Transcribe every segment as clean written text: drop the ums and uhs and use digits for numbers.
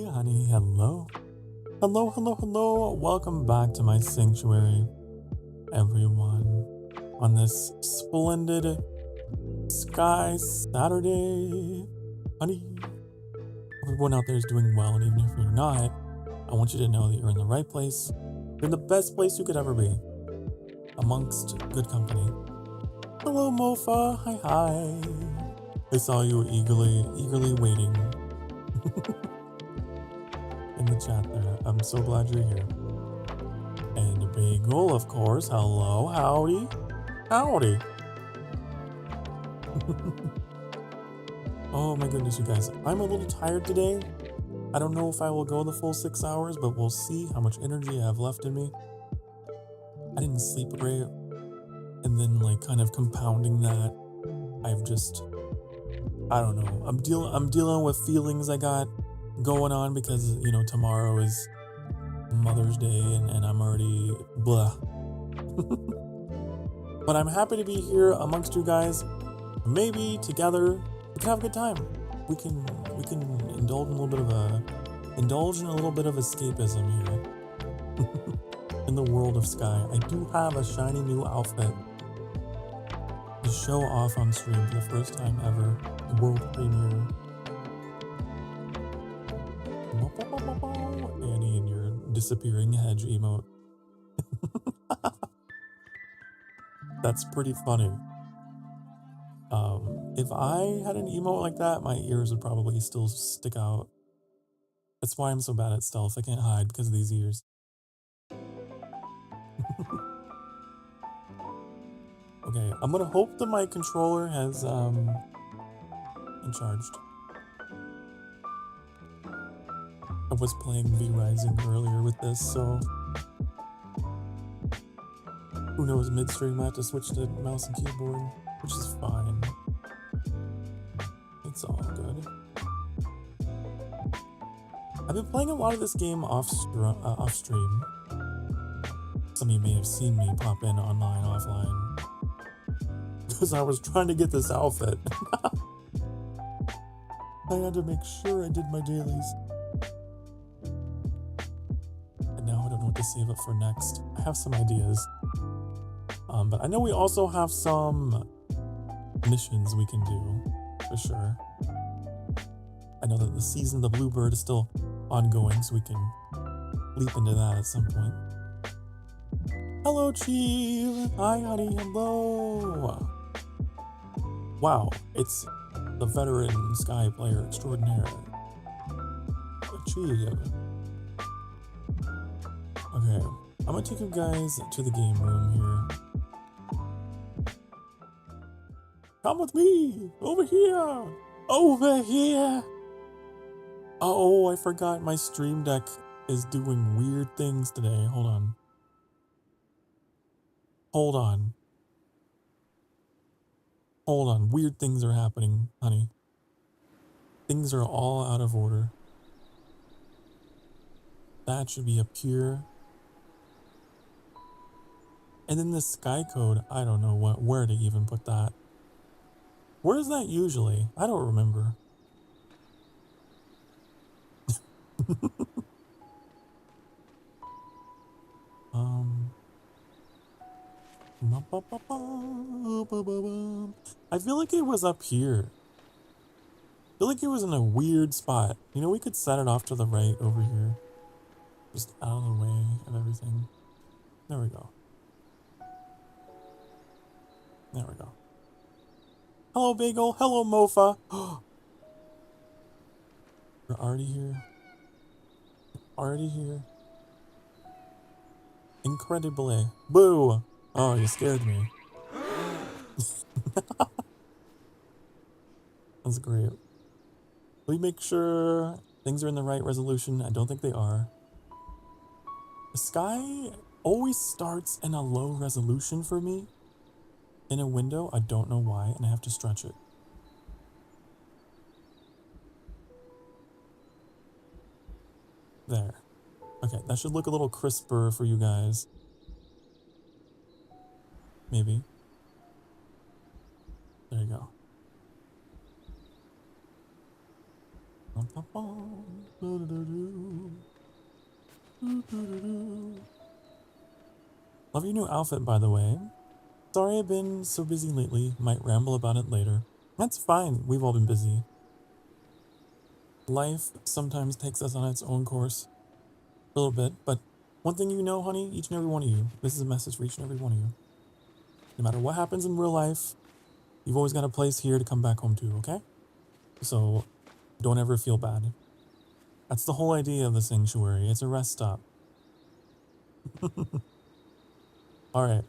Honey, hello. Hello, hello, hello. Welcome back to my sanctuary, everyone. On this splendid sky Saturday. Honey, everyone out there is doing well, and even if you're not, I want you to know that you're in the right place. You're in the best place you could ever be, amongst good company. Hello, Mofa. Hi, hi. I saw you eagerly waiting. In the chat there. I'm so glad you're here. And Bagel, of course. Hello, howdy. Howdy. Oh my goodness, you guys. I'm a little tired today. I don't know if I will go the full 6 hours, but we'll see how much energy I have left in me. I didn't sleep great. And then like kind of compounding that, I've just, I don't know. I'm dealing with feelings I got going on because, you know, tomorrow is Mother's Day and I'm already blah. But I'm happy to be here amongst you guys. Maybe together we can have a good time. We can indulge in a little bit of escapism here. In the world of Sky. I do have a shiny new outfit to show off on stream for the first time ever. World premiere. Annie and your disappearing hedge emote. That's pretty funny. If I had an emote like that, my ears would probably still stick out. That's why I'm so bad at stealth. I can't hide because of these ears. Okay, I'm gonna hope that my controller has been charged. I was playing V-Rising earlier with this, so who knows, midstream I have to switch to mouse and keyboard, which is fine. It's all good. I've been playing a lot of this game off stream. Some of you may have seen me pop in online, offline, because I was trying to get this outfit. I had to make sure I did my dailies. And now I don't know what to save up for next. I have some ideas. But I know we also have some missions we can do, for sure. I know that the season of the Bluebird is still ongoing, so we can leap into that at some point. Hello, Chief! Hi, honey, hello! Wow, it's the veteran Sky player extraordinaire. Chief. Okay, I'm gonna take you guys to the game room here. Come with me! Over here! Over here! Oh, I forgot my stream deck is doing weird things today. Hold on. Hold on. Hold on. Weird things are happening, honey. Things are all out of order. That should be up here. And then the sky code, I don't know where to even put that. Where is that usually? I don't remember. I feel like it was up here. I feel like it was in a weird spot. You know, we could set it off to the right over here. Just out of the way of everything. There we go. There we go. Hello, Bagel. Hello, Mofa. You're already here. Already here. Incredibly. Boo! Oh, you scared me. That's great. Will you make sure things are in the right resolution? I don't think they are. The sky always starts in a low resolution for me. In a window, I don't know why, and I have to stretch it. There. Okay, that should look a little crisper for you guys. Maybe. There you go. Love your new outfit, by the way. Sorry I've been so busy lately. Might ramble about it later. That's fine. We've all been busy. Life sometimes takes us on its own course. A little bit, but one thing you know, honey, each and every one of you, this is a message for each and every one of you. No matter what happens in real life, you've always got a place here to come back home to, okay? So don't ever feel bad. That's the whole idea of the sanctuary. It's a rest stop. Alright.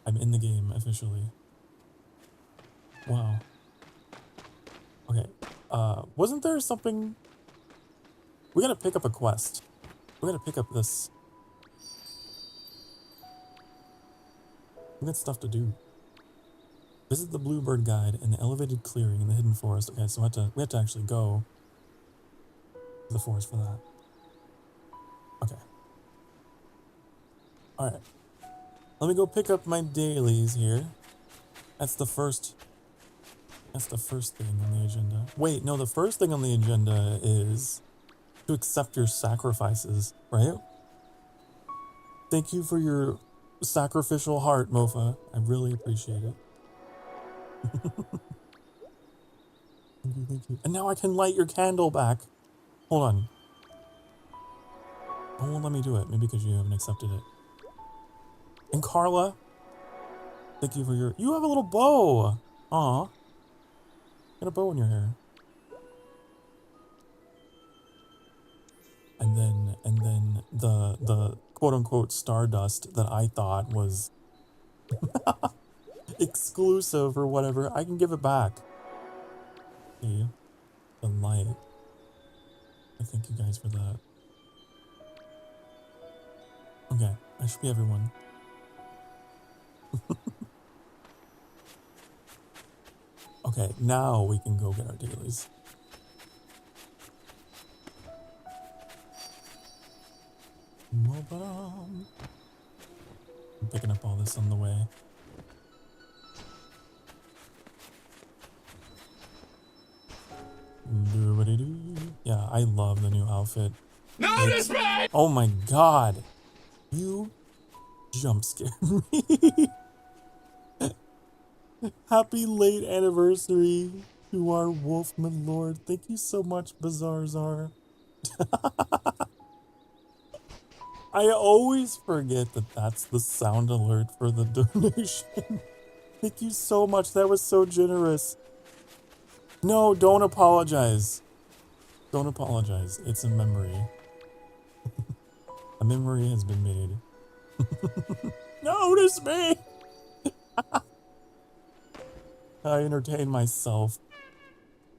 I'm in the game officially. Wow. Okay. Wasn't there something... We gotta pick up a quest. We gotta pick up this... We got stuff to do. Visit the Bluebird Guide and the elevated clearing in the hidden forest. Okay, so we have to actually go to the forest for that. Okay. Alright. Let me go pick up my dailies here. That's the first thing on the agenda. Wait, no, the first thing on the agenda is to accept your sacrifices, right? Thank you for your sacrificial heart, Mofa. I really appreciate it. Thank you. And now I can light your candle back. Hold on. Oh, won't let me do it. Maybe because you haven't accepted it. And Carla, thank you for your... You have a little bow. Aw. Got a bow in your hair. And then the quote-unquote stardust that I thought was exclusive or whatever, I can give it back. Okay. The light. I thank you guys for that. Okay, that should be everyone. Okay, now we can go get our dailies. I'm picking up all this on the way. Yeah, I love the new outfit. Notice me! Oh my god! You jump scared me. Happy late anniversary to our wolf, my lord. Thank you so much, Bazarzar. I always forget that that's the sound alert for the donation. Thank you so much. That was so generous. No, don't apologize. Don't apologize. It's a memory. A memory has been made. Notice me! I entertain myself.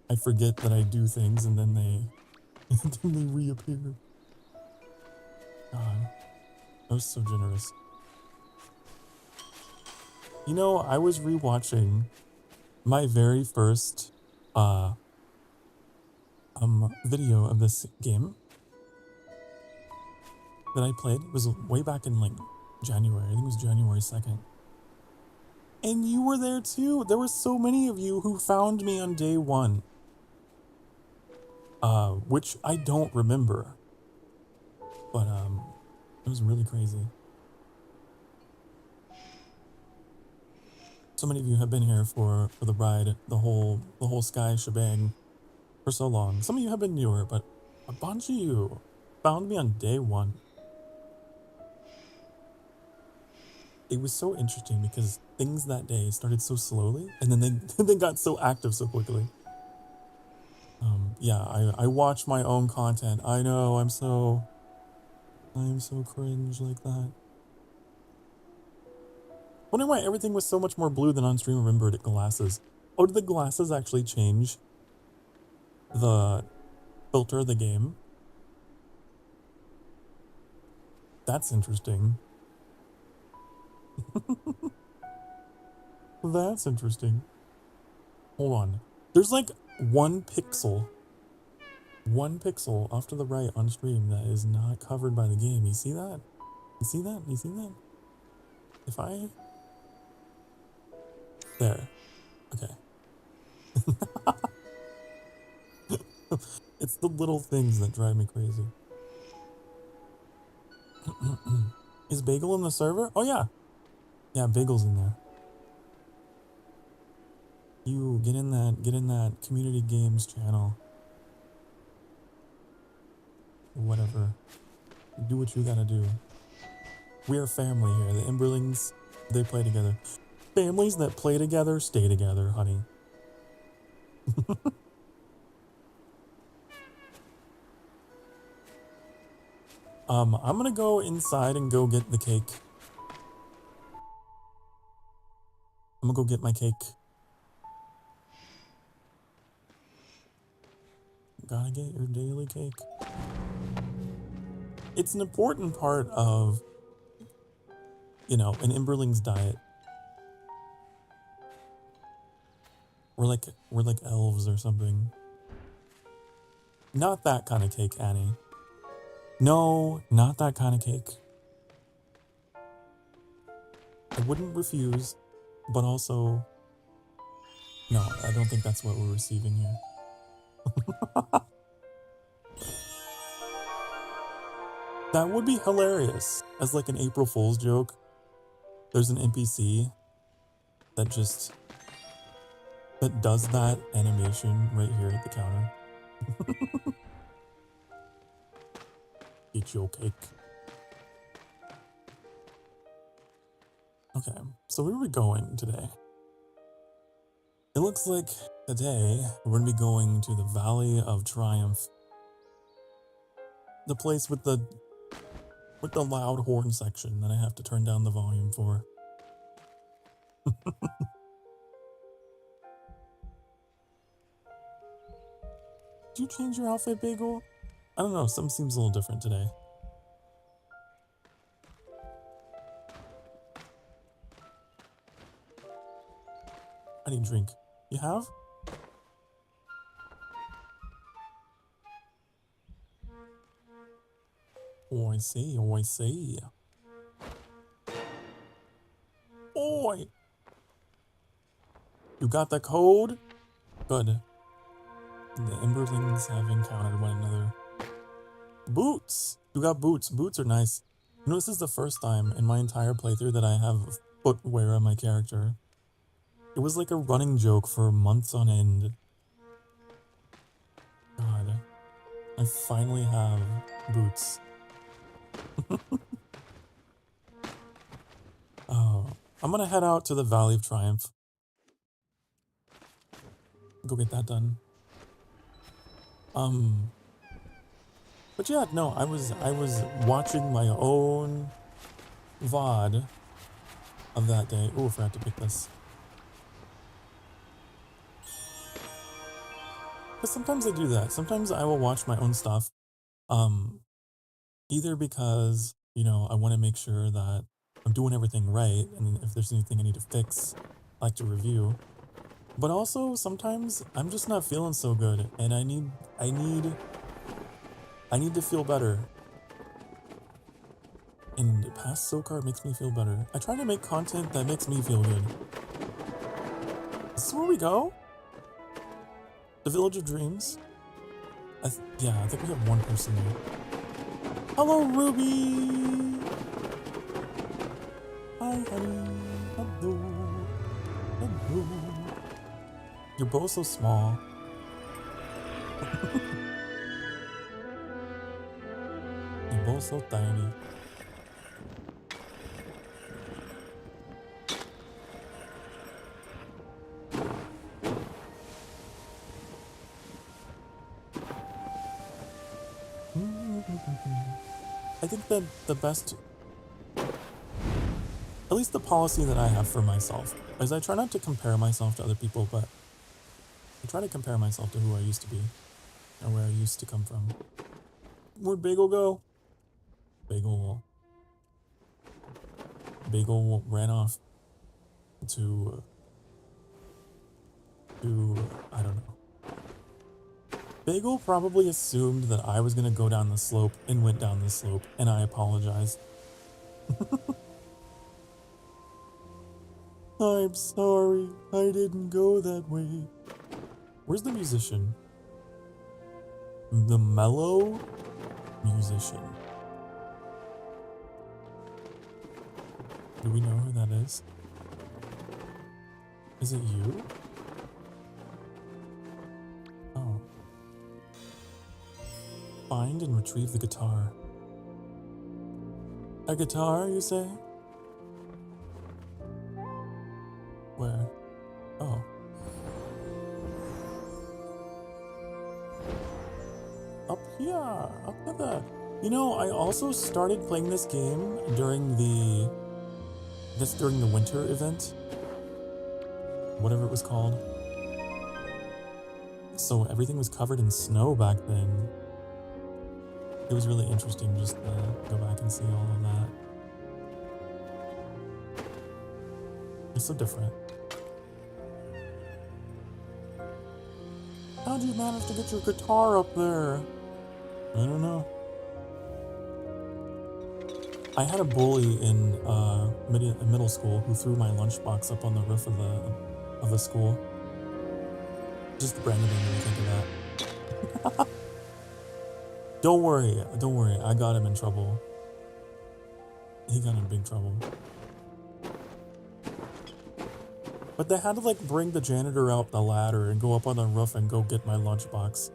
I forget that I do things and then they reappear. God, that was so generous. You know, I was rewatching my very first video of this game that I played. It was way back in like January. I think it was January 2nd. And you were there too. There were so many of you who found me on day one. Which I don't remember. But it was really crazy. So many of you have been here for the ride, the whole sky shebang for so long. Some of you have been newer, but a bunch of you found me on day one. it was so interesting because things that day started so slowly and then they got so active so quickly. Yeah, I watch my own content. I know, I'm so cringe like that. Wondering why everything was so much more blue than on stream. Remembered it glasses. Oh, did the glasses actually change the filter of the game? That's interesting. That's interesting. Hold on. There's like 1 pixel off to the right on stream that is not covered by the game. You see that? You see that? You see that? If I... There. Okay. It's the little things that drive me crazy. Is Bagel in the server? Oh yeah. Yeah, Bagel's in there. You get in that community games channel. Whatever. Do what you gotta do. We are family here. The Emberlings, they play together. Families that play together stay together, honey. I'm gonna go inside and go get the cake. I'm gonna go get my cake. Gotta get your daily cake. It's an important part of, you know, an Emberling's diet. We're like elves or something. Not that kind of cake, Annie. No, not that kind of cake. I wouldn't refuse, but also, no, I don't think that's what we're receiving here. That would be hilarious. As like an April Fool's joke, there's an NPC that does that animation right here at the counter. Eat your cake. Okay, so where are we going today? It looks like today we're gonna be going to the Valley of Triumph. The place with the loud horn section that I have to turn down the volume for. Did you change your outfit, Bagel? I don't know, something seems a little different today. I need a drink. You have? Oh, I see, oh, I see. Oi! You got the code? Good. The Emberlings have encountered one another. Boots! You got boots. Boots are nice. You know, this is the first time in my entire playthrough that I have footwear on my character. It was like a running joke for months on end. God. I finally have boots. Oh, I'm gonna head out to the Valley of Triumph. Go get that done. But yeah, no, I was watching my own VOD of that day. Oh, I forgot to pick this. But sometimes I do that. Sometimes I will watch my own stuff. Either because, you know, I want to make sure that I'm doing everything right, and if there's anything I need to fix, I like to review. But also, sometimes I'm just not feeling so good, and I need to feel better. And past Sokar makes me feel better. I try to make content that makes me feel good. Is this where we go? The Village of Dreams? Yeah, I think we have one person there. Hello, Ruby! Hi, honey. Hello. Hello. You're both so small. You're both so tiny. I think that the best, at least the policy that I have for myself, is I try not to compare myself to other people, but I try to compare myself to who I used to be, or where I used to come from. Where'd Bagel go? Bagel ran off to I don't know. Bagel probably assumed that I was gonna go down the slope and went down the slope, and I apologize. I'm sorry, I didn't go that way. Where's the musician? The mellow musician. Do we know who that is? Is it you? Oh. Find and retrieve the guitar. A guitar, you say? Where? Oh. Up here, up there. You know, I also started playing this game during the winter event. Whatever it was called. So everything was covered in snow back then. It was really interesting just to go back and see all of that. It's so different. How'd you manage to get your guitar up there? I don't know. I had a bully in middle school who threw my lunchbox up on the roof of the school. Just randomly made me think of that. Don't worry, I got him in trouble. He got in big trouble. But they had to like bring the janitor out the ladder and go up on the roof and go get my lunchbox.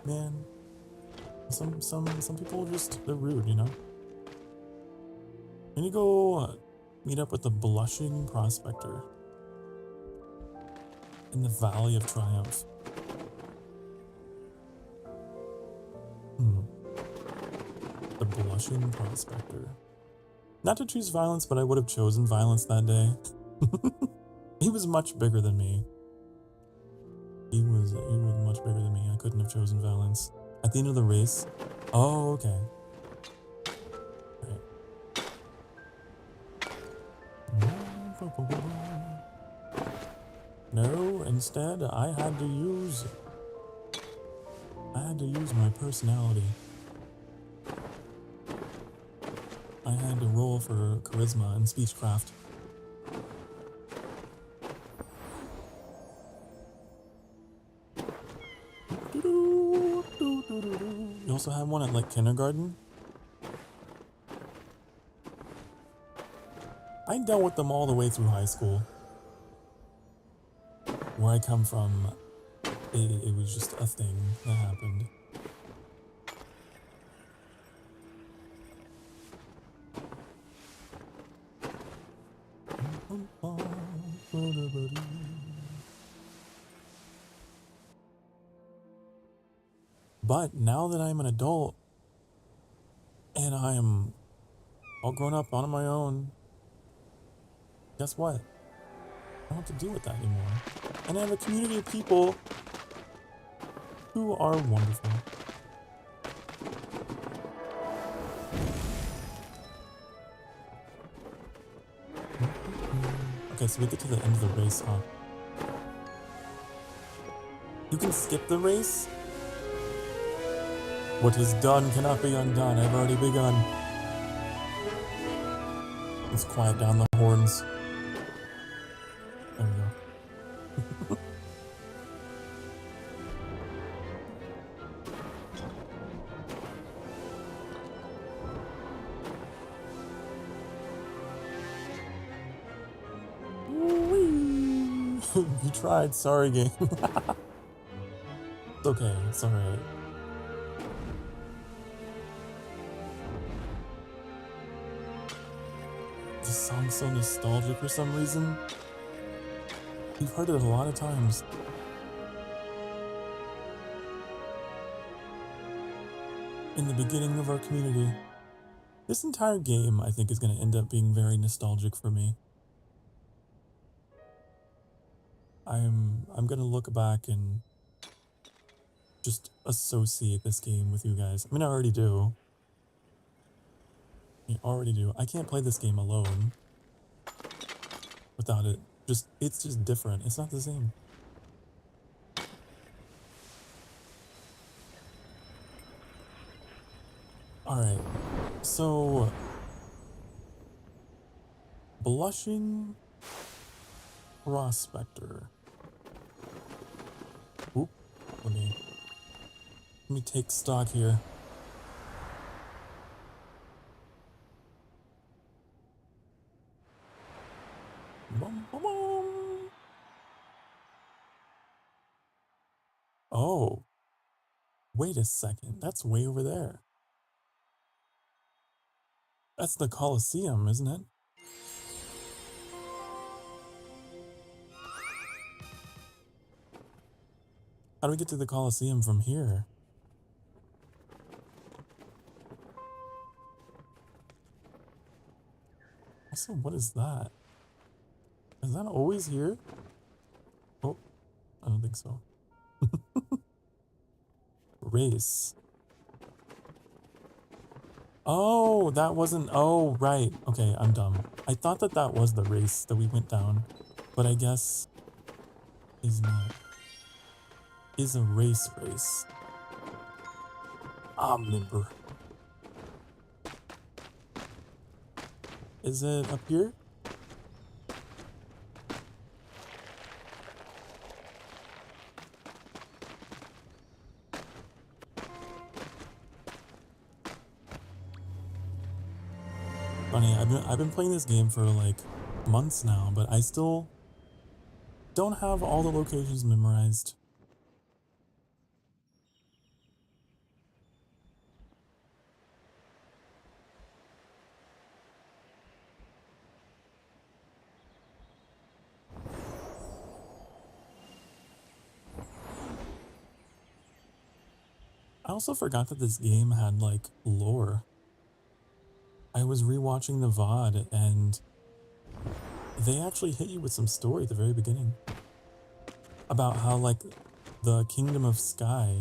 Man, some people they're rude, you know. And you go meet up with the blushing prospector in the Valley of Triumph. The blushing prospector. Not to choose violence, but I would have chosen violence that day. He was much bigger than me. He was much bigger than me. I couldn't have chosen violence. At the end of the race. Oh, okay. Right. No, instead I had to use my personality. I had to roll for charisma and speechcraft. You also have one at like kindergarten. I dealt with them all the way through high school. Where I come from, it was just a thing that happened. But now that I'm an adult and I am all grown up on my own, guess what? I don't have to deal with that anymore. And I have a community of people who are wonderful. Okay, so we get to the end of the race, huh? You can skip the race? What is done cannot be undone. I've already begun. Let's quiet down the horns. There we go. You tried. Sorry, game. It's okay. It's alright. This song's so nostalgic for some reason. You've heard it a lot of times. in the beginning of our community. This entire game, I think, is going to end up being very nostalgic for me. I'm going to look back and just associate this game with you guys. I mean, I already do. I can't play this game alone without it. It's just different. It's not the same. Alright, so Blushing Prospector. Oop, let me take stock here. Bum, bum, bum. Oh, wait a second. That's way over there. That's the Colosseum, isn't it? How do we get to the Colosseum from here? Also, what is that? Is that always here? Oh, I don't think so. Race. Oh, that wasn't... Oh, right. Okay, I'm dumb. I thought that was the race that we went down. But I guess... is not. Is a race. Ah, member. Is it up here? Funny, I've been playing this game for like months now, but I still don't have all the locations memorized. I also forgot that this game had like lore. I was rewatching the VOD and they actually hit you with some story at the very beginning about how like the Kingdom of Sky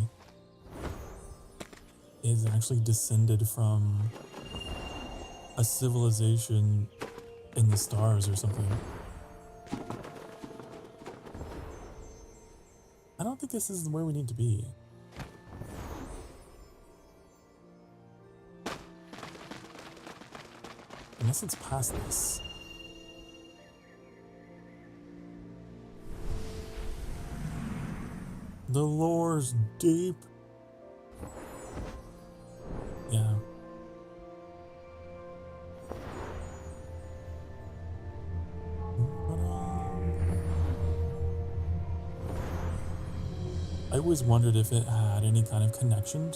is actually descended from a civilization in the stars or something. I don't think this is where we need to be. Unless it's past this. The lore's deep. Yeah. I always wondered if it had any kind of connection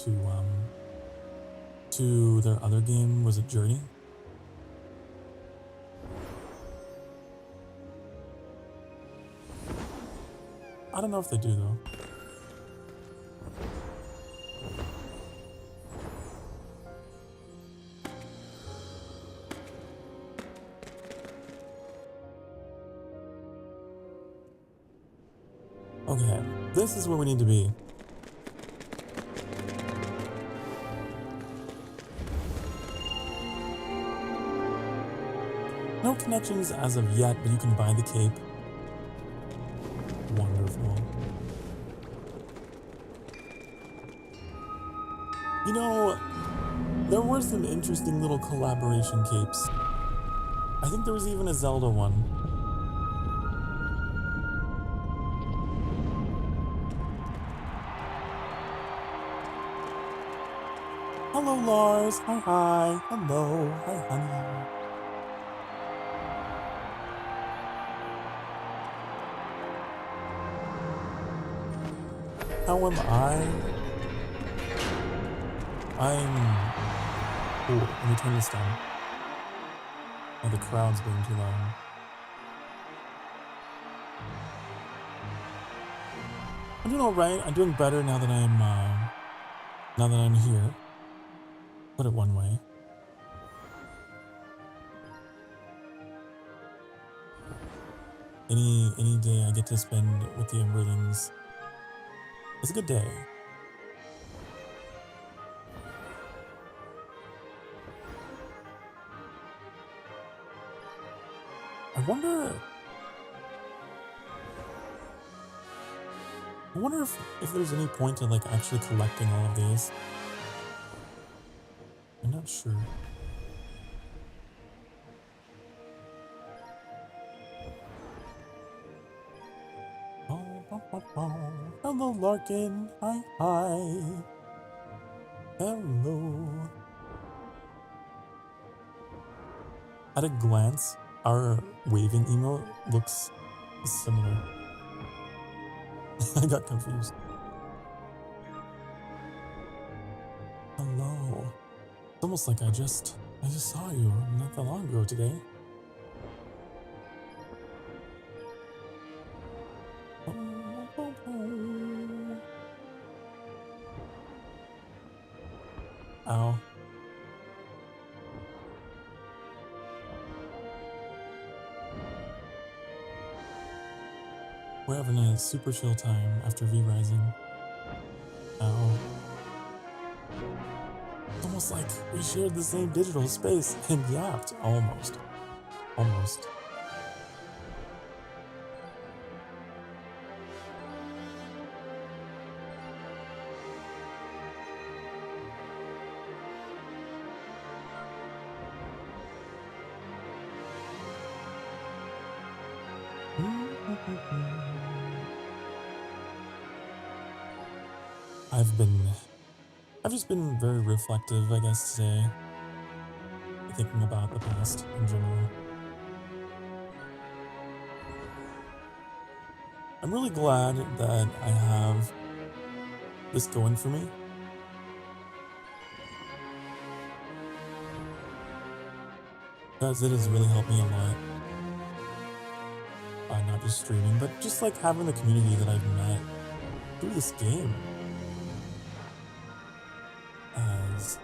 to their other game. Was it Journey? I don't know if they do though. Okay, this is where we need to be. No connections as of yet, but you can buy the cape. Wonderful. You know, there were some interesting little collaboration capes. I think there was even a Zelda one. Hello, Lars. Hi, hi. Hello. Hi, honey. How am I? Ooh, let me turn this down. Oh, the crowd's being too loud. I'm doing alright. I'm doing better now that I'm here. Put it one way. Any day I get to spend with the Emberlings, it's a good day. I wonder if there's any point in like actually collecting all of these. I'm not sure. Hello, Larkin. Hi, hi. Hello. At a glance, our waving emote looks similar. I got confused. Hello. It's almost like I just saw you not that long ago today. Ow. We're having a super chill time after V-Rising. Ow. It's almost like we shared the same digital space and yapped. Almost. Almost. I've just been very reflective, I guess, today. Thinking about the past in general. I'm really glad that I have this going for me. Because it has really helped me a lot. Not just streaming, but just like having the community that I've met through this game has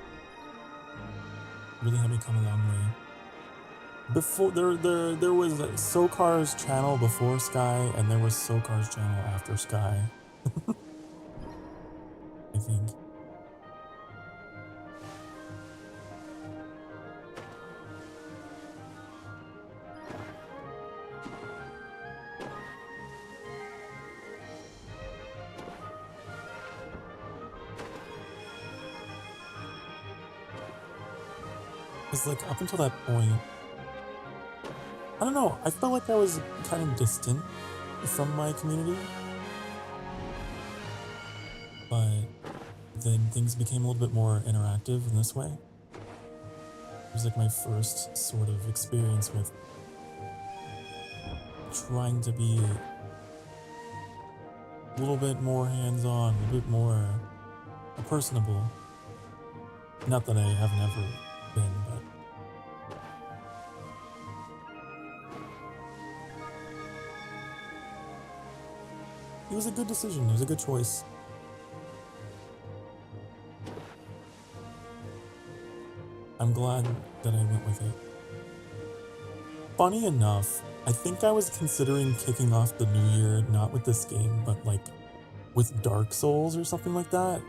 really helped me come a long way. Before there was Sokar's channel before Sky, and there was Sokar's channel after Sky. I think. Because like up until that point, I don't know, I felt like I was kind of distant from my community. But then things became a little bit more interactive in this way. It was like my first sort of experience with trying to be a little bit more hands-on, a little bit more personable. Not that I have never been, but it was a good decision. It was a good choice. I'm glad that I went with it. Funny enough, I think I was considering kicking off the new year not with this game, but like with Dark Souls or something like that.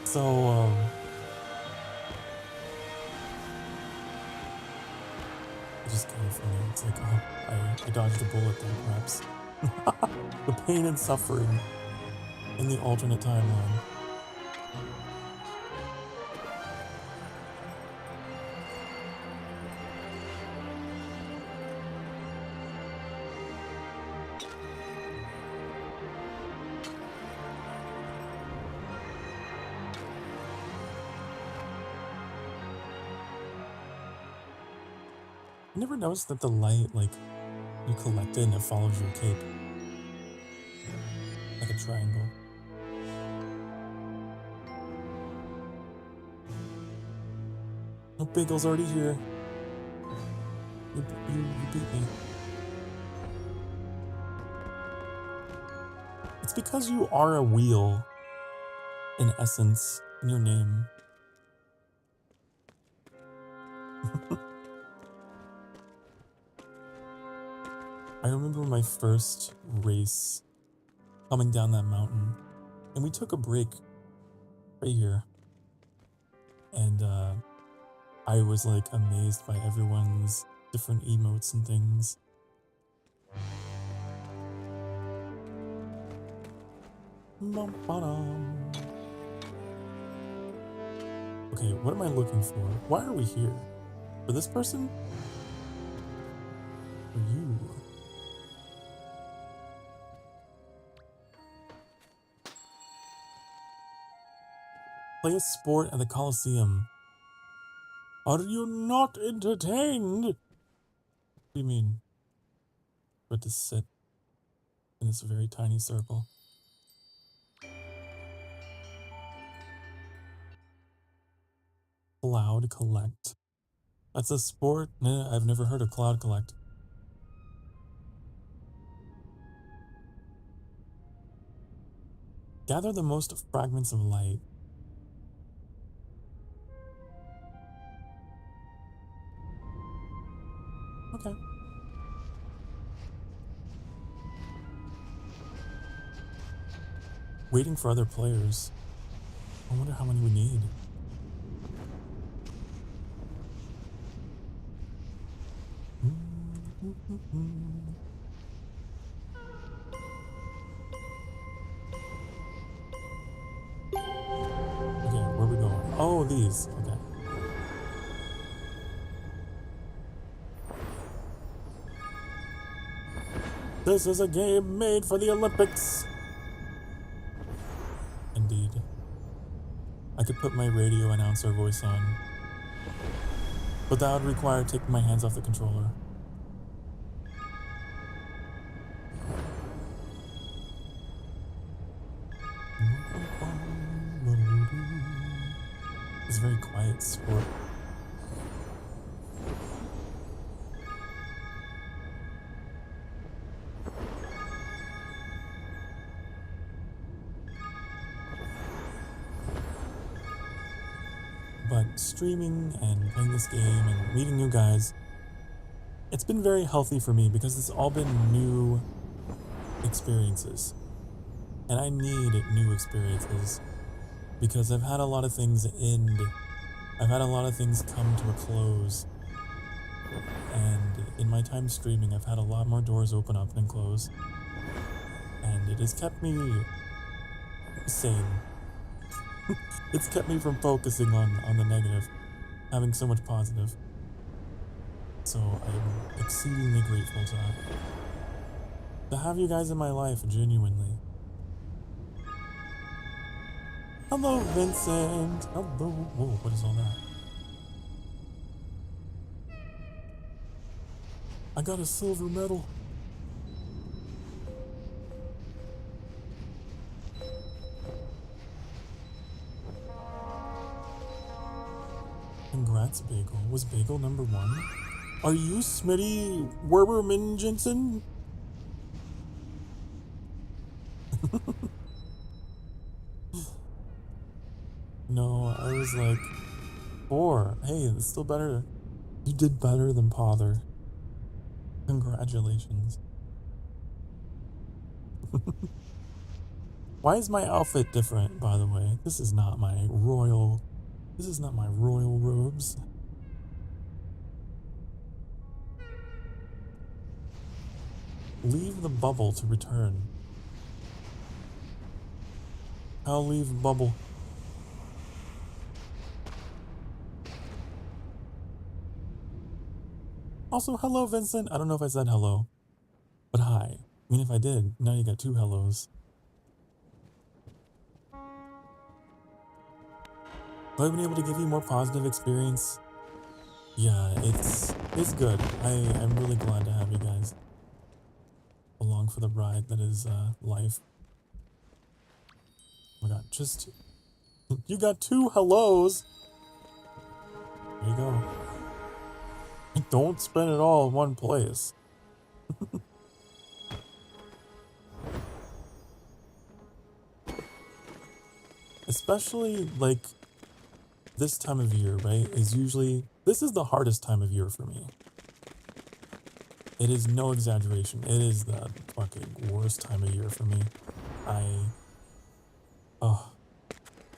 So, it's just kind of funny. It's like, oh, I dodged a bullet there, perhaps. The pain and suffering in the alternate timeline. I never noticed that the light, like, you collect it and it follows your cape. Like a triangle. Oh, Bagel's already here. You beat me. It's because you are a wheel. in essence, in your name. I remember my first race coming down that mountain, and we took a break right here, and I was like amazed by everyone's different emotes and things. Okay, what am I looking for? Why are we here? For this person? For you? Play a sport at the Coliseum. Are you not entertained? What do you mean? But to sit in this very tiny circle. Cloud Collect. That's a sport? Nah, I've never heard of Cloud Collect. Gather the most fragments of light. Okay. Waiting for other players. I wonder how many we need. Okay, where are we going? Oh, these. Okay. This is a game made for the Olympics. Indeed. I could put my radio announcer voice on, but that would require taking my hands off the controller. It's a very quiet sport. But streaming and playing this game and meeting new guys, it's been very healthy for me because it's all been new experiences. And I need new experiences because I've had a lot of things end. I've had a lot of things come to a close. And in my time streaming, I've had a lot more doors open up than close. And it has kept me sane. It's kept me from focusing on the negative, having so much positive. So I'm exceedingly grateful to that. To have you guys in my life, genuinely. Hello, Vincent. Hello. Whoa, what is all that? I got a silver medal. Congrats, Bagel. Was Bagel number 1? Are you Smitty Werberman Jensen? No, I was like 4. Hey, it's still better. You did better than Pother. Congratulations. Why is my outfit different, by the way? This is not my royal robes. Leave the bubble to return. I'll leave bubble. Also, hello, Vincent. I don't know if I said hello, but hi. I mean, if I did, now you got 2 hellos. Have I been able to give you more positive experience? Yeah, it's good. I'm really glad to have you guys along for the ride that is life. Oh my god, just you got 2 hellos. There you go. Don't spend it all in one place. Especially like this time of year, right? This is the hardest time of year for me. It is no exaggeration. It is the fucking worst time of year for me.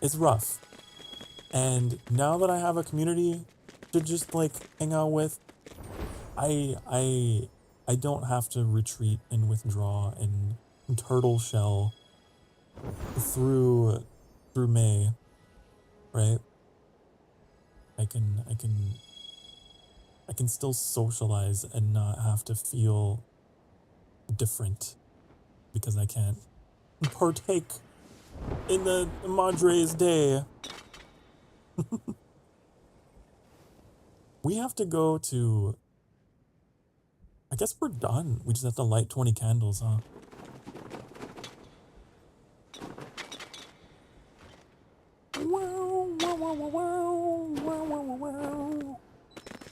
It's rough. And now that I have a community to just like hang out with, I don't have to retreat and withdraw and turtle shell through May, right? I can still socialize and not have to feel different because I can't partake in the Madre's Day. We have to go to... I guess we're done. We just have to light 20 candles, huh?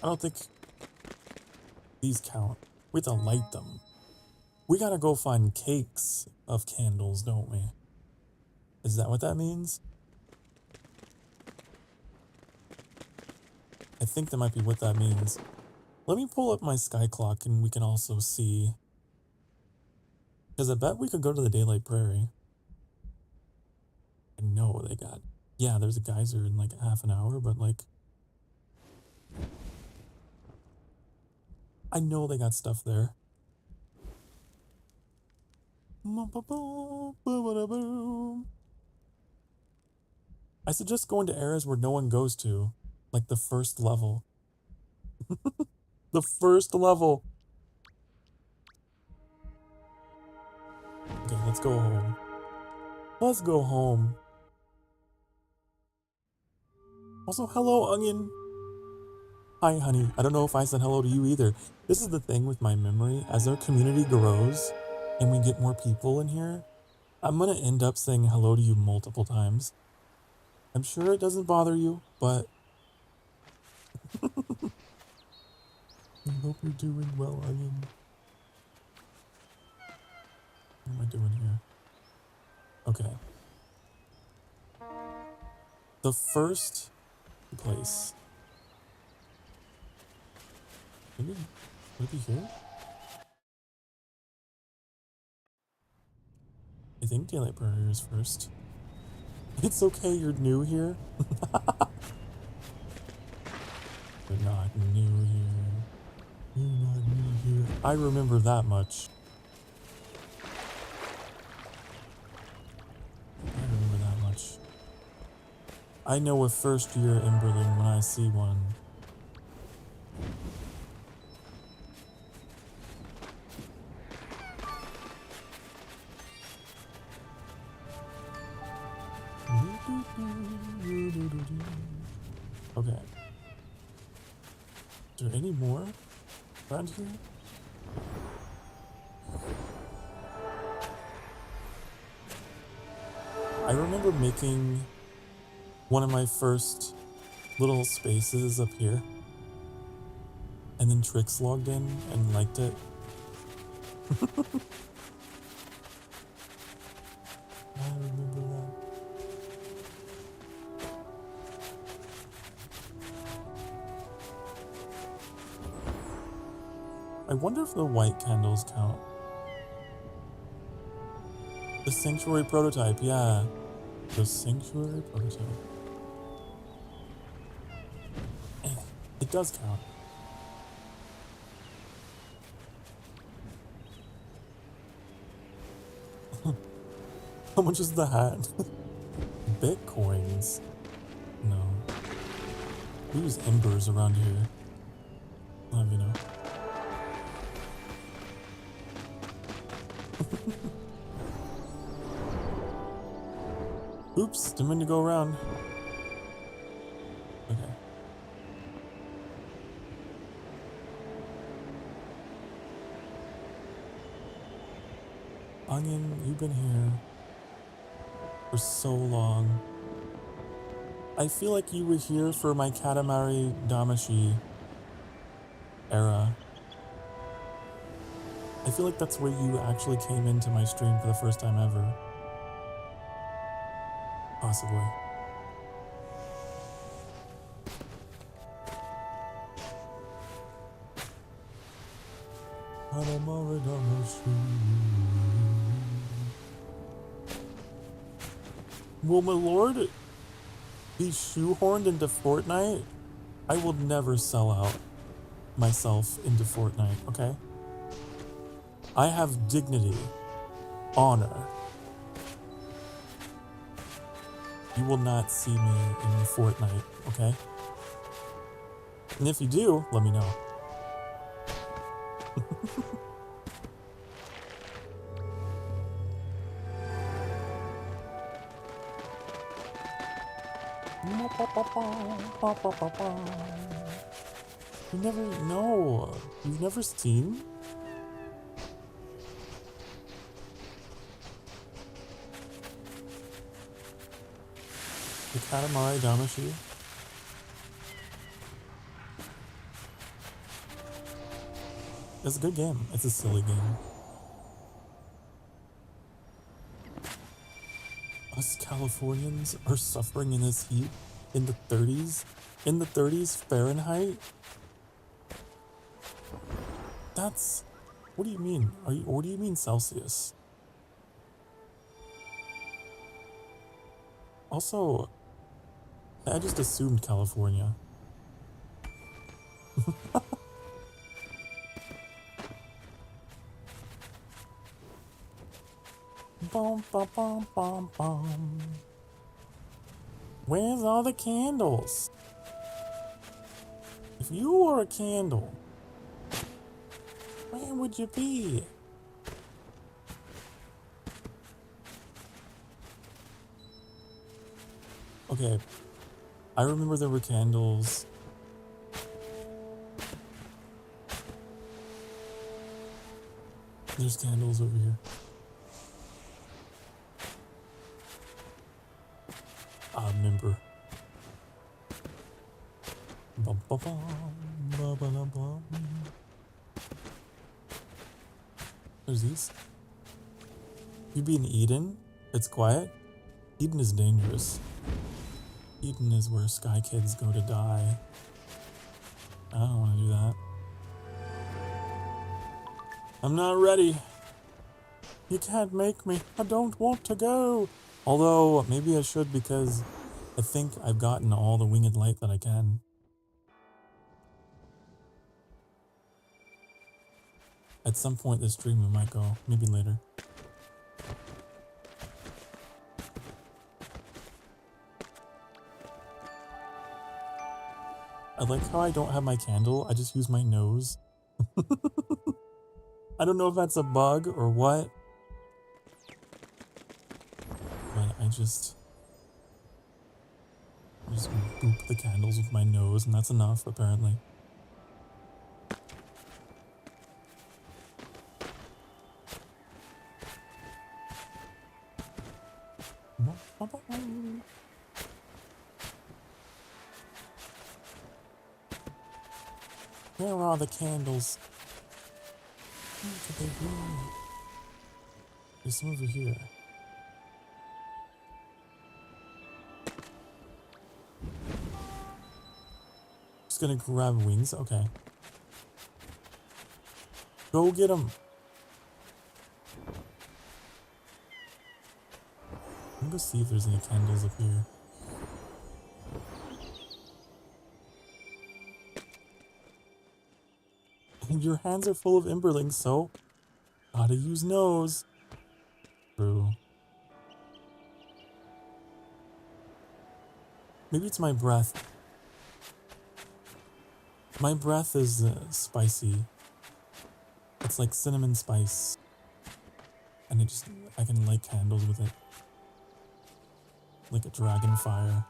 I don't think these count. We have to light them. We gotta go find cakes of candles, don't we? Is that what that means? I think that might be what that means. Let me pull up my sky clock and we can also see. Because I bet we could go to the Daylight Prairie. I know they got... Yeah, there's a geyser in like half an hour, but like... I know they got stuff there. I suggest going to areas where no one goes to. Like the first level. The first level. Okay, let's go home. Let's go home. Also, hello, Onion. Hi, honey. I don't know if I said hello to you either. This is the thing with my memory. As our community grows and we get more people in here, I'm gonna end up saying hello to you multiple times. I'm sure it doesn't bother you, but... I hope you're doing well, Onion. What am I doing here? Okay. The first place. Maybe here? I think Daylight Prairie is first. It's okay, you're new here. You're not new here. You're not new here. I remember that much. I remember that much. I know a first year Emberling when I see one. Okay. Is there any more around here? I remember making one of my first little spaces up here. And then Trix logged in and liked it. I remember that. I wonder if the white candles count. The Sanctuary prototype, yeah. The Sanctuary prototype. It does count. How much is the hat? Bitcoins? No. We use embers around here. I'll have you know. Oops, didn't mean to go around. Okay. Onion, you've been here for so long. I feel like you were here for my Katamari Damacy era. I feel like that's where you actually came into my stream for the first time ever. Oh, massively. Will my lord be shoehorned into Fortnite? I will never sell out myself into Fortnite, okay? I have dignity, honor. You will not see me in Fortnite, okay? And if you do, let me know. You never know. You've never seen? The Katamari Damacy? It's a good game. It's a silly game. Us Californians are suffering in this heat in the 30s? In the 30s Fahrenheit? That's... What do you mean? What do you mean Celsius? Also, I just assumed California. Bum, bum, bum, bum, bum. Where's all the candles? If you were a candle, where would you be? Okay, I remember there were candles. There's candles over here. I remember. Bum, bum, bum, bum, bum, bum. There's these. You be in Eden? It's quiet? Eden is dangerous. Eden is where sky kids go to die. I don't want to do that. I'm not ready. You can't make me. I don't want to go. Although, maybe I should because I think I've gotten all the winged light that I can. At some point this stream we might go. Maybe later. I like how I don't have my candle. I just use my nose. I don't know if that's a bug or what. But I just boop the candles with my nose, and that's enough, apparently. Where are the candles? Where could they be? There's some over here. Just gonna grab wings? Okay. Go get them! I'm gonna go see if there's any candles up here. Your hands are full of Imberlings, so gotta use nose. True. Maybe it's my breath. My breath is spicy. It's like cinnamon spice. And I can light candles with it. Like a dragon fire.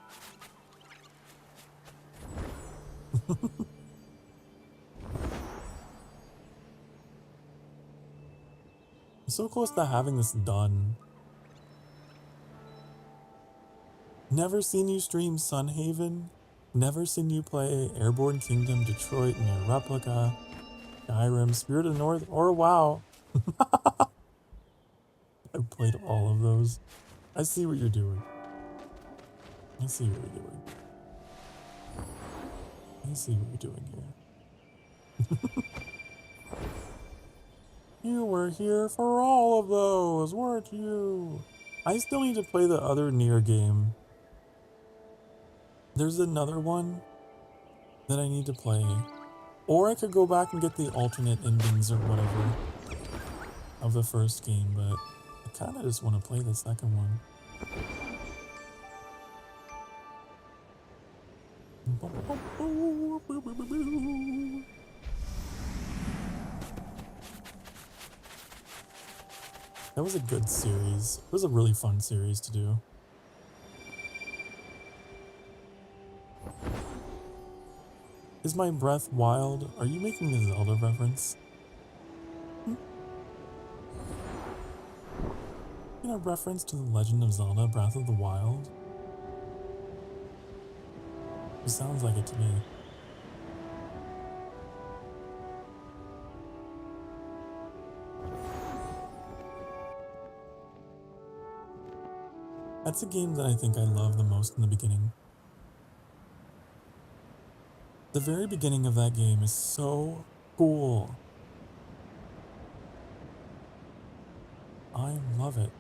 I'm so close to having this done. Never seen you stream Sunhaven. Never seen you play Airborne Kingdom, Detroit, Near Replica, Skyrim, Spirit of the North, or WoW. I've played all of those. I see what you're doing. I see what you're doing. I see what you're doing here. You were here for all of those, weren't you? I still need to play the other Nier game. There's another one that I need to play. Or I could go back and get the alternate endings or whatever of the first game, but I kind of just want to play the second one. That was a good series. It was a really fun series to do. Is my breath wild? Are you making a Zelda reference? In a reference to the Legend of Zelda Breath of the Wild? It sounds like it to me. That's a game that I think I love the most in the beginning. The very beginning of that game is so cool. I love it.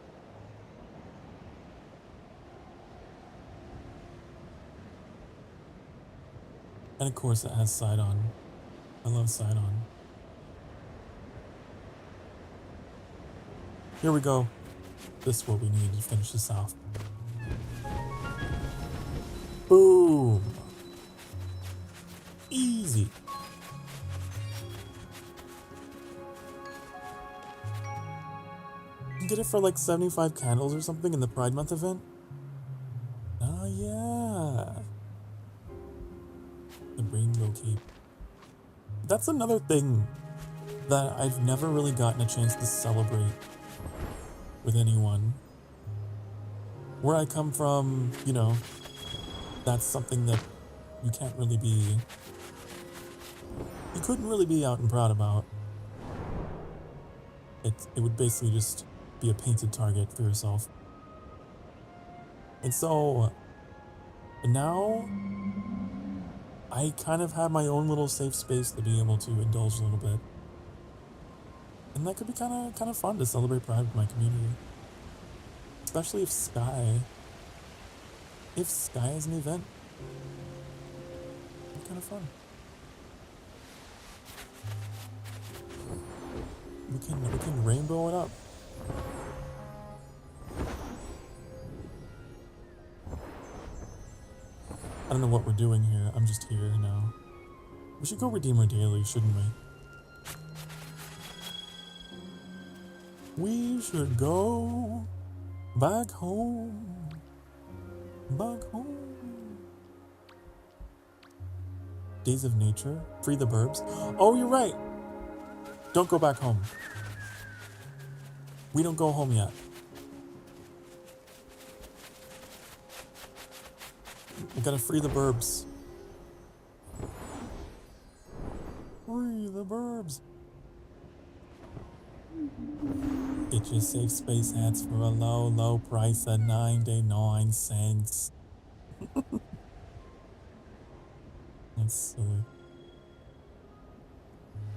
And of course it has Sidon. I love Sidon. Here we go. This is what we need to finish this off. Boom! Easy. You can get it for like 75 candles or something in the Pride Month event. Oh yeah. The rainbow cape. That's another thing that I've never really gotten a chance to celebrate with anyone. Where I come from, you know, that's something that you can't really be, you couldn't really be out and proud about. It would basically just be a painted target for yourself. And so now I kind of have my own little safe space to be able to indulge a little bit. And that could be kind of fun to celebrate Pride with my community. Especially if Sky is an event. It'd be kind of fun. We can rainbow it up. I don't know what we're doing here. I'm just here now. We should go Redeemer Daily, shouldn't we? We should go back home. Back home. Days of Nature. Free the Burbs. Oh, you're right. Don't go back home. We don't go home yet. We gotta free the burbs. Free the burbs. Get your safe space hats for a low, low price of 99 cents. That's silly.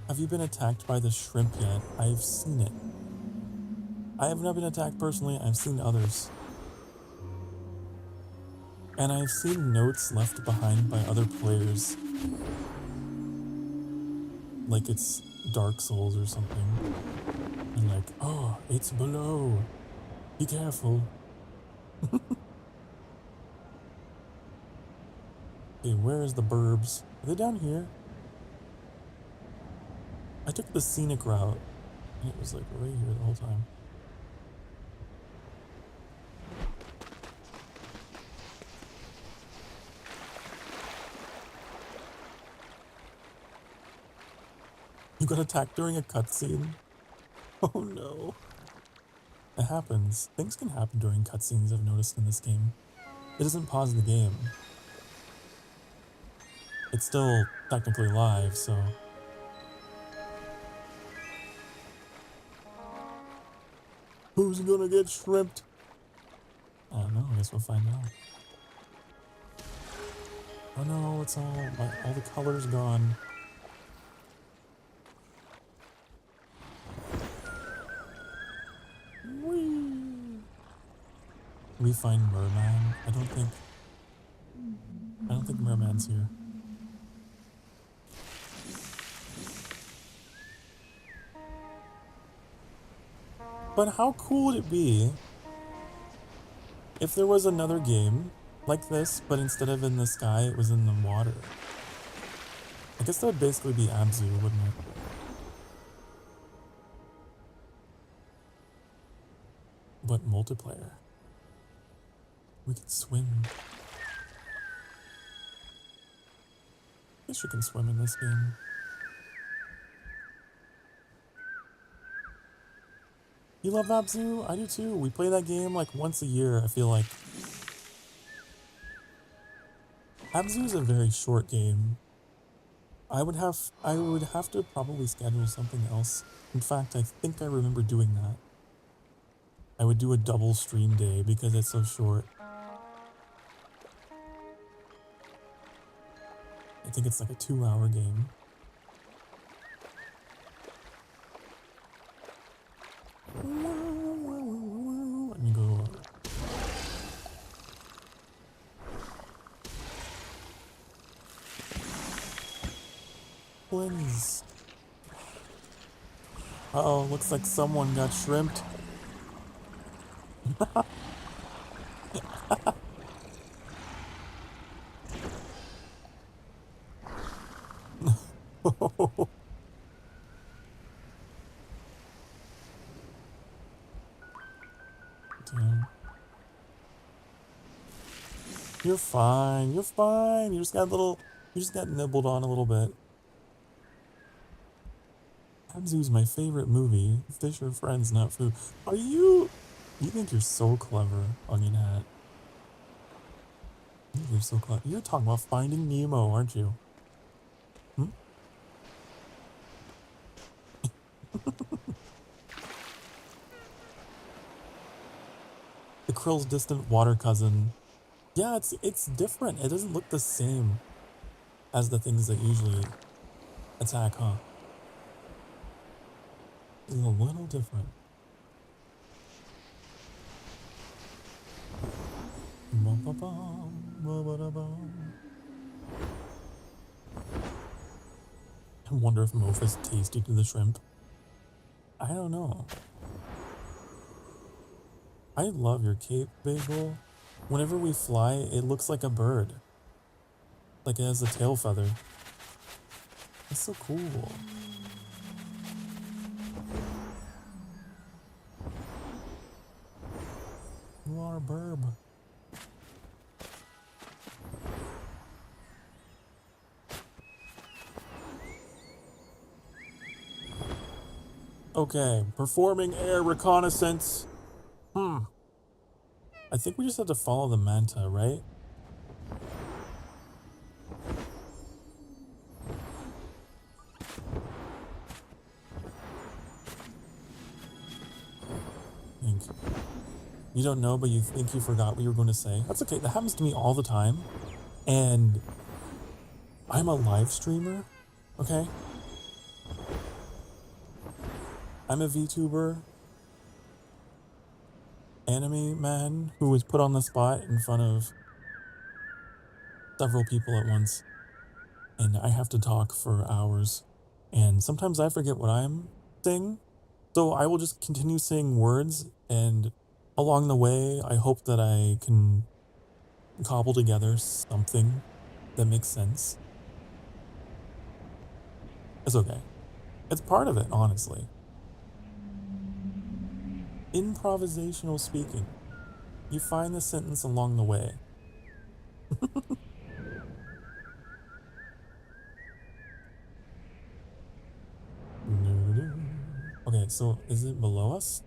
Have you been attacked by the shrimp yet? I've seen it. I have not been attacked personally. I've seen others. And I've seen notes left behind by other players. Like it's Dark Souls or something. And like, oh, it's below. Be careful. Okay, where is the burbs? Are they down here? I took the scenic route. And it was like right here the whole time. You got attacked during a cutscene? Oh no. It happens. Things can happen during cutscenes, I've noticed in this game. It doesn't pause the game. It's still technically live, so... Who's gonna get shrimped? I don't know, I guess we'll find out. Oh no, it's all the colors gone. Whee! We find Merman. I don't think Merman's here. But how cool would it be if there was another game like this, but instead of in the sky, it was in the water? I guess that would basically be Abzu, wouldn't it? But multiplayer. We could swim. I guess you can swim in this game. You love Abzu? I do too. We play that game like once a year, I feel like. Abzu is a very short game. I would have to probably schedule something else. In fact, I think I remember doing that. I would do a double stream day because it's so short. I think it's like a 2-hour game. Let me go over. Twins. Uh-oh, looks like someone got shrimped. Damn. You're fine. You're fine. You just got nibbled on a little bit. Abzu's my favorite movie. Fish are friends, not food. You think you're so clever, Onion Hat. You think you're so clever. You're talking about Finding Nemo, aren't you? Hmm? The Krill's distant water cousin. Yeah, it's different. It doesn't look the same as the things that usually attack, huh? It's a little different. I wonder if Mofa's tasty to the shrimp. I don't know. I love your cape, Bagel. Whenever we fly, it looks like a bird. Like it has a tail feather. That's so cool. You are a burb. Okay, performing air reconnaissance. I think we just have to follow the manta, right? You don't know, but you think you forgot what you were going to say. That's okay. That happens to me all the time. And I'm a live streamer, okay? I'm a VTuber, anime man who was put on the spot in front of several people at once. And I have to talk for hours. And sometimes I forget what I'm saying. So I will just continue saying words, and along the way, I hope that I can cobble together something that makes sense. It's okay. It's part of it, honestly. Improvisational speaking. You find the sentence along the way. Okay, so is it below us?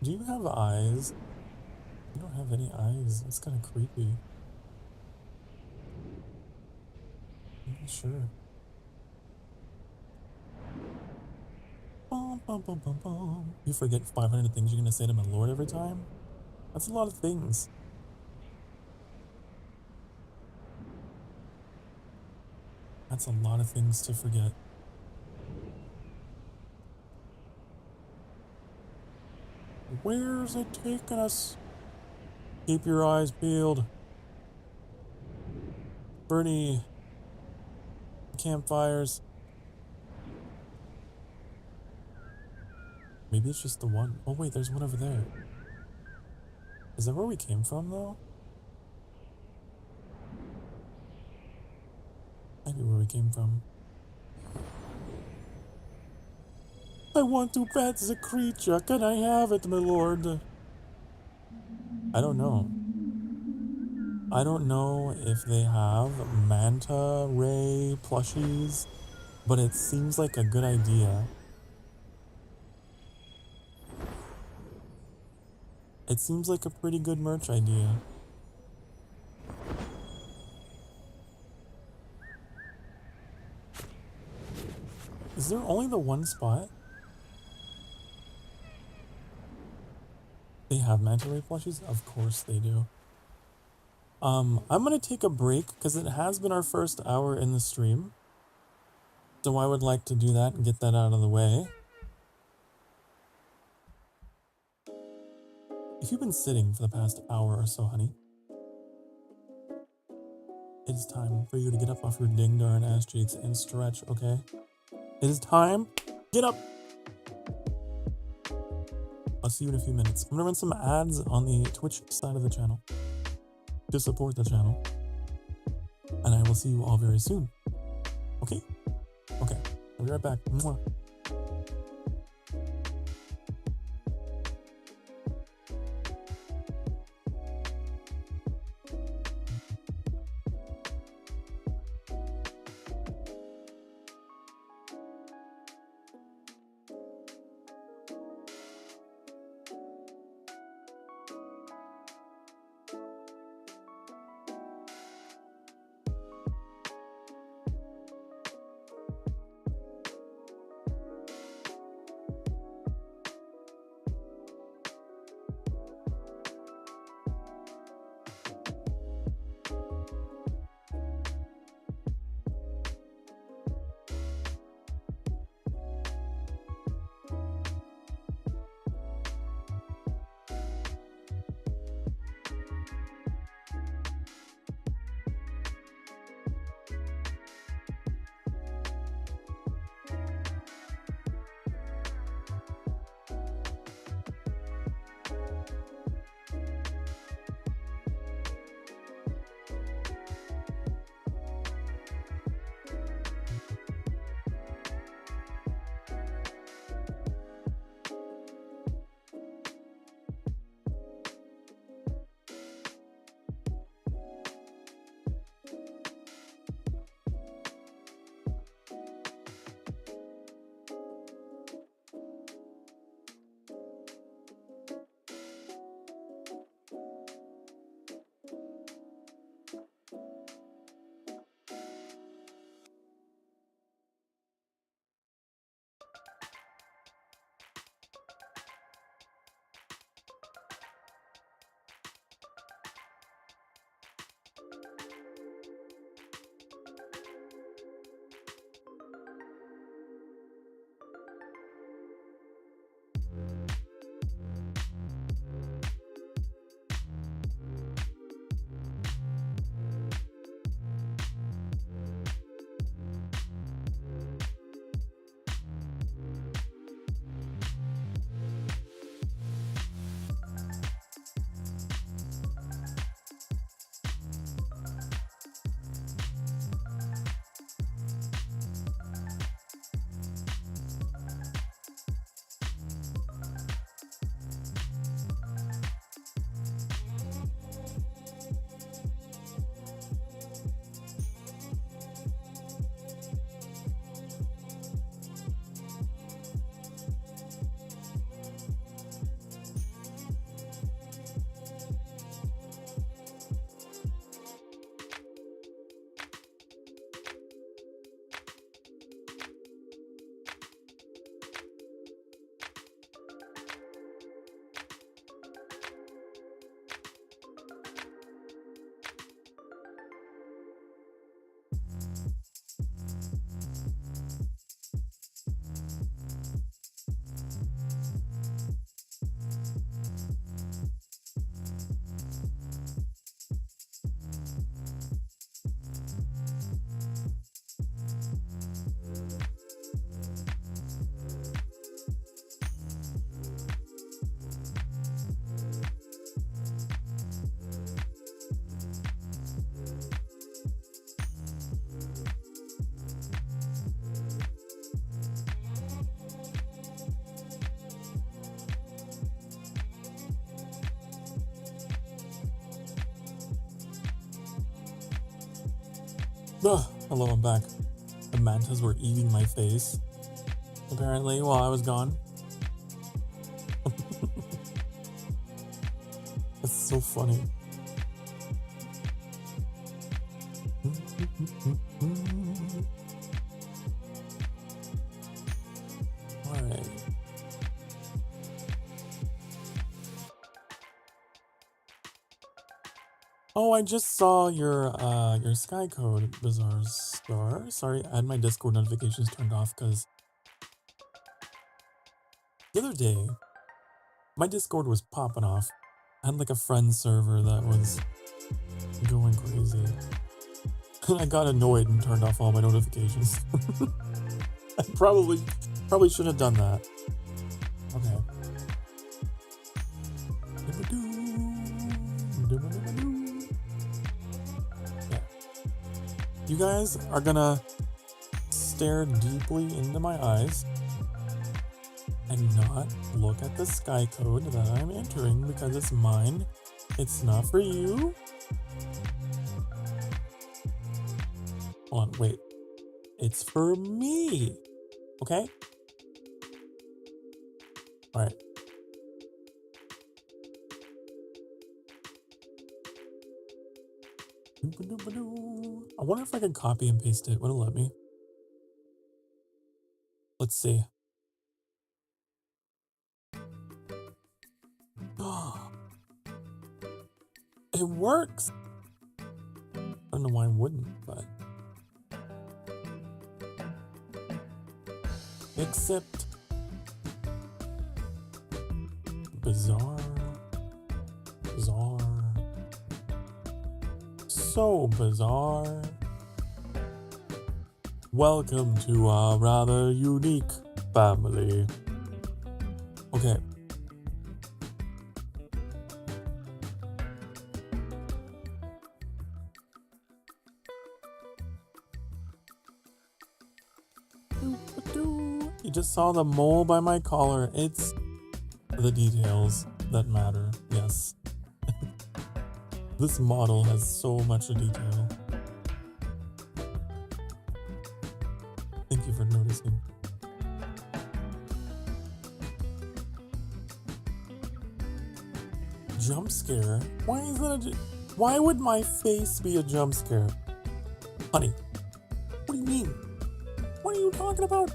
Do you have eyes? You don't have any eyes. That's kind of creepy. I'm not sure. You forget 500 things you're gonna say to my lord every time? That's a lot of things. That's a lot of things to forget. Where's it taking us? Keep your eyes peeled. Bernie. Campfires. Maybe it's just the one. Oh wait, there's one over there. Is that where we came from though? Maybe where we came from. I want to pet the creature. Can I have it, my lord? I don't know. I don't know if they have manta ray plushies, but it seems like a good idea. It seems like a pretty good merch idea. Is there only the one spot? They have manta ray plushies? Of course they do. I'm gonna take a break because it has been our first hour in the stream. So I would like to do that and get that out of the way. If you've been sitting for the past hour or so, honey, it is time for you to get up off your ding darn ass cheeks and stretch, okay? It is time. Get up! I'll see you in a few minutes. I'm gonna run some ads on the Twitch side of the channel to support the channel. And I will see you all very soon. Okay? Okay. I'll be right back. Mwah. Hello, I'm back. The mantas were eating my face, apparently, while I was gone. That's so funny. Alright. Oh, I just saw your sky code, Bizarre Star. Sorry, I had my Discord notifications turned off because the other day my Discord was popping off. I had like a friend server that was going crazy. I got annoyed and turned off all my notifications. I probably should have done that. Okay. Yeah. You guys are gonna stare deeply into my eyes and not look at the sky code that I'm entering because it's mine. It's not for you. Hold on, wait. It's for me. Okay? Alright. I wonder if I can copy and paste it. Would it let me? Let's see. It works! I don't know why it wouldn't, but... Except... Bizarre. So bizarre. Welcome to our rather unique family. Okay. You just saw the mole by my collar. It's the details that matter, yes. This model has so much detail. Thank you for noticing. Jump scare? Why is that why would my face be a jump scare? Honey, what do you mean? What are you talking about?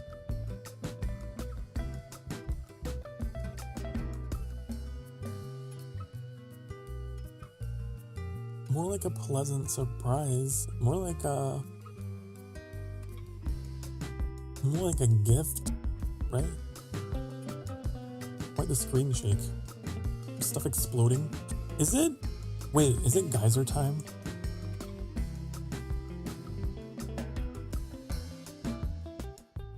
More like a pleasant surprise. More like a gift, right? Why the screen shake? Stuff exploding. Is it? Wait, is it geyser time?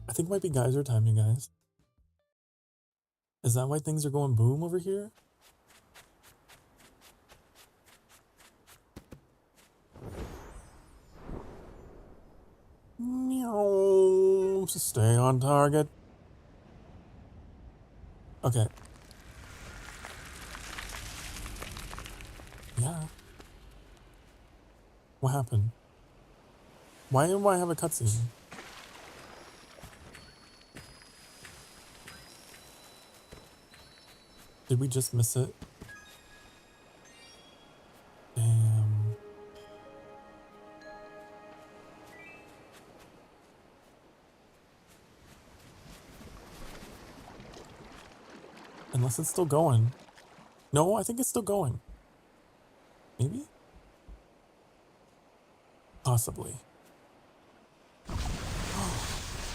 I think it might be geyser time, you guys. Is that why things are going boom over here? Meow. Stay on target. Okay. Yeah. What happened? Why do I have a cutscene? Did we just miss it? Damn. Unless it's still going. No, I think it's still going. Maybe? Possibly.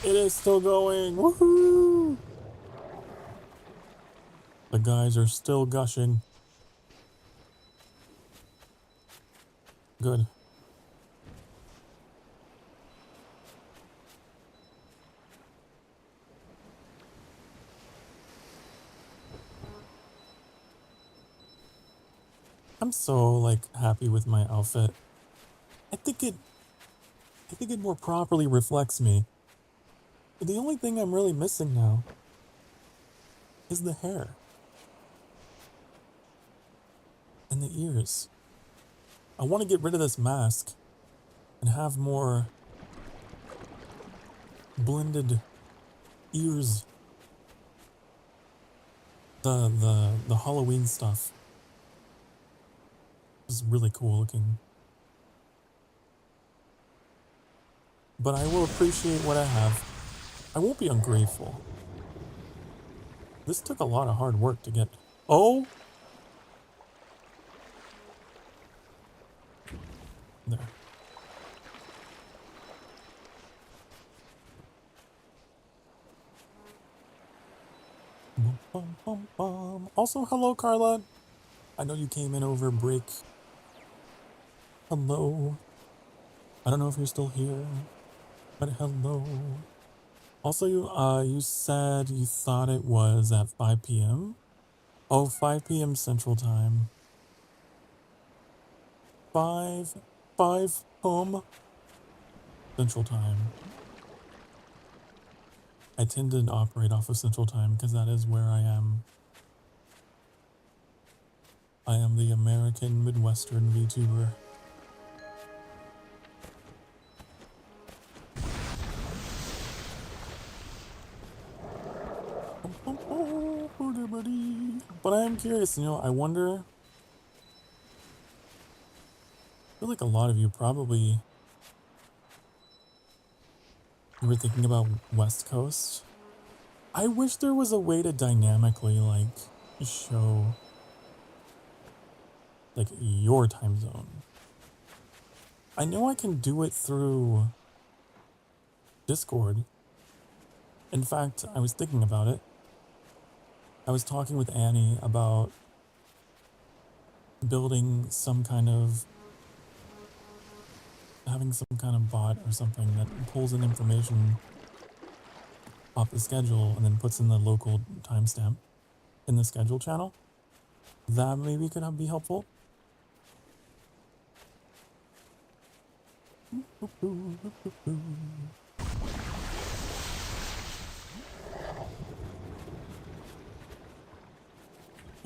It is still going. Woohoo! The guys are still gushing. Good. I'm so like happy with my outfit. I think it more properly reflects me. But the only thing I'm really missing now is the hair. And the ears. I want to get rid of this mask and have more blended ears. The Halloween stuff is really cool looking. But I will appreciate what I have. I won't be ungrateful. This took a lot of hard work to get. Oh! There. Bum, bum, bum, bum. Also, hello, Carla. I know you came in over break. Hello. I don't know if you're still here, but hello. Also, you said you thought it was at 5 p.m.? Oh, 5 p.m. Central Time. 5 Central Time. I tend to operate off of Central Time because that is where I am. I am the American Midwestern VTuber. But I am curious, I wonder. I feel like a lot of you probably were thinking about West Coast. I wish there was a way to dynamically, show, your time zone. I know I can do it through Discord. In fact, I was thinking about it. I was talking with Annie about building having some kind of bot or something that pulls in information off the schedule and then puts in the local timestamp in the schedule channel. That maybe could be helpful.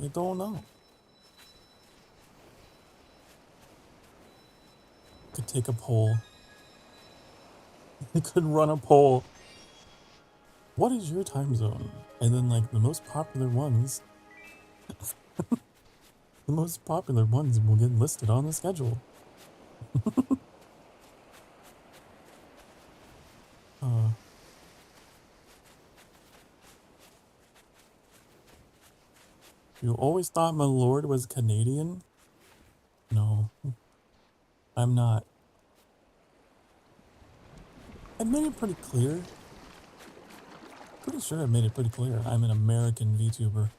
I don't know. Could take a poll. I could run a poll. What is your time zone? And then the most popular ones, the most popular ones will get listed on the schedule. You always thought my lord was Canadian? No, I'm not. I made it pretty clear. Pretty sure I made it pretty clear. I'm an American VTuber.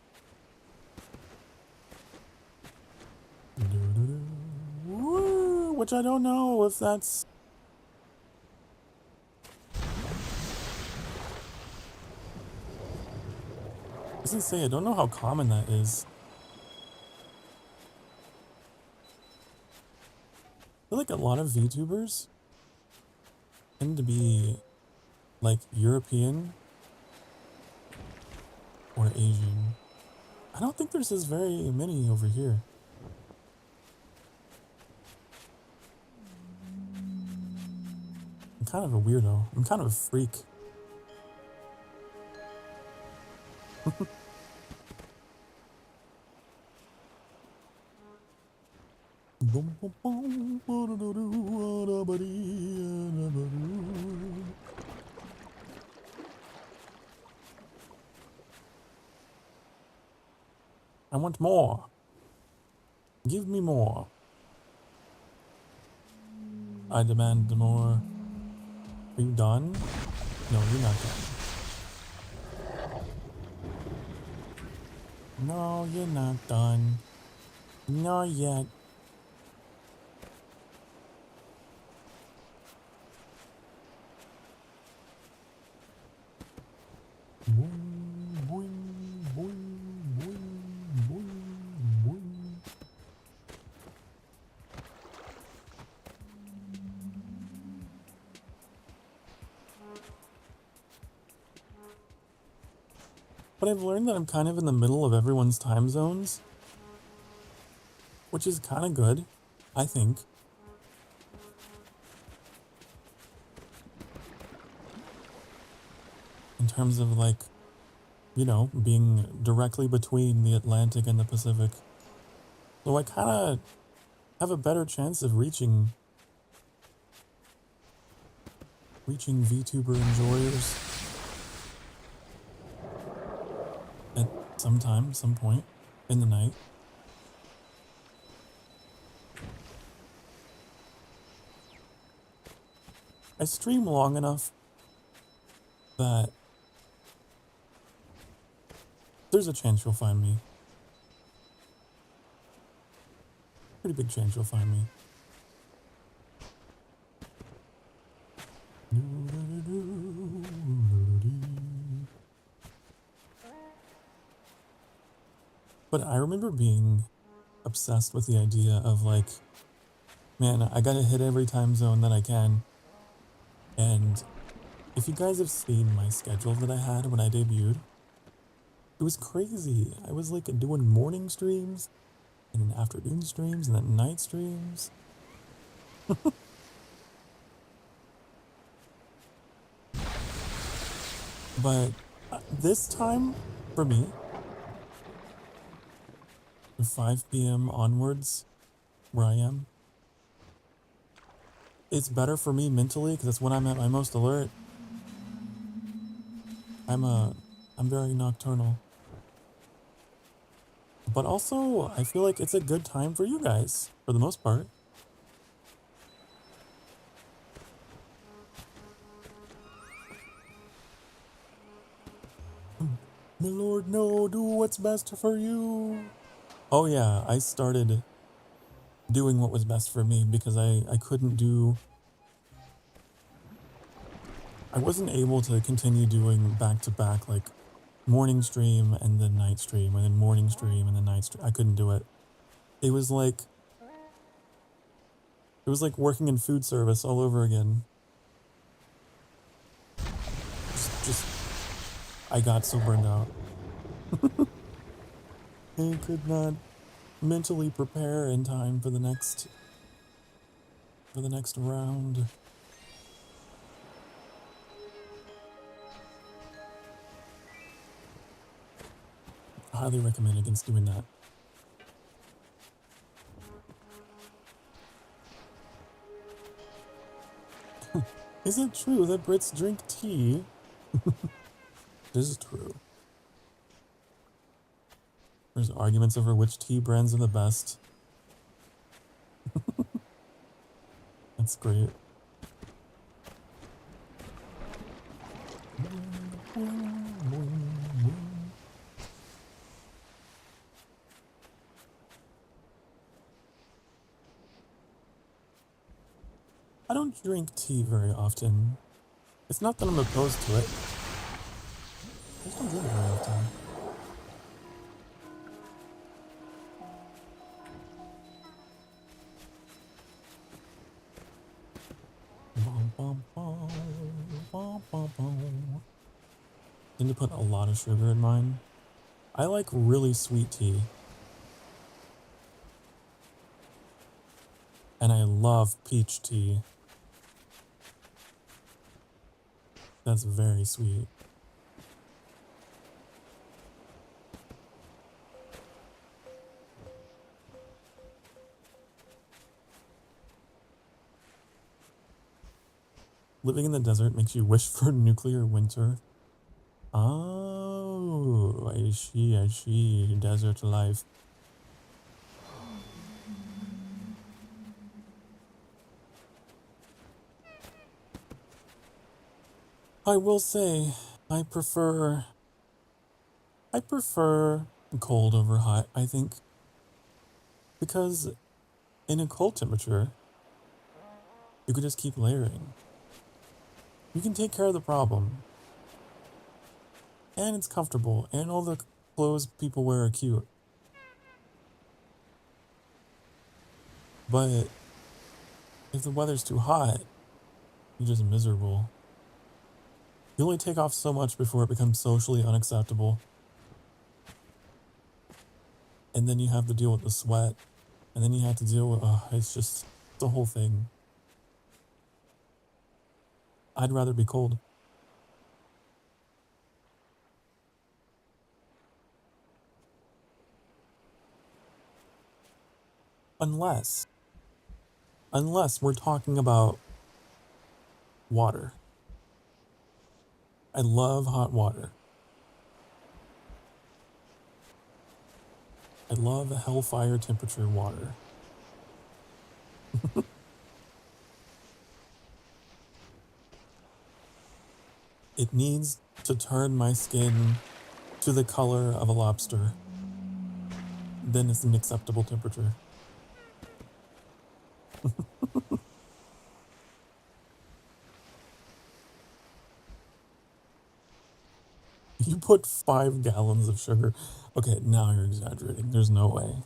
Woo, which I don't know if that's... I was gonna say, I don't know how common that is. I feel like a lot of VTubers tend to be European or Asian. I don't think there's as very many over here. I'm kind of a weirdo. I'm kind of a freak. I want more. Give me more. I demand more. Are you done? No, you're not done. No, you're not done. Not yet. But I've learned that I'm kind of in the middle of everyone's time zones, which is kind of good, I think. in terms of like, you know, being directly between the Atlantic and the Pacific. So I kind of have a better chance of reaching VTuber enjoyers at some point in the night. I stream long enough that there's a chance you'll find me. Pretty big chance you'll find me. But I remember being obsessed with the idea of like, man, I gotta hit every time zone that I can. And if you guys have seen my schedule that I had when I debuted, it was crazy. I was like doing morning streams, and then afternoon streams, and then night streams. But this time, for me, from 5 p.m. onwards, where I am, it's better for me mentally because that's when I'm at my most alert. I'm very nocturnal. But also, I feel like it's a good time for you guys, for the most part. My lord, no, do what's best for you. Oh yeah, I started doing what was best for me because I wasn't able to continue doing back-to-back, like, morning stream and then night stream, and then morning stream and then night stream. I couldn't do it. It was like working in food service all over again. Just I got so burned out. I could not mentally prepare in time for the next round. I highly recommend against doing that. Is it true that Brits drink tea? This is true. There's arguments over which tea brands are the best. That's great. I don't drink tea very often. It's not that I'm opposed to it. I just don't drink it very often. I tend to put a lot of sugar in mine. I like really sweet tea. And I love peach tea. That's very sweet. Living in the desert makes you wish for nuclear winter. Oh, I see, desert life. I will say, I prefer cold over hot, I think. Because in a cold temperature, you could just keep layering. You can take care of the problem. And it's comfortable, and all the clothes people wear are cute. But if the weather's too hot, you're just miserable. You only take off so much before it becomes socially unacceptable. And then you have to deal with the sweat. And then you have to deal with, it's just the whole thing. I'd rather be cold. Unless we're talking about water. I love hot water. I love hellfire temperature water. It needs to turn my skin to the color of a lobster. Then it's an acceptable temperature. You put 5 gallons of sugar. Okay, now you're exaggerating. There's no way.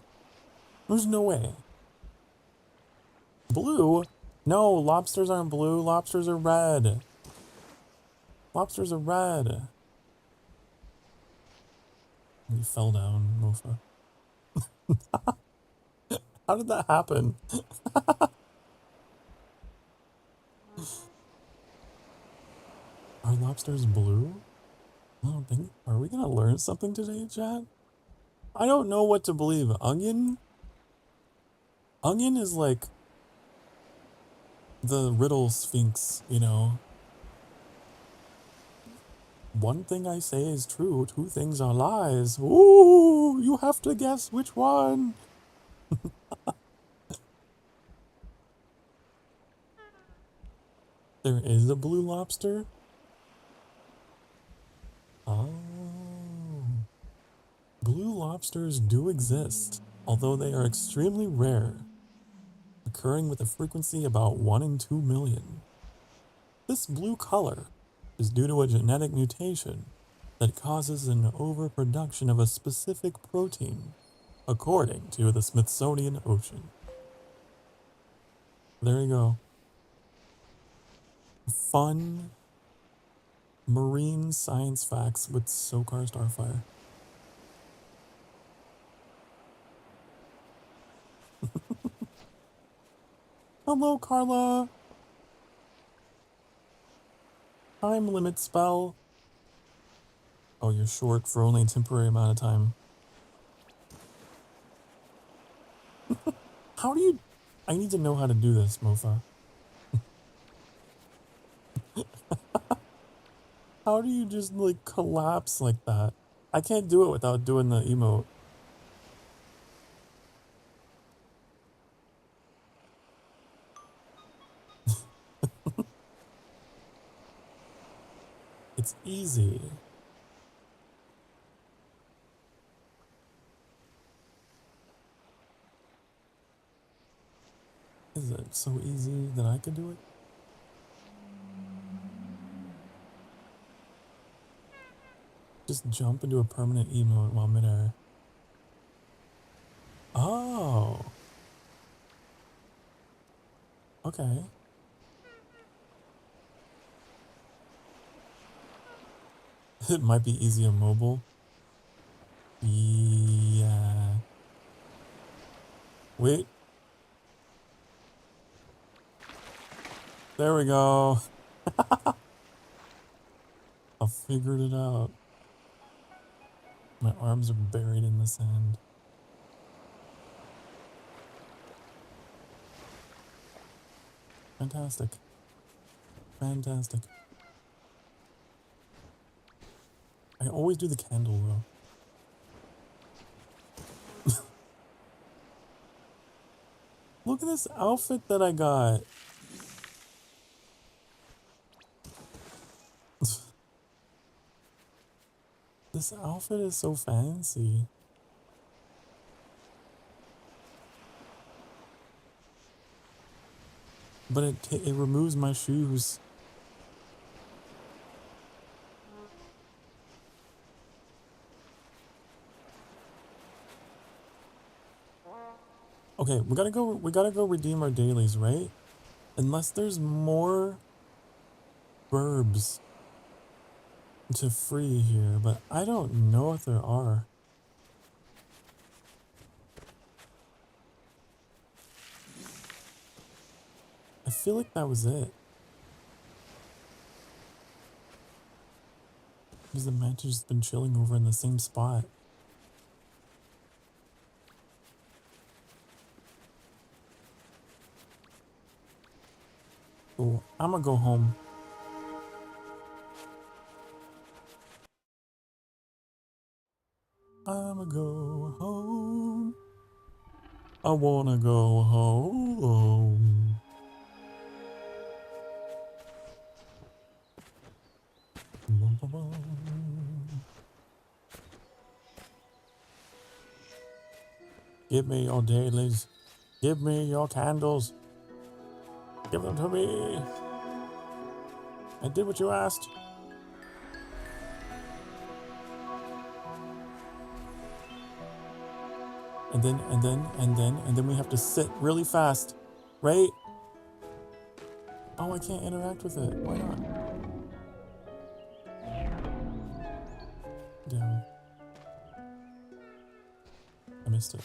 There's no way. Blue? No, lobsters aren't blue. Lobsters are red. Lobsters are red. You fell down, Mofa. How did that happen? Are lobsters blue? I don't think. Are we gonna learn something today, chat? I don't know what to believe. Onion? Onion is like the riddle sphinx, you know? One thing I say is true, 2 things are lies. Ooh, you have to guess which one. There is a blue lobster? Oh. Blue lobsters do exist, although they are extremely rare, occurring with a frequency about 1 in 2 million. This blue color is due to a genetic mutation that causes an overproduction of a specific protein, according to the Smithsonian Ocean. There you go. Fun marine science facts with Sokar Starfire. Hello, Carla. Time limit spell. Oh, you're short for only a temporary amount of time. How do you... I need to know how to do this, Mofa. How do you just, like, collapse like that? I can't do it without doing the emote. It's easy. Is it so easy that I could do it? Just jump into a permanent emote while midair. Oh. Okay. It might be easy on mobile. Yeah. Wait. There we go. I figured it out. My arms are buried in the sand. Fantastic. Fantastic. I always do the candle though. Look at this outfit that I got. This outfit is so fancy. But it removes my shoes. Okay, we gotta go redeem our dailies, right? Unless there's more verbs to free here, but I don't know if there are. I feel like that was it. Because the match has been chilling over in the same spot. I'ma go home. I'ma go home. I wanna go home. Give me your dailies. Give me your candles. Give them to me. I did what you asked. And then we have to sit really fast, right? Oh, I can't interact with it. Why not? Damn. I missed it.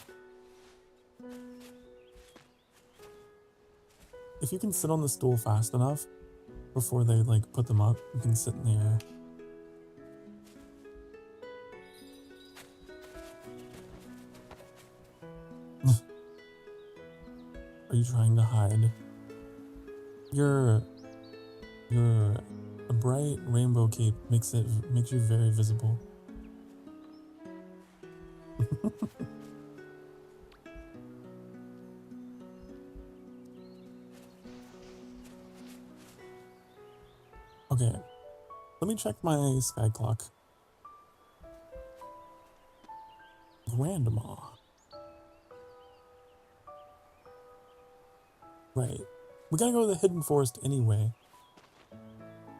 If you can sit on the stool fast enough before they like put them up, you can sit in the air. Are you trying to hide? Your a bright rainbow cape makes you very visible. Okay, let me check my sky clock. Grandma. Right. We gotta go to the hidden forest anyway.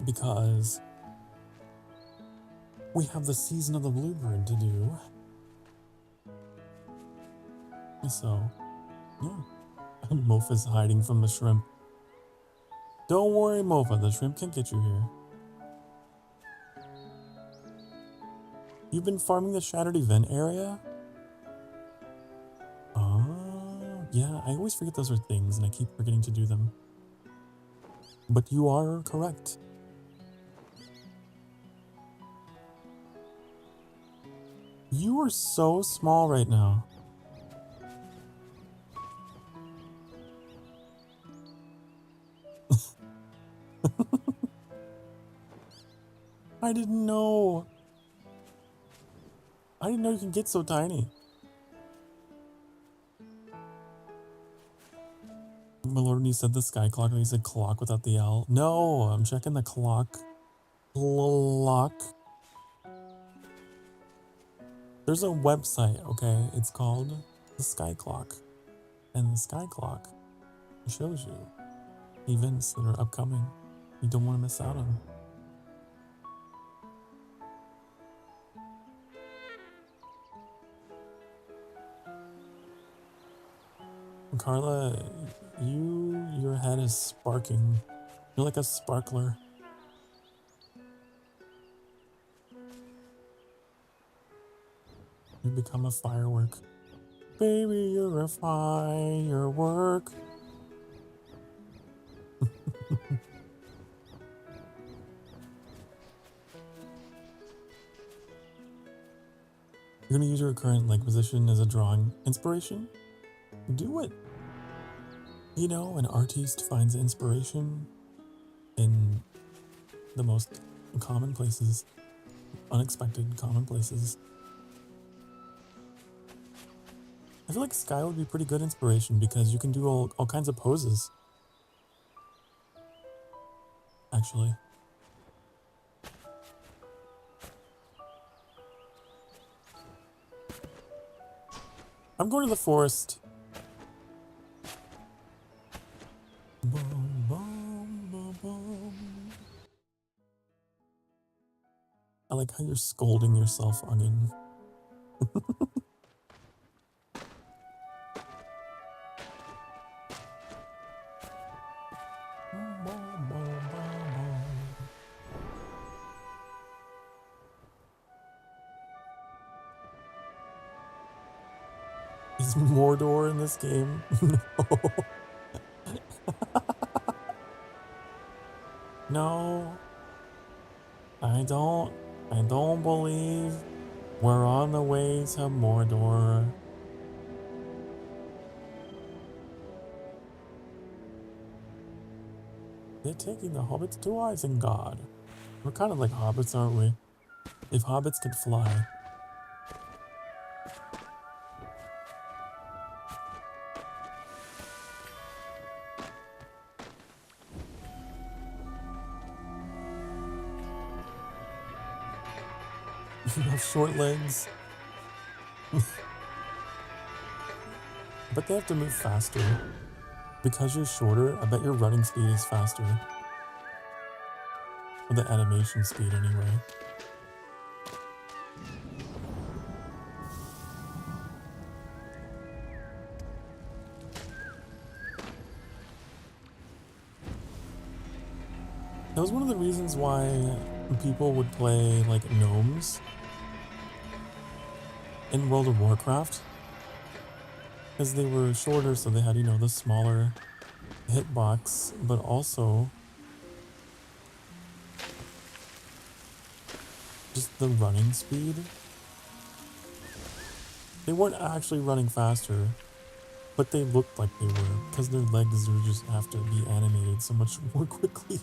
Because we have the season of the bluebird to do. So, yeah. Mofa's hiding from the shrimp. Don't worry, Mofa, the shrimp can't get you here. You've been farming the Shattered Event area? Oh, yeah, I always forget those are things and I keep forgetting to do them. But you are correct. You are so small right now. I didn't know. I didn't know you can get so tiny. My lord, when you said the sky clock and you said clock without the L. No, I'm checking the clock. Clock. There's a website, okay? It's called the Sky Clock. And the Sky Clock shows you events that are upcoming. You don't want to miss out on. Carla, your head is sparking. You're like a sparkler. You become a firework. Baby, you're a firework. You're gonna use your current like position as a drawing inspiration? Do it. You know, an artist finds inspiration in the most common places, unexpected common places. I feel like sky would be pretty good inspiration because you can do all kinds of poses. Actually. I'm going to the forest. Boom, boom, boom, boom. I like how you're scolding yourself, Onion. Is Mordor in this game? No. I don't believe we're on the way to Mordor. They're taking the hobbits to Isengard. We're kind of like hobbits, aren't we? If hobbits could fly. You have short legs. But they have to move faster. Because you're shorter, I bet your running speed is faster. Or the animation speed, anyway. That was one of the reasons why people would play, like, gnomes in World of Warcraft. Because they were shorter, so they had, you know, the smaller hitbox, but also just the running speed. They weren't actually running faster, but they looked like they were, because their legs would just have to be animated so much more quickly.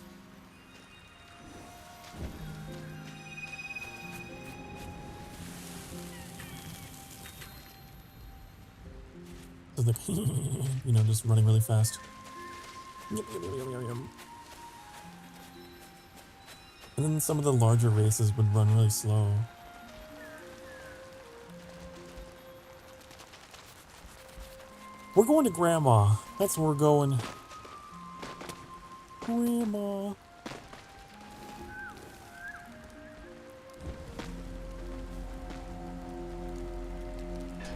So like, you know, just running really fast. And then some of the larger races would run really slow. We're going to Grandma. That's where we're going. Grandma.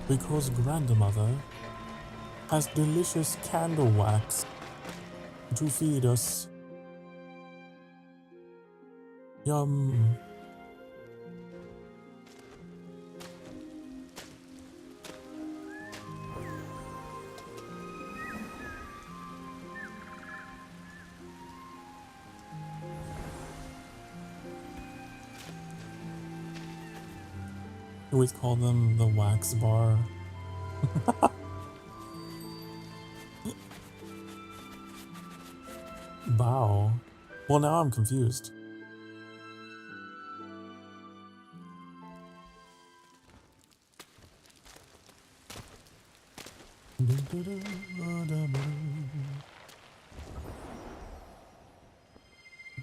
Because grandmother has delicious candle wax to feed us. Yum. We always call them the wax bar. Bow. Well, now I'm confused.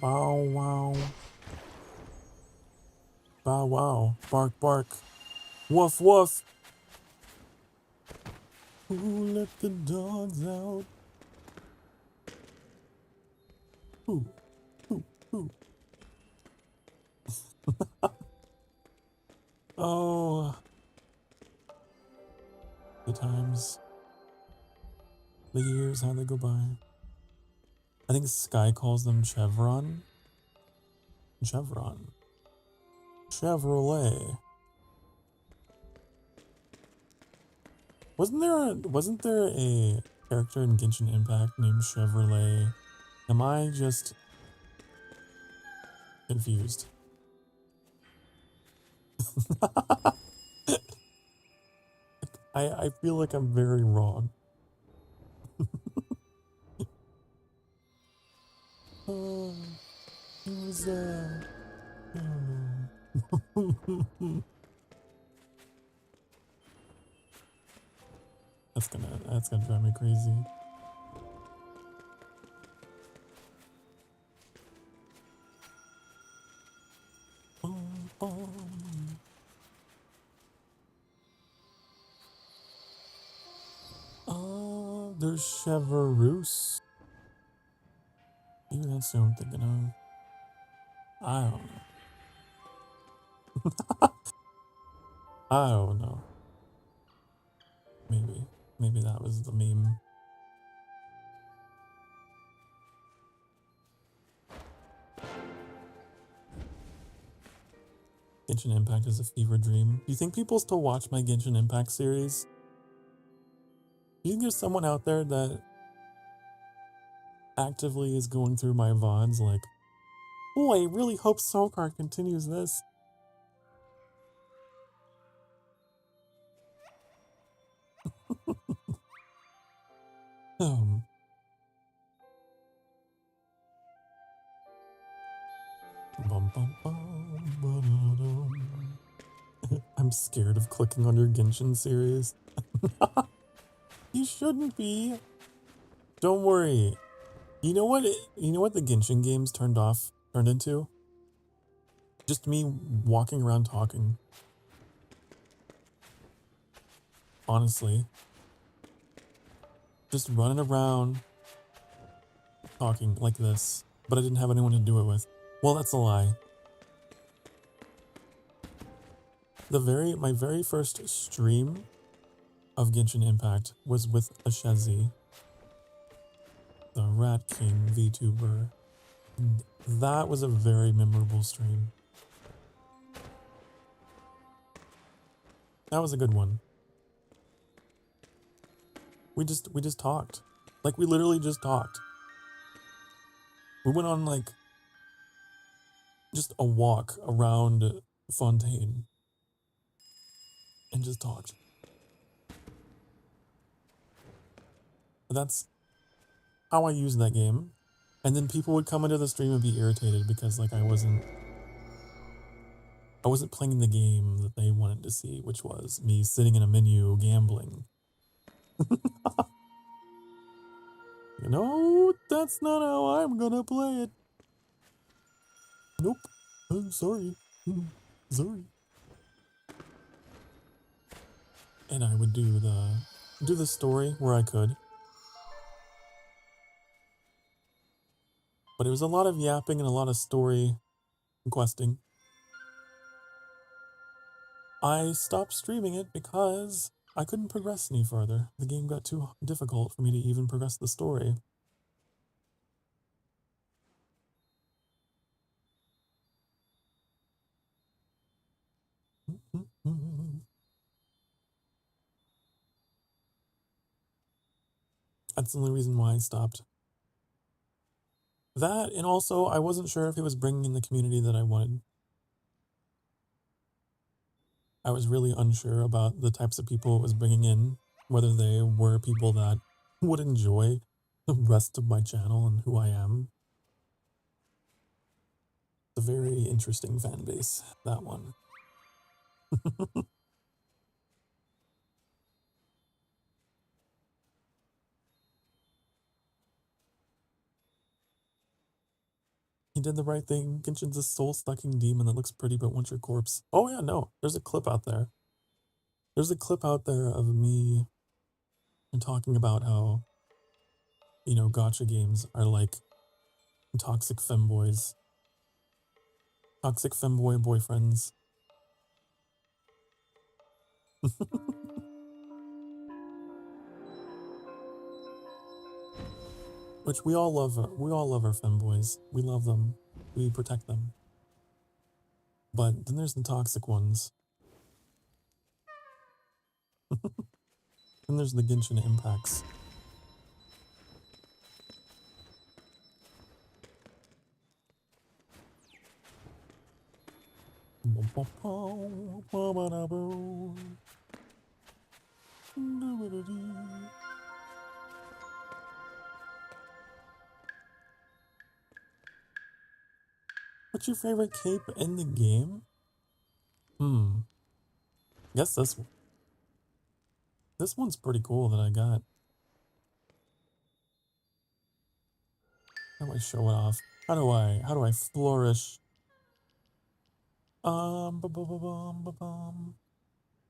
Bow wow. Bow wow. Bark bark. Woof woof. Who let the dogs out? Who? Who? Oh. The times. The years, how they go by. I think Sky calls them Chevron. Chevron. Chevrolet. Wasn't there a character in Genshin Impact named Chevrolet? Am I just confused? I feel like I'm very wrong. Oh, it was I don't know. That's gonna drive me crazy. There's Chevrouse. Maybe that's who I'm thinking of. I don't know. I don't know. Maybe that was the meme. Genshin Impact is a fever dream. Do you think people still watch my Genshin Impact series? Do you think there's someone out there that actively is going through my VODs like, oh, I really hope Sokar continues this? I'm scared of clicking on your Genshin series. You shouldn't be. Don't worry. You know what? You know what the Genshin games turned into? Just me walking around talking. Honestly. Just running around talking like this. But I didn't have anyone to do it with. Well, that's a lie. My very first stream of Genshin Impact was with Ashezi, the Rat King vtuber. That was a very memorable stream. That was a good one. We just talked. Like, we literally just talked. We went on, like, just a walk around Fontaine and just talked. That's how I used that game. And then people would come into the stream and be irritated because, like, I wasn't playing the game that they wanted to see, which was me sitting in a menu gambling. No, that's not how I'm gonna play it. Nope. I'm sorry. Sorry. And I would do the story where I could. But it was a lot of yapping and a lot of story questing. I stopped streaming it because I couldn't progress any further. The game got too difficult for me to even progress the story. That's the only reason why I stopped. That, and also I wasn't sure if it was bringing in the community that I wanted. I was really unsure about the types of people it was bringing in, whether they were people that would enjoy the rest of my channel and who I am. It's a very interesting fan base, that one. He did the right thing. Genshin's a soul-sucking demon that looks pretty but wants your corpse. Oh yeah, no, there's a clip out there. There's a clip out there of me talking about how, you know, gacha games are like toxic femboys. Toxic femboy boyfriends. Which we all love our femboys. We love them. We protect them. But then there's the toxic ones. Then there's the Genshin impacts. What's your favorite cape in the game? Guess this one. This one's pretty cool that I got. How do I show it off? How do I flourish? Ba-bum.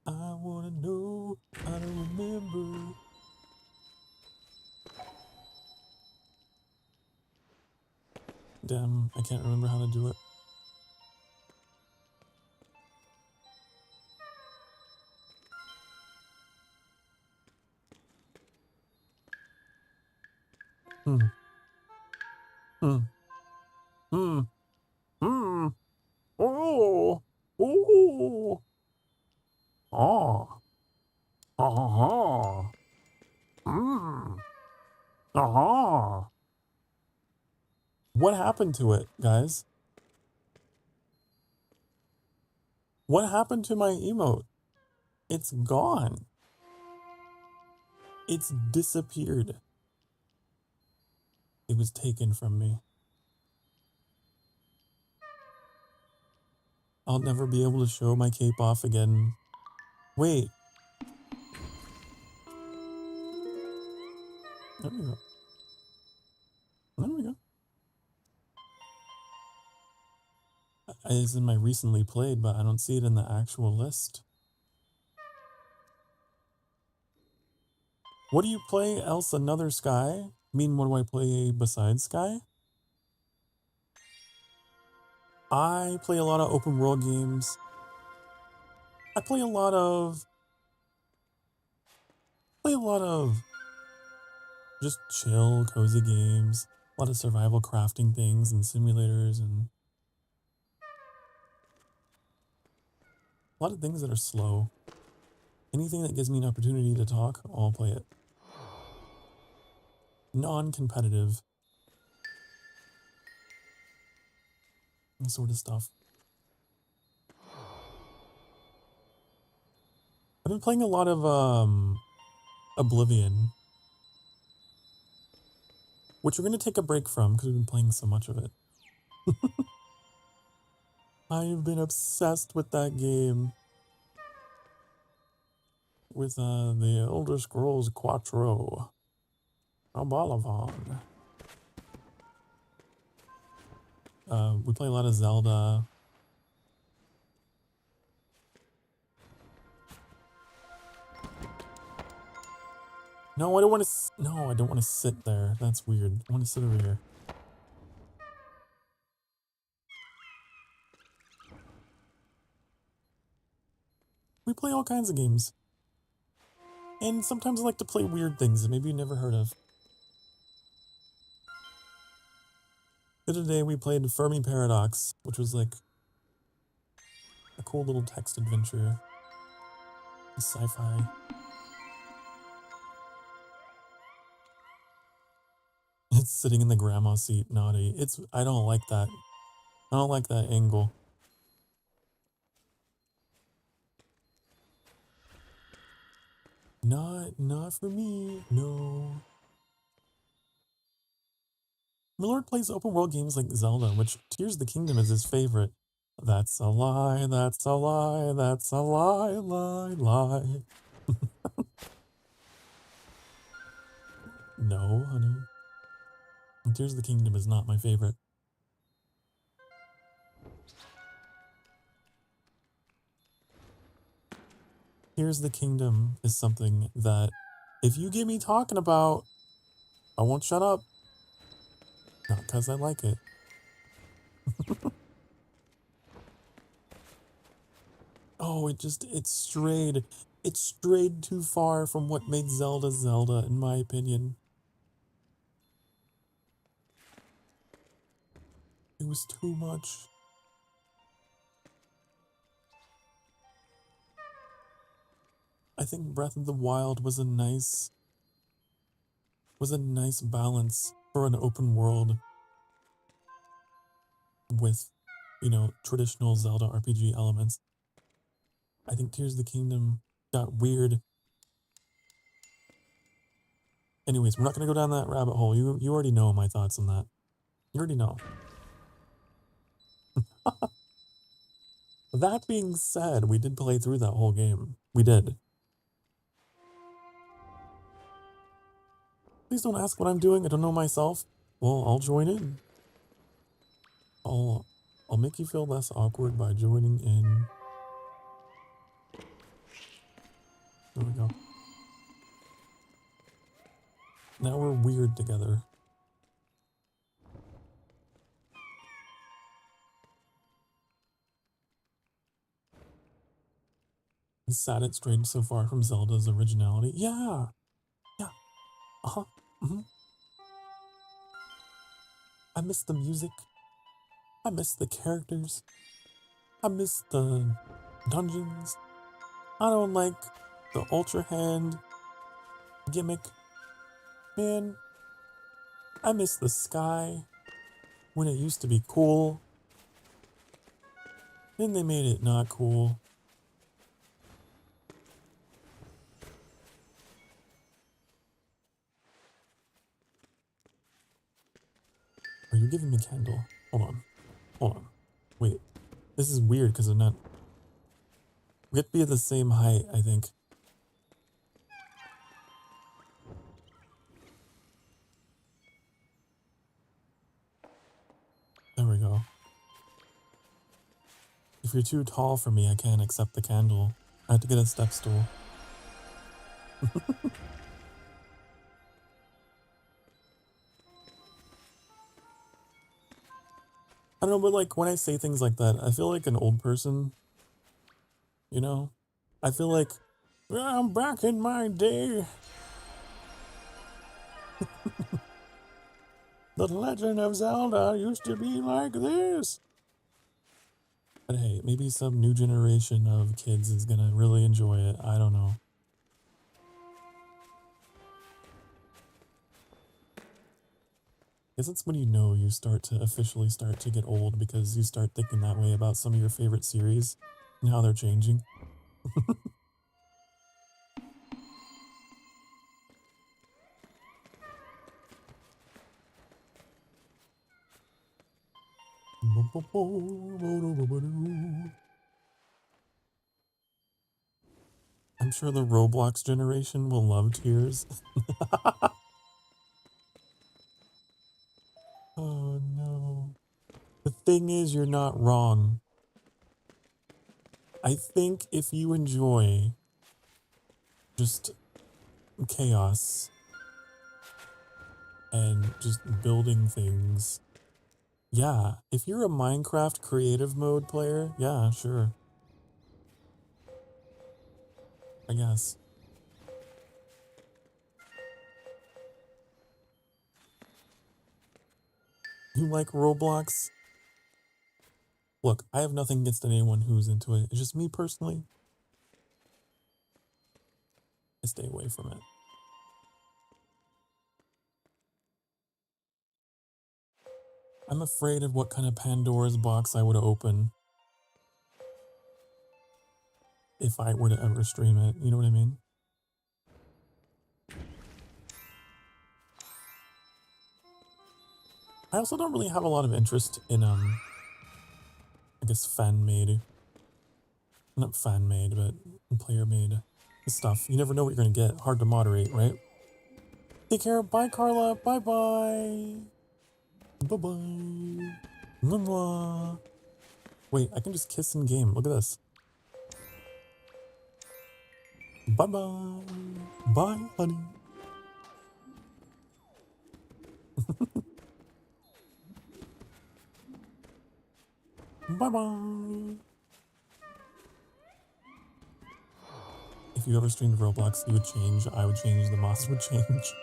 I wanna know how to remember. Damn, I can't remember how to do it. Oh. Oh. Oh. Uh-huh. Uh-huh. What happened to it, guys? What happened to my emote? It's gone. It's disappeared. It was taken from me. I'll never be able to show my cape off again. Wait. There we go. There we go. It's in my recently played, but I don't see it in the actual list. What do you play else? Another Sky? I mean, what do I play besides Sky? I play a lot of open world games. I play a lot of just chill, cozy games. A lot of survival crafting things and simulators and a lot of things that are slow. Anything that gives me an opportunity to talk, I'll play it. Non-competitive. That sort of stuff. I've been playing a lot of Oblivion, which we're going to take a break from because we've been playing so much of it. I've been obsessed with that game. With the Elder Scrolls Quattro. Abalavon. We play a lot of Zelda. No, I don't want to. No, I don't want to sit there. That's weird. I want to sit over here. We play all kinds of games. And sometimes I like to play weird things that maybe you never heard of. The other day we played Fermi Paradox, which was like a cool little text adventure. Sci-fi. It's sitting in the grandma seat, naughty. I don't like that. I don't like that angle. Not for me, no. My lord plays open world games like Zelda, which Tears of the Kingdom is his favorite. That's a lie, that's a lie, that's a lie, lie. No, honey. Tears of the Kingdom is not my favorite. Tears of the Kingdom is something that, if you get me talking about, I won't shut up. Not because I like it. Oh, it strayed. It strayed too far from what made Zelda Zelda, in my opinion. It was too much. I think Breath of the Wild was a nice balance for an open world with, you know, traditional Zelda RPG elements. I think Tears of the Kingdom got weird. Anyways, we're not going to go down that rabbit hole. You already know my thoughts on that. You already know. That being said, we did play through that whole game. We did. Please don't ask what I'm doing. I don't know myself. Well, I'll join in. I'll make you feel less awkward by joining in. There we go. Now we're weird together. It's sad it strayed so far from Zelda's originality. Yeah. Yeah. Uh-huh. Mm-hmm. I miss the music. I miss the characters. I miss the dungeons. I don't like the Ultra Hand gimmick. Man, I miss the sky when it used to be cool. Then they made it not cool. Are you giving me Kendall? Hold on. Wait. This is weird because I'm not... We have to be at the same height, I think. There we go. If you're too tall for me, I can't accept the candle. I have to get a step stool. I don't know, but like when I say things like that, I feel like an old person. You know? I feel like, I'm back in my day. The Legend of Zelda used to be like this. But hey, maybe some new generation of kids is gonna really enjoy it. I don't know. Guess that's when you know you start to officially start to get old, because you start thinking that way about some of your favorite series and how they're changing. I'm sure the Roblox generation will love Tears. Oh no. The thing is, you're not wrong. I think if you enjoy just chaos and just building things, yeah, if you're a Minecraft creative mode player, yeah, sure. I guess. You like Roblox? Look, I have nothing against anyone who's into it. It's just me personally. I stay away from it. I'm afraid of what kind of Pandora's box I would open if I were to ever stream it. You know what I mean? I also don't really have a lot of interest in, I guess fan-made. Not fan-made, but player-made stuff. You never know what you're going to get. Hard to moderate, right? Take care. Bye, Carla. Bye-bye. Bye-bye. Mwah. Wait, I can just kiss in game. Look at this. Bye-bye. Bye, honey. Bye-bye. If you ever streamed Roblox, you would change. I would change. The moss would change.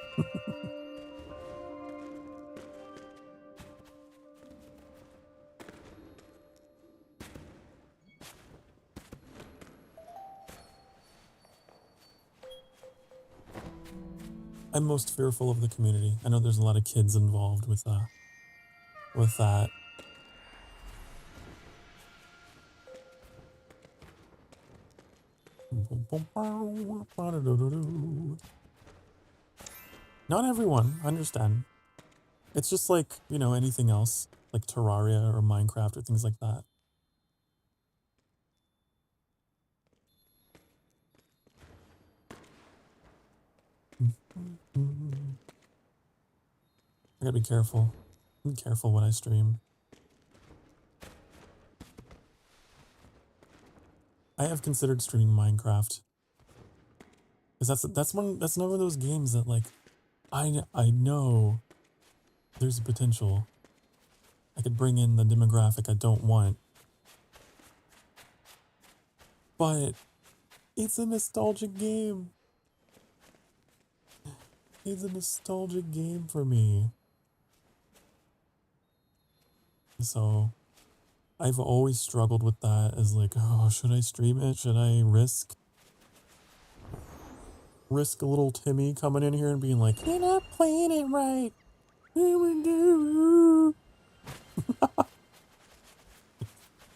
I'm most fearful of the community. I know there's a lot of kids involved with that. Not everyone, I understand. It's just like, you know, anything else, like Terraria or Minecraft or things like that. I gotta be careful. Be careful when I stream. I have considered streaming Minecraft. Because that's one of those games that, like, I know there's a potential. I could bring in the demographic I don't want. But it's a nostalgic game. It's a nostalgic game for me. So I've always struggled with that as like, oh, should I stream it? Should I risk a little Timmy coming in here and being like, you're not playing it right.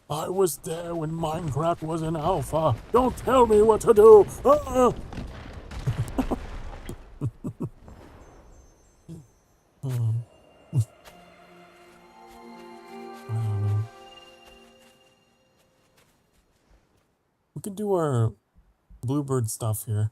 I was there when Minecraft was in alpha. Don't tell me what to do. I don't know. We could do our bluebird stuff here.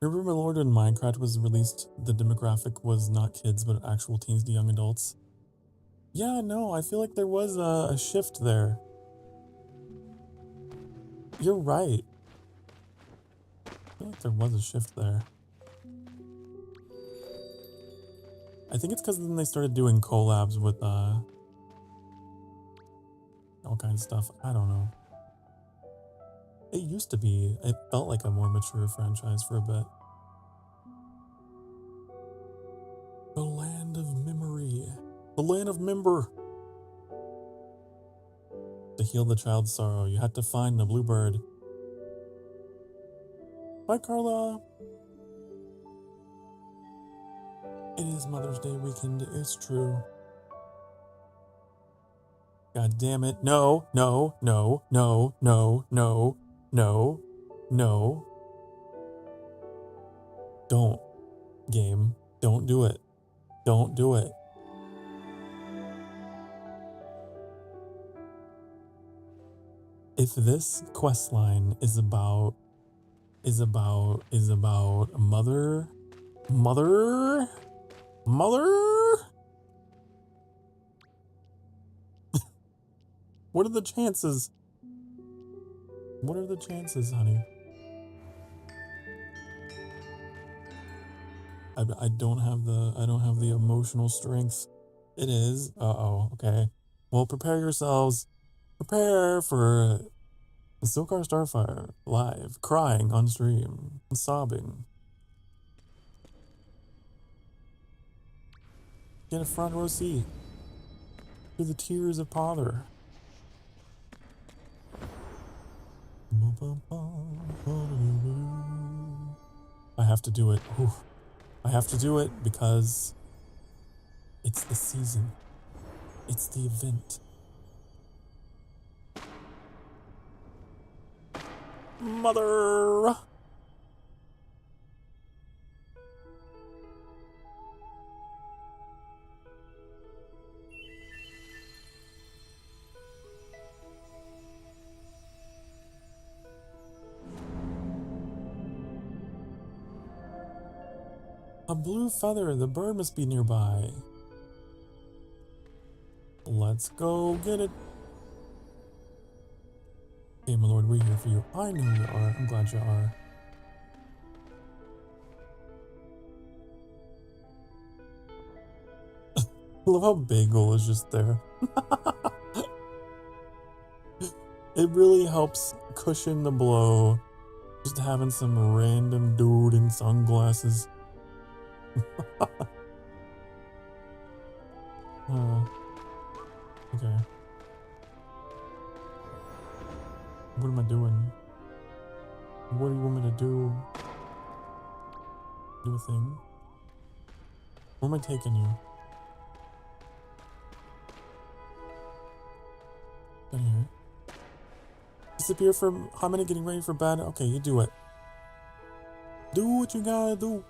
Remember Lord when Minecraft was released, the demographic was not kids, but actual teens to young adults? Yeah, no, I feel like there was a shift there. You're right. I feel like there was a shift there. I think it's because then they started doing collabs with all kinds of stuff. I don't know. It used to be. It felt like a more mature franchise for a bit. The land of memory. The land of member. To heal the child's sorrow, you had to find the bluebird. Bye, Carla. It is Mother's Day weekend. It's true. God damn it. No, no, no, no, no, no, no, no. Don't. Game. Don't do it. Don't do it. If this quest line is about mother. What are the chances? What are the chances, honey? I don't have the emotional strength. It is. Uh-oh, okay. Well, prepare yourselves. Prepare for Sokar Starfire live, crying on stream, sobbing. Get a front row seat to the tears of Pother. I have to do it. Ooh. I have to do it because it's the season. It's the event. Mother! A blue feather, the bird must be nearby. Let's go get it. Hey, my lord, we're here for you. I know you are. I'm glad you are. I love how Bagel is just there. It really helps cushion the blow. Just having some random dude in sunglasses. Oh, okay. What am I doing? What do you want me to do? Do a thing? Where am I taking you? Down here. Disappear from how many getting ready for bed? Okay, you do it. Do what you gotta do.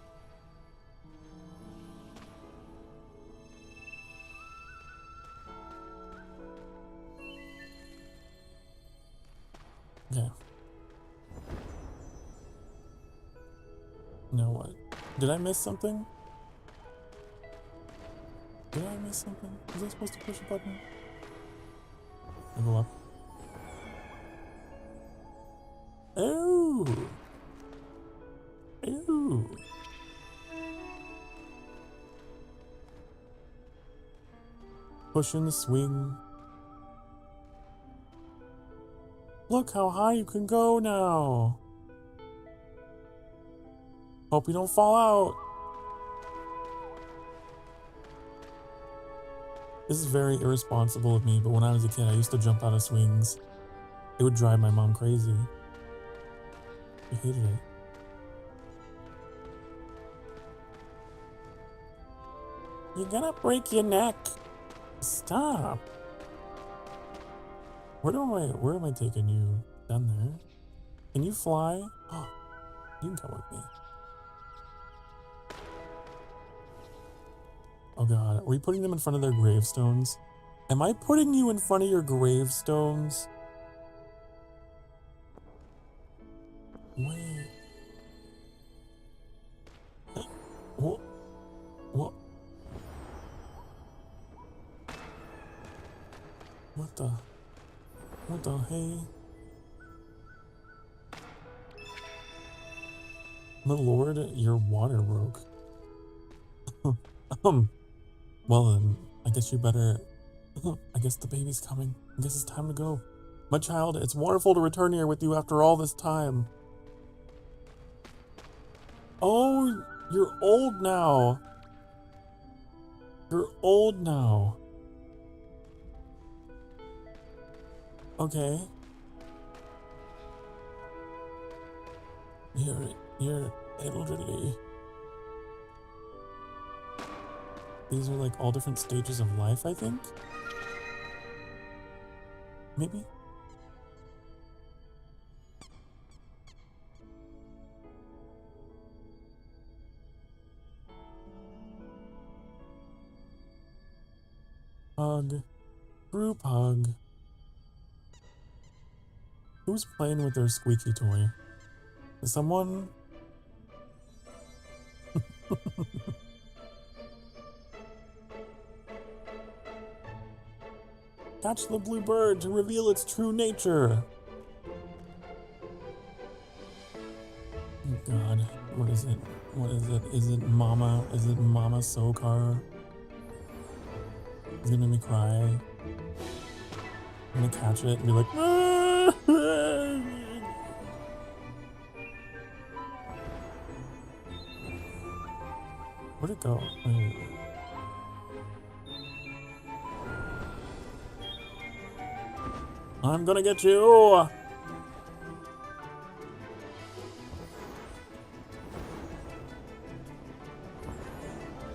Okay. Now what? Did I miss something? Did I miss something? Was I supposed to push a button? I go up. Oh! Ooh! Pushing the swing. Look how high you can go now. Hope you don't fall out. This is very irresponsible of me, but when I was a kid, I used to jump out of swings. It would drive my mom crazy. She hated it. You're gonna break your neck. Stop. Where am I taking you? Down there? Can you fly? Oh, you can come with me. Oh god, are we putting them in front of their gravestones? Am I putting you in front of your gravestones? Wait. What? What? What the? What the hey? My lord, your water broke. Well then, I guess you better... I guess the baby's coming. I guess it's time to go. My child, it's wonderful to return here with you after all this time. Oh, you're old now. You're old now. Okay. You're elderly. These are like all different stages of life, I think? Maybe? Hug. Group hug. Who's playing with their squeaky toy? Is someone? Catch the blue bird to reveal its true nature. Oh god, what is it? What is it? Is it Mama? Is it Mama Sokar? It's gonna make me cry. I'm gonna catch it and be like, where'd it go? I'm gonna get you!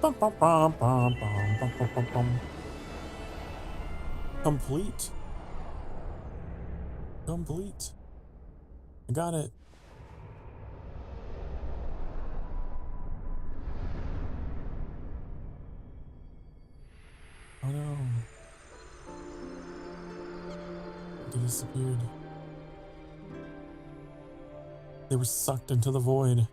Bum, bum, bum, bum, bum, bum, bum, bum, bum. Complete. Complete. I got it. Oh no. They disappeared. They were sucked into the void.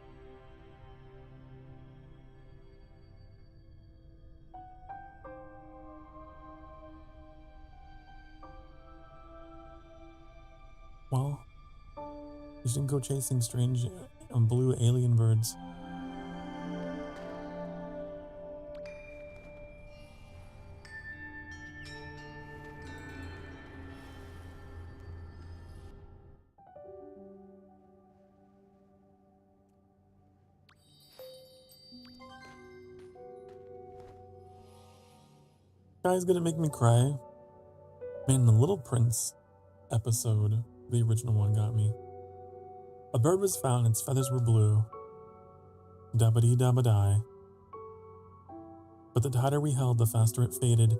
Well, you should go chasing strange blue alien birds. Guy's gonna make me cry. Man, the Little Prince episode, the original one, got me. A bird was found, its feathers were blue. Dabba-dee dabba-die. But the tighter we held, the faster it faded.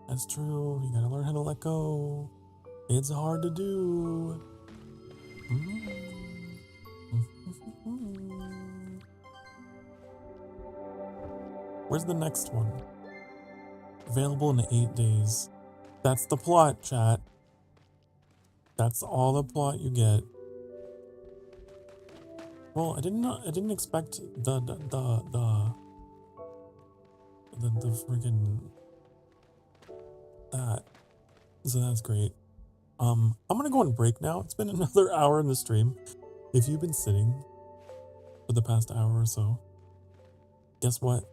That's true, you gotta learn how to let go. It's hard to do. Where's the next one? Available in 8 days. That's the plot, chat. That's all the plot you get. Well, I didn't expect the freaking that. So that's great. I'm gonna go on break now. It's been another hour in the stream. If you've been sitting for the past hour or so, guess what?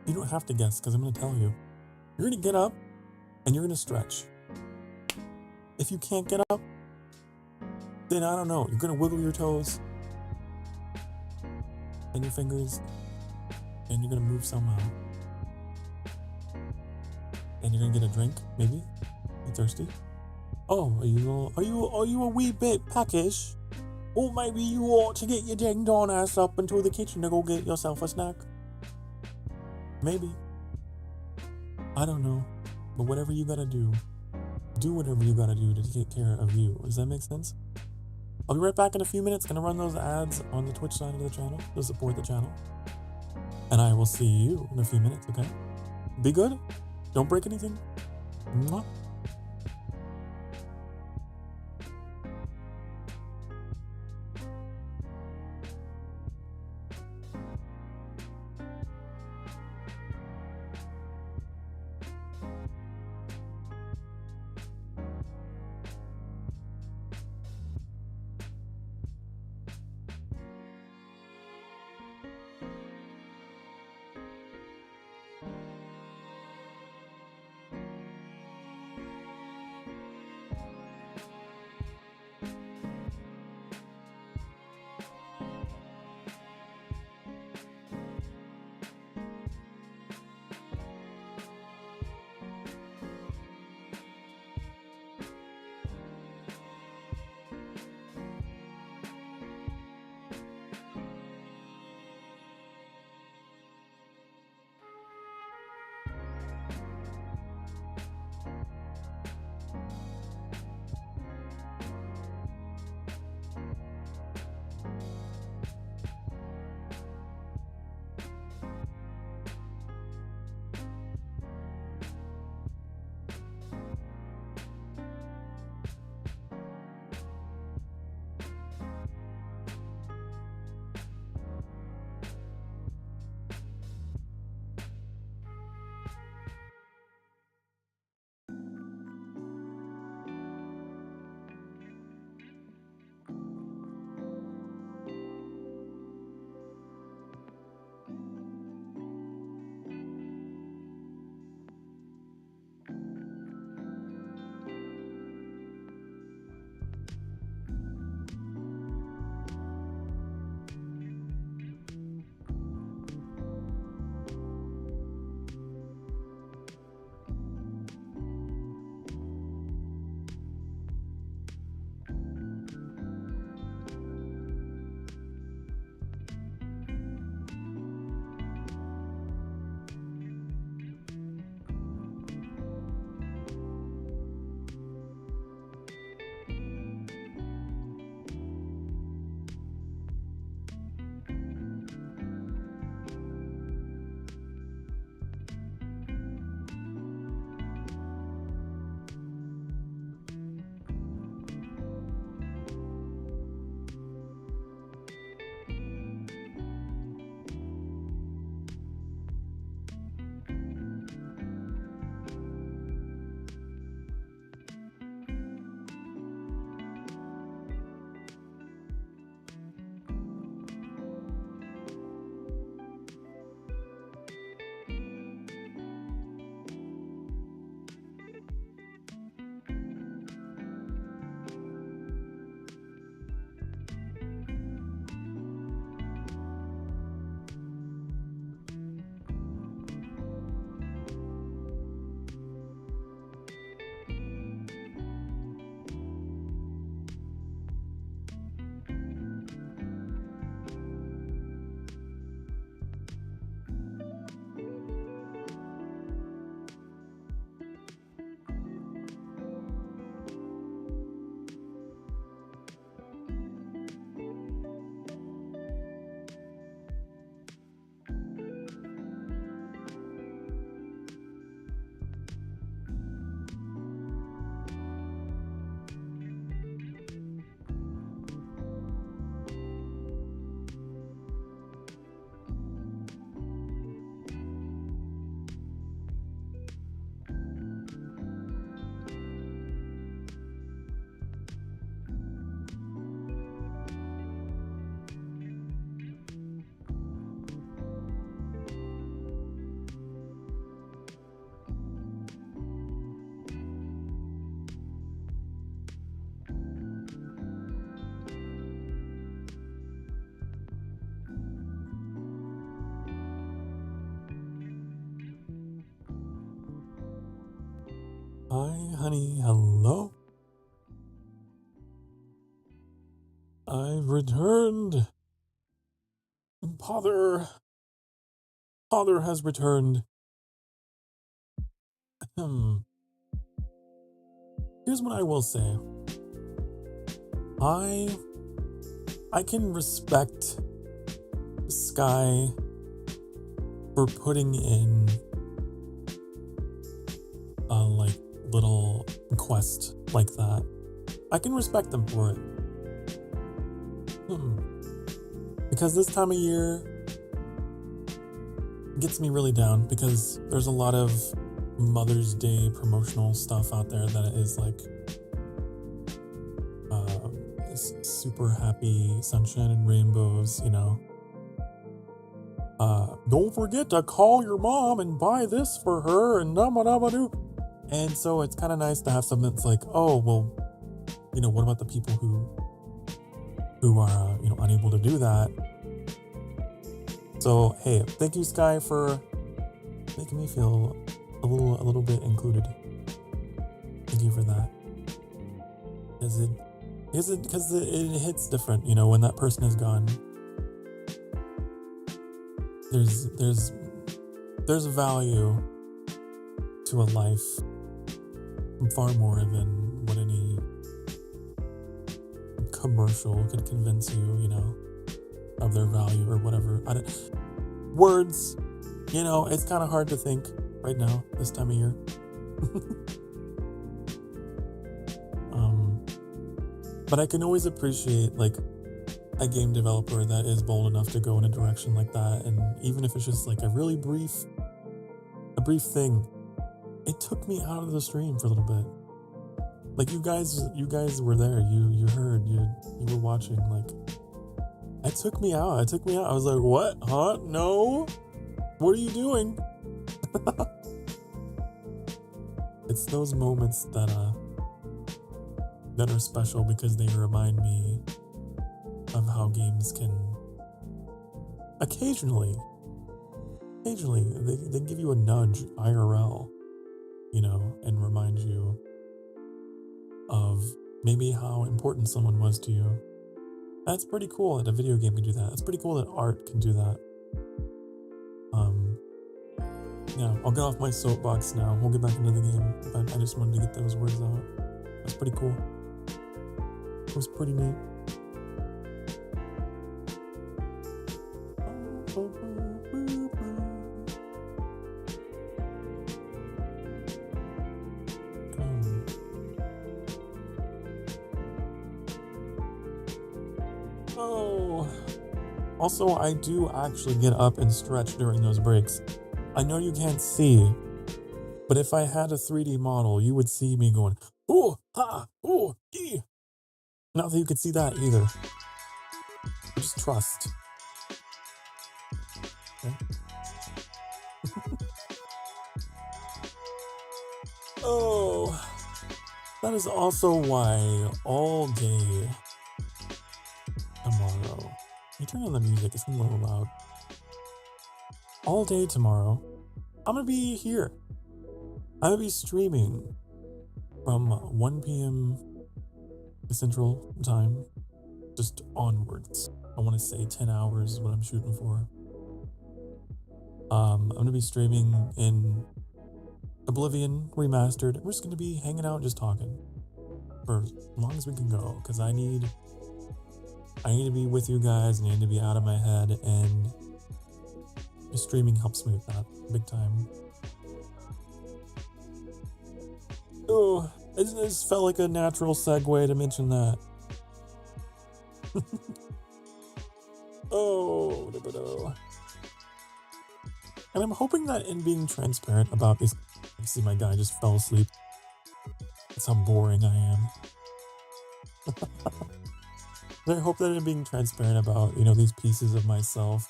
You don't have to guess, because I'm going to tell you. You're going to get up, and you're going to stretch. If you can't get up, then I don't know. You're going to wiggle your toes and your fingers, and you're going to move somehow. And you're going to get a drink, maybe? You thirsty? Oh, are you a wee bit peckish? Or maybe you ought to get your ding-dong ass up into the kitchen to go get yourself a snack. Maybe. I don't know. But whatever you gotta do, do whatever you gotta do to take care of you. Does that make sense? I'll be right back in a few minutes. Gonna run those ads on the Twitch side of the channel to support the channel. And I will see you in a few minutes, okay? Be good. Don't break anything. Mwah. Hi, honey. Hello. I've returned. Father. Father has returned. Hmm. here's what I will say. I can respect Sky for putting in a like little quest like that. I can respect them for it. Because this time of year gets me really down, because there's a lot of Mother's Day promotional stuff out there that is like super happy sunshine and rainbows, you know. Don't forget to call your mom and buy this for her and nama-nama-doo. And so it's kind of nice to have something that's like, oh, well, you know, what about the people who are, you know, unable to do that? So, hey, thank you, Sky, for making me feel a little bit included. Thank you for that. Because it hits different, you know, when that person is gone. There's value to a life far more than what any commercial could convince you, you know, of their value or whatever. Words, you know, it's kind of hard to think right now, this time of year. But I can always appreciate, like, a game developer that is bold enough to go in a direction like that, and even if it's just like a brief thing, it took me out of the stream for a little bit. Like, you guys were there, you heard, you were watching, like, it took me out. I was like, what? Huh? No? What are you doing? It's those moments that are special, because they remind me of how games can occasionally they give you a nudge IRL, you know, and remind you of maybe how important someone was to you. That's pretty cool that a video game can do that. It's pretty cool that art can do that. Yeah, I'll get off my soapbox now. We'll get back into the game, but I just wanted to get those words out. That's pretty cool. It was pretty neat. Oh. Also, I do actually get up and stretch during those breaks. I know you can't see, but if I had a 3D model, you would see me going, ooh, ha, ooh, ee. Not that you could see that either. Just trust. Okay. Oh, that is also why all day tomorrow. Let me turn on the music, it's a little loud. All day tomorrow, I'm gonna be here. I'm gonna be streaming from 1 p.m. Central Time, just onwards. I want to say 10 hours is what I'm shooting for. I'm gonna be streaming in Oblivion Remastered. We're just gonna be hanging out, just talking for as long as we can go, because I need to be with you guys. I need to be out of my head, and streaming helps me with that big time. Oh, it just felt like a natural segue to mention that. Oh, and I'm hoping that in being transparent about this, see, my guy just fell asleep. That's how boring I am. But I hope that in being transparent about, you know, these pieces of myself,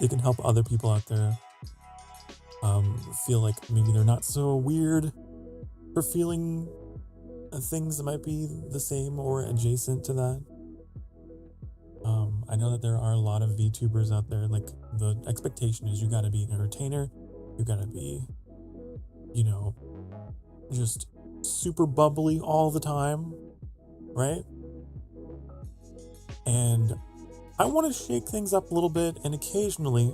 it can help other people out there feel like maybe they're not so weird for feeling things that might be the same or adjacent to that. I know that there are a lot of VTubers out there. Like, the expectation is you gotta be an entertainer, you gotta be, you know, just super bubbly all the time, right? And I want to shake things up a little bit, and occasionally,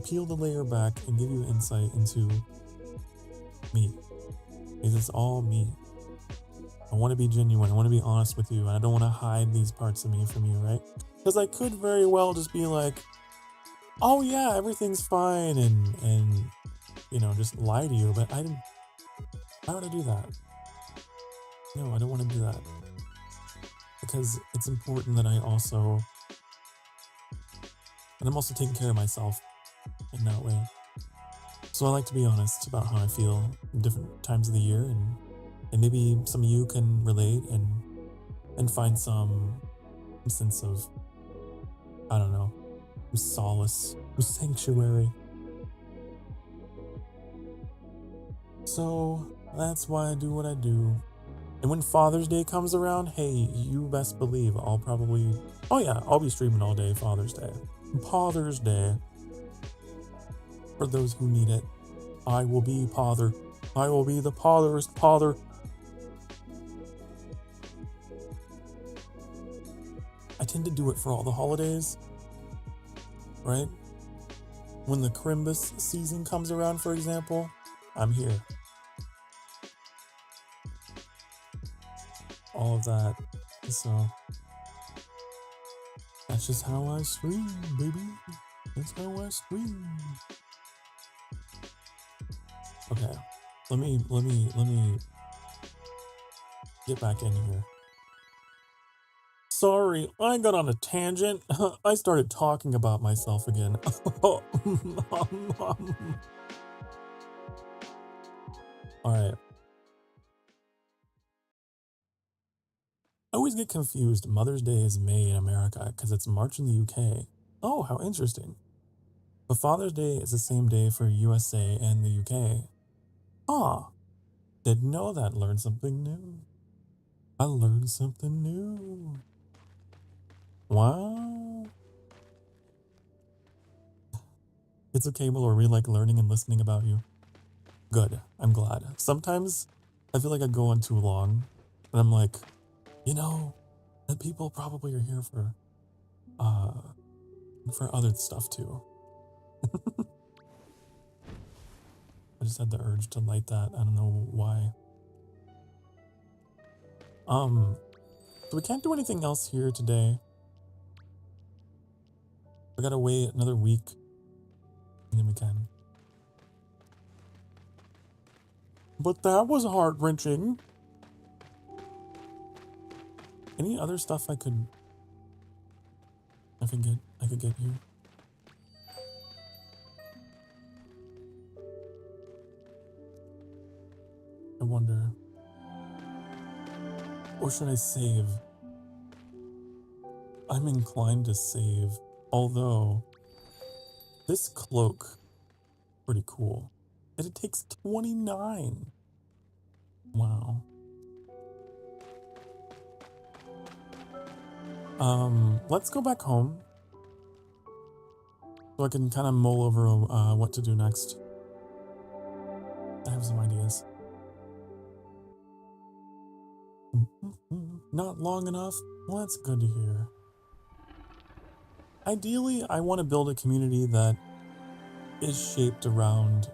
peel the layer back and give you insight into me. Because it's all me. I want to be genuine. I want to be honest with you. And I don't want to hide these parts of me from you, right? Because I could very well just be like, oh yeah, everything's fine, and you know, just lie to you. But I didn't. Why would I do that? No, I don't want to do that. Because it's important that I also, and I'm also taking care of myself in that way. So I like to be honest about how I feel in different times of the year, and maybe some of you can relate and find some sense of, I don't know, solace, sanctuary. So that's why I do what I do. And when Father's Day comes around, hey, you best believe I'll probably, oh yeah, I'll be streaming all day Father's Day. Father's Day. For those who need it, I will be Father. I will be the fatherest father. I tend to do it for all the holidays, right? When the Crimbus season comes around, for example, I'm here. All of that. So that's just how I stream, baby. That's how I stream. Okay. Let me get back in here. Sorry, I got on a tangent. I started talking about myself again. Alright. I always get confused. Mother's Day is May in America because it's March in the UK. Oh, how interesting. But Father's Day is the same day for USA and the UK. Huh. Didn't know that. Learned something new. I learned something new. Wow. It's okay, Malor. We like learning and listening about you. Good. I'm glad. Sometimes I feel like I go on too long. And I'm like, you know, that people probably are here for other stuff too. I just had the urge to light that. I don't know why. So we can't do anything else here today. I gotta wait another week, and then we can. But that was heart-wrenching. Any other stuff I could get here? I wonder. Or should I save? I'm inclined to save. Although, this cloak, pretty cool. And it takes 29. Wow. Let's go back home. So I can kind of mull over what to do next. I have some ideas. Not long enough? Well, that's good to hear. Ideally, I want to build a community that is shaped around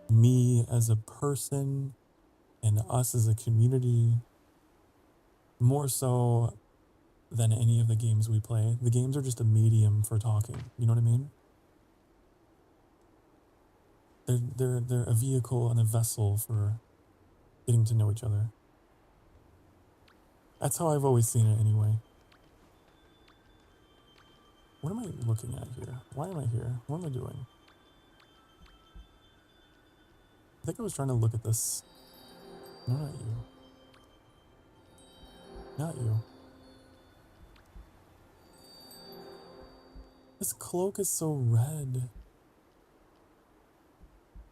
me as a person and us as a community, more so than any of the games we play. The games are just a medium for talking. You know what I mean? They're a vehicle and a vessel for getting to know each other. That's how I've always seen it anyway. What am I looking at here? Why am I here? What am I doing? I think I was trying to look at this. No, not you. Not you. This cloak is so red.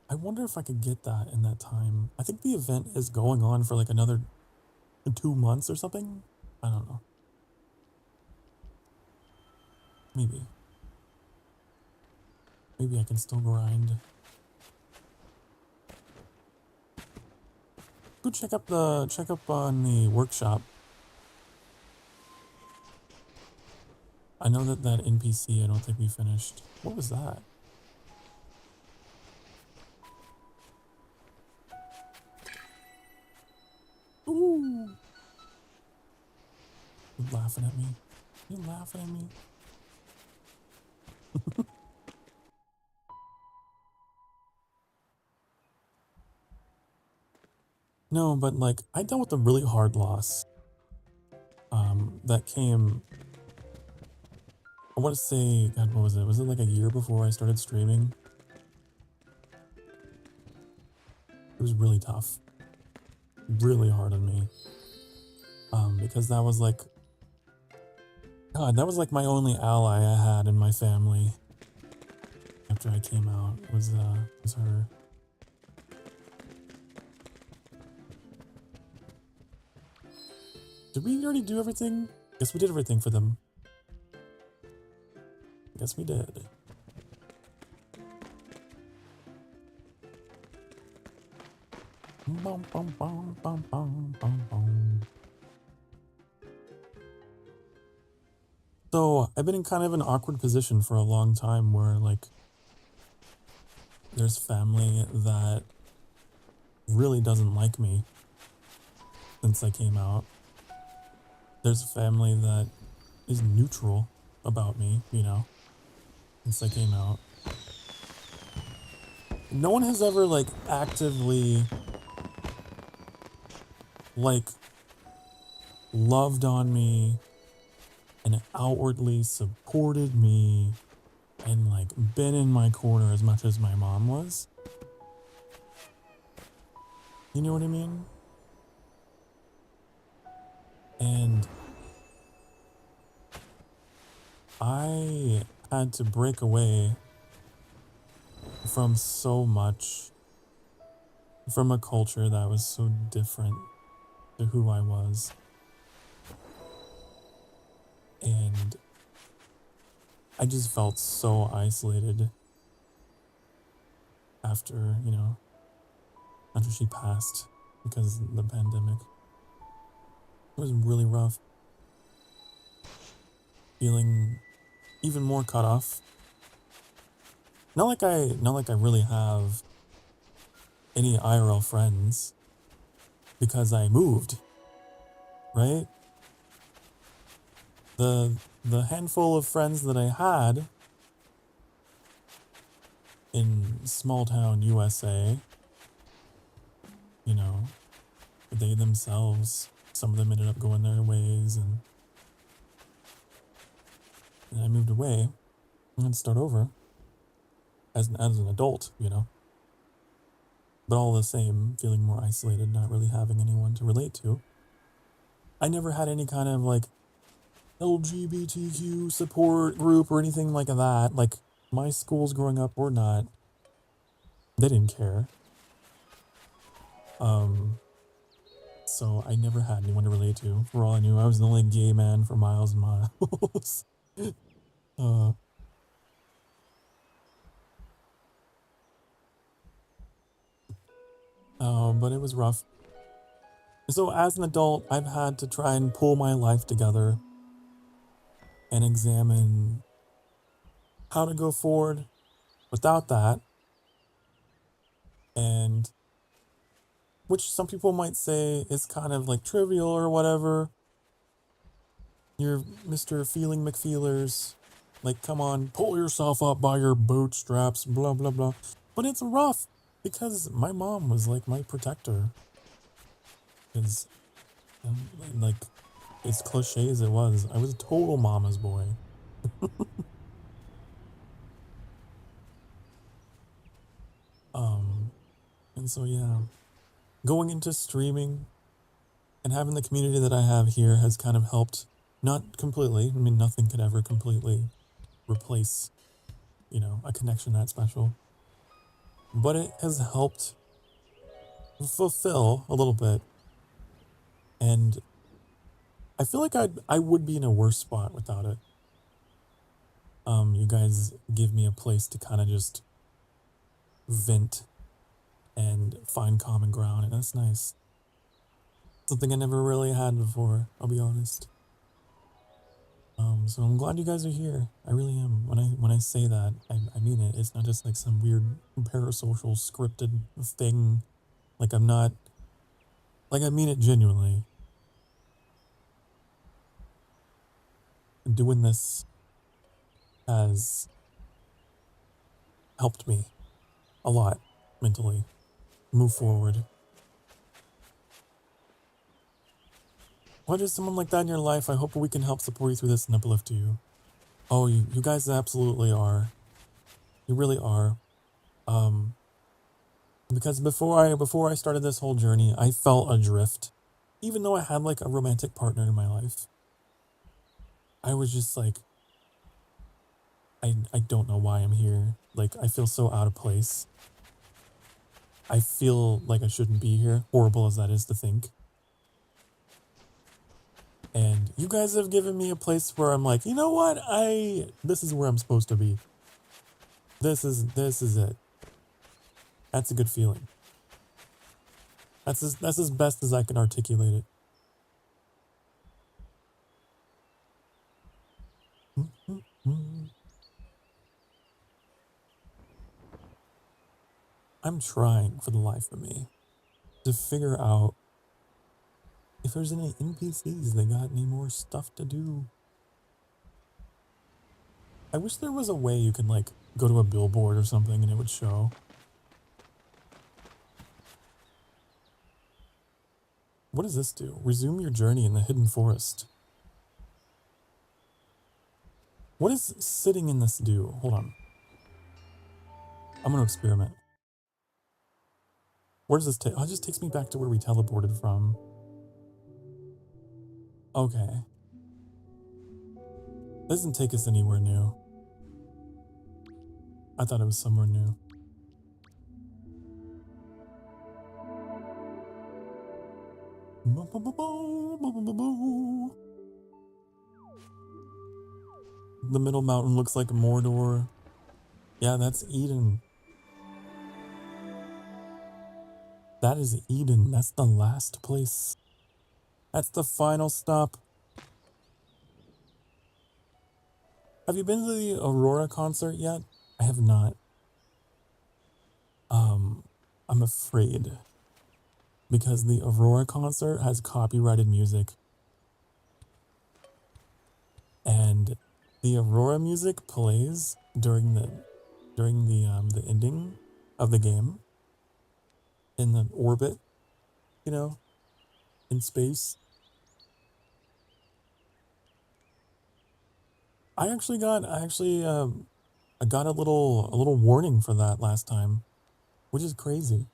I wonder if I could get that in that time. I think the event is going on for like another 2 months or something. I don't know. Maybe. Maybe I can still grind. Go check up on the workshop. I know that NPC I don't think we finished. What was that? laughing at me? You laughing at me? No, but like, I dealt with a really hard loss. That came, I want to say, God, what was it? Was it like a year before I started streaming? It was really tough. Really hard on me. Because that was like, God, that was like my only ally I had in my family. After I came out, was her. Did we already do everything? Guess we did everything for them. Guess we did. Bum, bum, bum, bum, bum, bum, bum. So I've been in kind of an awkward position for a long time where like there's family that really doesn't like me since I came out. There's a family that is neutral about me, you know, since I came out. No one has ever like actively like loved on me and outwardly supported me and like been in my corner as much as my mom was. You know what I mean? And I had to break away from so much, from a culture that was so different to who I was. And I just felt so isolated after, you know, after she passed because of the pandemic. It was really rough. Feeling even more cut off. Not like I really have any IRL friends because I moved, right? The handful of friends that I had in small town USA, you know, they themselves, some of them ended up going their ways, and I moved away and had to start over as an adult, you know. But all the same, feeling more isolated, not really having anyone to relate to. I never had any kind of like LGBTQ support group or anything like that. Like my schools growing up were not, they didn't care. So I never had anyone to relate to. For all I knew, I was the only gay man for miles and miles. But it was rough. So as an adult, I've had to try and pull my life together and examine how to go forward without that. And which some people might say is kind of like trivial or whatever. You're Mr. Feeling McFeelers. Like, come on, pull yourself up by your bootstraps, blah, blah, blah. But it's rough because my mom was like my protector. Because, like, as cliche as it was, I was a total mama's boy. And so, yeah, going into streaming and having the community that I have here has kind of helped, not completely, I mean, nothing could ever completely replace, you know, a connection that special. But it has helped fulfill a little bit. And I feel like I would be in a worse spot without it. You guys give me a place to kind of just vent and find common ground, and that's nice. Something I never really had before, I'll be honest. So I'm glad you guys are here. I really am. When I say that, I mean it. It's not just like some weird parasocial scripted thing. Like I'm not, like I mean it genuinely. doing this has helped me a lot mentally move forward. What is someone like that in your life? I hope we can help support you through this and uplift you. Oh, you guys absolutely are. You really are. Because before I started this whole journey, I felt adrift. Even though I had like a romantic partner in my life, I was just like, I don't know why I'm here. Like, I feel so out of place. I feel like I shouldn't be here, horrible as that is to think. And you guys have given me a place where I'm like, you know what? This is where I'm supposed to be. This is it. That's a good feeling. That's as best as I can articulate it. I'm trying for the life of me to figure out if there's any NPCs that got any more stuff to do. I wish there was a way you could like go to a billboard or something and it would show. What does this do? Resume your journey in the hidden forest. What does sitting in this do? Hold on. I'm going to experiment. Where does this take? Oh, it just takes me back to where we teleported from. Okay. This doesn't take us anywhere new. I thought it was somewhere new. The middle mountain looks like Mordor. Yeah, that's Eden. That is Eden. That's the last place. That's the final stop. Have you been to the Aurora concert yet? I have not. I'm afraid. Because the Aurora concert has copyrighted music. And the Aurora music plays during the ending of the game. In the orbit, you know, in space. I got a little warning for that last time, which is crazy.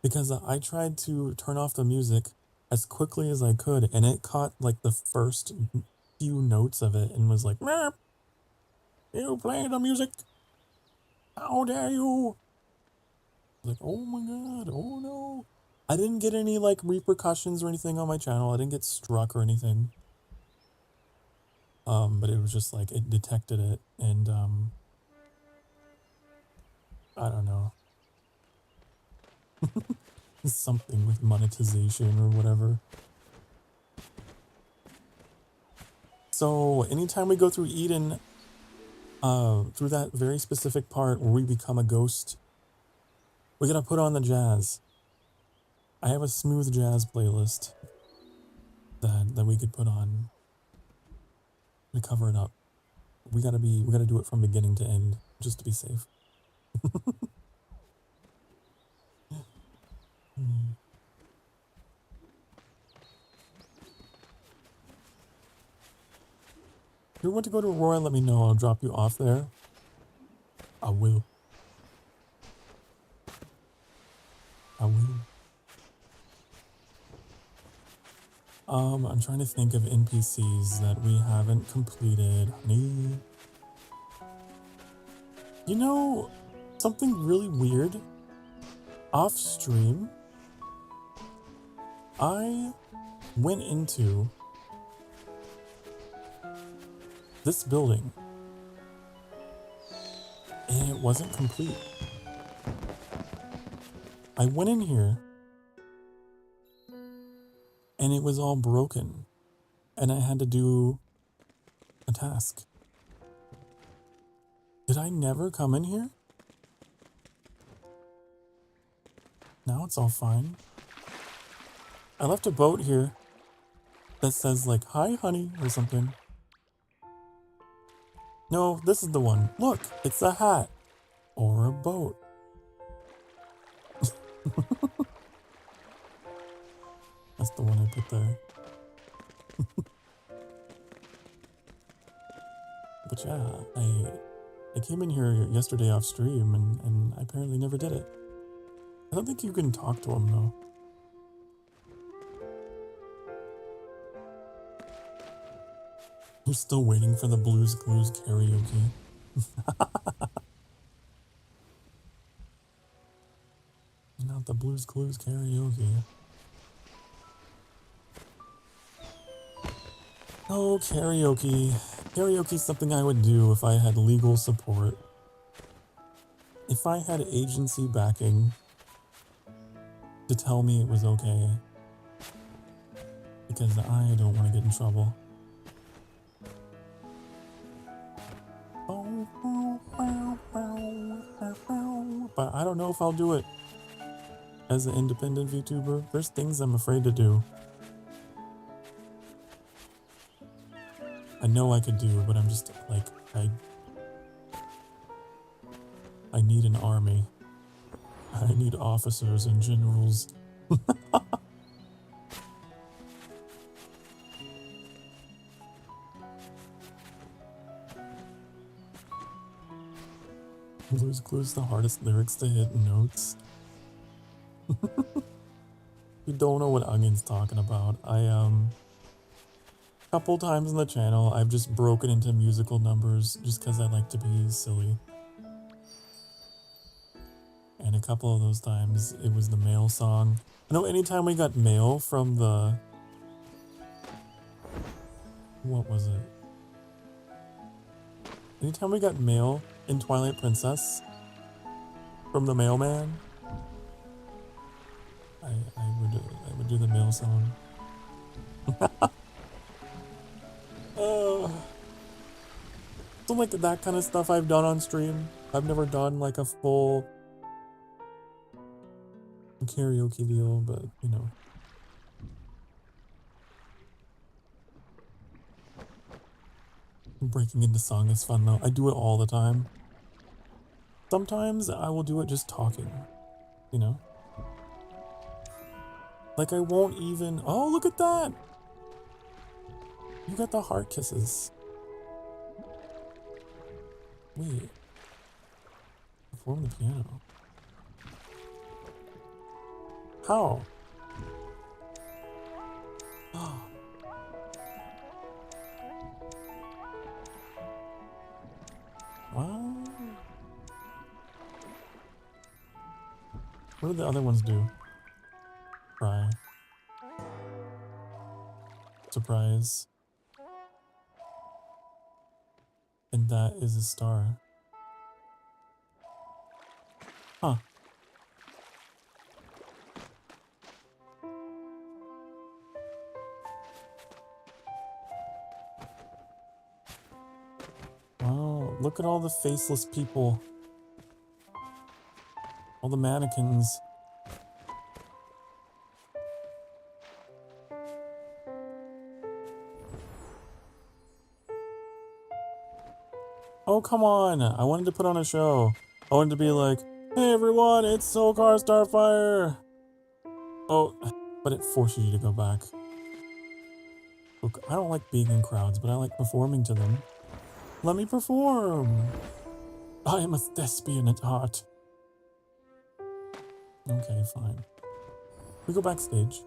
Because I tried to turn off the music as quickly as I could, and it caught like the first few notes of it and was like, "Meep, you play the music. How dare you?" Like, oh my god, oh no. I didn't get any like repercussions or anything on my channel. I didn't get struck or anything. But it was just like it detected it, and I don't know. Something with monetization or whatever. So anytime we go through Eden, through that very specific part where we become a ghost, we gotta put on the jazz. I have a smooth jazz playlist that we could put on to cover it up. We gotta do it from beginning to end, just to be safe. If you want to go to Aurora, let me know. I'll drop you off there. I will. I will. I'm trying to think of NPCs that we haven't completed, honey. You know, something really weird. Off stream, I went into this building and it wasn't complete. I went in here and it was all broken and I had to do a task. Did I never come in here? Now it's all fine. I left a boat here that says like, "Hi honey," or something. No, this is the one. Look, it's a hat. Or a boat. That's the one I put there. But yeah, I came in here yesterday off stream and I apparently never did it. I don't think you can talk to him though. You're still waiting for the Blues Clues karaoke. Not the Blues Clues karaoke. Oh, karaoke. Karaoke's something I would do if I had legal support. If I had agency backing to tell me it was okay. Because I don't want to get in trouble. But I don't know if I'll do it as an independent VTuber. There's things I'm afraid to do. I know I could do, but I'm just like, I need an army. I need officers and generals. Blues Clues, the hardest lyrics to hit notes. You don't know what Onion's talking about. Couple times on the channel, I've just broken into musical numbers just because I like to be silly. And a couple of those times, it was the mail song. I know anytime we got mail from the... What was it? Anytime we got mail in Twilight Princess from the mailman, I would do the mail song. So like that kind of stuff I've done on stream. I've never done like a full karaoke deal, but you know. Breaking into song is fun though. I do it all the time. Sometimes I will do it just talking, you know? Like I won't even... Oh, look at that! You got the heart kisses. Wait. Perform the piano. How? Wow. What did the other ones do? Cry. Surprise. And that is a star. Huh. Wow, look at all the faceless people. All the mannequins. Oh, come on. I wanted to put on a show. I wanted to be like, hey everyone, it's Sokar Starfire. Oh, but it forces you to go back. Look, I don't like being in crowds, but I like performing to them. Let me perform. I am a thespian at heart. Okay, fine. We go backstage.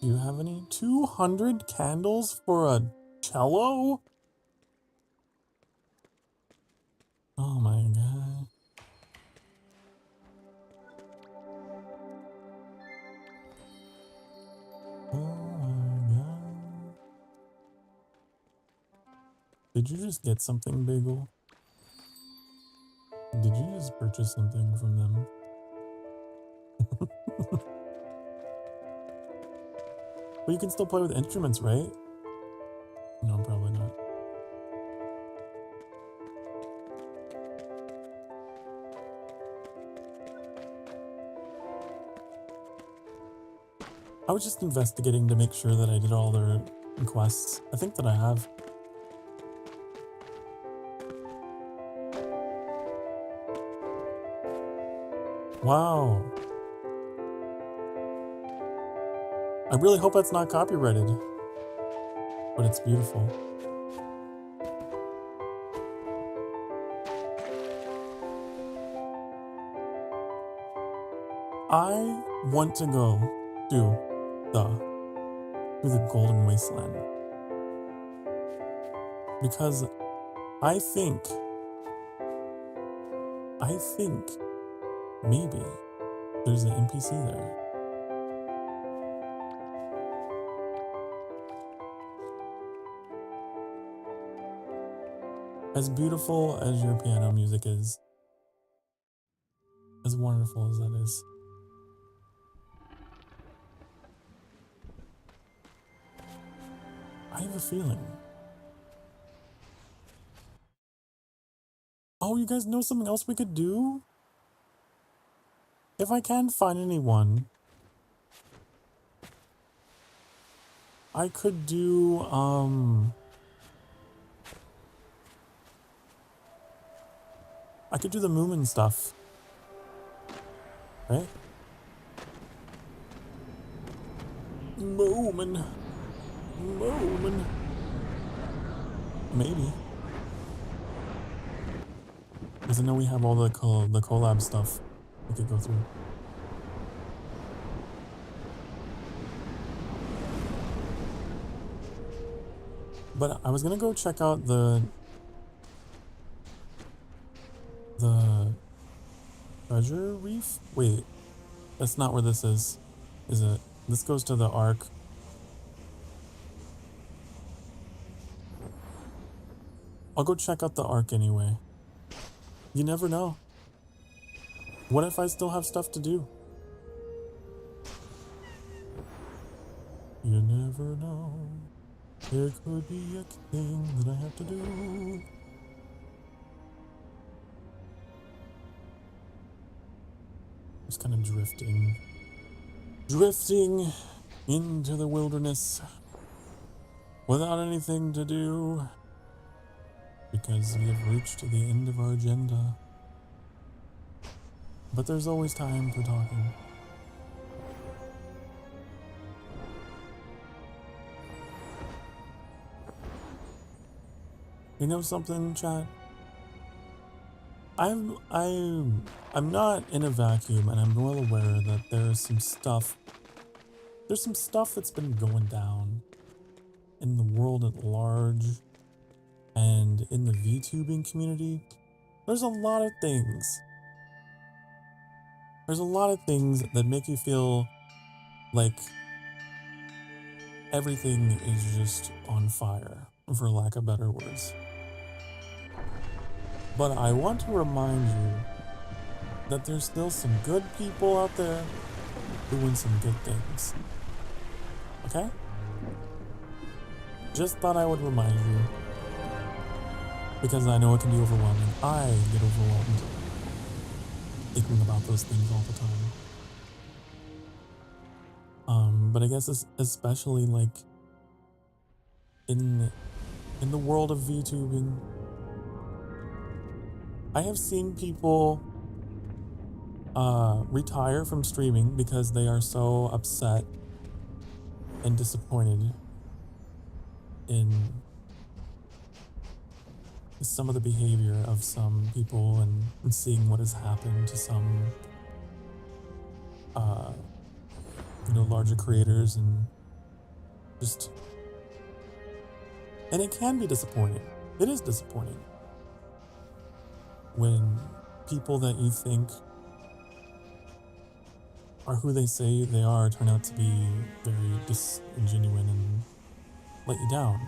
Do you have any? 200 candles for a cello? Oh my god. Oh my god. Did you just get something, Bagel? Did you just purchase something from them? But you can still play with instruments, right? I was just investigating to make sure that I did all their requests. I think that I have. Wow. I really hope that's not copyrighted, but it's beautiful. I want to go to the Golden Wasteland because I think maybe there's an NPC there. As beautiful as your piano music is, as wonderful as that is, I have a feeling. Oh, you guys know something else we could do? If I can't find anyone, I could do, I could do the Moomin stuff. Right? Moomin. Maybe. Because I know we have all the collab stuff we could go through. But I was gonna go check out the treasure reef? Wait, that's not where this is it? This goes to the Ark. I'll go check out the Ark anyway. You never know. What if I still have stuff to do? You never know. There could be a thing that I have to do. Just kind of drifting into the wilderness without anything to do because we have reached the end of our agenda. But there's always time for talking. You know something, chat? I'm not in a vacuum, and I'm well aware that there's some stuff that's been going down in the world at large and in the VTubing community. There's a lot of things. There's a lot of things that make you feel like everything is just on fire, for lack of better words. But I want to remind you that there's still some good people out there doing some good things. Okay? Just thought I would remind you. Because I know it can be overwhelming. I get overwhelmed thinking about those things all the time. But I guess especially like in the world of VTubing, I have seen people retire from streaming because they are so upset and disappointed in some of the behavior of some people and seeing what has happened to some larger creators and it can be disappointing. It is disappointing when people that you think are who they say they are turn out to be very disingenuous and let you down.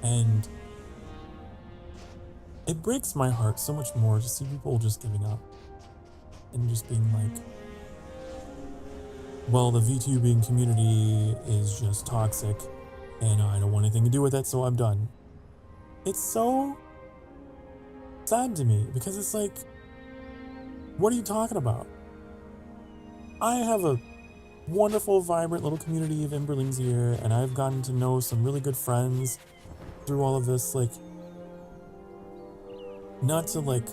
And it breaks my heart so much more to see people just giving up and just being like, well, the VTubing community is just toxic and I don't want anything to do with it, so I'm done. It's so sad to me because it's like, what are you talking about? I have a wonderful, vibrant little community of Emberlings here, and I've gotten to know some really good friends through all of this. Like, not to like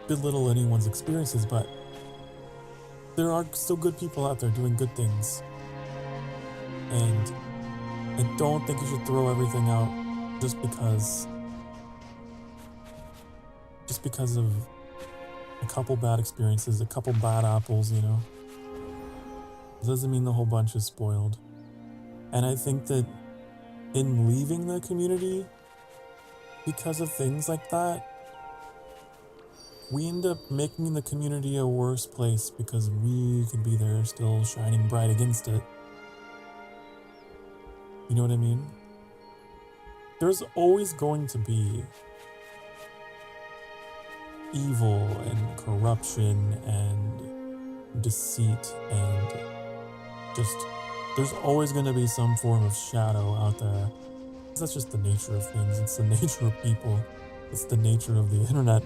belittle anyone's experiences, but there are still good people out there doing good things. And I don't think you should throw everything out just because of a couple bad experiences, a couple bad apples, you know. It doesn't mean the whole bunch is spoiled. And I think that in leaving the community because of things like that, we end up making the community a worse place because we could be there still shining bright against it. You know what I mean? There's always going to be evil and corruption and deceit and just, there's always going to be some form of shadow out there. That's just the nature of things. It's the nature of people. It's the nature of the internet,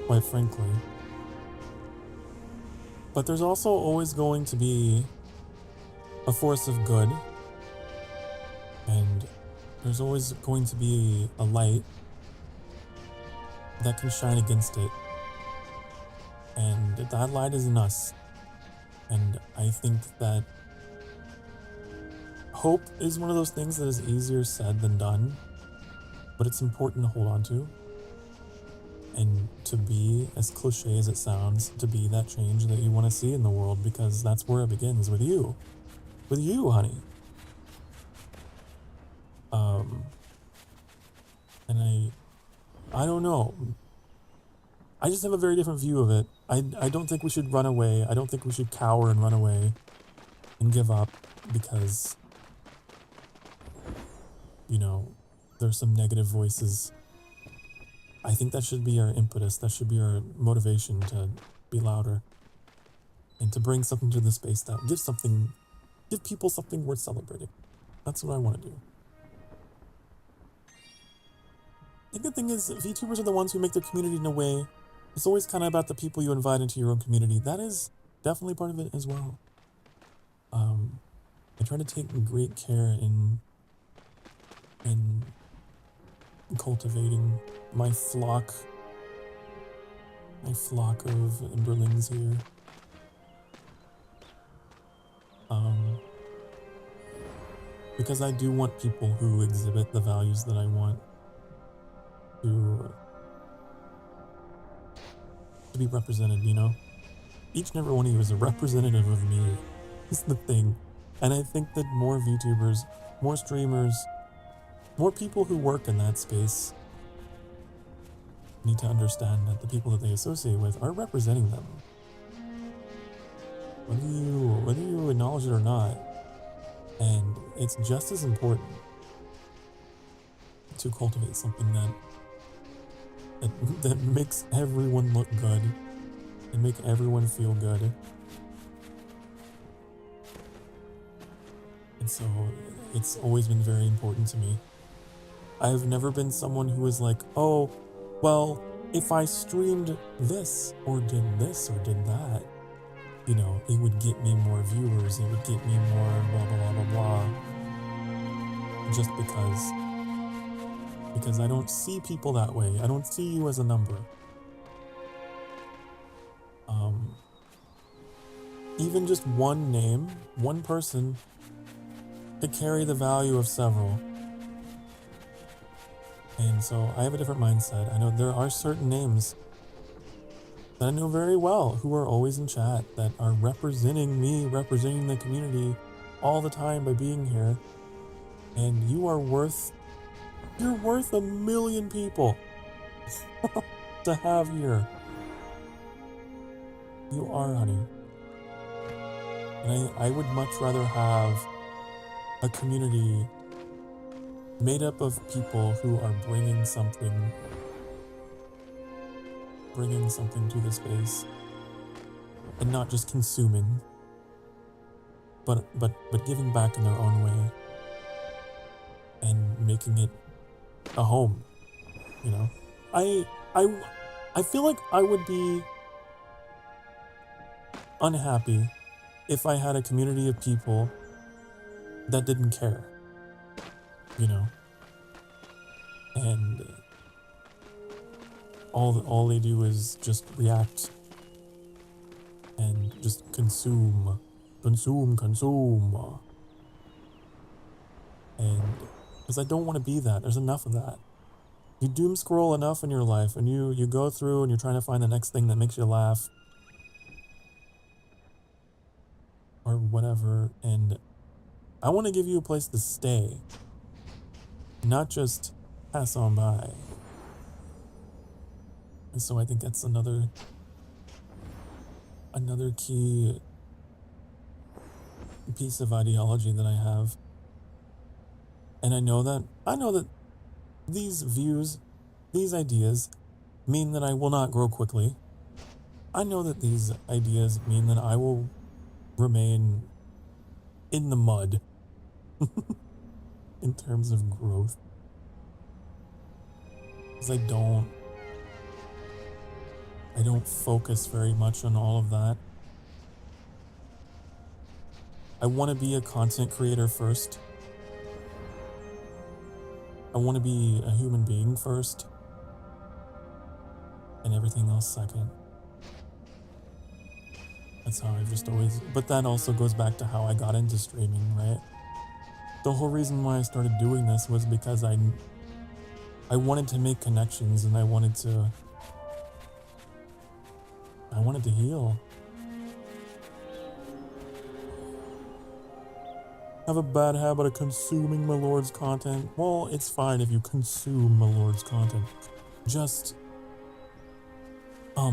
quite frankly. But there's also always going to be a force of good, and there's always going to be a light that can shine against it, and that light is in us. And I think that hope is one of those things that is easier said than done, but it's important to hold on to, and to be, as cliche as it sounds, to be that change that you want to see in the world, because that's where it begins, with you, honey. And I don't know. I just have a very different view of it. I don't think we should run away. I don't think we should cower and run away and give up because, you know, there's some negative voices. I think that should be our impetus. That should be our motivation to be louder and to bring something to the space that give people something worth celebrating. That's what I want to do. The good thing is VTubers are the ones who make their community in a way. It's always kind of about the people you invite into your own community. That is definitely part of it as well. I try to take great care in cultivating my flock of Emberlings here. Because I do want people who exhibit the values that I want to be represented, you know? Each and every one of you is a representative of me. Is the thing. And I think that more VTubers, more streamers, more people who work in that space need to understand that the people that they associate with are representing them. Whether you acknowledge it or not. And it's just as important to cultivate something that makes everyone look good and make everyone feel good. And so it's always been very important to me. I've never been someone who was like, oh, well, if I streamed this or did that, you know, it would get me more viewers, it would get me more blah, blah, blah, blah, blah. Just because I don't see people that way. I don't see you as a number. Even just one name, one person, could carry the value of several. And so I have a different mindset. I know there are certain names that I know very well who are always in chat, that are representing me, representing the community all the time by being here. And you're worth 1 million people to have here. You are, honey. And I would much rather have a community made up of people who are bringing something to the space and not just consuming, but giving back in their own way and making it a home, you know? I feel like I would be unhappy if I had a community of people that didn't care, you know, and all they do is just react and just consume, and because I don't want to be that. There's enough of that. You doom scroll enough in your life, and you go through and you're trying to find the next thing that makes you laugh or whatever, and I want to give you a place to stay, not just pass on by. And so I think that's another key piece of ideology that I have. And I know that these views, these ideas mean that I will not grow quickly. I know that these ideas mean that I will remain in the mud in terms of growth. Because I don't focus very much on all of that. I want to be a content creator first. I want to be a human being first, and everything else second. That's how I've just always... But that also goes back to how I got into streaming, right? The whole reason why I started doing this was because I wanted to make connections, and I wanted to heal. Have a bad habit of consuming my lord's content. Well, it's fine if you consume my lord's content. Just, how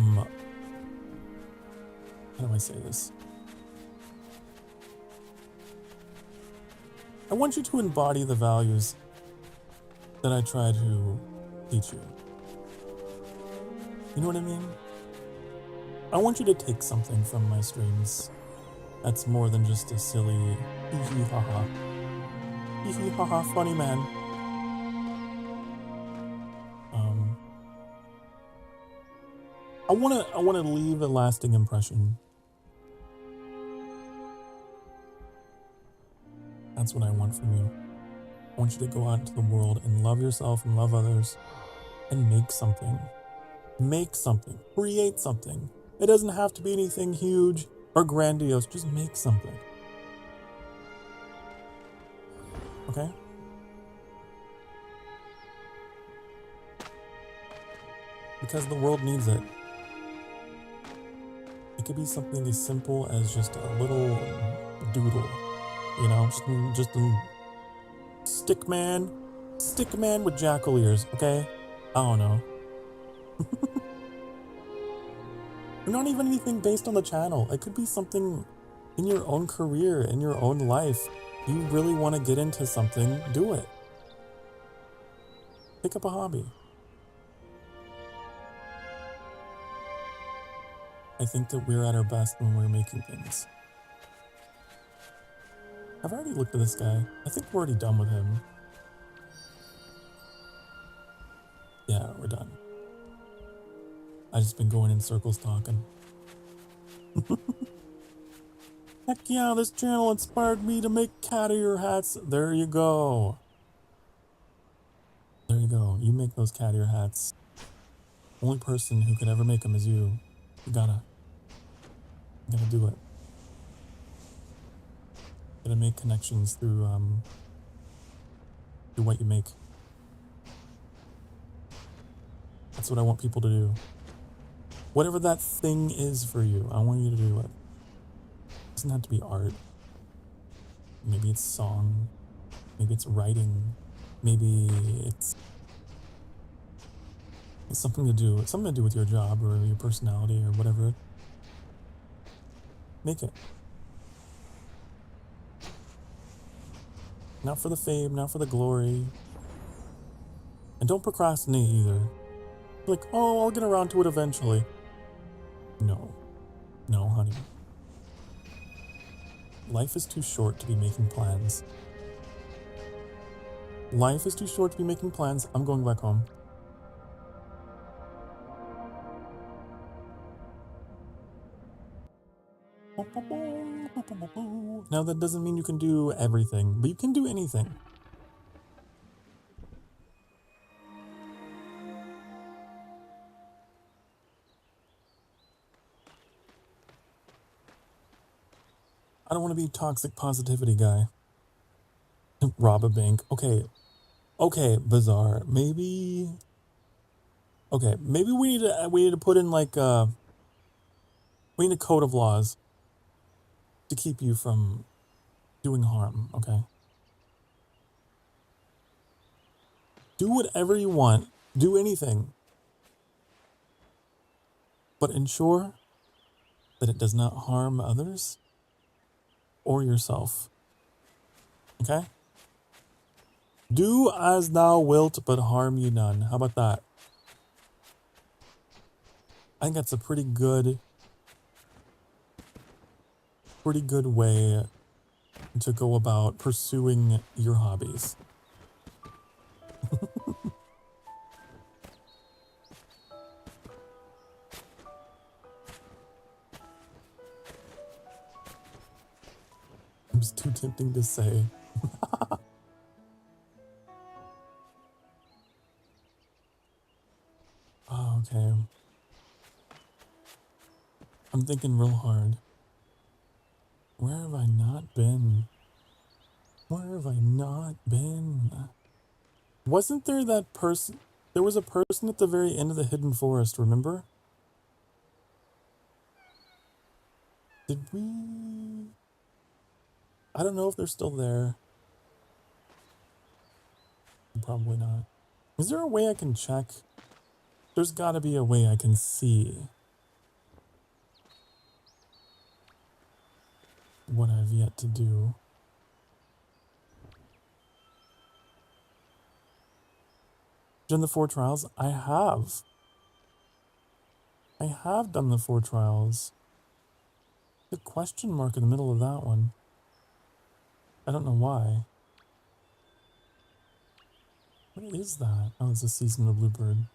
do I say this? I want you to embody the values that I try to teach you. You know what I mean? I want you to take something from my streams that's more than just a silly hee haha. Hee haha funny man. I wanna leave a lasting impression. That's what I want from you. I want you to go out into the world and love yourself and love others and make something. Make something. Create something. It doesn't have to be anything huge or grandiose. Just make something. Okay? Because the world needs it. It could be something as simple as just a little doodle. You know, just a stick man with jackal ears, okay? I don't know. Or not even anything based on the channel. It could be something in your own career, in your own life. You really want to get into something, do it. Pick up a hobby. I think that we're at our best when we're making things. I've already looked at this guy. I think we're already done with him. Yeah, we're done. I've just been going in circles talking. Heck yeah, this channel inspired me to make cat ear hats. There you go. There you go. You make those cat ear hats. Only person who could ever make them is you. You gotta do it. Gotta make connections through what you make. That's what I want people to do. Whatever that thing is for you, I want you to do it. It doesn't have to be art. Maybe it's song. Maybe it's writing. Maybe it's something to do with your job or your personality or whatever. Make it. Not for the fame, not for the glory. And don't procrastinate either. Like, oh, I'll get around to it eventually. No. No, honey. Life is too short to be making plans. Life is too short to be making plans. I'm going back home. Now that doesn't mean you can do everything, but you can do anything. I don't want to be toxic positivity guy. Rob a bank. Okay. Okay, bizarre. Maybe. Okay, maybe we need to put in like we need a code of laws to keep you from doing harm, okay? Do whatever you want. Do anything. But ensure that it does not harm others or yourself. Okay? Do as thou wilt, but harm you none. How about that? I think that's a pretty good way to go about pursuing your hobbies. It was too tempting to say. Oh, okay. I'm thinking real hard. Where have I not been? Where have I not been? Wasn't there that person? There was a person at the very end of the hidden forest, remember? Did we? I don't know if they're still there. Probably not. Is there a way I can check? There's gotta be a way I can see what I've yet to do. Done the 4 trials? I have. I have done the 4 trials. The question mark in the middle of that one. I don't know why. What is that? Oh, it's a seasonal bluebird.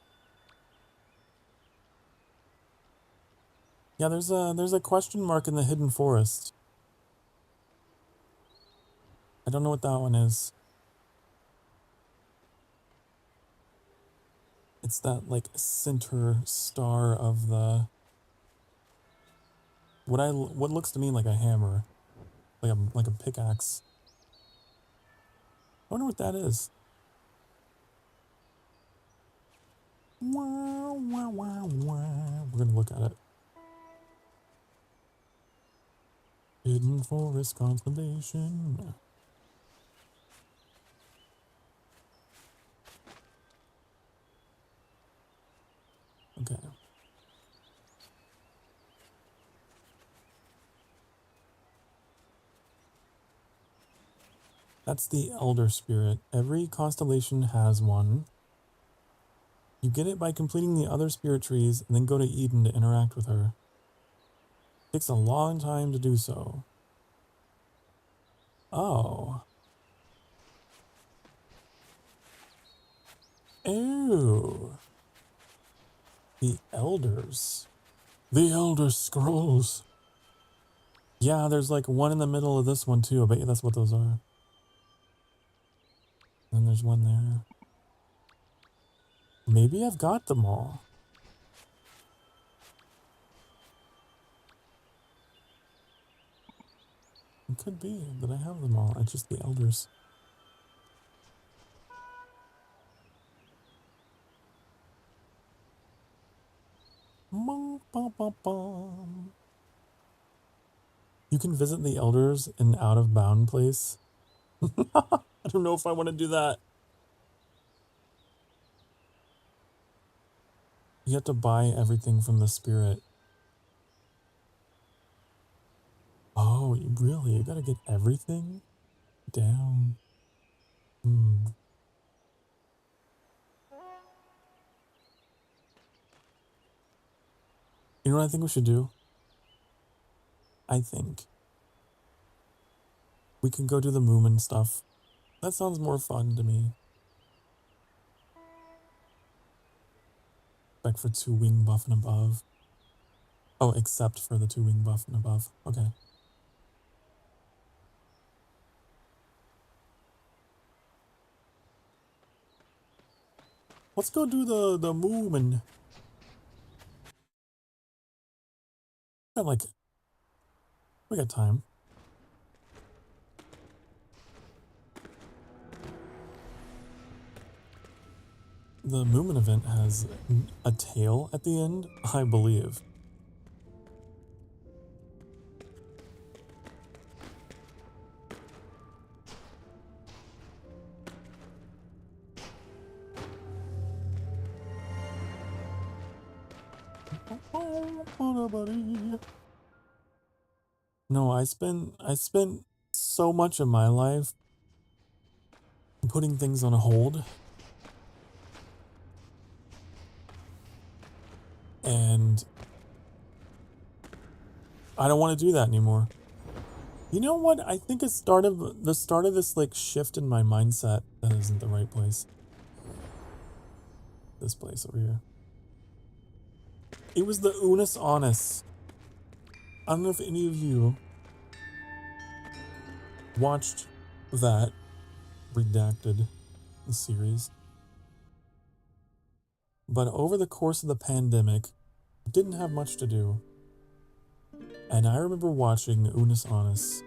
Yeah, there's a question mark in the hidden forest. I don't know what that one is. It's that like center star of the what looks to me like a hammer, like a pickaxe. I wonder what that is. Wow, wow, wow, wow. We're gonna look at it. Hidden forest constellation. Okay. That's the elder spirit. Every constellation has one. You get it by completing the other spirit trees and then go to Eden to interact with her. It takes a long time to do so. Oh. Ew. The elders. The Elder Scrolls. Yeah, there's like one in the middle of this one too. I bet you that's what those are. And there's one there. Maybe I've got them all. It could be that I have them all. It's just the elders. You can visit the elders in Out of Bound place. I don't know if I want to do that. You have to buy everything from the spirit. Oh, really? You gotta get everything? Damn. You know what I think we should do? I think we can go do the Moomin stuff. That sounds more fun to me. Back for 2 wing buff and above. Oh, except for the 2-wing buff and above. Okay. Let's go do the movement. Got like, we got time. The movement event has a tail at the end, I believe. No, I spent so much of my life putting things on hold. And I don't want to do that anymore. You know what? I think it started the start of this like shift in my mindset. That isn't the right place. This place over here. It was the Unus Annus. I don't know if any of you watched that redacted series. But over the course of the pandemic, I didn't have much to do. And I remember watching Unus Annus.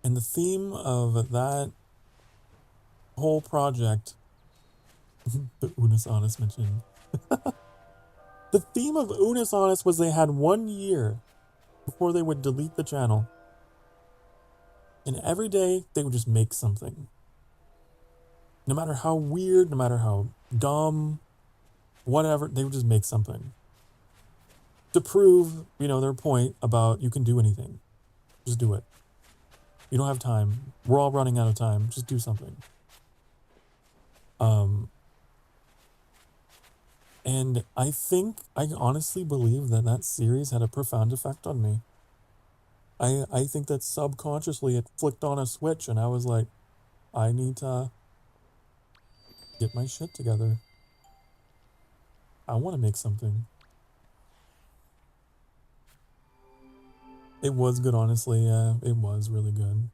And the theme of that whole project, the Unus Annus mentioned. The theme of Unus Annus was they had 1 year before they would delete the channel. And every day they would just make something. No matter how weird, no matter how dumb, whatever, they would just make something. To prove, you know, their point about you can do anything. Just do it. You don't have time. We're all running out of time. Just do something. And I honestly believe that that series had a profound effect on me. I think that subconsciously it flicked on a switch and I was like, I need to get my shit together. I want to make something. It was good, honestly. Yeah, it was really good.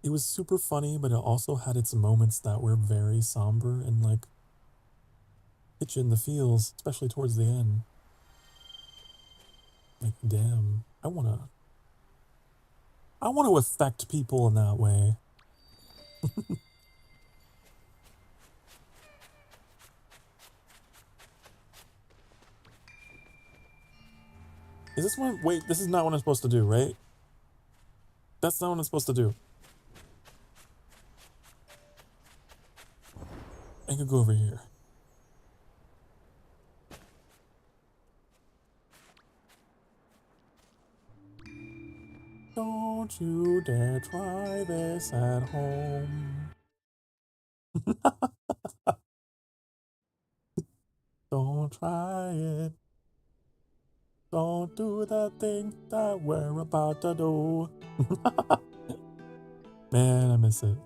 It was super funny, but it also had its moments that were very somber and like hit you in the feels, especially towards the end. Like, damn, I want to affect people in that way. Is this one? Wait, this is not what I'm supposed to do, right? That's not what I'm supposed to do. I could go over here. Don't you dare try this at home. Don't try it. Don't do the thing that we're about to do. Man, I miss it.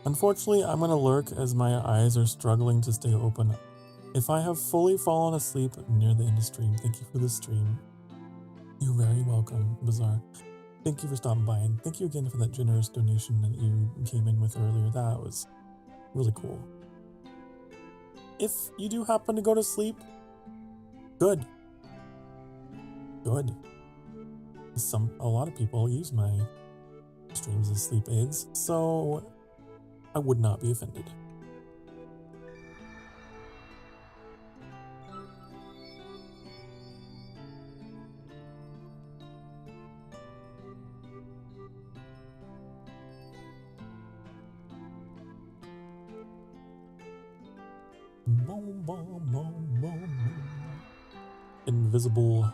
Unfortunately, I'm gonna lurk as my eyes are struggling to stay open. If I have fully fallen asleep near the end of stream, thank you for the stream. You're very welcome, Bazaar. Thank you for stopping by, and thank you again for that generous donation that you came in with earlier. That was really cool. If you do happen to go to sleep, good. Good. A lot of people use my streams as sleep aids, so I would not be offended. Invisible.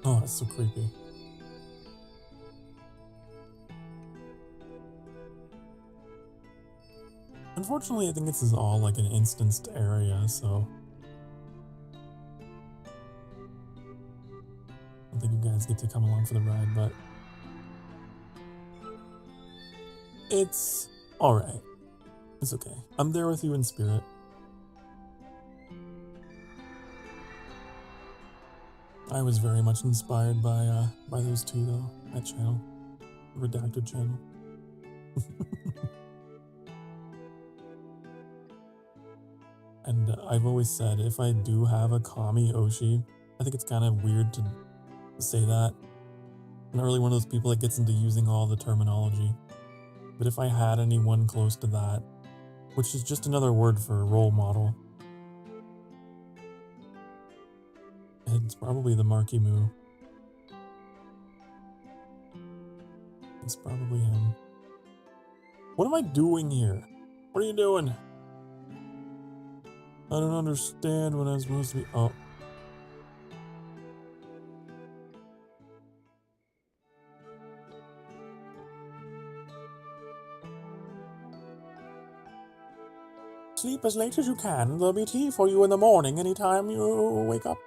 Oh, that's so creepy. Unfortunately, I think this is all like an instanced area, so I don't think you guys get to come along for the ride, but it's alright. It's okay. I'm there with you in spirit. I was very much inspired by those two though, that channel. Redacted channel. And I've always said, if I do have a Kami Oshi, I think it's kind of weird to say that. I'm not really one of those people that gets into using all the terminology. But if I had anyone close to that, which is just another word for role model, it's probably the Marky Moo. It's probably him. What am I doing here? What are you doing? I don't understand what I'm supposed to be. Oh. Sleep as late as you can. There'll be tea for you in the morning anytime you wake up.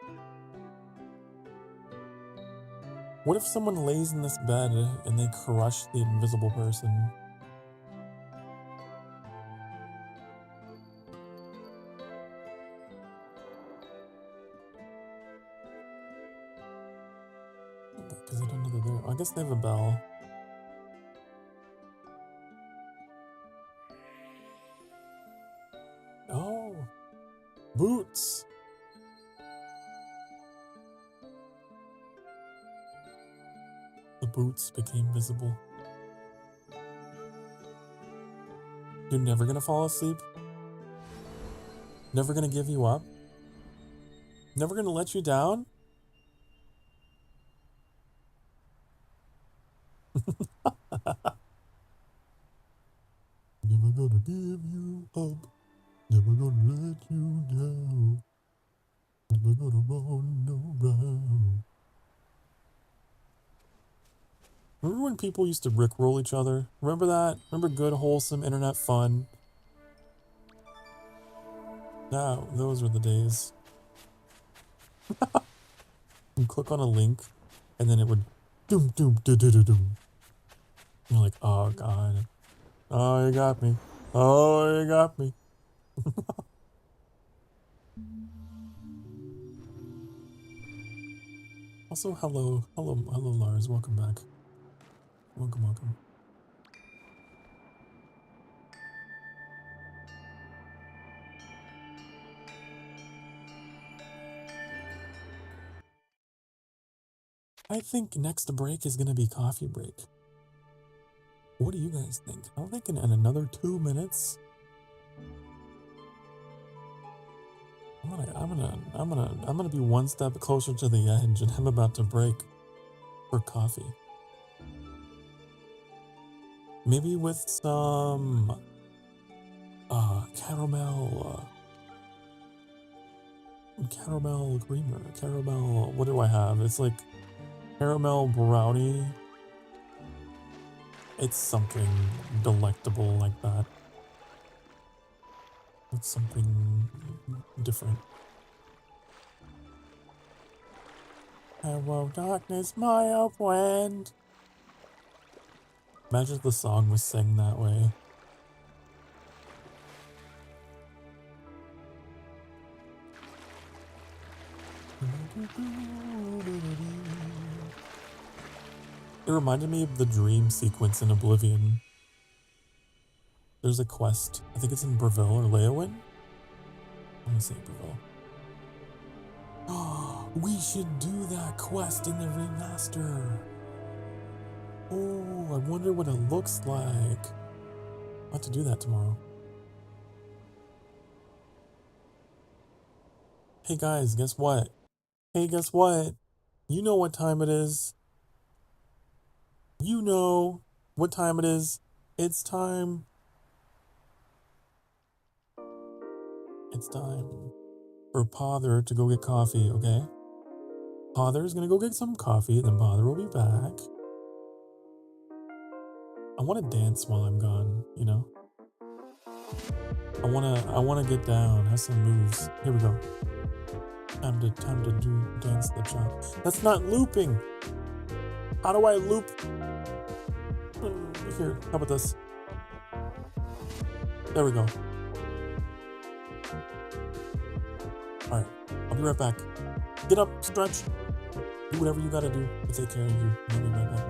What if someone lays in this bed and they crush the invisible person? Because I don't know they're there. I guess they have a bell. Oh, boots. The boots became visible. You're never gonna fall asleep? Never gonna give you up? Never gonna let you down? Never gonna give you up. Never gonna let you down. Never gonna run around. Remember when people used to rickroll each other? Remember that? Remember good, wholesome internet fun? Now, those were the days. You click on a link, and then it would doom doom do do do doom. You're like, oh god. Oh, you got me. Oh, you got me. Also, hello, Lars. Welcome back. Welcome. I think next break is gonna be coffee break. What do you guys think? I'm thinking in another 2 minutes. I'm gonna be one step closer to the edge, and I'm about to break for coffee. Maybe with some caramel creamer. Caramel. What do I have? It's like caramel brownie. It's something delectable like that. It's something different. Hello, darkness, my old friend. Imagine if the song was sang that way. It reminded me of the dream sequence in Oblivion. There's a quest. I think it's in Breville or Leowin. I'm gonna say Breville. Oh, we should do that quest in the remaster. Oh, I wonder what it looks like. I'll have to do that tomorrow. Hey guys, guess what? Hey, guess what? You know what time it is. You know what time it is. It's time. It's time for Pother to go get coffee, okay? Pother's gonna go get some coffee, then Pother will be back. I want to dance while I'm gone, you know? I wanna get down. Have some moves. Here we go. Time to do dance the jump. That's not looping. How do I loop? Here, how about this? There we go. All right, I'll be right back. Get up, stretch. Do whatever you gotta do to take care of you. I'll be right back.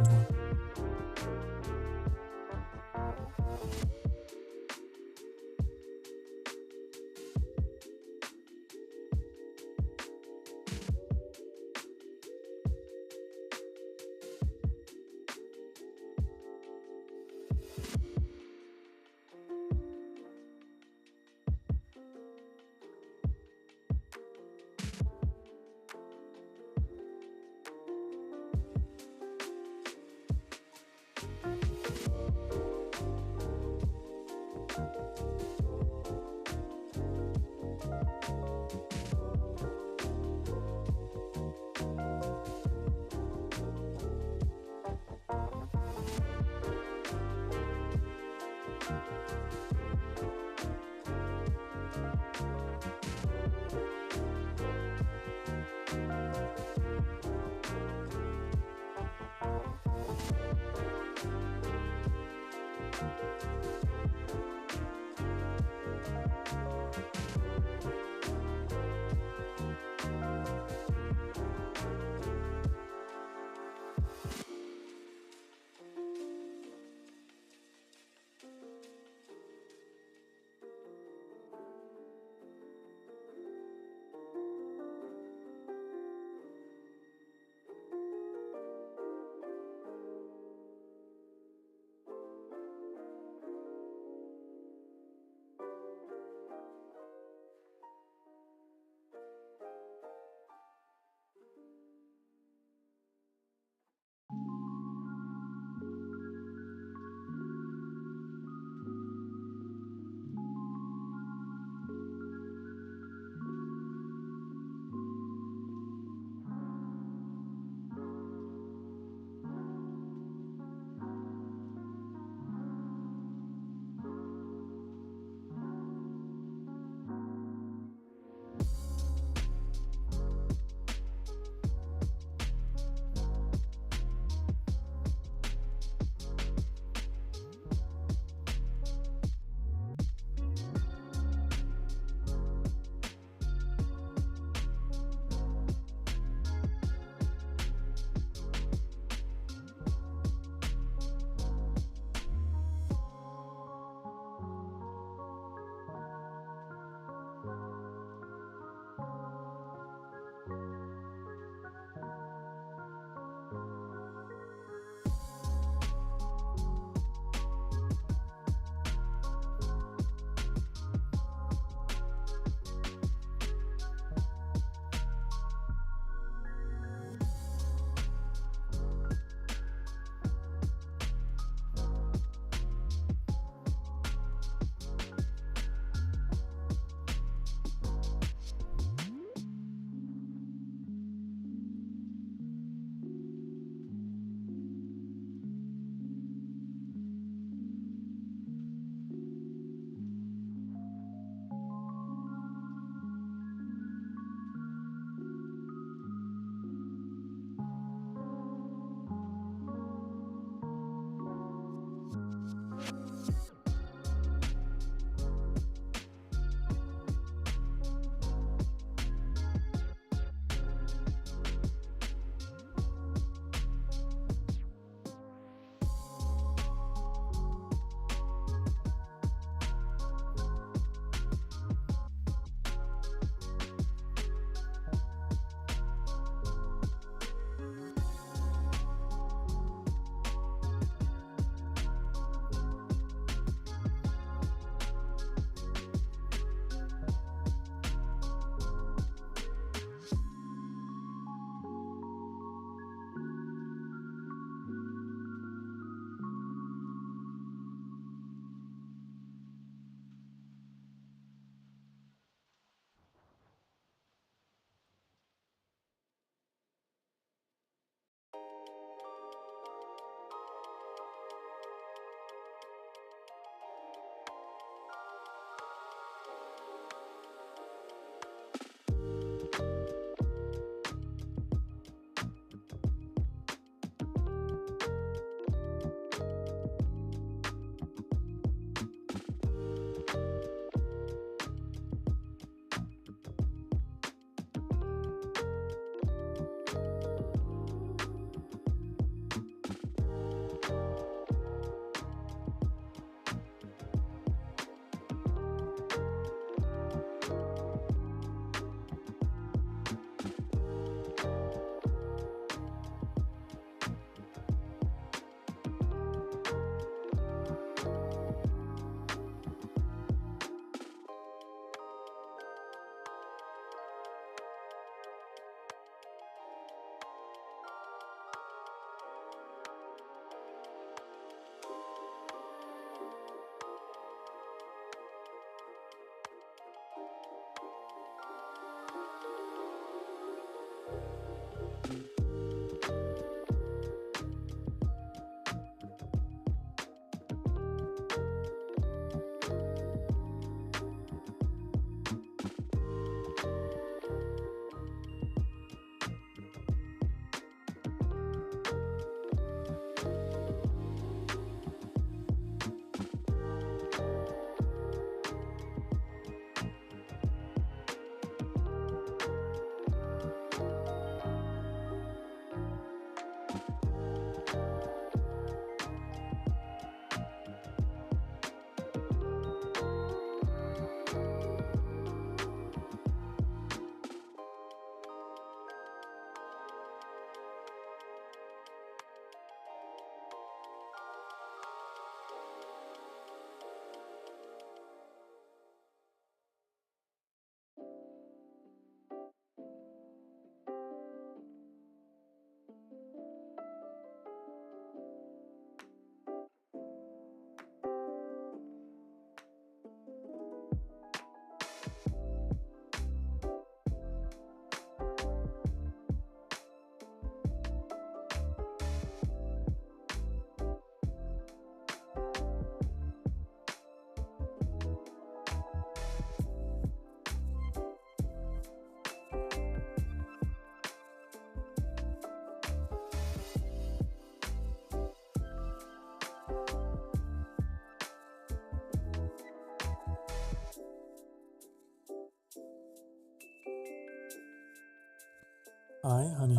Hi, honey.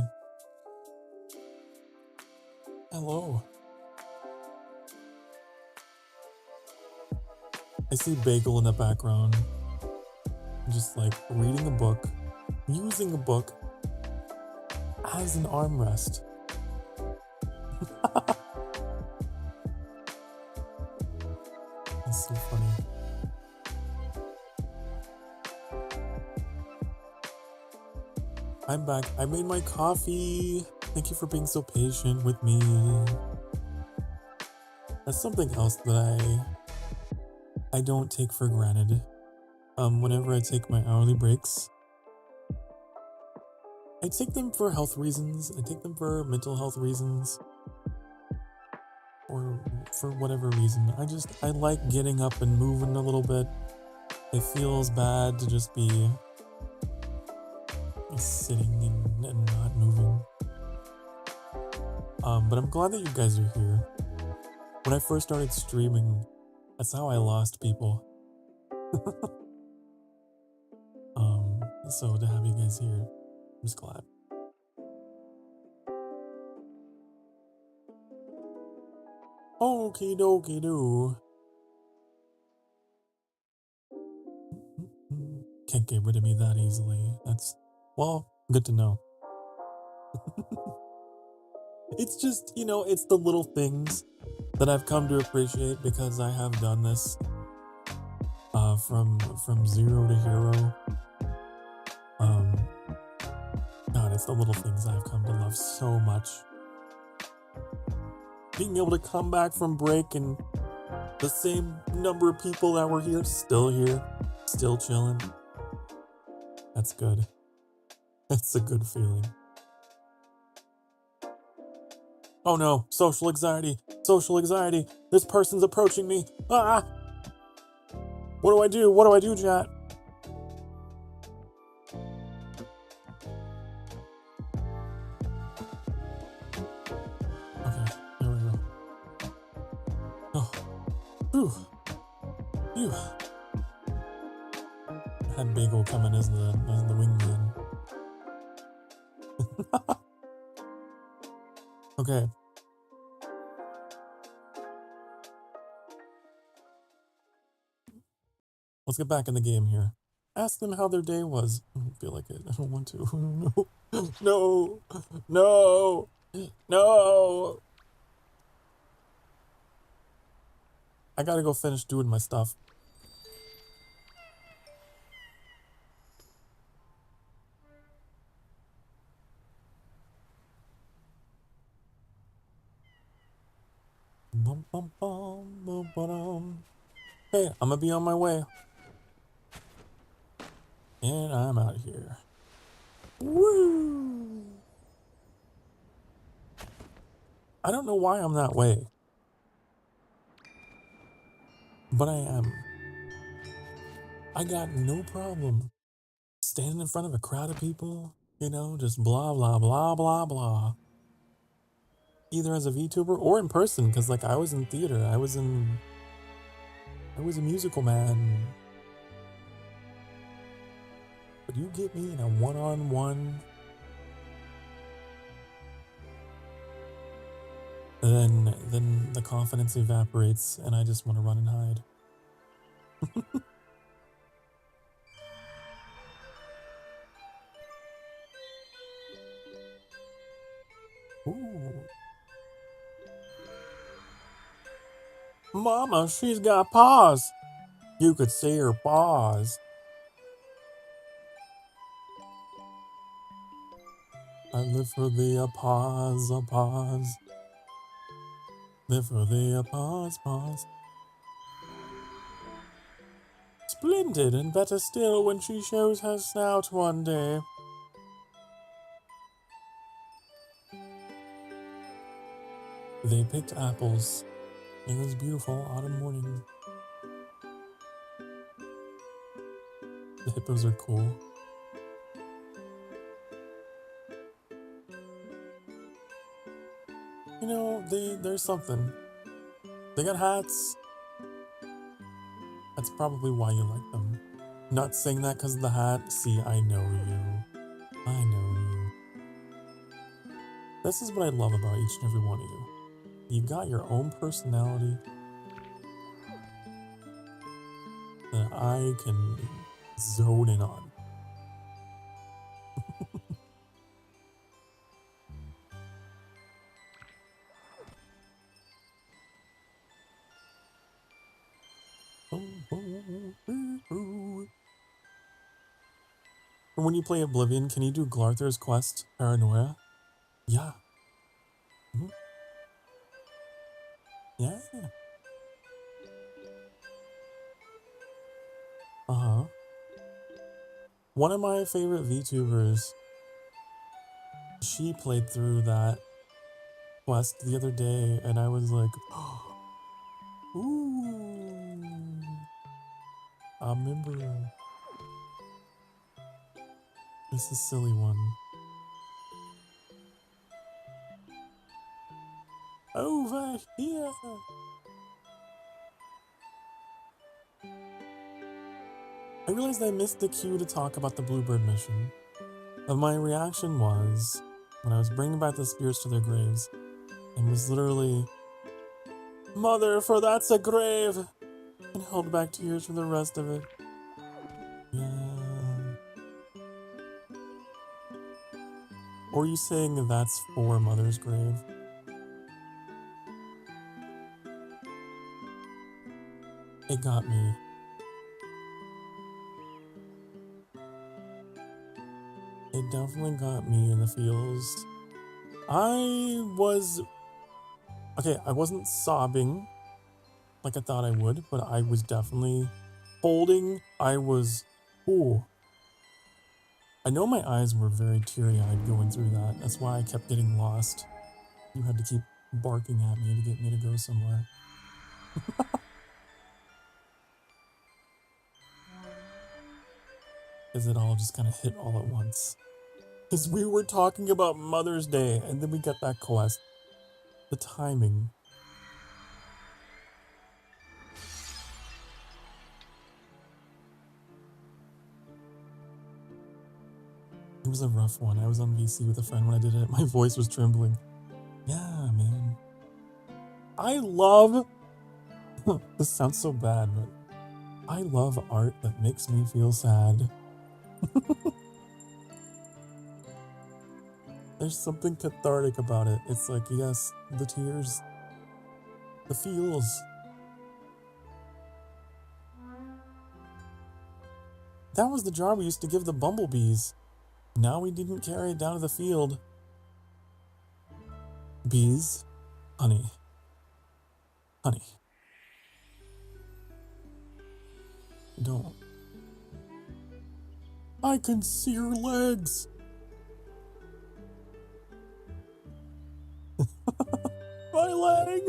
Hello. I see Bagel in the background. Just like reading a book, using a book as an armrest. That's so funny. I'm back. I made my coffee. Thank you for being so patient with me. That's something else that I don't take for granted. Whenever I take my hourly breaks, I take them for health reasons. I take them for mental health reasons. Or for whatever reason. I like getting up and moving a little bit. It feels bad to just be sitting and not moving. But I'm glad that you guys are here. When I first started streaming, that's how I lost people. So to have you guys here, I'm just glad. Okie dokie doo. Can't get rid of me that easily. That's, well, good to know. It's just, you know, it's the little things that I've come to appreciate because I have done this from zero to hero. God, it's the little things I've come to love so much. Being able to come back from break and the same number of people that were here, still chilling. That's good. That's a good feeling. Oh no, social anxiety. This person's approaching me. Ah! What do I do? What do I do, chat? Okay, there we go. Oh. Whew. Phew. I had Bagel coming as the wingman. Okay. Let's get back in the game here. Ask them how their day was. I don't feel like it. I don't want to. No. No. No. I gotta go finish doing my stuff. Hey, I'm gonna be on my way. And I'm out of here. Woo! I don't know why I'm that way. But I am. I got no problem standing in front of a crowd of people, you know, just blah, blah, blah, blah, blah. Either as a VTuber or in person, because, like, I was in theater. I was a musical man. But you get me in a one-on-one, then the confidence evaporates, and I just want to run and hide. Ooh. Mama, she's got paws. You could see her paws. I live for the paws, live for the paws. Splendid, and better still when she shows her snout one day. They picked apples. It was beautiful autumn morning. The hippos are cool. You know, there's something. They got hats. That's probably why you like them. Not saying that because of the hat. See, I know you. I know you. This is what I love about each and every one of you. You got your own personality that I can zone in on. And when you play Oblivion, can you do Glarther's quest, Paranoia? Yeah. Yeah. Uh-huh. One of my favorite VTubers, she played through that quest the other day, and I was like, ooh. I remember. It's a silly one. Over here. I realized I missed the cue to talk about the Bluebird mission. But my reaction was, when I was bringing back the spirits to their graves, and was literally, Mother, for that's a grave! And held back tears for the rest of it. Yeah. Or are you saying that's for Mother's grave? It got me. It definitely got me in the feels. I wasn't sobbing like I thought I would, but I was definitely holding. Ooh. I know my eyes were very teary-eyed going through that. That's why I kept getting lost. You had to keep barking at me to get me to go somewhere. Because it all just kind of hit all at once. Because we were talking about Mother's Day, and then we got that quest. The timing. It was a rough one. I was on VC with a friend when I did it. My voice was trembling. Yeah, man. I love... This sounds so bad, but I love art that makes me feel sad. There's something cathartic about it. It's like, yes, the tears, the feels. That was the jar we used to give the bumblebees. Now we didn't carry it down to the field. Bees, honey, honey. Don't. I can see your legs. My leg.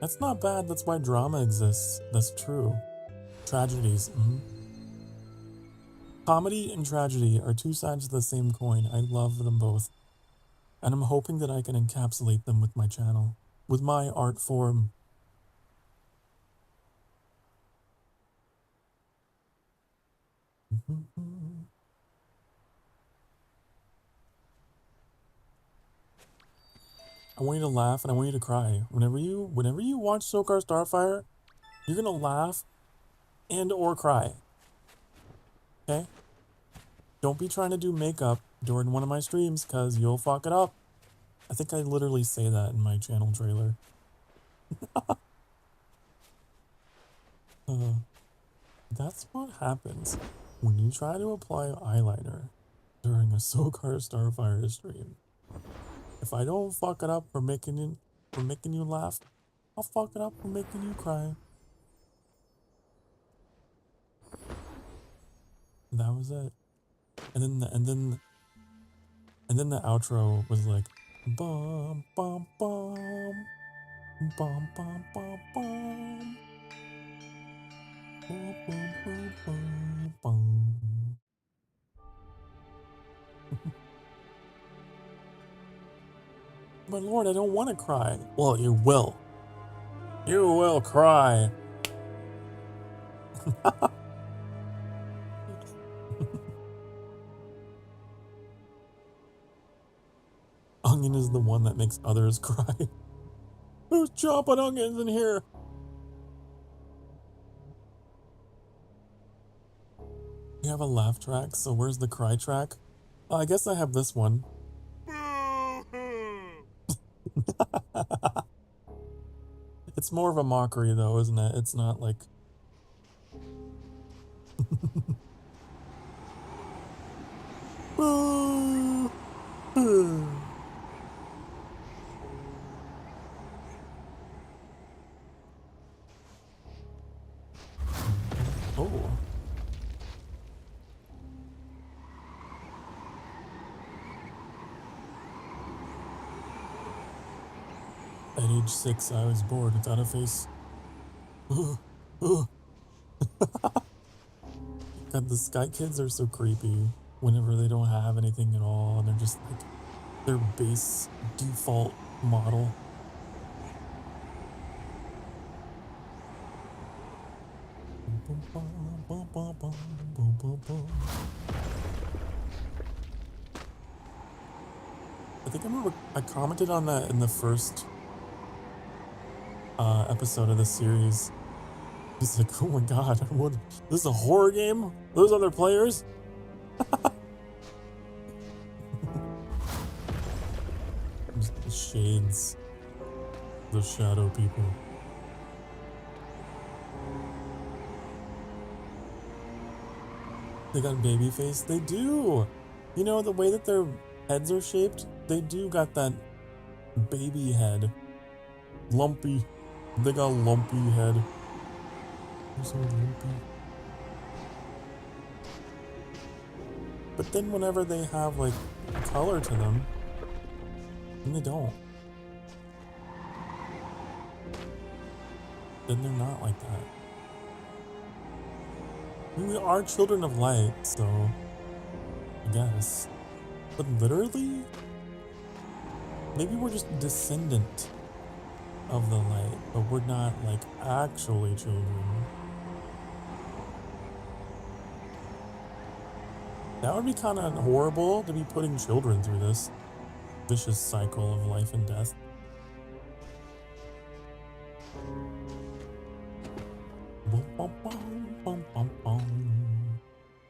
That's not bad. That's why drama exists. That's true. Tragedies. Comedy and tragedy are two sides of the same coin. I love them both. And I'm hoping that I can encapsulate them with my channel, with my art form. I want you to laugh and I want you to cry. Whenever you watch Sokar Starfire, you're gonna laugh and or cry. Okay? Don't be trying to do makeup during one of my streams, cause you'll fuck it up. I think I literally say that in my channel trailer. That's what happens when you try to apply eyeliner during a Sokar Starfire stream. If I don't fuck it up for making you laugh, I'll fuck it up for making you cry. That was it. And then the outro was like bum bum bum bum bum bum bum bum bum bum bum. My lord, I don't want to cry. Well, you will. You will cry. onion is the one that makes others cry. Who's chopping onions in here? We have a laugh track, so where's the cry track? I guess I have this one. It's more of a mockery though, isn't it? It's not like... Oh. At age 6, I was bored without a face. God, the Sky Kids are so creepy whenever they don't have anything at all and they're just like their base default model. I think I remember I commented on that in the first episode of the series. He's like, oh my god, what, this is a horror game? Those other players? Just the shades. The shadow people. They got baby face? They do! You know, the way that their heads are shaped, they do got that baby head. Lumpy. They got lumpy head. They're so lumpy. But then whenever they have like color to them, then they don't. Then they're not like that. I mean, we are children of light, so I guess. But literally, maybe we're just a descendant of the light, but we're not like actually children. That would be kind of horrible to be putting children through this vicious cycle of life and death.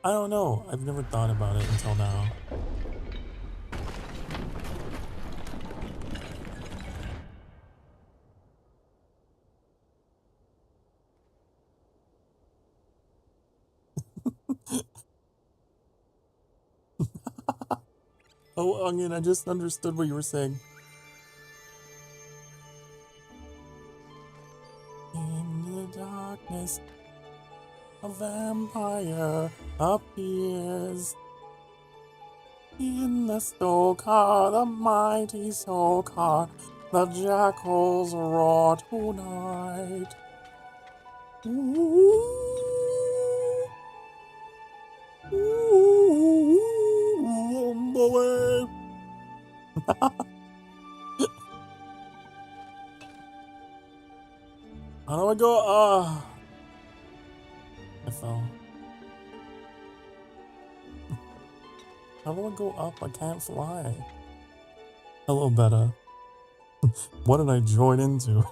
I don't know. I've never thought about it until now. Oh, Onion, I just understood what you were saying. In the darkness, a vampire appears. In the Sokar, the mighty Sokar, the jackals roar tonight. Ooh. Ooh. On the way. How do I go? I fell. How do I go up? I can't fly. Hello, Betta. What did I join into?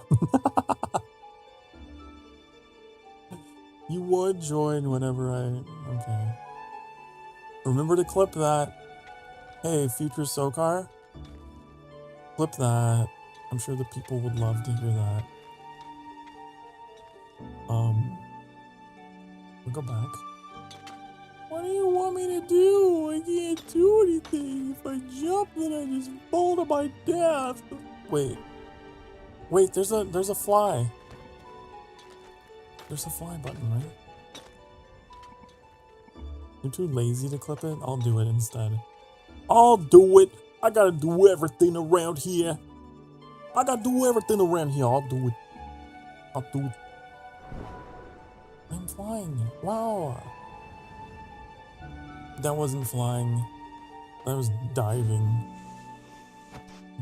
You would join whenever I... Okay. Remember to clip that. Hey, future Sokar. Clip that. I'm sure the people would love to hear that. We'll go back. What do you want me to do? I can't do anything. If I jump, then I just fall to my death. Wait. Wait, there's a fly. There's a fly button, right? You're too lazy to clip it? I'll do it instead. I'll do it. I gotta do everything around here. I'll do it. I'll do it. I'm flying. Wow. That wasn't flying. That was diving.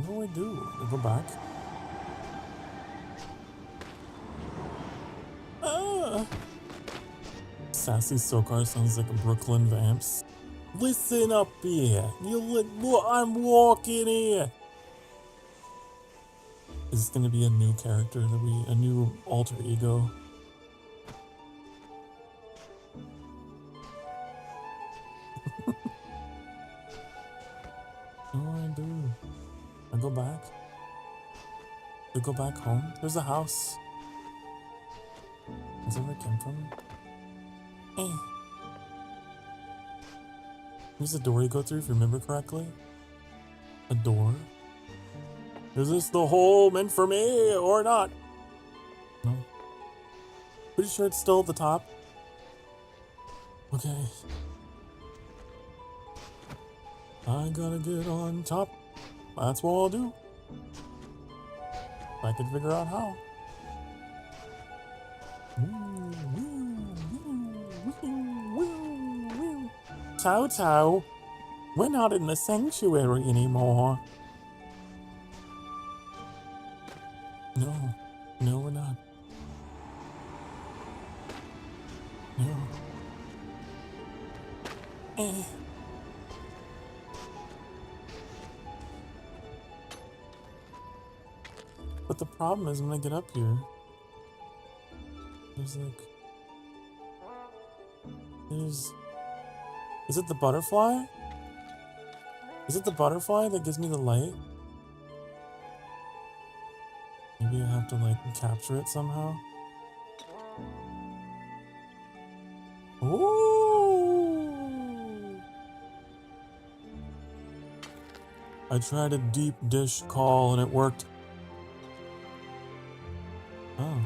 What do I do? I go back? Ah! Sassy Sokar sounds like a Brooklyn Vamps. Listen up here. You look, I'm walking here. Is this gonna be a new character? That'll be a new alter ego? What do I do? I go back? I go back home? There's a house. Is that where it came from? Hey. There's a door you go through if you remember correctly. A door? Is this the hole meant for me or not? No. Pretty sure it's still at the top. Okay. I gotta get on top. That's what I'll do. If I can figure out how. Toto, we're not in the sanctuary anymore. No, no, we're not. No. But the problem is when I get up here, there's is it the butterfly? Is it the butterfly that gives me the light? Maybe I have to like capture it somehow. Ooh! I tried a deep dish call and it worked. Oh.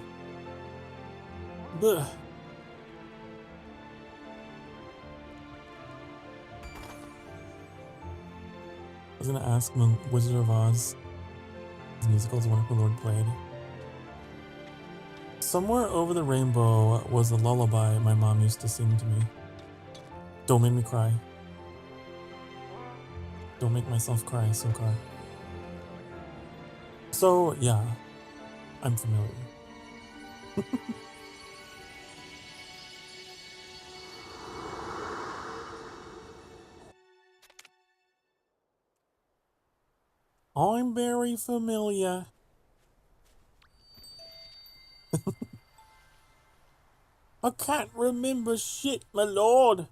Blech. I was gonna ask when Wizard of Oz, his musical is one the Lord played. Somewhere over the rainbow was a lullaby my mom used to sing to me. Don't make me cry. Don't make myself cry, Sokar. So, yeah, I'm familiar. I'm very familiar. I can't remember shit, my lord.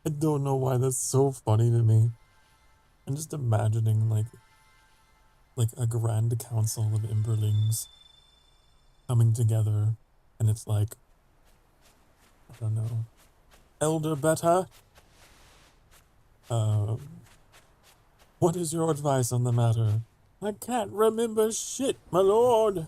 I don't know why that's so funny to me. I'm just imagining like a grand council of Imberlings coming together, and it's like, I don't know, Elder Beta, what is your advice on the matter? I can't remember shit, my lord.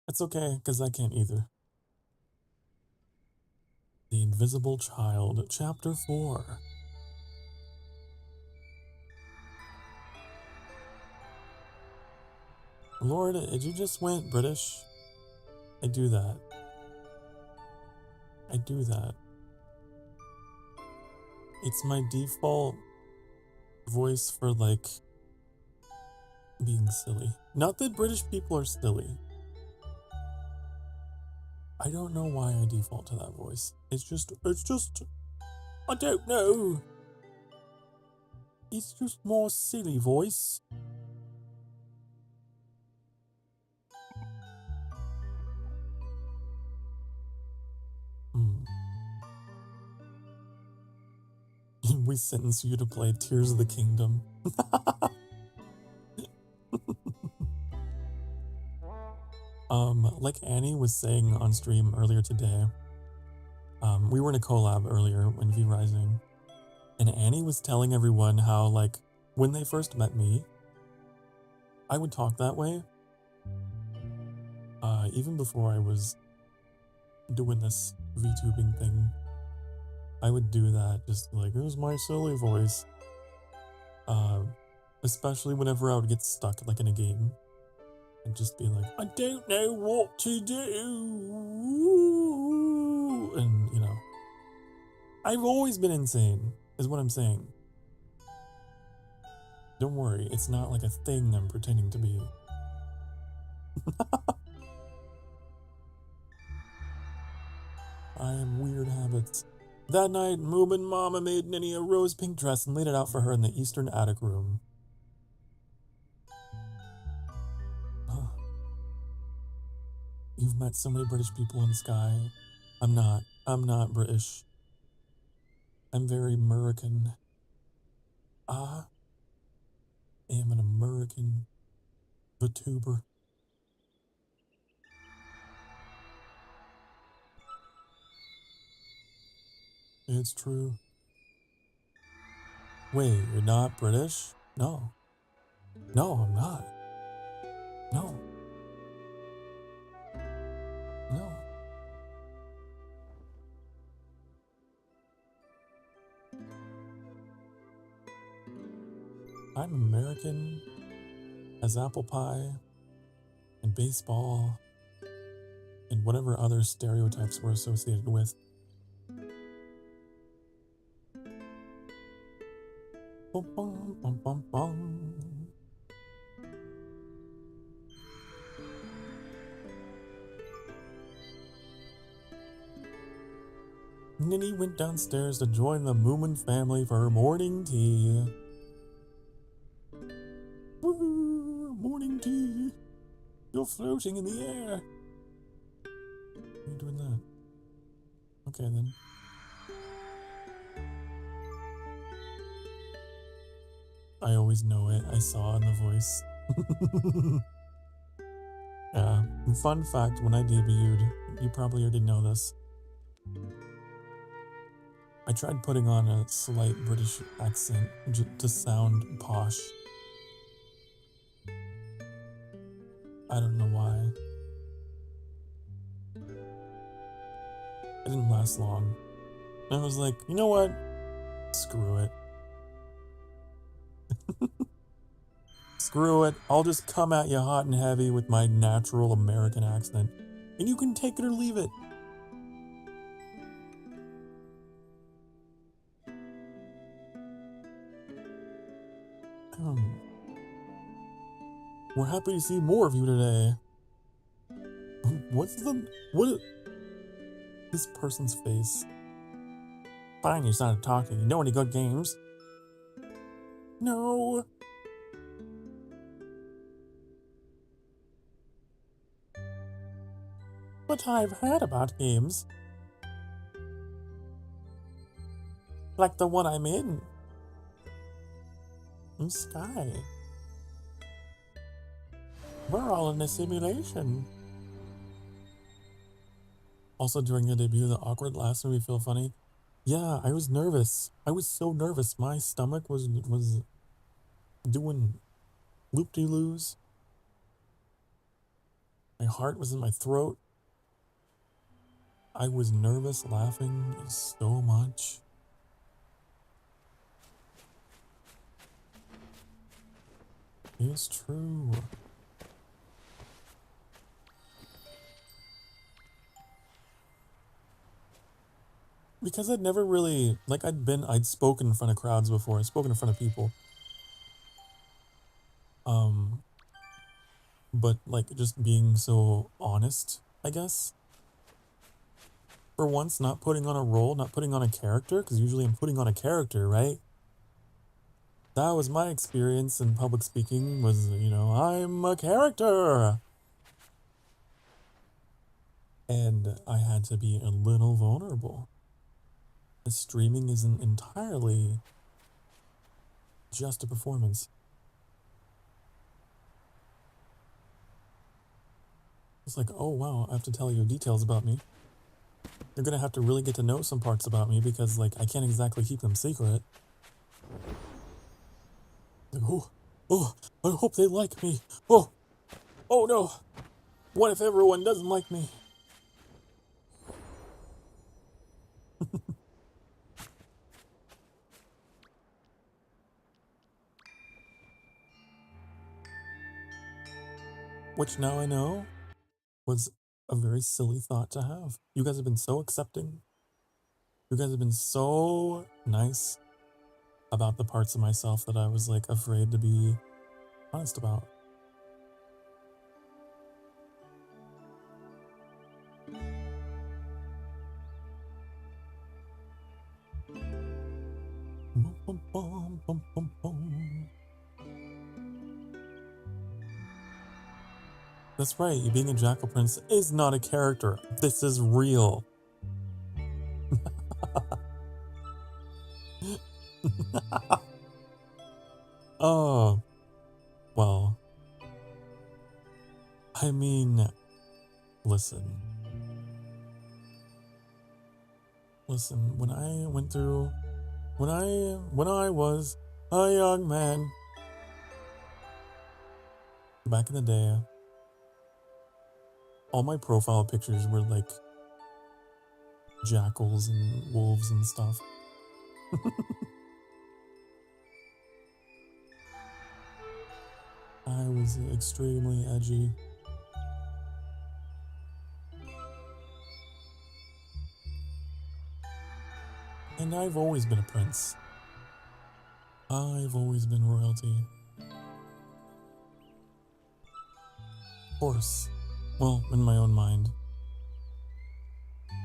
It's okay, because I can't either. The Invisible Child, Chapter 4. Lord, did you just went British? I do that. I do that. It's my default voice for, like, being silly. Not that British people are silly. I don't know why I default to that voice. It's just, I don't know. It's just more silly voice. We sentence you to play Tears of the Kingdom. Like Annie was saying on stream earlier today, we were in a collab earlier in V Rising, and Annie was telling everyone how, like, when they first met me, I would talk that way. Even before I was doing this VTubing thing, I would do that, just like, it was my silly voice. Especially whenever I would get stuck, like, in a game. And just be like, I don't know what to do. And, you know, I've always been insane, is what I'm saying. Don't worry, it's not like a thing I'm pretending to be. I have weird habits. That night, Moomin Mama made Ninny a rose pink dress and laid it out for her in the eastern attic room. Huh. You've met so many British people in the sky. I'm not British. I'm very American. I am an American vtuber. It's true. Wait, you're not British? No. No, I'm not. No. No. I'm American as apple pie and baseball and whatever other stereotypes we're associated with. Bum, bum, bum, bum, bum. Ninny went downstairs to join the Moomin family for morning tea. Woo! Morning tea! You're floating in the air! Why are you doing that? Okay then. I always know it. I saw it in the voice. Yeah. Fun fact, when I debuted, you probably already know this, I tried putting on a slight British accent to sound posh. I don't know why. It didn't last long. And I was like, you know what? Screw it. Screw it. I'll just come at you hot and heavy with my natural American accent. And you can take it or leave it. We're happy to see more of you today. What? This person's face. Fine, you started talking. You know any good games? No. But I've heard about games. Like the one I'm in. In Sky. We're all in a simulation. Also, during the debut, the awkward laughs made me feel funny. Yeah, I was nervous. I was so nervous. My stomach was doing loop-de-loos. My heart was in my throat. I was nervous, laughing so much. It's true. Because I'd never really, like, I'd spoken in front of crowds before. I'd spoken in front of people. But, like, just being so honest, I guess. For once, not putting on a role, not putting on a character, because usually I'm putting on a character, right? That was my experience in public speaking, was, you know, I'm a character! And I had to be a little vulnerable. The streaming isn't entirely just a performance. It's like, oh wow, I have to tell you details about me. You're gonna have to really get to know some parts about me because, like, I can't exactly keep them secret. Like, oh, I hope they like me. Oh no. What if everyone doesn't like me? Which now I know was a very silly thought to have. You guys have been so accepting. You guys have been so nice. about the parts of myself that I was like afraid to be honest about. That's right, you being a Jackal Prince is not a character. This is real. Oh, well, I mean, listen, when I went through, when I was a young man, back in the day, all my profile pictures were like jackals and wolves and stuff. I was extremely edgy. And I've always been a prince. I've always been royalty. Of course. Well, in my own mind.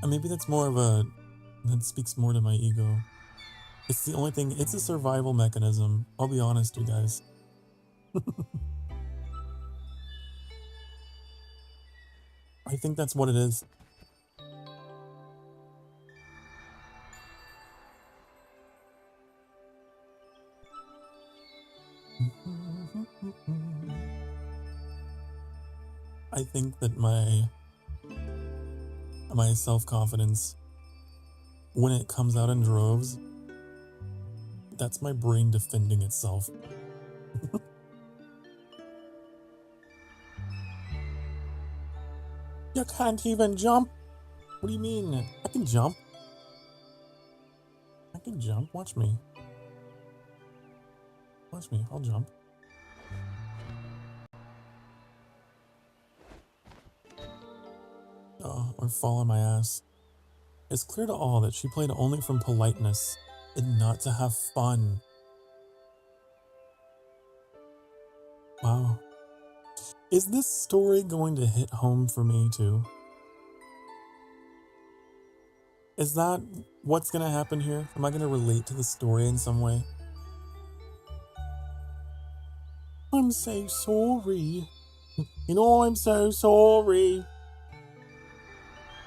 And maybe that's more of that speaks more to my ego. It's the only thing, it's a survival mechanism. I'll be honest, you guys. I think that's what it is. I think that my self-confidence, when it comes out in droves, that's my brain defending itself. You can't even jump? What do you mean? I can jump. I can jump. Watch me. Watch me. I'll jump. Oh, or fall on my ass. It's clear to all that she played only from politeness and not to have fun. Wow. Is this story going to hit home for me too? Is that what's going to happen here? Am I going to relate to the story in some way? I'm so sorry. You know, I'm so sorry.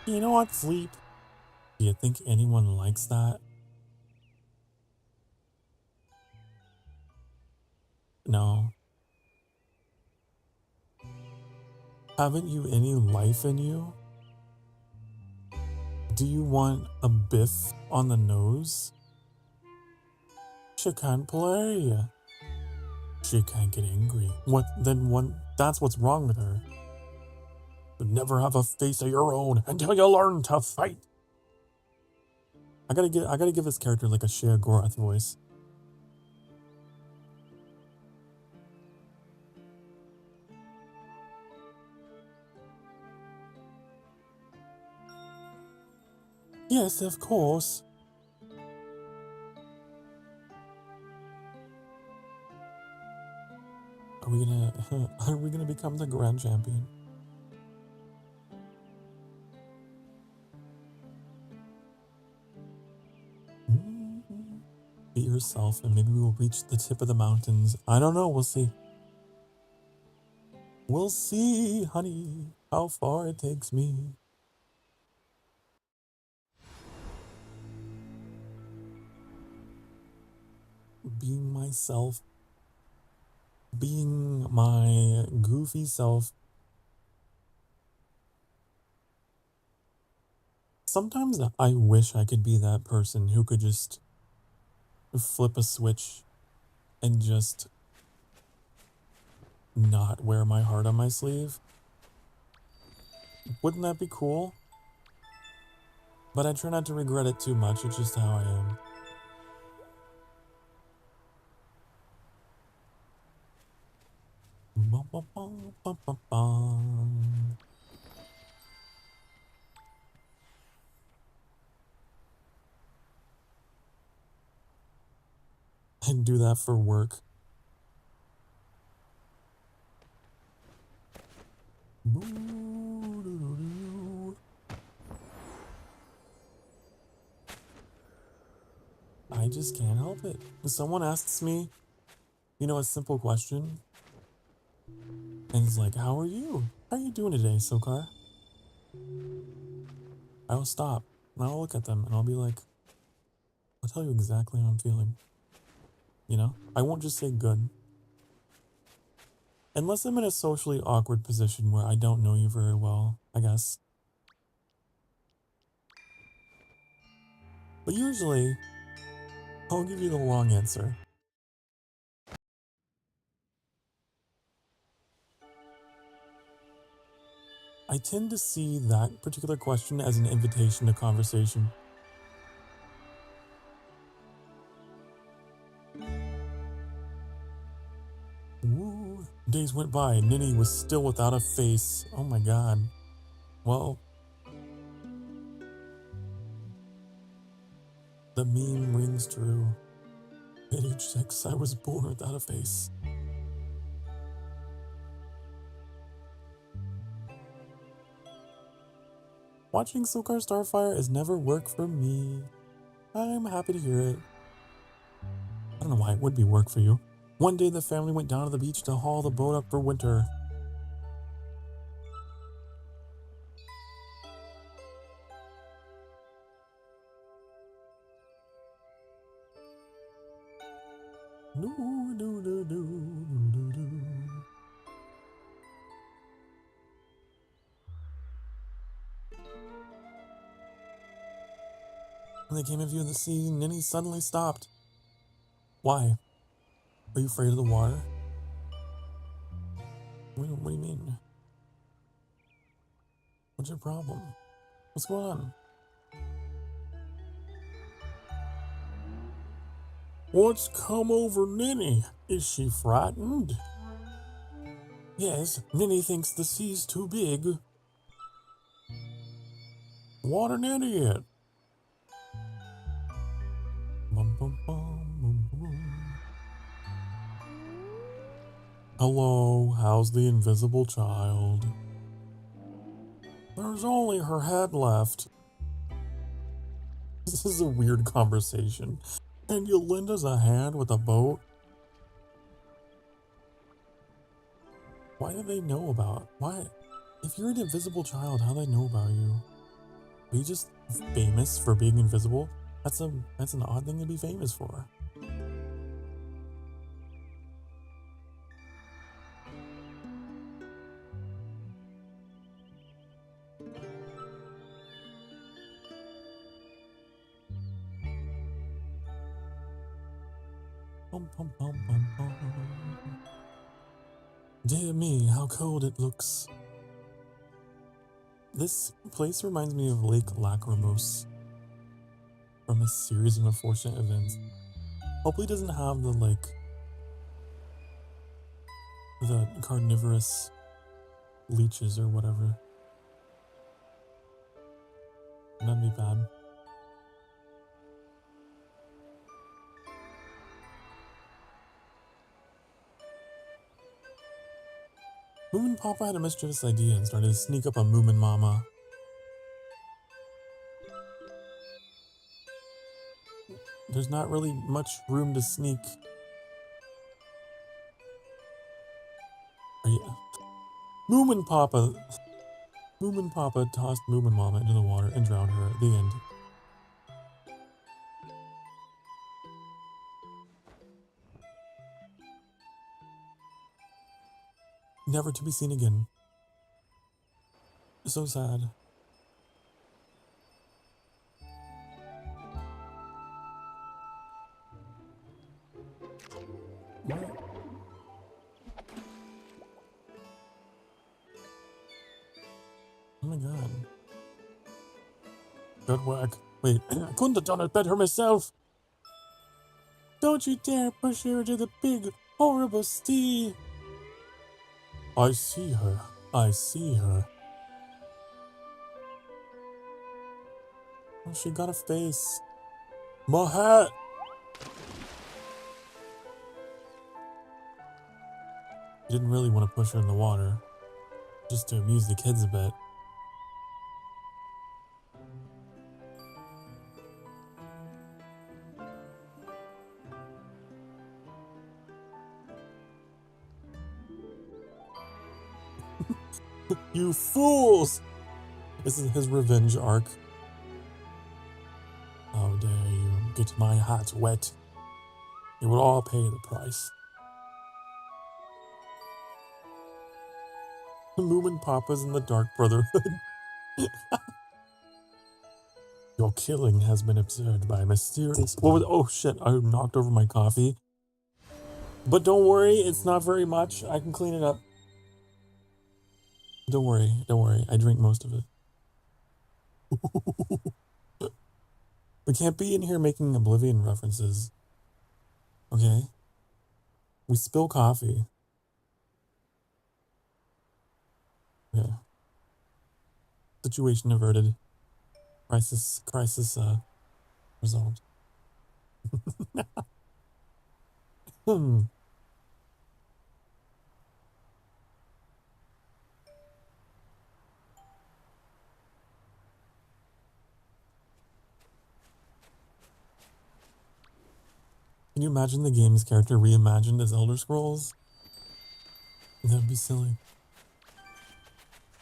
You know what, sleep? Do you think anyone likes that? No. Haven't you any life in you? Do you want a biff on the nose? She can't play. She can't get angry. That's what's wrong with her. You never have a face of your own until you learn to fight. I gotta give this character like a Shea Gorath voice. Yes, of course. Are we gonna become the grand champion? Be yourself and maybe we'll reach the tip of the mountains. I don't know, we'll see. We'll see, honey, how far it takes me. Being myself. Being my goofy self. Sometimes I wish I could be that person who could just flip a switch and just not wear my heart on my sleeve. Wouldn't that be cool? But I try not to regret it too much, it's just how I am. Bum, bum, bum, bum, bum, bum. do that for work. I just can't help it. If someone asks me, you know, a simple question, and it's like, how are you? How are you doing today, Sokar? I will stop, and I'll look at them, and I'll be like, I'll tell you exactly how I'm feeling. You know? I won't just say good. Unless I'm in a socially awkward position where I don't know you very well, I guess. But usually, I'll give you the long answer. I tend to see that particular question as an invitation to conversation. Woo. Days went by and Ninny was still without a face. Oh my god. Well, the meme rings true. At age 6, I was born without a face. Watching Sokar Starfire has never worked for me. I'm happy to hear it. I don't know why it would be work for you. One day the family went down to the beach to haul the boat up for winter. When they came in view of the sea, Ninny suddenly stopped. Why? Are you afraid of the water? What do you mean? What's your problem? What's going on? What's come over Ninny? Is she frightened? Yes, Ninny thinks the sea's too big. What an idiot. Bum, bum, bum, bum, bum. Hello, how's the invisible child? There's only her head left. This is a weird conversation. And you lend us a hand with a boat? Why do they know about? Why? If you're an invisible child, how do they know about you? Are you just famous for being invisible? That's an odd thing to be famous for. Bum, bum, bum, bum, bum. Dear me, how cold it looks. This place reminds me of Lake Lachrymose from a series of unfortunate events. Hopefully it doesn't have the carnivorous leeches or whatever. That'd be bad. Moomin Papa had a mischievous idea and started to sneak up on Moomin Mama. There's not really much room to sneak. Moomin Papa tossed Moomin Mama into the water and drowned her at the end. Never to be seen again. So sad. What? Oh my god. Good work. Wait, I couldn't have done it better myself. Don't you dare push her to the big, horrible sea. I see her. I see her. Oh, she got a face. My hat! He didn't really want to push her in the water, just to amuse the kids a bit. You fools! This is his revenge arc. How dare you get my hat wet? You will all pay the price. The Moomin Papas and the Dark Brotherhood. Your killing has been observed by a mysterious... Oh shit, I knocked over my coffee. But don't worry, it's not very much. I can clean it up. Don't worry. I drink most of it. We can't be in here making Oblivion references. Okay? We spill coffee. Okay. Situation averted. Crisis, resolved. Can you imagine the game's character reimagined as Elder Scrolls? That'd be silly.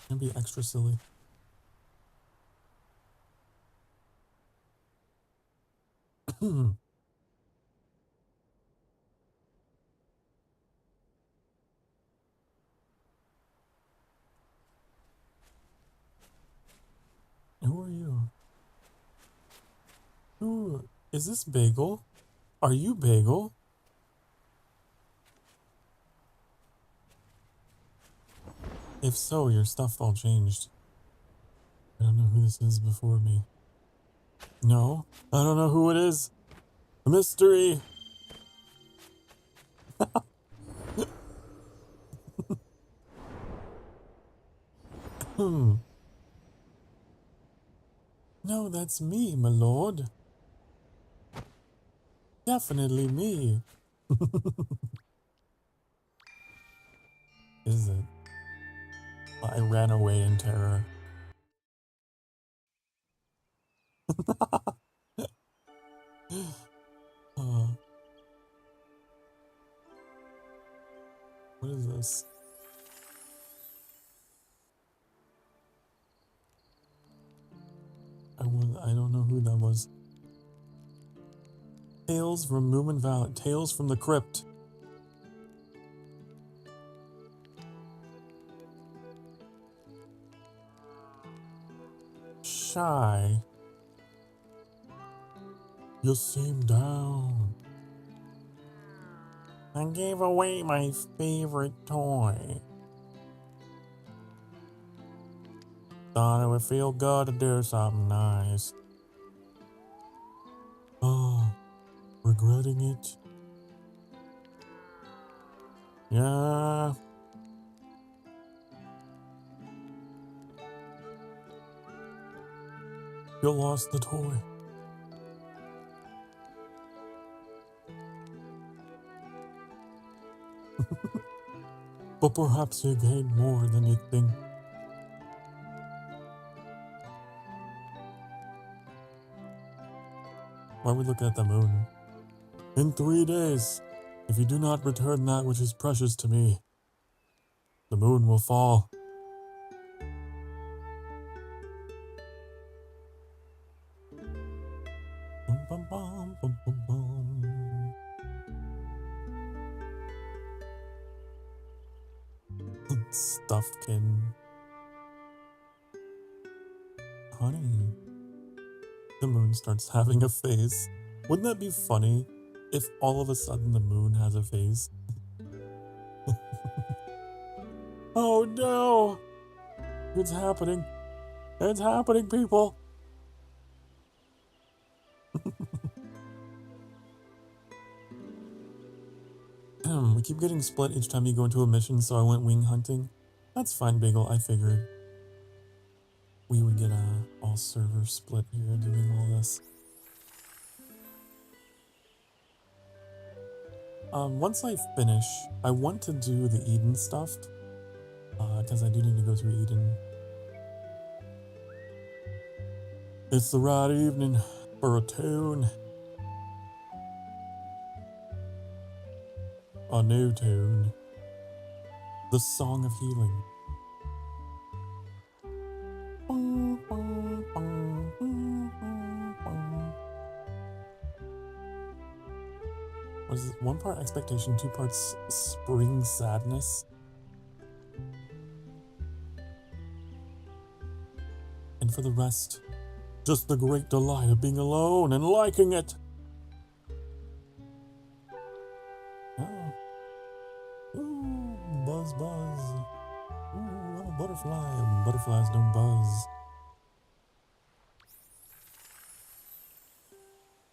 That'd be extra silly. Who are you? Who is this? Bagel? Are you Bagel? If so, your stuff all changed. I don't know who this is before me. No, I don't know who it is. A mystery. No, that's me, my lord. Definitely me. Is it? I ran away in terror. What is this? I don't know who that was. Tales from Moomin Valley. Tales from the Crypt. Shy. You seem down. I gave away my favorite toy. Thought it would feel good to do something nice. Oh, regretting it? Yeah. You lost the toy. But perhaps you gained more than you think. Why are we looking at the moon? In 3 days, if you do not return that which is precious to me, the moon will fall. Bum, bum, bum, bum, bum, bum. Stuffed kitten. Honey. The moon starts having a face. Wouldn't that be funny if all of a sudden the moon has a face? Oh no! It's happening. It's happening, people. We keep getting split each time you go into a mission, so I went wing hunting. That's fine, Bagel. I figured we would get all server split here doing all this. Once I finish, I want to do the Eden stuff, because I do need to go through Eden. It's the right evening for a tune. A new tune. The Song of Healing. What is it? 1 part expectation, 2 parts spring sadness. And for the rest, just the great delight of being alone and liking it. Oh. Ooh, buzz, buzz. Ooh, I'm a butterfly. Butterflies don't buzz.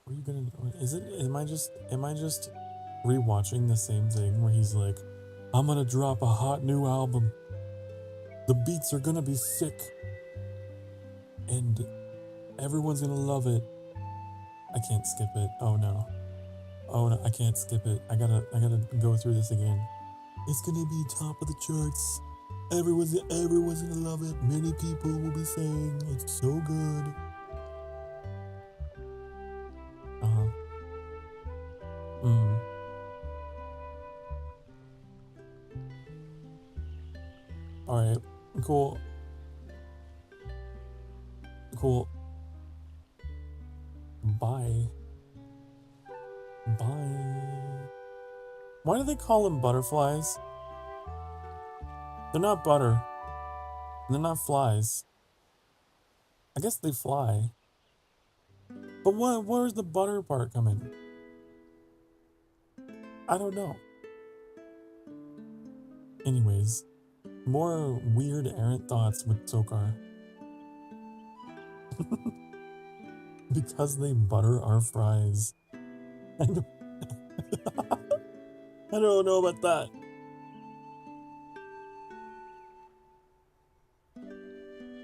What are you gonna? Is it? Am I just rewatching the same thing where he's like, I'm gonna drop a hot new album. The beats are gonna be sick, and everyone's gonna love it. I can't skip it. Oh no. Oh no, I can't skip it. I gotta go through this again. It's gonna be top of the charts. Everyone's gonna love it. Many people will be saying it's so good. Uh-huh. Mm. Alright. Cool. Cool. Bye. Bye. Why do they call them butterflies? They're not butter. They're not flies. I guess they fly. But where's the butter part come in? I don't know. Anyways, more weird errant thoughts with Sokar. Because they butter our fries. I don't know about that.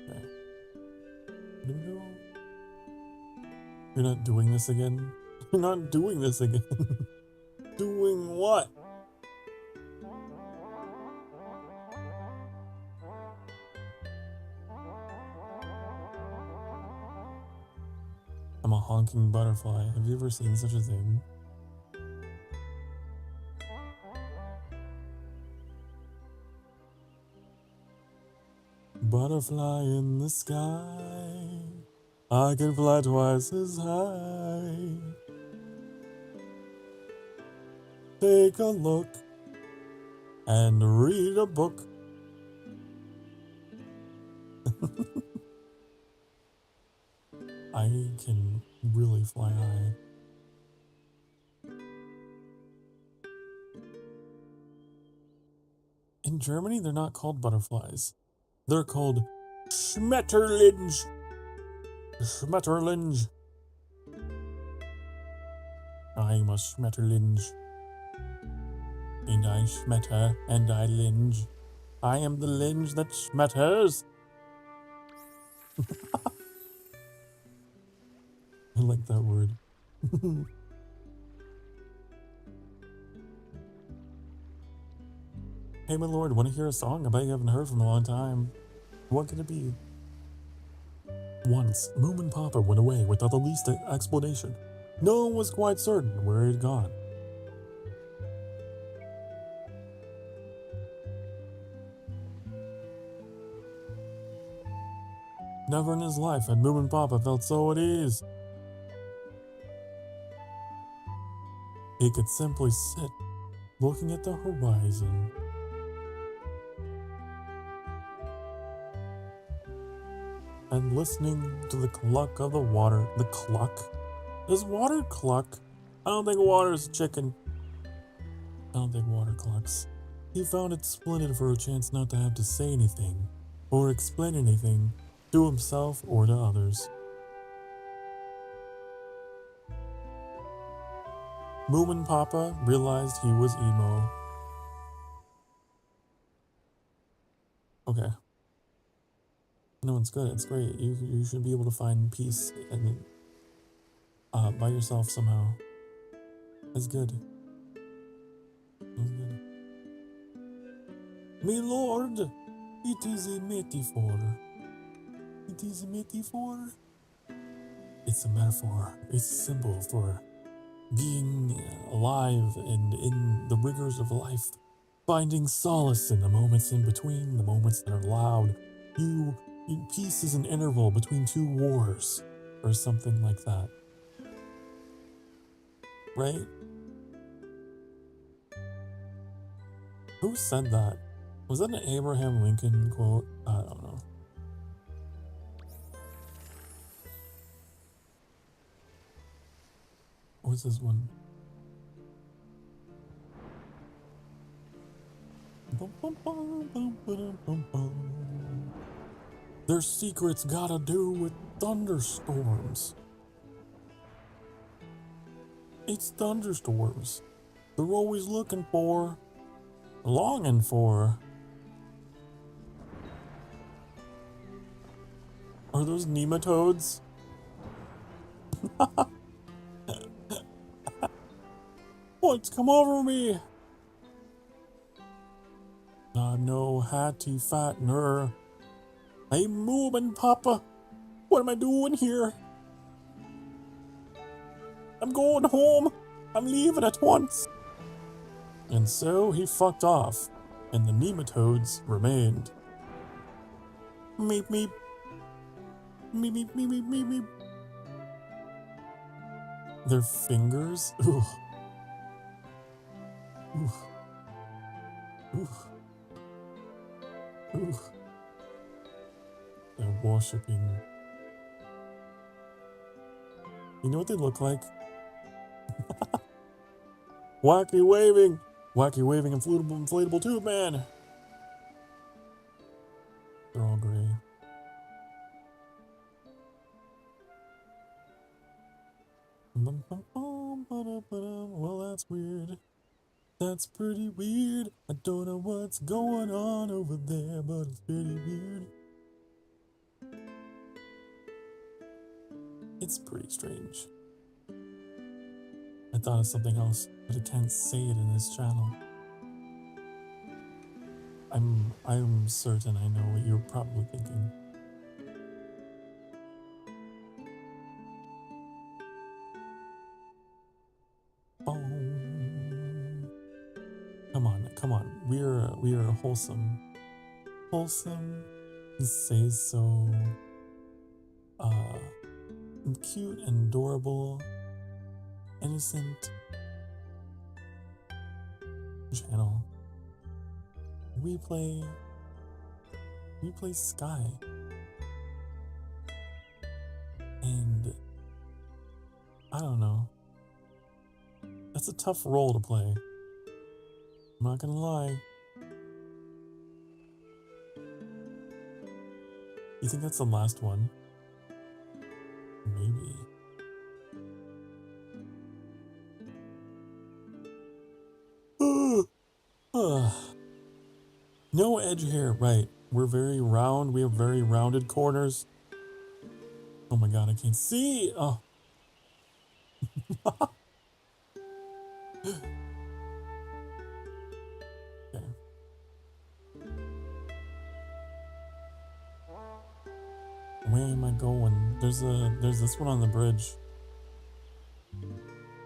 Okay. You're not doing this again? You're not doing this again. Doing what? I'm a honking butterfly. Have you ever seen such a thing? Butterfly in the sky, I can fly twice as high. Take a look and read a book. I can really fly high. In Germany, they're not called butterflies. They're called Schmetterlinge. Schmetterlinge. I'm a Schmetterlinge. And I schmetter and I linge. I am the linge that schmetters. I like that word. Hey, my lord, want to hear a song I bet you haven't heard from a long time? What could it be? Once, Moom and Papa went away without the least explanation. No one was quite certain where he had gone. Never in his life had Moom and Papa felt so at ease. He could simply sit, looking at the horizon. And listening to the cluck of the water. The cluck? Does water cluck? I don't think water is chicken. I don't think water clucks. He found it splendid for a chance not to have to say anything, or explain anything, to himself or to others. Moom and Papa realized he was emo. Okay. No, it's good. It's great. You should be able to find peace and by yourself somehow. It's good. My lord, it is a metaphor. It is a metaphor. It's a metaphor. It's a symbol for being alive and in the rigors of life, finding solace in the moments in between, the moments that are loud. Peace is an interval between two wars, or something like that. Right? Who said that? Was that an Abraham Lincoln quote? I don't know. What's this one? Their secrets gotta do with thunderstorms. It's thunderstorms. They're always looking for, longing for. Are those nematodes? What's come over me? I'm no hattie fattener. I'm moving, Papa. What am I doing here? I'm going home. I'm leaving at once. And so he fucked off, and the nematodes remained. Meep meep. Meep meep meep meep meep meep. Their fingers? Ooh. Ooh. Ooh. Ooh. They're worshipping. You know what they look like? Wacky waving inflatable tube man. They're all gray. Well, that's weird. That's pretty weird. I don't know what's going on over there, but it's pretty weird. It's pretty strange. I thought of something else, but I can't say it in this channel. I'm certain I know what you're probably thinking. Come on. We are wholesome. Wholesome. Say so. Cute and adorable. Innocent. Channel. We play Sky. And I don't know. That's a tough role to play. I'm not gonna lie. You think that's the last one? Maybe. No edge here, right. We're very round. We have very rounded corners. Oh my god, I can't see. Oh. Okay. Where am I going? There's this one on the bridge.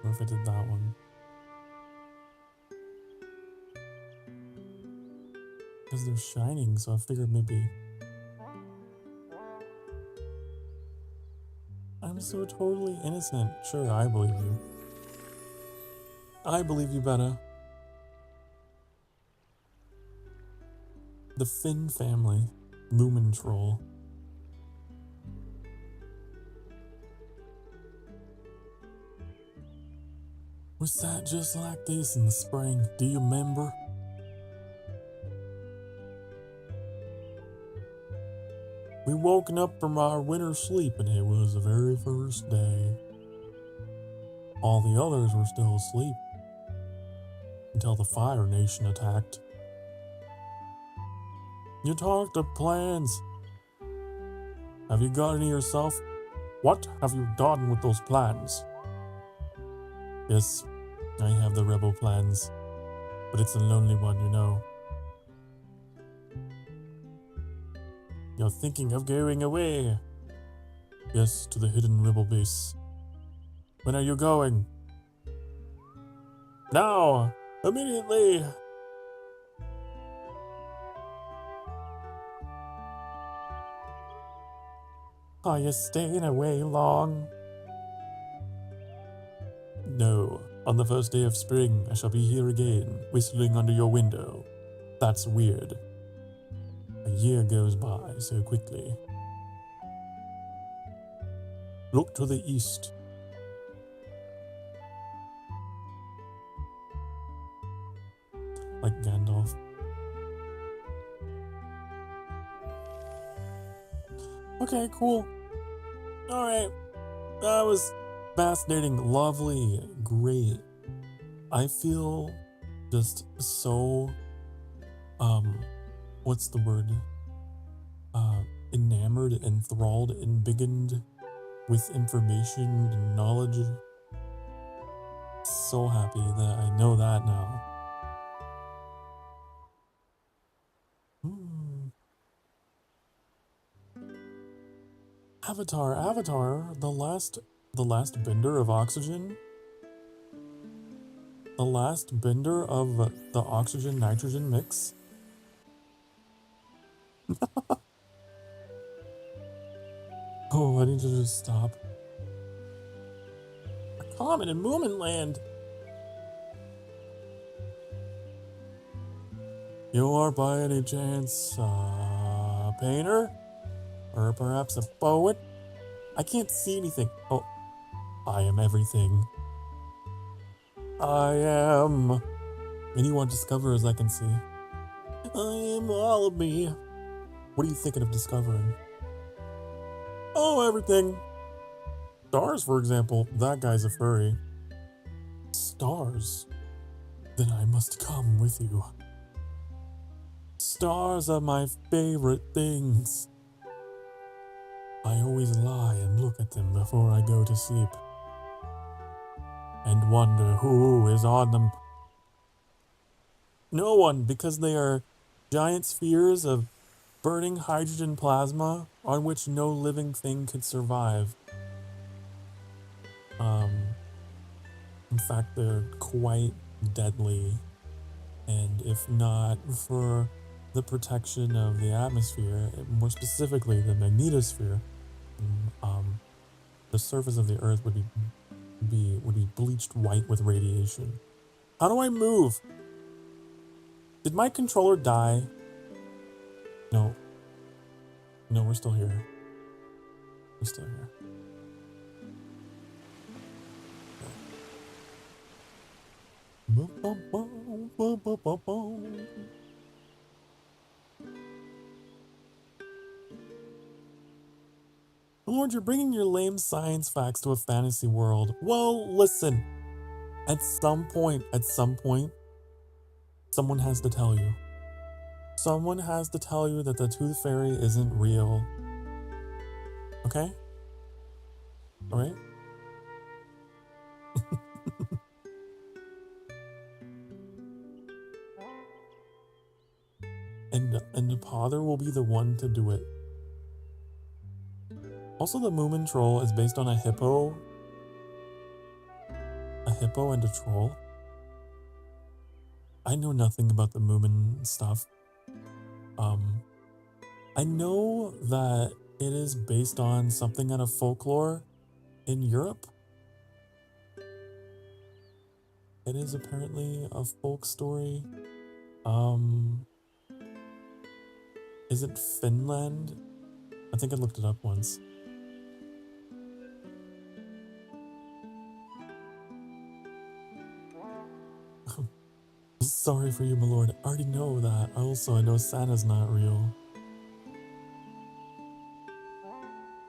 Or if I did that one. Because they're shining, so I figured maybe. I'm so totally innocent. Sure, I believe you. I believe you better. The Finn family. Lumen Troll. We sat just like this in the spring. Do you remember? We woken up from our winter sleep and it was the very first day. All the others were still asleep until the Fire Nation attacked. You talked of plans. Have you got any yourself? What have you done with those plans? Yes, I have the rebel plans. but it's a lonely one, you know. You're thinking of going away. Yes, to the hidden rebel base. When are you going? Now! Immediately! Are you staying away long? No. On the first day of spring, I shall be here again, whistling under your window. That's weird. A year goes by so quickly. Look to the east. Like Gandalf. Okay, cool. Alright. That was fascinating, lovely, great. I feel just so, what's the word? Enamored, enthralled, embiggened with information and knowledge. So happy that I know that now. Avatar, the last bender of oxygen. The last bender of the oxygen-nitrogen mix. Oh, I need to just stop. A comet in Moomin Land. You are by any chance a painter? Or perhaps a poet? I can't see anything. Oh, I am everything. I am anyone discover as I can see. I am all of me. What are you thinking of discovering? Oh, everything. Stars, for example. That guy's a furry. Stars? Then I must come with you. Stars are my favorite things. I always lie and look at them before I go to sleep. And wonder who is on them. No one, because they are giant spheres of burning hydrogen plasma on which no living thing could survive. In fact, they're quite deadly. And if not for the protection of the atmosphere, more specifically the magnetosphere, the surface of the Earth would be bleached white with radiation. How do I move? Did my controller die? No. No, we're still here. We're still here. Lord, you're bringing your lame science facts to a fantasy world. Well, listen. At some point, someone has to tell you. Someone has to tell you that the Tooth Fairy isn't real. Okay? Alright? and the Pother will be the one to do it. Also, the Moomin Troll is based on a hippo. A hippo and a troll. I know nothing about the Moomin stuff. I know that it is based on something out of folklore in Europe. It is apparently a folk story. Is it Finland? I think I looked it up once. Sorry for you, my lord. I already know that. Also, I know Santa's not real.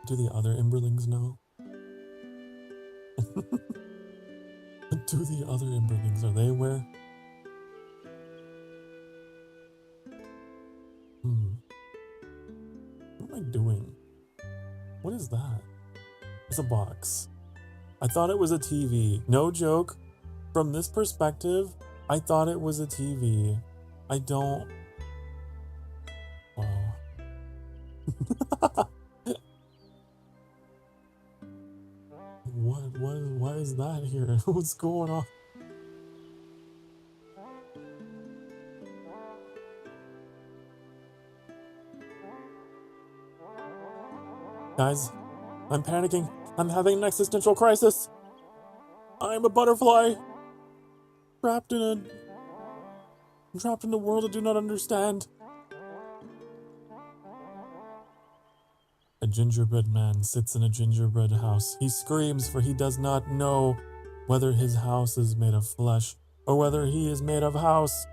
Do the other Emberlings know? Do the other Emberlings, are they aware? What am I doing? What is that? It's a box. I thought it was a TV. No joke. From this perspective, I thought it was a TV. I don't... Oh. Why is that here? What's going on? Guys, I'm panicking. I'm having an existential crisis. I'm a butterfly. Trapped in a world I do not understand. A gingerbread man sits in a gingerbread house. He screams, for he does not know whether his house is made of flesh or whether he is made of house.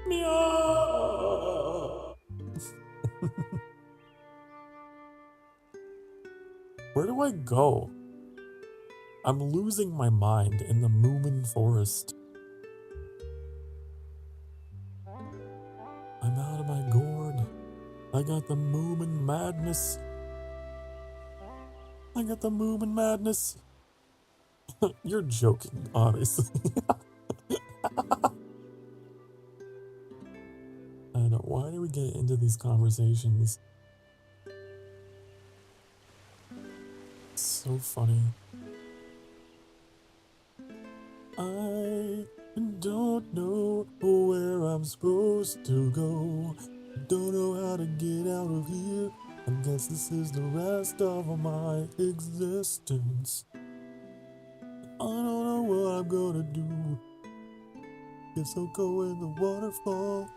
Meow! Where do I go? I'm losing my mind in the Moomin Forest. I'm out of my gourd. I got the Moomin madness. I got the Moomin madness. You're joking, obviously. I don't know, why do we get into these conversations? It's so funny. I don't know where I'm supposed to go. Don't know how to get out of here. I guess this is the rest of my existence. I don't know what I'm gonna do. Guess I'll go in the waterfall.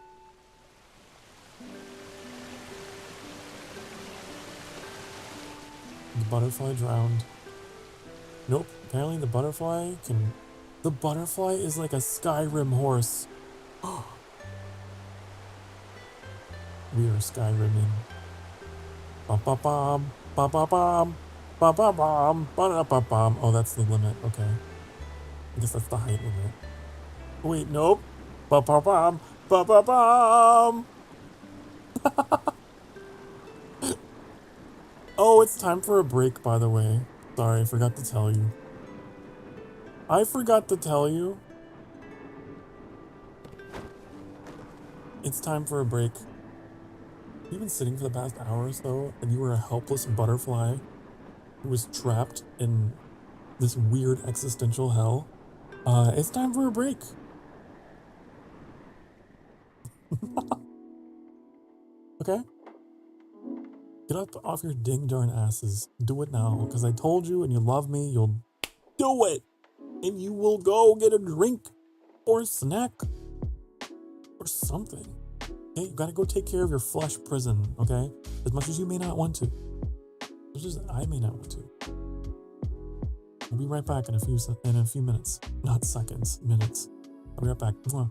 The butterfly drowned. Nope, apparently the butterfly can... The butterfly is like a Skyrim horse. We are Skyrimming. Ba-ba-bum, ba-ba-bum, ba-ba-bum, ba-da-ba-bum. Oh, that's the limit, okay. I guess that's the height limit. Wait, nope. Ba-ba-bum, ba-ba-bum. Oh, it's time for a break, by the way. Sorry, I forgot to tell you. I forgot to tell you. It's time for a break. You've been sitting for the past hour or so, and you were a helpless butterfly who was trapped in this weird existential hell. It's time for a break. Okay? Get up off your ding darn asses. Do it now, because I told you and you love me, you'll do it! And you will go get a drink, or a snack, or something. Okay, you gotta go take care of your flesh prison, okay? As much as you may not want to. As much as I may not want to. We'll be right back in a few minutes. Not seconds, minutes. I'll be right back. Mwah.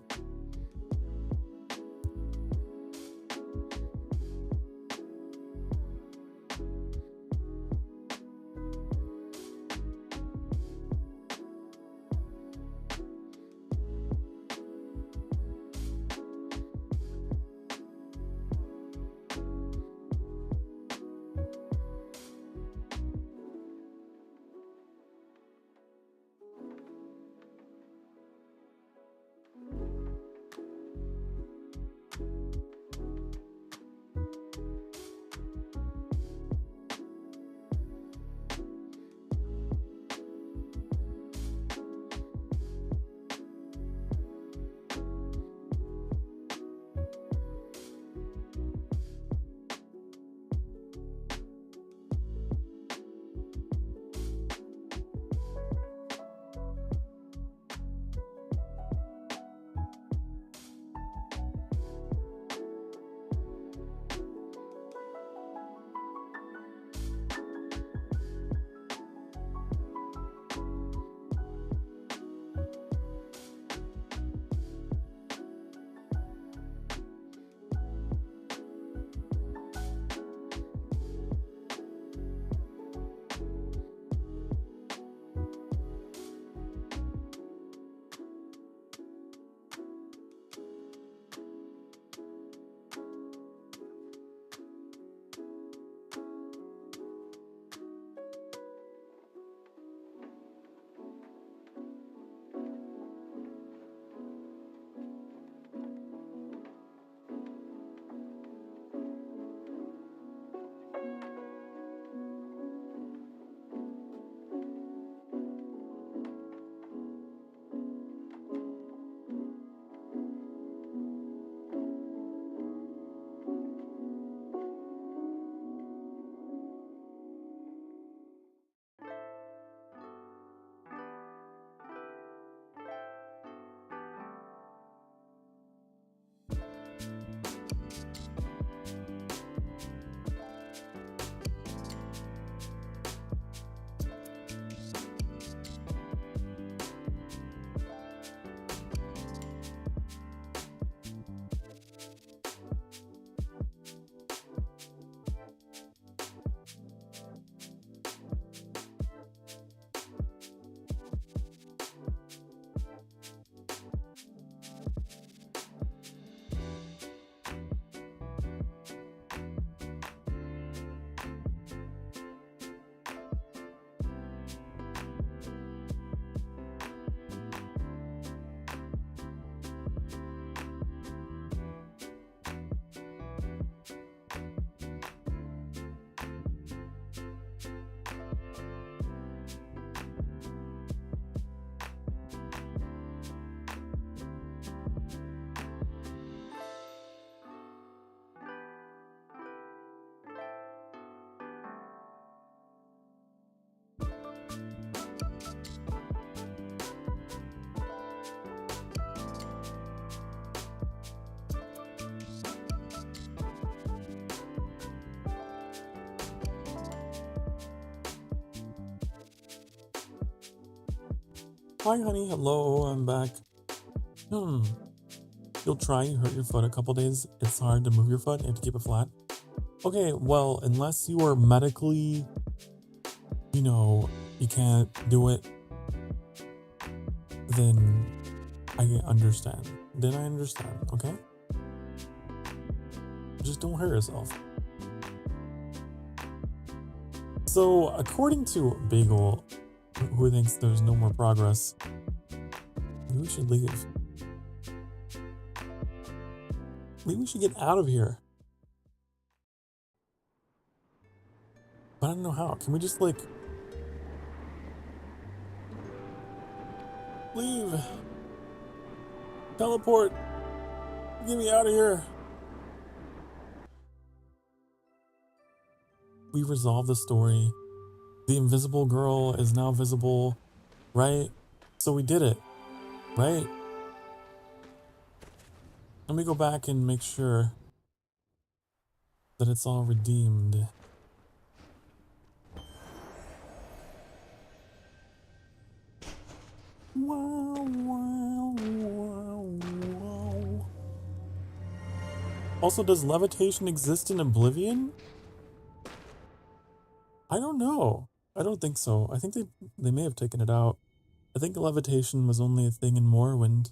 Hi, honey. Hello, I'm back. You'll try, you hurt your foot a couple days. It's hard to move your foot. You have to keep it flat. Okay, well, unless you are medically, you can't do it, then I understand. Okay? Just don't hurt yourself. So, according to Bagel, who thinks there's no more progress, maybe we should leave. Maybe we should get out of here. But I don't know how. Can we just, like, leave? Teleport. Get me out of here. We resolved the story. The invisible girl is now visible, right? So we did it, right? Let me go back and make sure that it's all redeemed. Wow, wow, wow, wow. Also, does levitation exist in Oblivion? I don't know. I don't think so. I think they may have taken it out. I think levitation was only a thing in Morrowind.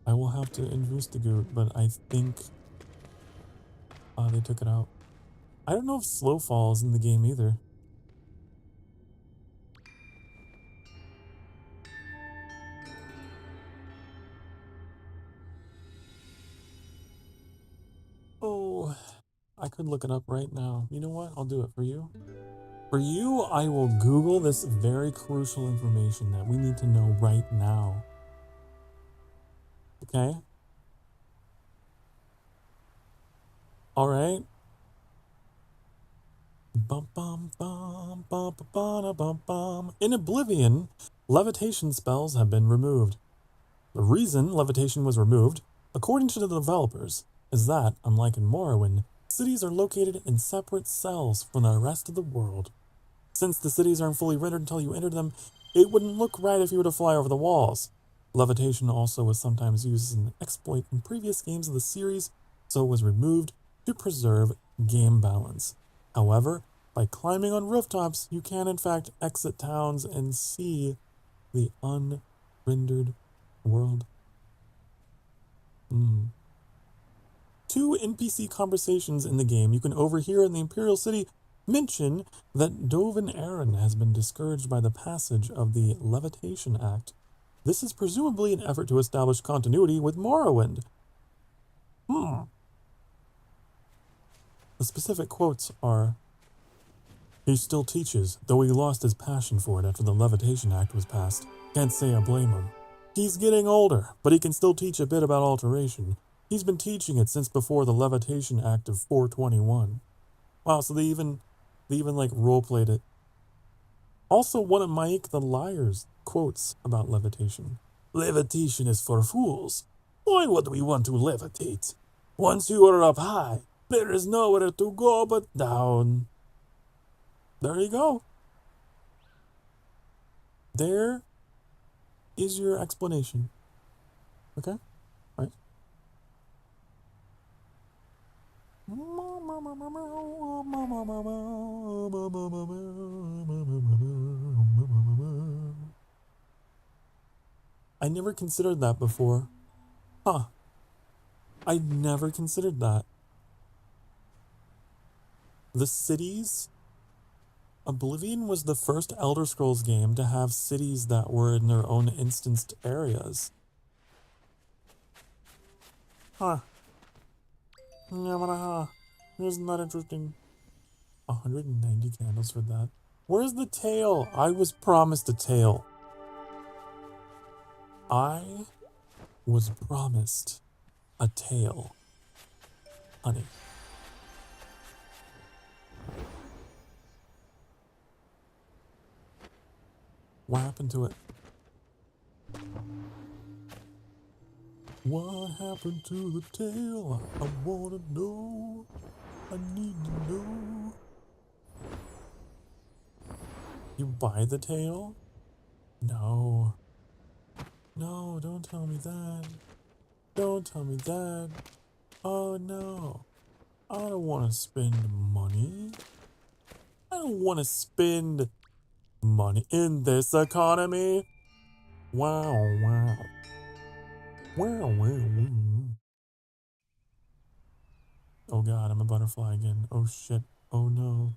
I will have to investigate, but I think they took it out. I don't know if slow fall is in the game either. Oh, I could look it up right now. You know what? I'll do it for you. For you, I will Google this very crucial information that we need to know right now. Okay? All right? Bum, bum, bum, bum, bum, bum, bum. In Oblivion, levitation spells have been removed. The reason levitation was removed, according to the developers, is that, unlike in Morrowind, cities are located in separate cells from the rest of the world. Since the cities aren't fully rendered until you enter them, it wouldn't look right if you were to fly over the walls. Levitation also was sometimes used as an exploit in previous games of the series, so it was removed to preserve game balance. However, by climbing on rooftops, you can in fact exit towns and see the unrendered world. 2 NPC conversations in the game you can overhear in the Imperial City mention that Dovin Aaron has been discouraged by the passage of the Levitation Act. This is presumably an effort to establish continuity with Morrowind. The specific quotes are, "He still teaches, though he lost his passion for it after the Levitation Act was passed. Can't say I blame him. He's getting older, but he can still teach a bit about alteration. He's been teaching it since before the Levitation Act of 421. Wow, so they even like roleplayed it. Also, one of Mike the Liar's quotes about levitation. "Levitation is for fools. Why would we want to levitate? Once you are up high, there is nowhere to go but down." There you go. There is your explanation. Okay? Right? I never considered that before. Huh. I never considered that. The cities? Oblivion was the first Elder Scrolls game to have cities that were in their own instanced areas. Huh. Isn't that interesting? 190 candles for that. Where's the tail? I was promised a tail. I was promised a tail. Honey. What happened to it? What happened to the tail? I wanna know. I need to know. You buy the tail? No. No, don't tell me that. Don't tell me that. Oh no. I don't want to spend money. I don't want to spend money in this economy. Wow, wow. Wow, wow, wow. Oh god, I'm a butterfly again. Oh shit. Oh no.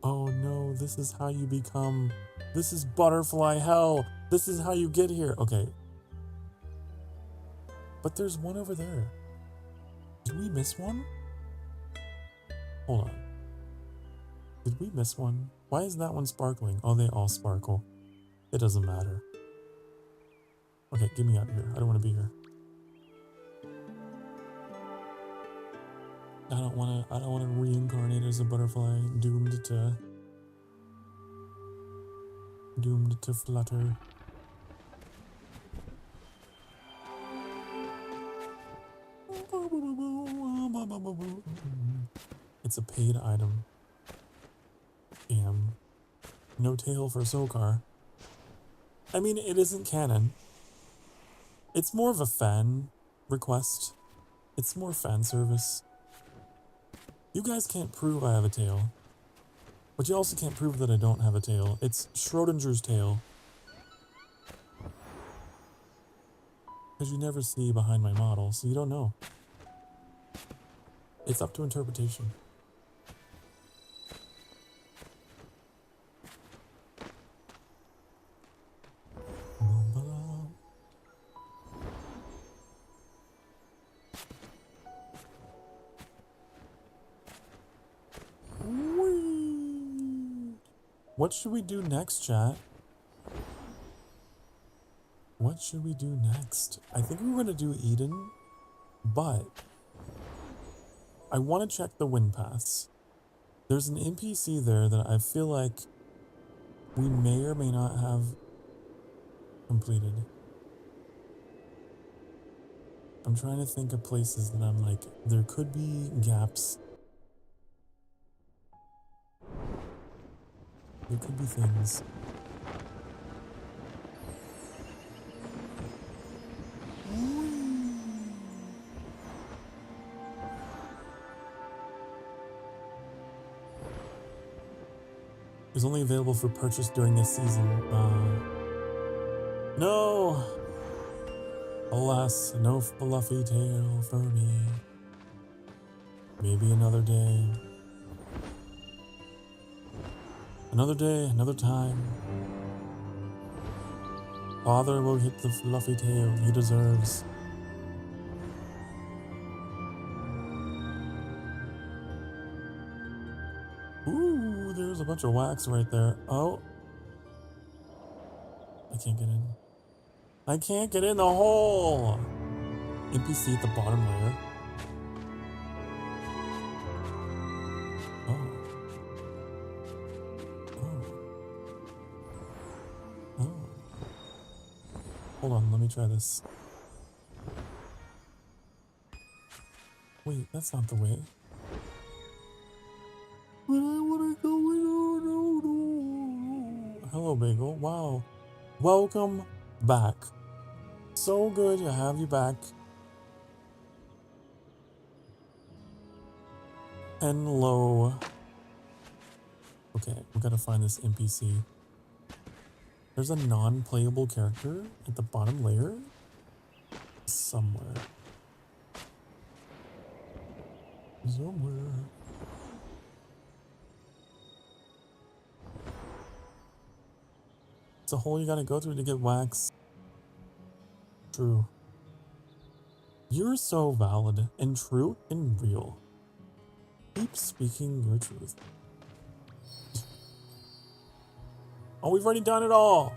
Oh no, this is how you become. This is butterfly hell. This is how you get here. Okay. But there's one over there. Did we miss one? Hold on. Did we miss one? Why is that one sparkling? Oh, they all sparkle. It doesn't matter. Okay, get me out of here. I don't want to be here. I don't want to reincarnate as a butterfly, doomed to flutter. It's a paid item. Damn. No tail for Sokar. I mean, it isn't canon. It's more of a fan request. It's more fan service. You guys can't prove I have a tail. But you also can't prove that I don't have a tail. It's Schrodinger's tail. Because you never see behind my model, so you don't know. It's up to interpretation. What should we do next, chat? What should we do next? I think we were going to do Eden, but I want to check the wind pass. There's an NPC there that I feel like we may or may not have completed. I'm trying to think of places that I'm like, there could be gaps. There could be things. It's only available for purchase during this season. No! Alas, no fluffy tail for me. Maybe another day. Another day, another time. Father will get the fluffy tail he deserves. Ooh, there's a bunch of wax right there. Oh. I can't get in. I can't get in the hole! NPC at the bottom layer. Oh. Oh. Oh. Hold on, let me try this. Wait, that's not the way. But I wanna go in. Hello, Bagel. Wow. Welcome back. So good to have you back. Hello. Okay, we gotta find this NPC. There's a non-playable character at the bottom layer. Somewhere. Somewhere. It's a hole you gotta go through to get wax. True. You're so valid and true and real. Keep speaking your truth. Oh, we've already done it all.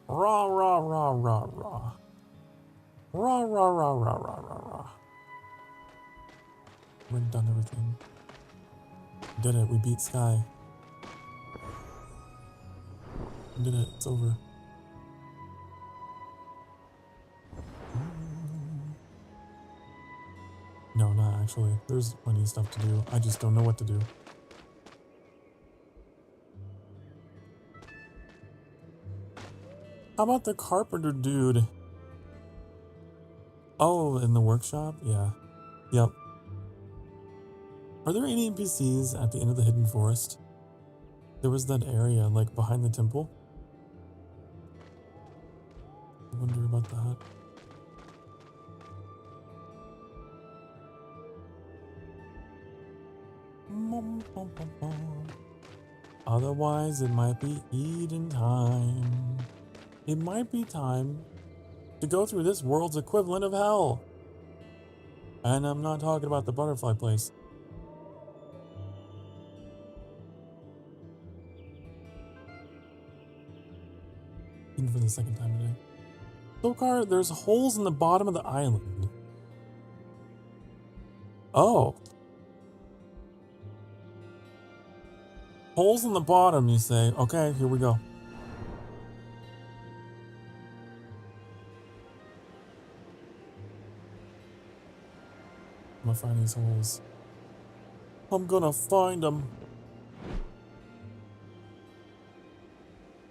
Rah, rah, rah, rah, rah. Rah, rah, rah, rah, rah, rah, rah. We've done everything. Did it. We beat Sky. We did it. It's over. No, not actually. There's plenty of stuff to do. I just don't know what to do. How about the carpenter dude? Oh, in the workshop? Yeah. Yep. Are there any NPCs at the end of the hidden forest? There was that area, like, behind the temple. I wonder about that. Otherwise, it might be eating time. It might be time to go through this world's equivalent of hell. And I'm not talking about the butterfly place. Even for the second time today. Sokar, there's holes in the bottom of the island. Oh. Holes in the bottom, you say? Okay, here we go. I'm gonna find these holes. I'm gonna find them.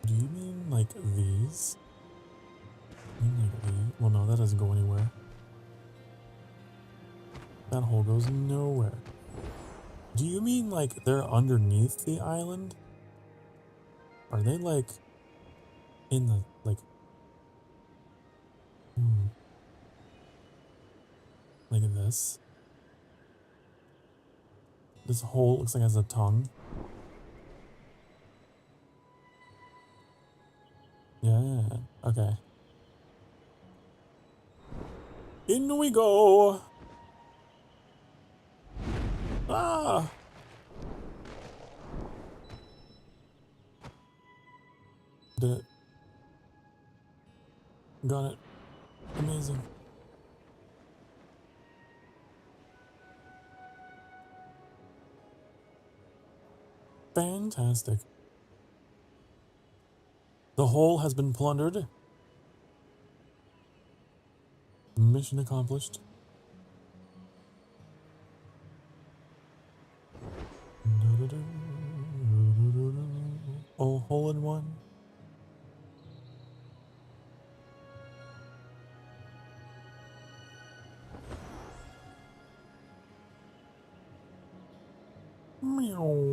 Do you mean like these? You mean like these? Well, no, that doesn't go anywhere. That hole goes nowhere. Do you mean like they're underneath the island? Are they like in the like? Look at this. This hole looks like it has a tongue. Yeah, okay. In we go! Ah! Did it. Got it. Amazing. Fantastic. The hole has been plundered. Mission accomplished. Oh, hole in one. Meow.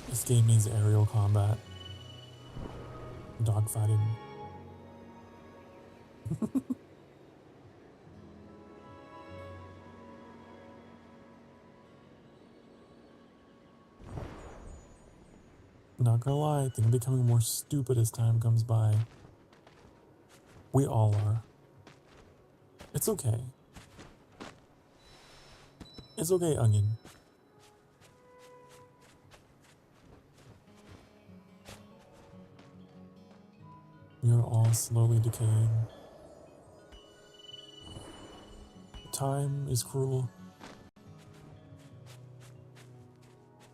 This game needs aerial combat. Dogfighting. Not gonna lie, I think I'm becoming more stupid as time comes by. We all are. It's okay. It's okay, Onion. We are all slowly decaying. Time is cruel.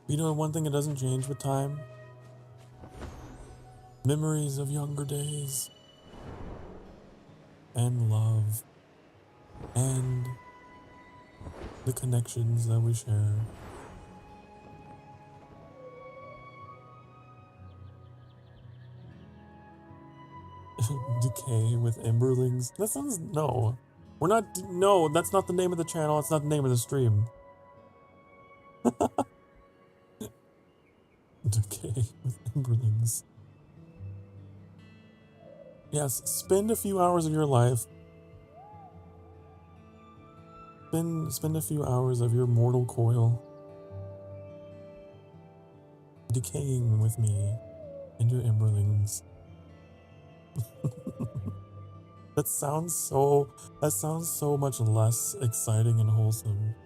You know one thing that doesn't change with time? Memories of younger days. And love. And the connections that we share. Decay with Emberlings. That sounds... No. We're not... No, that's not the name of the channel. It's not the name of the stream. Decay with Emberlings. Yes, spend a few hours of your life. Spend a few hours of your mortal coil decaying with me and your Emberlings. That sounds so much less exciting and wholesome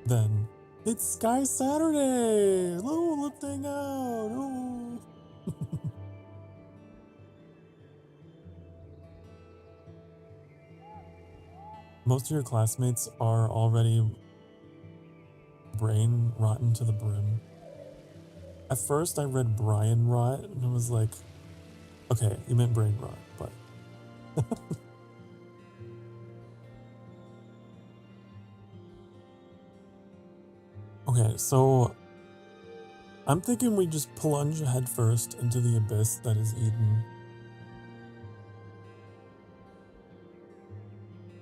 than it's Sky Saturday! Oh, let's hang out! Oh. Most of your classmates are already brain rotten to the brim. At first I read Brian Rot and I was like, Okay, you meant brain rot, but... Okay, so... I'm thinking we just plunge headfirst into the abyss that is Eden.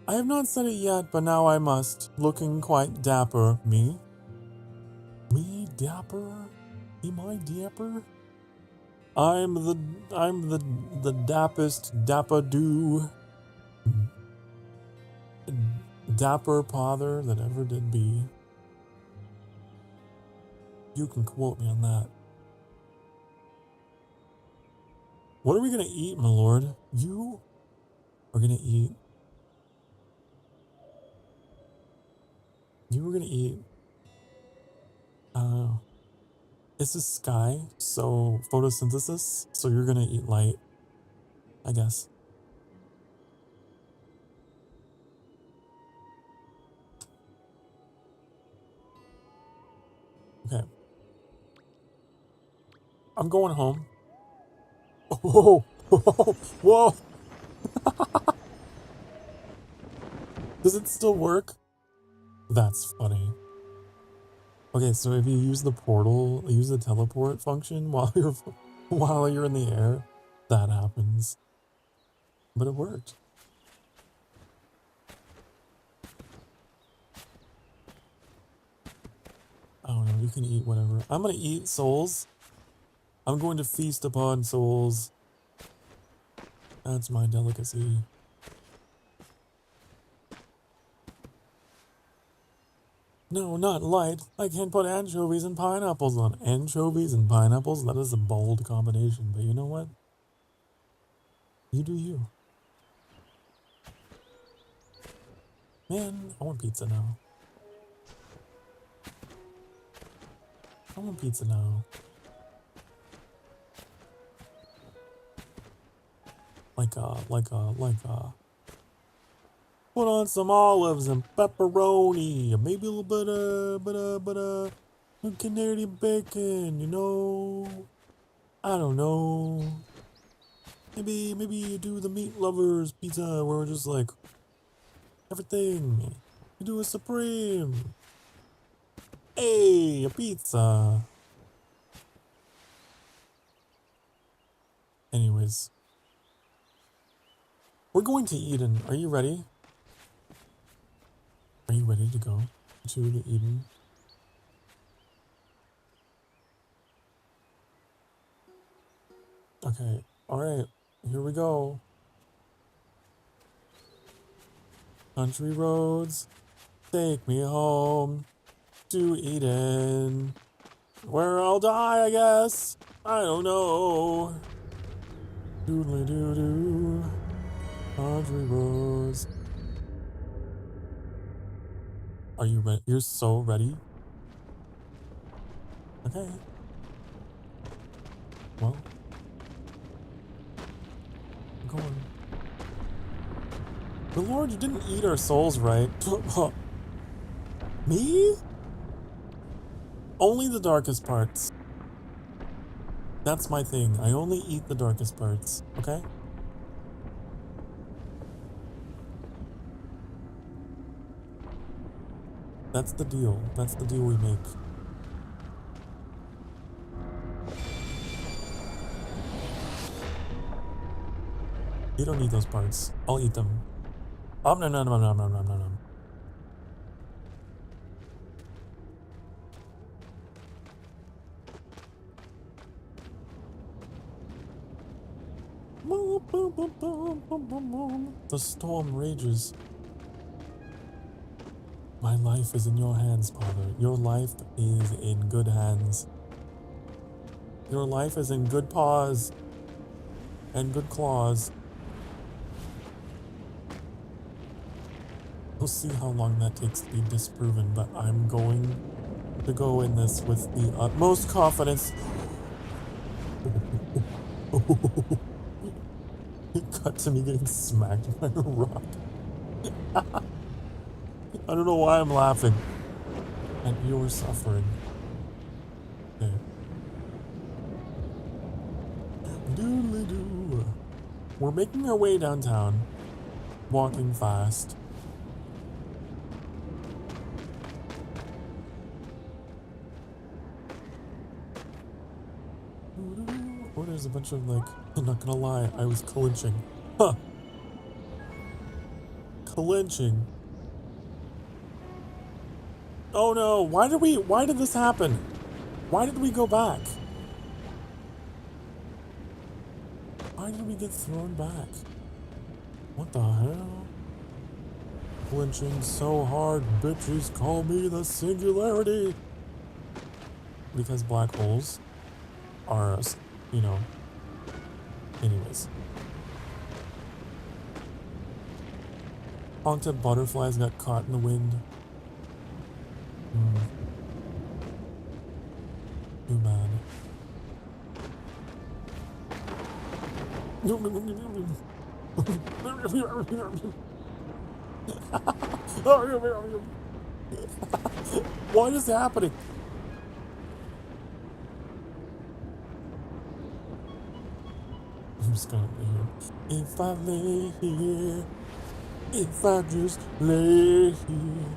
I have not said it yet, but now I must. Looking quite dapper. Me? Me dapper? Am I dapper? I'm the dappest dapper-do dapper father that ever did be. You can quote me on that. What are we gonna eat, my lord? You are gonna eat. You were gonna eat. I don't know. It's the sky, so photosynthesis, so you're gonna eat light, I guess. Okay. I'm going home. Whoa! Whoa! Whoa! Does it still work? That's funny. Okay, so if you use the portal, use the teleport function while you're in the air, that happens. But it worked. I don't know, you can eat whatever. I'm gonna eat souls. I'm going to feast upon souls. That's my delicacy. No, not light. I can't put anchovies and pineapples on. Anchovies and pineapples? That is a bold combination, but you know what? You do you. Man, I want pizza now. I want pizza now. Like a. Put on some olives and pepperoni, maybe a little bit of Canadian bacon, you know? I don't know. Maybe you do the meat lovers pizza where we're just like, everything. You do a supreme. Hey, a pizza. Anyways. We're going to Eden. Are you ready? Are you ready to go to the Eden? Okay, alright, here we go. Country roads, take me home to Eden. Where I'll die, I guess. I don't know. Doodly doo doo. Country roads. Are you ready? You're so ready? Okay. Well. I'm going. But Lord, you didn't eat our souls, right? Me? Only the darkest parts. That's my thing. I only eat the darkest parts, okay? That's the deal. That's the deal we make. You don't need those parts. I'll eat them. Nom nom nom nom nom nom nom nom. The storm rages. My life is in your hands, Father. Your life is in good hands. Your life is in good paws and good claws. We'll see how long that takes to be disproven, but I'm going to go in this with the utmost confidence. It cut to me getting smacked by a rock. I don't know why I'm laughing. And you're suffering. Okay. Doodly doo. We're making our way downtown, walking fast. Oh, there's a bunch of like, I'm not gonna lie, I was clinching. Huh. Clinching. Oh no, why did this happen? Why did we go back? Why did we get thrown back? What the hell? Clinching so hard, bitches call me the singularity. Because black holes are, you know, anyways. Haunted butterflies got caught in the wind. Too bad. What is happening? I'm just gonna lay here. If I lay here, if I just lay here,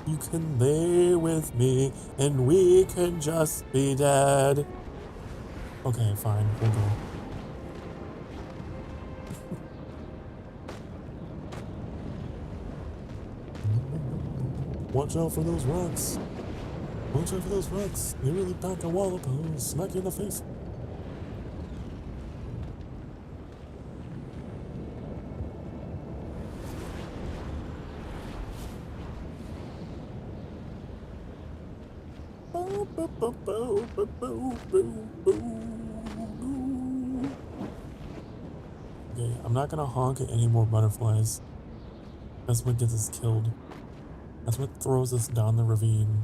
you can lay with me and we can just be dead. Okay, fine, we'll go. Watch out for those rocks. Watch out for those rocks. They really pack a wallop and smack you in the face. Okay, I'm not gonna honk at any more butterflies. That's what gets us killed. That's what throws us down the ravine.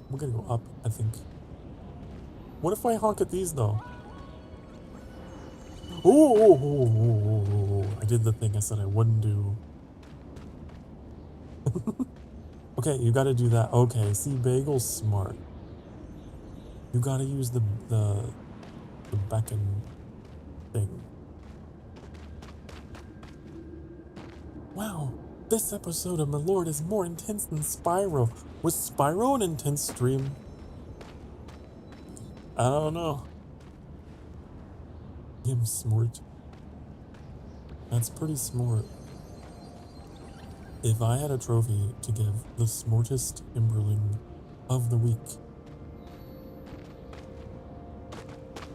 We're gonna go up, I think. What if I honk at these though? Oh, I did the thing I said I wouldn't do. Okay, you gotta do that. Okay, see, Bagel's smart. You gotta use the beacon thing. Wow, this episode of My Lord is more intense than Spyro. Was Spyro an intense stream? I don't know. I'm smart. That's pretty smart. If I had a trophy to give the smartest Imberling of the week,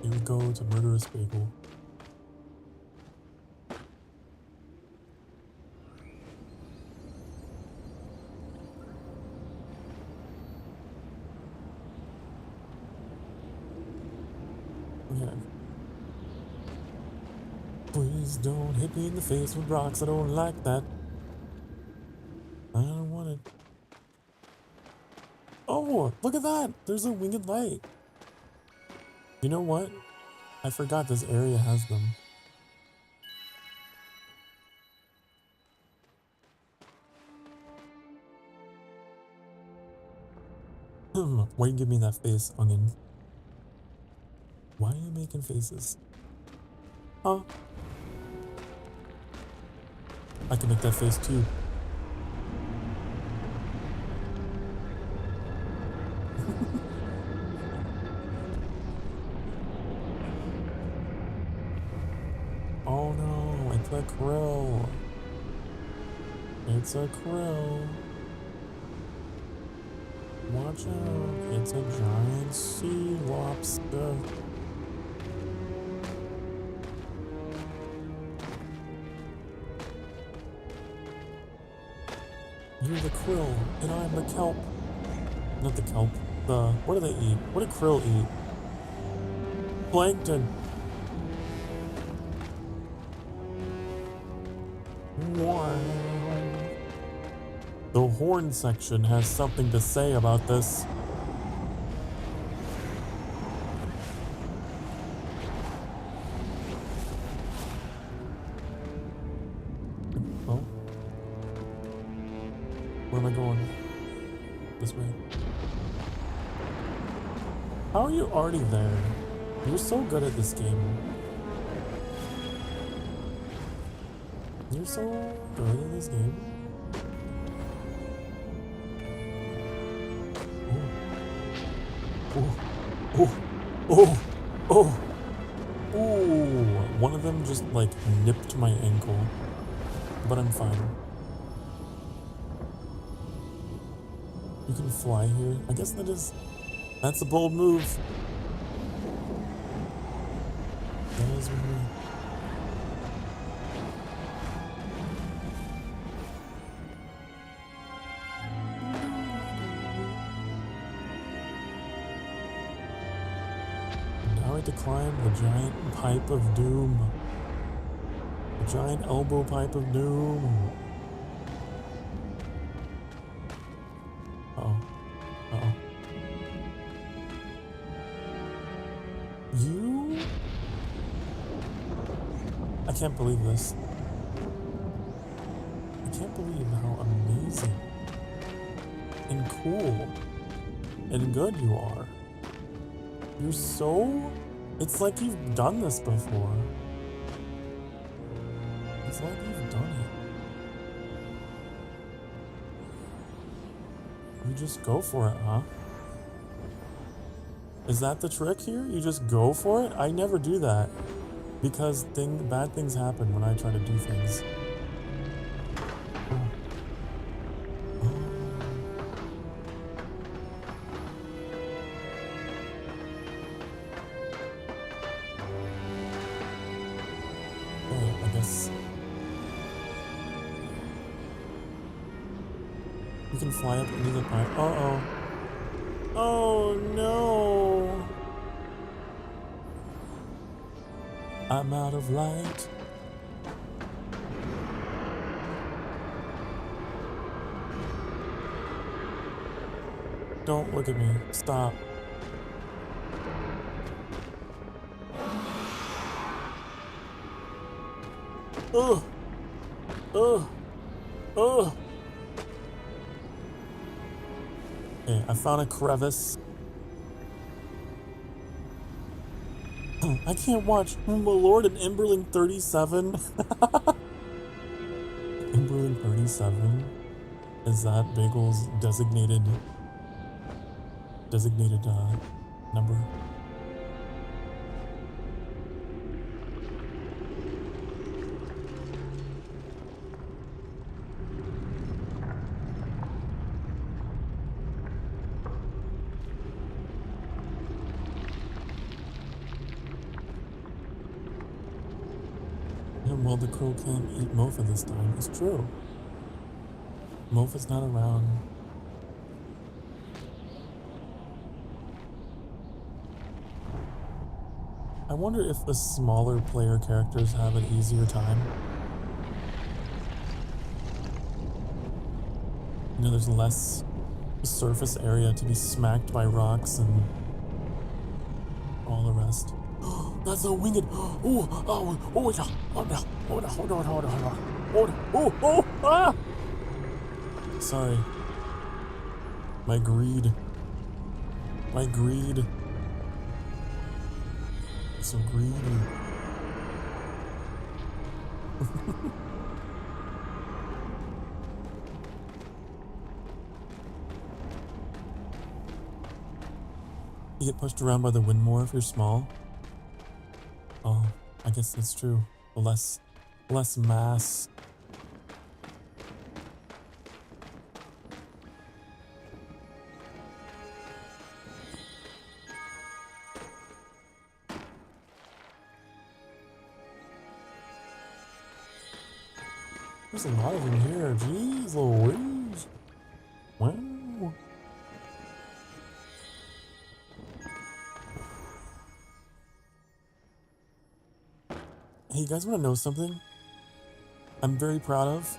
it would go to Murderous Bagel. Okay. Please don't hit me in the face with rocks, I don't like that. I don't want it. Oh, look at that! There's a winged light. You know what? I forgot this area has them. Why you give me that face, onion? Why are you making faces? Huh? I can make that face too. Oh no, it's a krill. It's a krill. Watch out, it's a giant sea lobster. You're the krill, and I'm the kelp. Not the kelp. What do they eat? What do krill eat? Plankton. The horn section has something to say about this. This way. How are you already there? You're so good at this game. You're so good at this game. Oh, oh, oh, oh, oh. One of them just like nipped my ankle, but I'm fine. You can fly here. I guess that's a bold move. That is really... Now I have to climb the giant pipe of doom. The giant elbow pipe of doom. Uh-oh. Uh-oh. You? I can't believe this. I can't believe how amazing and cool and good you are. You're so... It's like you've done this before. It's like you've done it. You just go for it, huh? Is that the trick here? You just go for it? I never do that. Because bad things happen when I try to do things. You can fly up into the pipe. Uh-oh. Oh, no. I'm out of light. Don't look at me. Stop. Ugh. Ugh. Ugh. Okay, I found a crevice. I can't watch my lord and Emberling 37. Emberling 37? Is that Bagel's designated number? Well, the crow can't eat Mofa this time. It's true. Mofa's not around. I wonder if the smaller player characters have an easier time. You know, there's less surface area to be smacked by rocks and all the rest. That's a winged. Ah! Sorry. My greed. So greedy. You get pushed around by the wind more if you're small. Oh, I guess that's true. Less mass. There's a lot of them here. Jeez Louise. Wow. Hey, you guys want to know something I'm very proud of?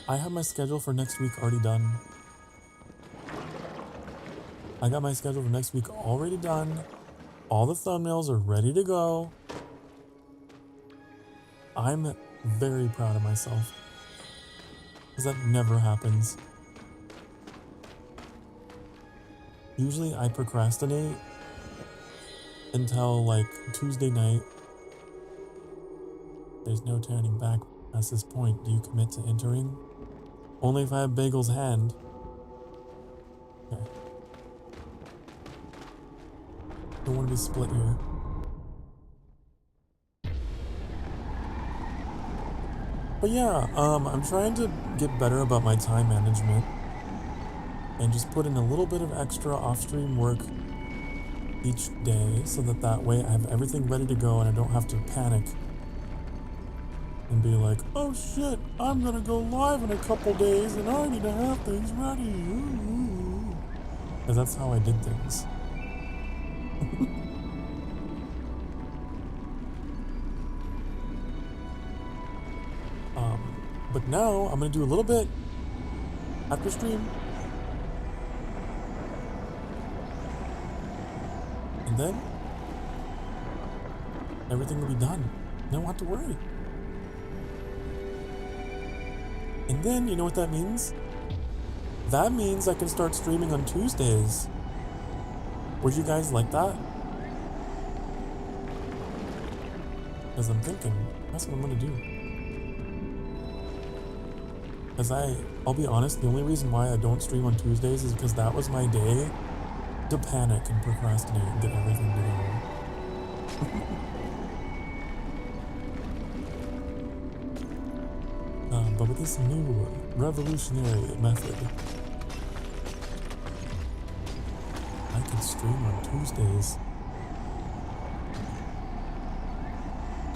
I have my schedule for next week already done. I got my schedule for next week already done. All the thumbnails are ready to go. I'm very proud of myself. Because that never happens. Usually I procrastinate until like Tuesday night. There's no turning back past this point. Do you commit to entering? Only if I have Bagel's hand. Okay. Don't want to be split here. But yeah, I'm trying to get better about my time management and just put in a little bit of extra off-stream work each day so that way I have everything ready to go and I don't have to panic and be like, oh shit, I'm gonna go live in a couple days and I need to have things ready. Because that's how I did things. But now I'm gonna do a little bit after stream. And then everything will be done. I don't have to worry. And then, you know what that means? That means I can start streaming on Tuesdays. Would you guys like that? Because I'm thinking, that's what I'm gonna do. Because I'll be honest, the only reason why I don't stream on Tuesdays is because that was my day to panic and procrastinate and get everything together. But with this new revolutionary method, I can stream on Tuesdays.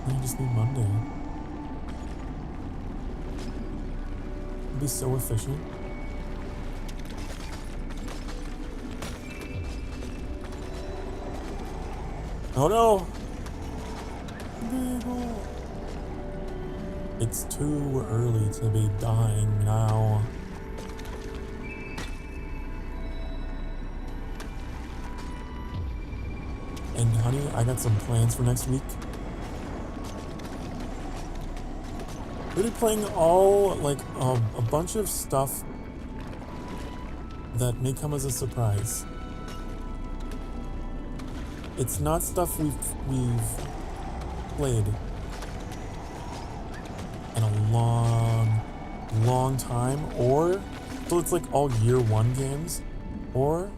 I just need Monday. It'd be so efficient. Oh no! It's too early to be dying now. And honey, I got some plans for next week. We'll be playing all, like, a bunch of stuff that may come as a surprise. It's not stuff we've played in a long time, or so it's like all year one games, or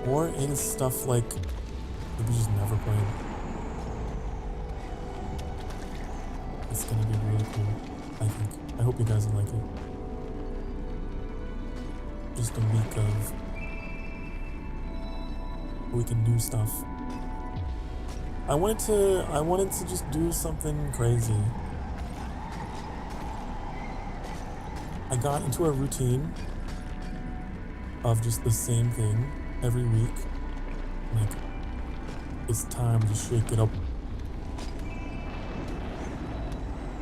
it is stuff like that we just never played. It's gonna be really cool, I think. I hope you guys will like it. Just a week of we can do stuff. I wanted to just do something crazy. I got into a routine of just the same thing every week. Like, it's time to shake it up.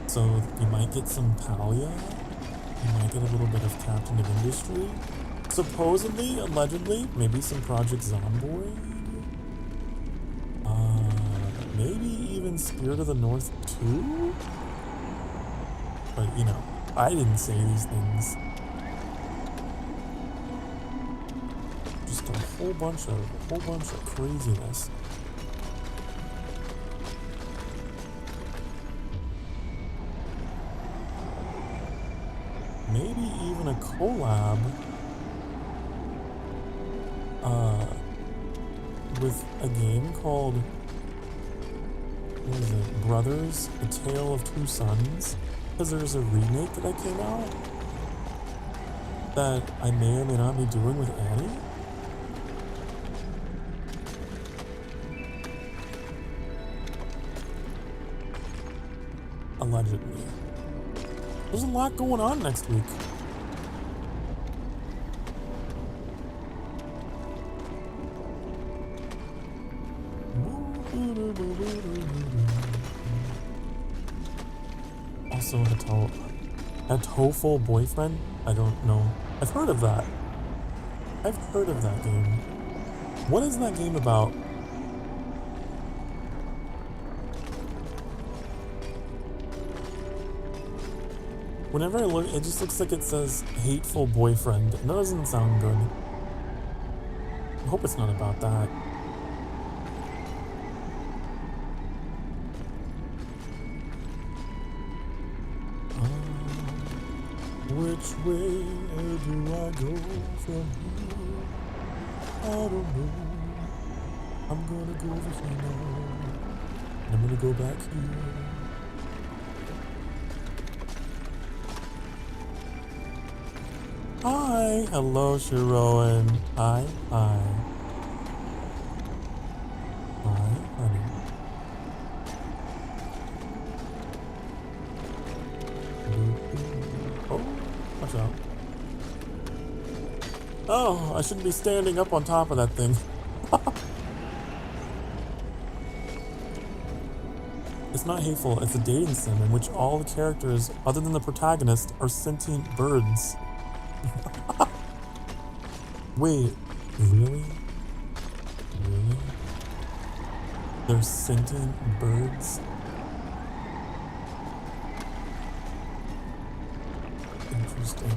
So you might get some Palia. You might get a little bit of Captain of Industry. Supposedly, allegedly, maybe some Project Zomboid. Maybe even Spirit of the North 2? But, you know, I didn't say these things. Just a whole bunch of craziness. Maybe even a collab with a game called, what is it, Brothers, A Tale of Two Sons, because there's a remake that came out that I may or may not be doing with Annie. Allegedly. There's a lot going on next week. Also, a TOEFL boyfriend? I don't know. I've heard of that. I've heard of that game. What is that game about? Whenever I look, it just looks like it says hateful boyfriend, and that doesn't sound good. I hope it's not about that. Which way do I go from here? I don't know. I'm gonna go over here now. And I'm gonna go back here. Hi! Hello, Sharoan. Hi, hi. Hi, honey. Oh, watch out. Oh, I shouldn't be standing up on top of that thing. It's not hateful, it's a dating sim in which all the characters, other than the protagonist, are sentient birds. Wait, really? Really? They're sentient birds? Interesting.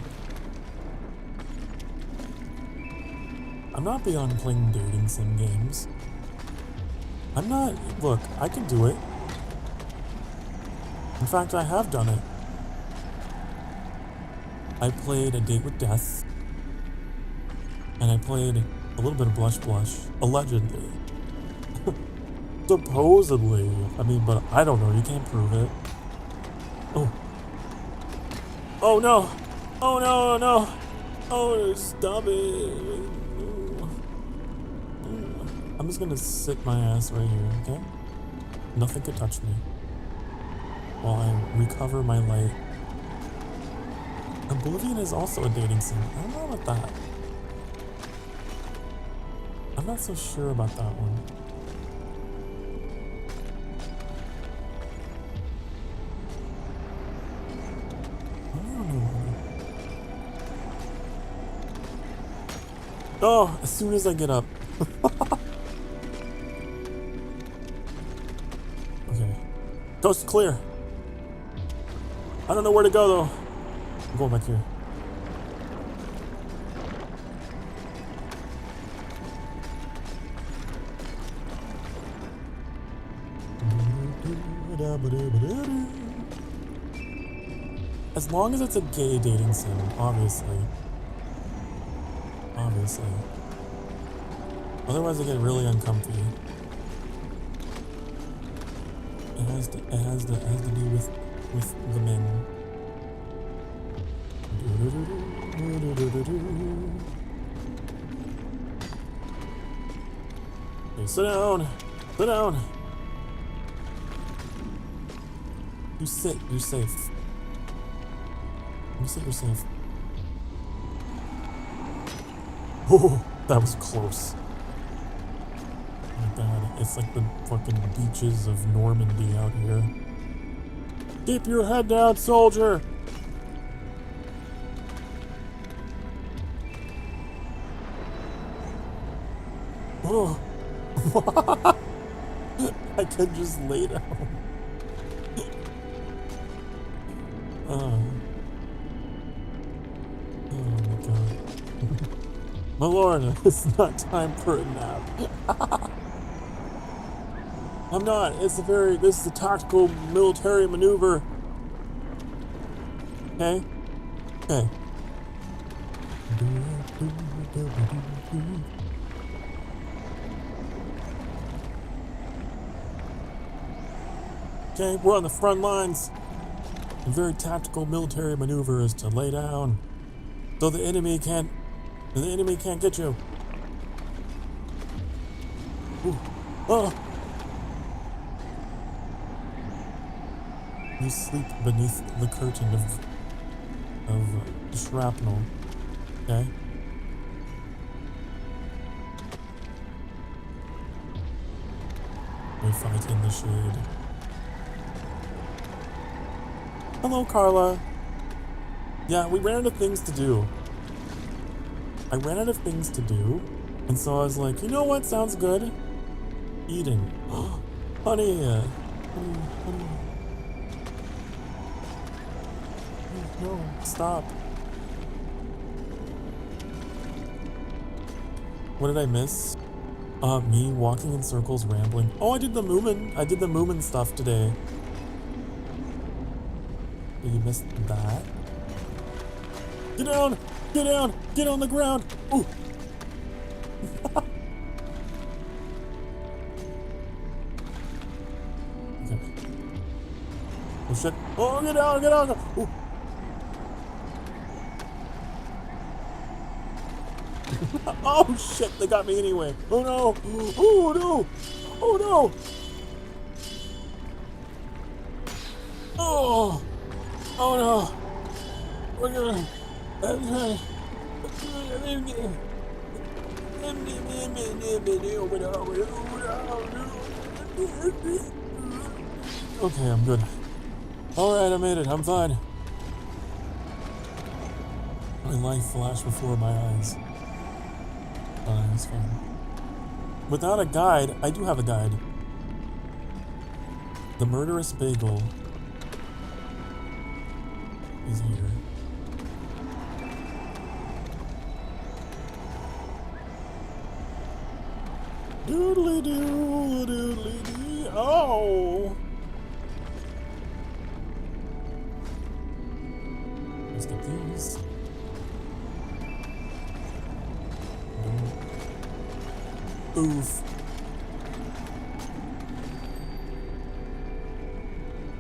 I'm not beyond playing dating sim games. I'm not, look, I can do it. In fact, I have done it. I played A Date with Death. And I played a little bit of Blush Blush, allegedly. Supposedly. I mean, but I don't know, you can't prove it. Oh. Oh no! Oh no, no! Oh, stop it! I'm just gonna sit my ass right here, okay? Nothing could touch me. While I recover my light. Oblivion is also a dating sim. I don't know about that. I'm not so sure about that one. I don't know. Oh, as soon as I get up. Okay. Coast clear. I don't know where to go though. I'm going back here. As long as it's a gay dating sim, obviously. Obviously. Otherwise I get really uncomfy. It has to do with the men. Okay, sit down. Sit down. You sit. You're safe. You sit. You're safe. Oh, that was close. Oh my god, it's like the fucking beaches of Normandy out here. Keep your head down, soldier! Oh. I could just lay down. Oh my god. My lord, it's not time for a nap. I'm not. This is a tactical military maneuver. Okay? Okay. Okay, we're on the front lines. A very tactical military maneuver is to lay down so the enemy can't get you. Ooh. Oh. You sleep beneath the curtain of shrapnel. Okay? We fight in the shade. Hello, Carla. Yeah, we ran out of things to do. I ran out of things to do, and so I was like, you know what sounds good? Eating. Honey, honey. No, stop. What did I miss? Me walking in circles, rambling. Oh, I did the Moomin stuff today. You missed that. Get down! Get down! Get on the ground! Ooh! Okay. Oh shit! Oh, get down! Get down! Ooh! Oh shit! They got me anyway! Oh no! Oh no! Oh no! Oh! Oh no! We're gonna... Okay, I'm good. Alright, I made it. I'm fine. My life flashed before my eyes. It's fine. Without a guide, I do have a guide. The murderous bagel is here. Doodly doo, doodly dee. Oh! Let's get these. Oof.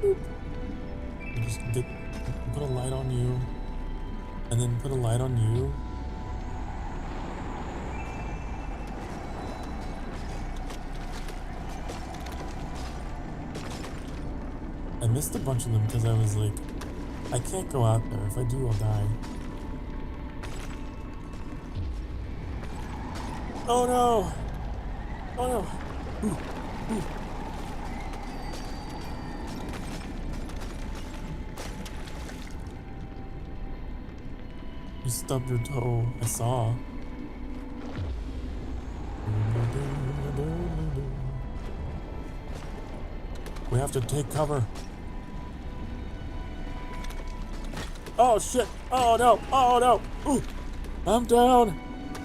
Boop. Just put a light on you, and then put a light on you. I missed a bunch of them because I was like, I can't go out there. If I do, I'll die. Oh no! Oh no! Ooh, ooh. You stubbed your toe. I saw. We have to take cover. Oh shit! Oh no! Oh no! Ooh! I'm down!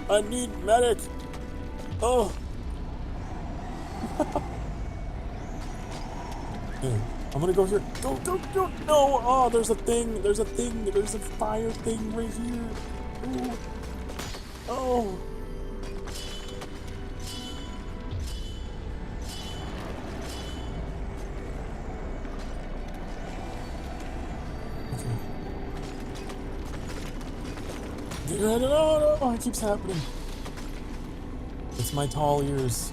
I need medic! Oh! Okay, I'm gonna go here. Go, go, go! No! Oh, there's a thing! There's a thing! There's a fire thing right here! Ooh! Oh! Get your head in. Oh no! It keeps happening. It's my tall ears.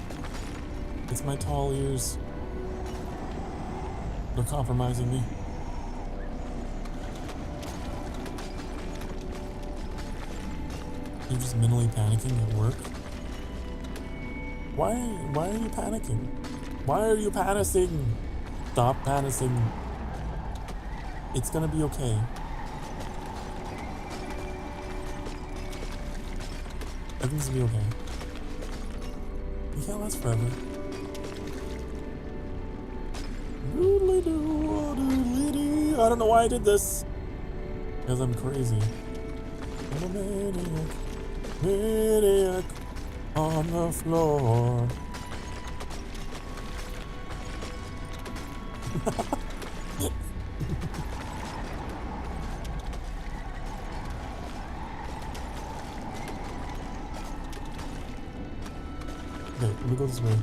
It's my tall ears. They're compromising me. You're just mentally panicking at work? Why are you panicking? Why are you panicking? Stop panicking. It's gonna be okay. Everything's gonna be okay. You can't last forever. Doodly-doo, doodly-dee. I don't know why I did this. Because I'm crazy. I'm a maniac. Maniac on the floor. Okay, let me go this way.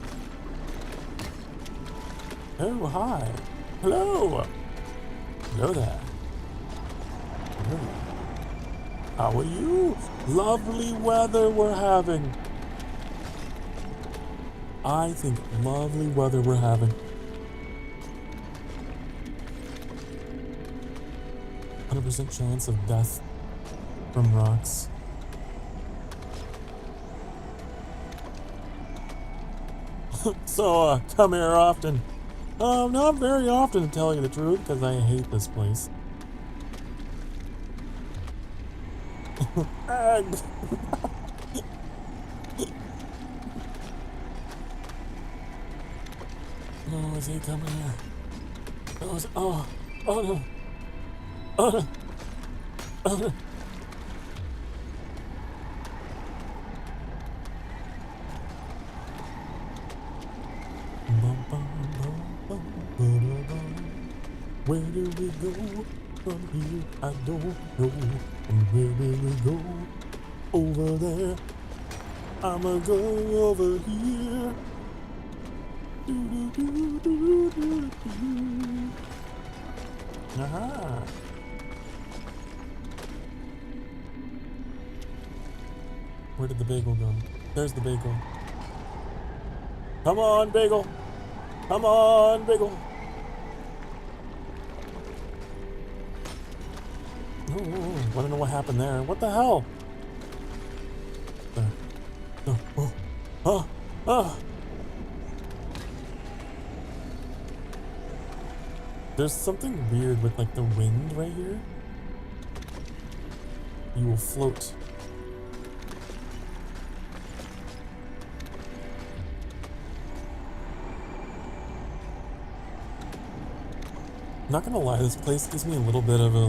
Oh, hi. Hello. Hello there. Hello. How are you? Lovely weather we're having. I think lovely weather we're having. 100% chance of death from rocks. So, come here often. Not very often, to tell you the truth, because I hate this place. Egg! No, is he coming here? Oh, no. Oh no. Where do we go from here? I don't know. And where do we go? Over there. I'ma go over here. Aha. Where did the bagel go? There's the bagel. Come on, bagel. Come on, bagel. Oh, I don't know what happened there. What the hell? There's something weird with like the wind right here. You will float. Not gonna lie, this place gives me a little bit of a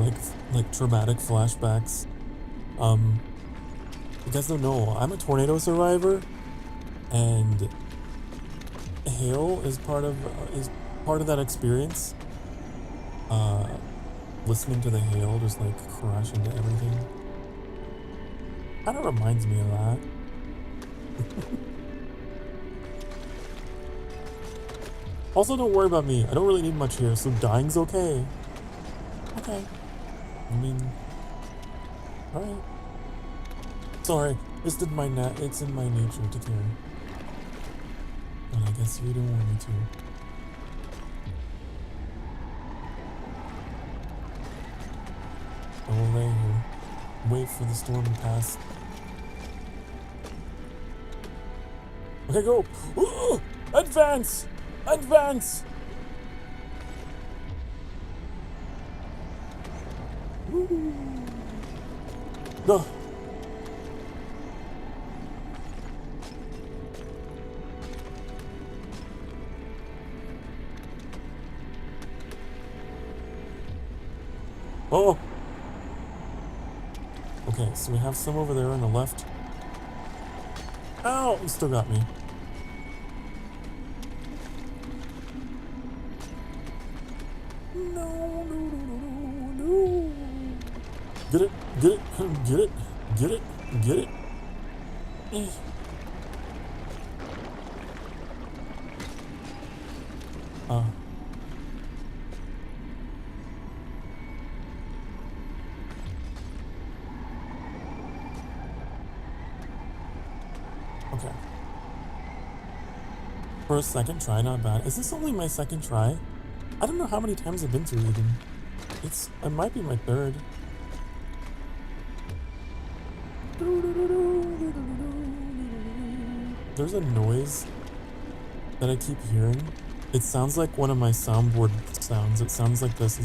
like traumatic flashbacks. You guys don't know, I'm a tornado survivor, and hail is part of that experience. Listening to the hail just like crash into everything. Kind of reminds me of that. Also, don't worry about me. I don't really need much here, so dying's okay. Okay. I mean, alright. Sorry, it's in my nature to care. But I guess you don't want me to. I will lay here, wait for the storm to pass. Okay, go! Ooh, advance! Advance! No. Oh! Okay, so we have some over there on the left. Ow! You still got me. Get it, get it, get it, get it, get it. Okay. For a second try, not bad. Is this only my second try? I don't know how many times I've been through Eden. It might be my third. There's a noise that I keep hearing. It sounds like one of my soundboard sounds. It sounds like this.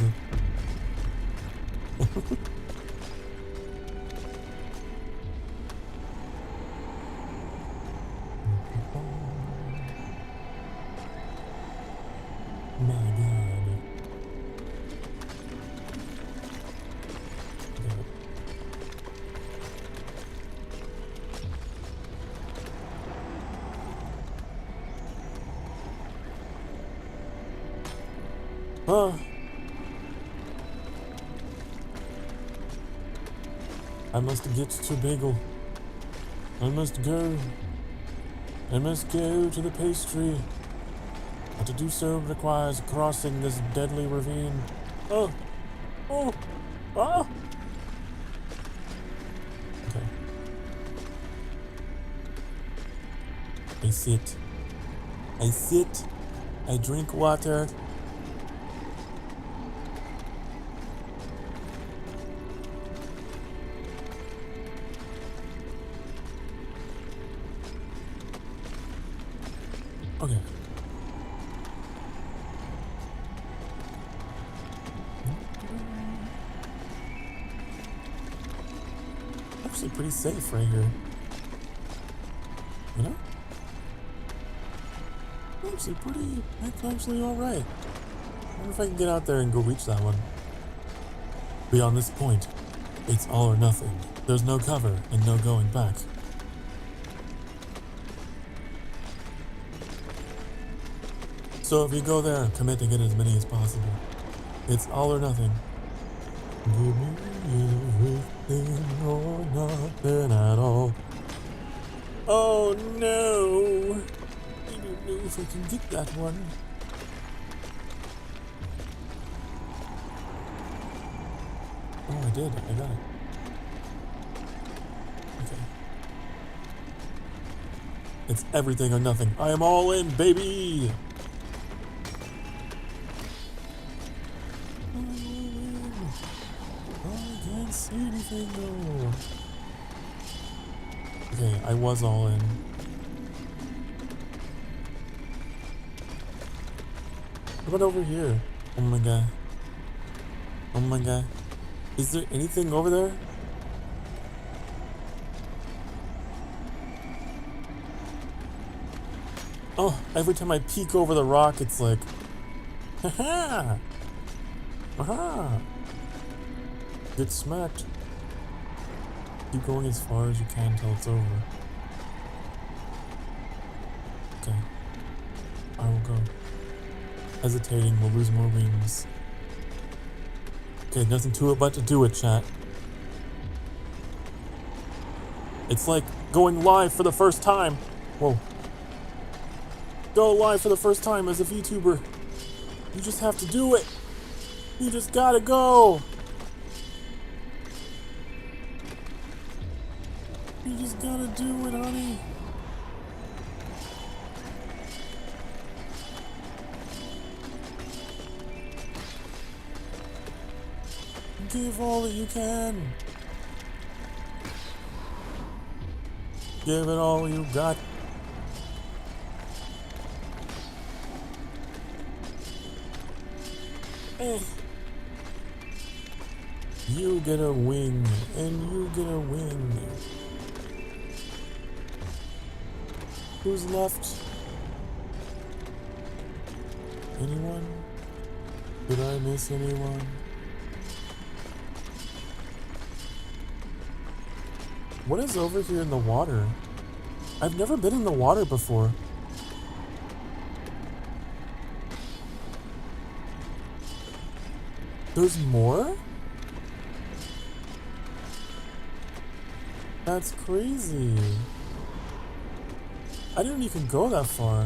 My God. I must get to Bagel. I must go. I must go to the pastry. But to do so requires crossing this deadly ravine. Oh! Oh! Ah! Okay. I sit. I sit. I drink water. Okay. Actually pretty safe right here. You know? Actually alright. I wonder if I can get out there and go reach that one. Beyond this point. It's all or nothing. There's no cover and no going back. So if you go there, commit to get as many as possible. It's all or nothing. Give me everything or nothing at all. Oh no! I don't know if I can get that one. Oh, I did. I got it. Okay. It's everything or nothing. I am all in, baby! I can't see anything though. Okay, I was all in. What about over here? Oh my god. Oh my god. Is there anything over there? Oh, every time I peek over the rock, it's like, haha! Aha! Get smacked. Keep going as far as you can till it's over. Okay. I will go. Hesitating will lose more wings. Okay, nothing to it but to do it, chat. It's like going live for the first time. Whoa. Go live for the first time as a VTuber. You just have to do it. You just gotta go. You just gotta do it, honey. Give all that you can. Give it all you got. Eh. You get a wing, and you get a wing. Who's left? Anyone? Did I miss anyone? What is over here in the water? I've never been in the water before. There's more? That's crazy. I didn't even go that far.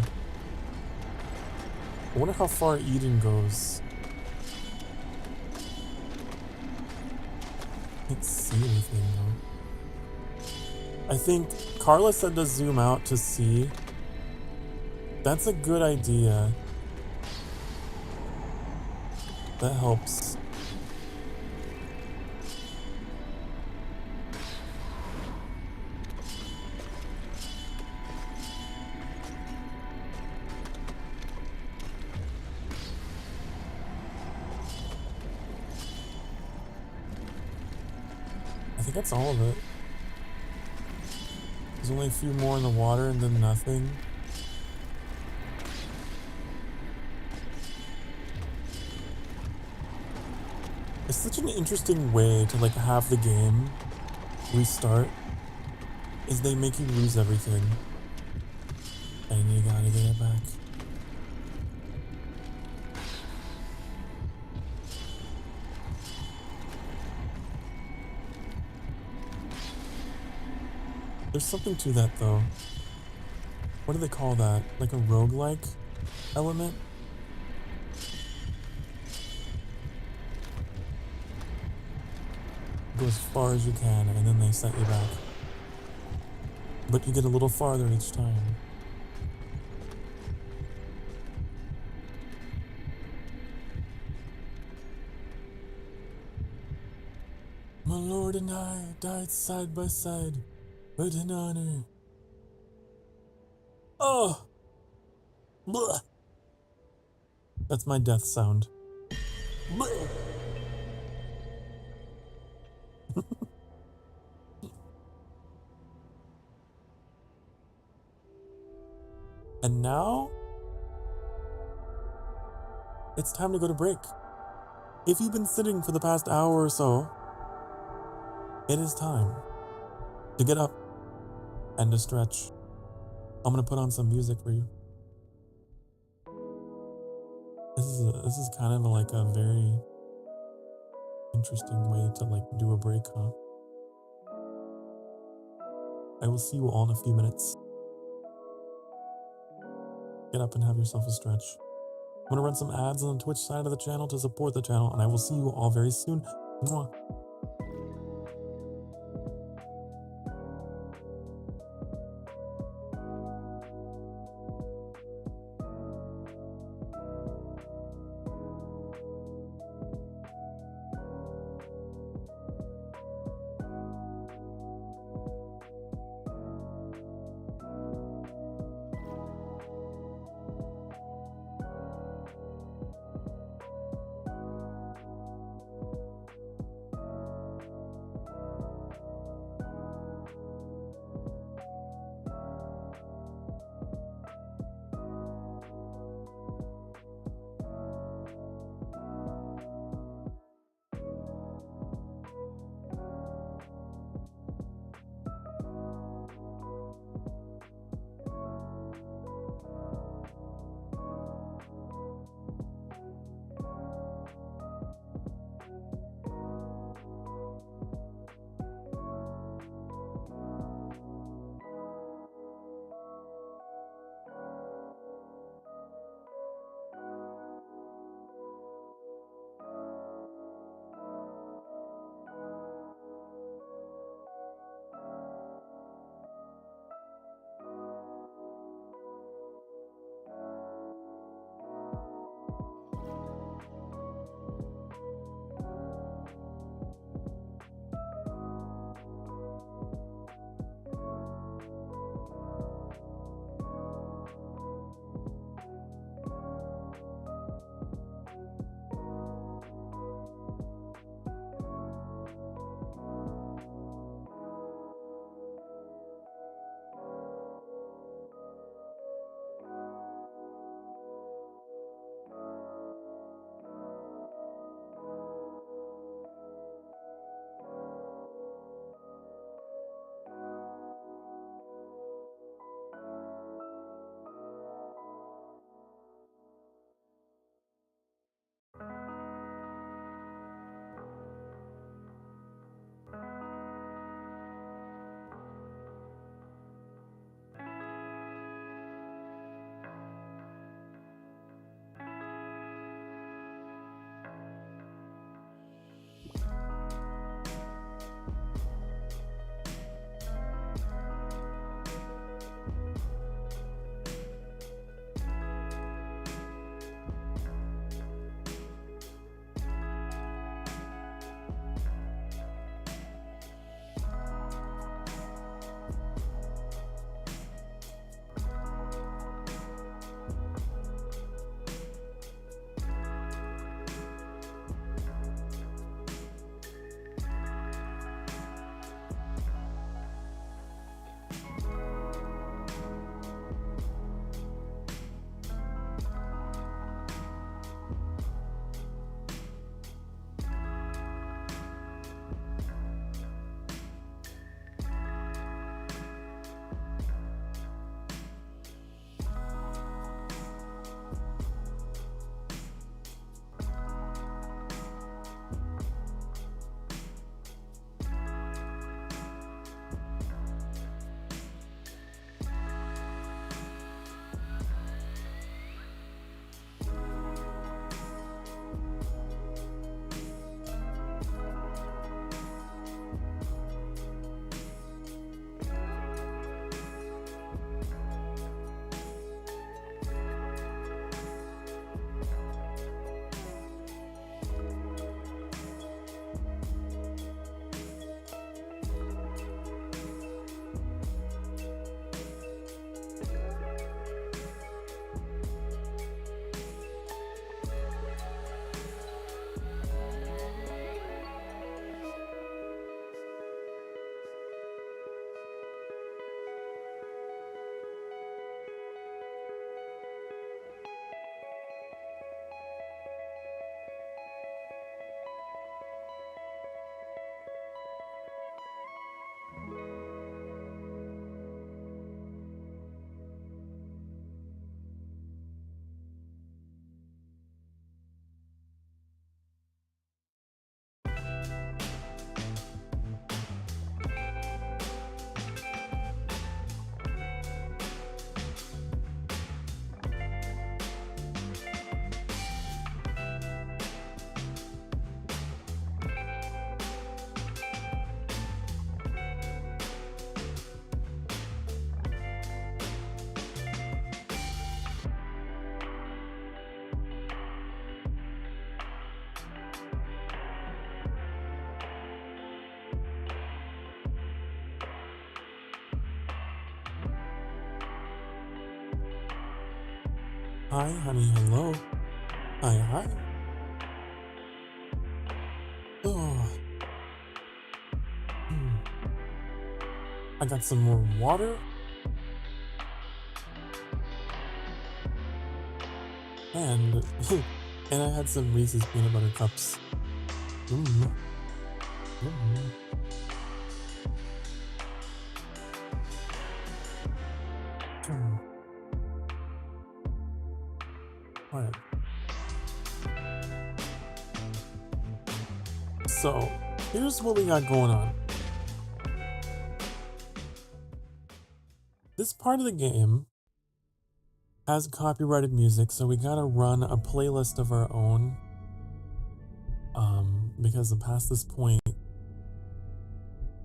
I wonder how far Eden goes. Can't see anything though. I think Carla said to zoom out to see. That's a good idea. That helps. I think that's all of it. There's only a few more in the water and then nothing. It's such an interesting way to like have the game restart, is they make you lose everything. And you gotta get it back. There's something to that though. What do they call that? Like a roguelike element? Go as far as you can and then they set you back. But you get a little farther each time. My lord and I died side by side, but in honor. Oh! Blech. That's my death sound. Blech. And now, it's time to go to break. If you've been sitting for the past hour or so, it is time to get up and to stretch. I'm gonna put on some music for you. This is kind of like a very interesting way to like do a break, huh? I will see you all in a few minutes. Get up and have yourself a stretch. I'm gonna run some ads on the Twitch side of the channel to support the channel, and I will see you all very soon. Mwah. Hi, honey, hello. Hi, hi. Oh. I got some more water. And and I had some Reese's peanut butter cups. Alright. So, here's what we got going on. This part of the game has copyrighted music, so we gotta run a playlist of our own. Because past this point,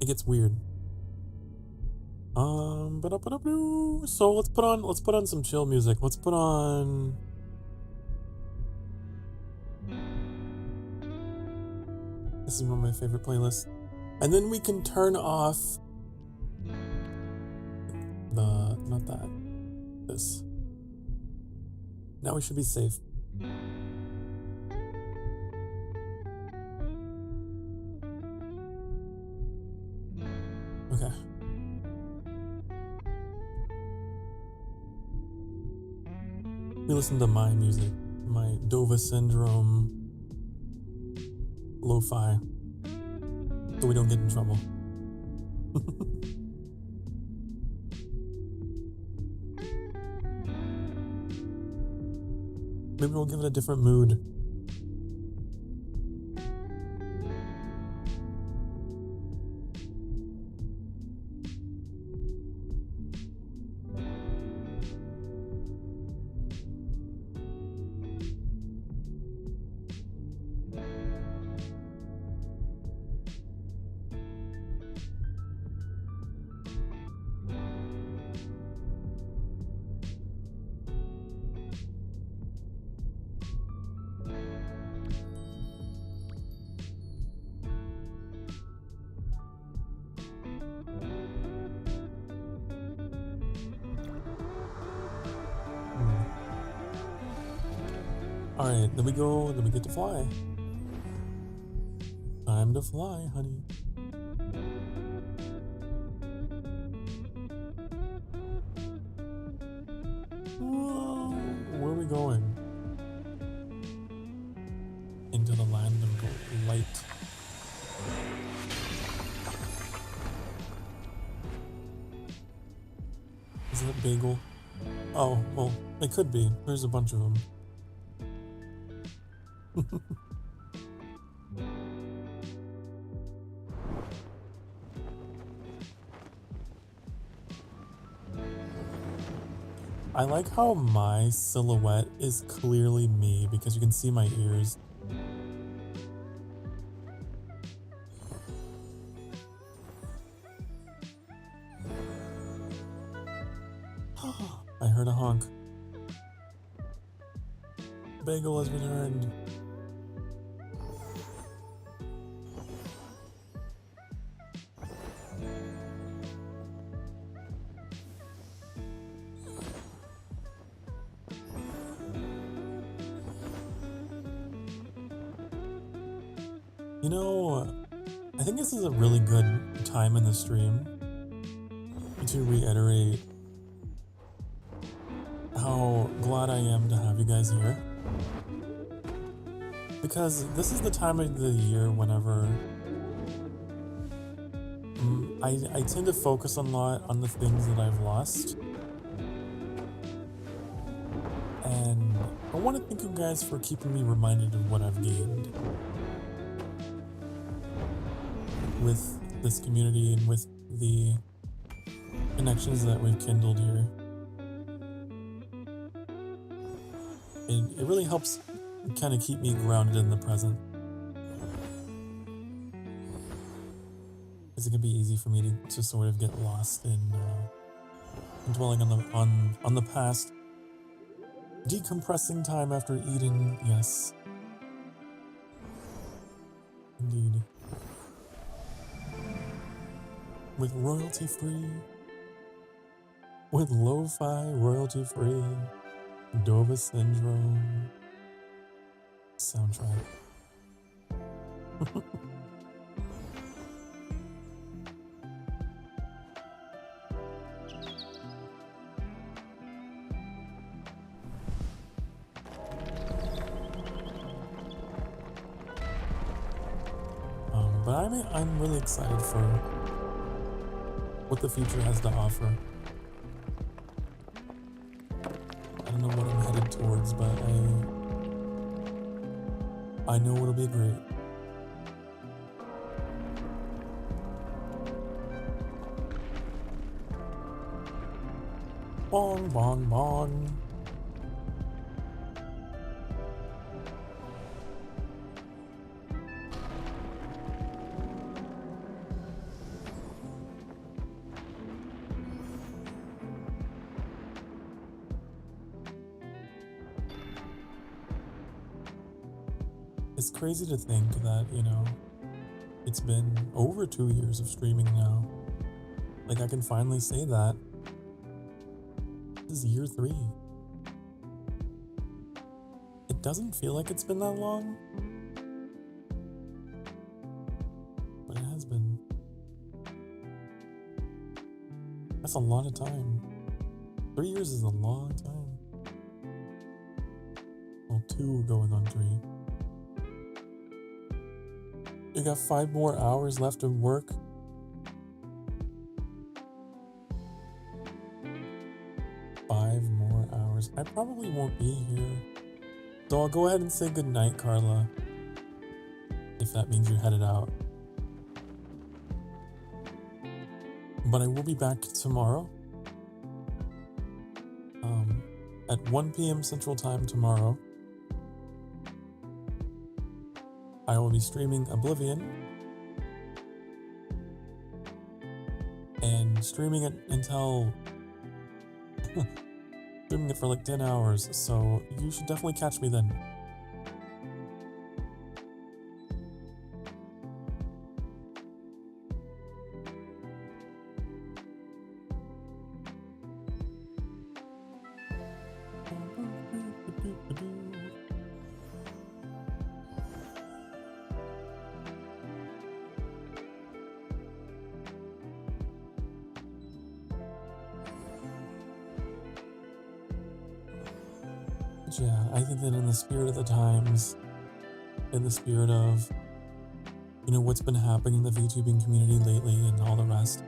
it gets weird. So let's put on some chill music. Let's put on. This is one of my favorite playlists. And then we can turn off not that. This. Now we should be safe. Okay. We listen to my music, my Dova Syndrome lo-fi, so we don't get in trouble. Maybe we'll give it a different mood. Alright, then we get to fly. Time to fly, honey. Whoa, where are we going? Into the land of light. Is that bagel? Oh, well, it could be. There's a bunch of them. I like how my silhouette is clearly me because you can see my ears. I heard a honk. Bagel has returned. You know, I think this is a really good time in the stream to reiterate how glad I am to have you guys here. Because this is the time of the year whenever I tend to focus a lot on the things that I've lost. And I want to thank you guys for keeping me reminded of what I've gained with this community and with the connections that we've kindled here. It really helps kind of keep me grounded in the present. Because it can be easy for me to sort of get lost in dwelling on the past. Decompressing time after eating, yes. Indeed. With royalty free. With lo-fi royalty free. Dova Syndrome soundtrack. But I'm really excited for what the future has to offer. I don't know what I'm headed towards, but I know it'll be great. Bong, bong, bong. It's crazy to think that, you know, it's been over 2 years of streaming now. Like, I can finally say that. This is year 3. It doesn't feel like it's been that long, but it has been. That's a lot of time. 3 years is a long time. Well, 2 going on 3. You got 5 more hours left of work. I probably won't be here. So I'll go ahead and say goodnight, Carla. If that means you're headed out. But I will be back tomorrow. At 1 p.m. Central Time tomorrow. I will be streaming Oblivion. And streaming it until... streaming it for like 10 hours, so you should definitely catch me then. Yeah, I think that in the spirit of the times, in the spirit of, you know, what's been happening in the VTubing community lately and all the rest,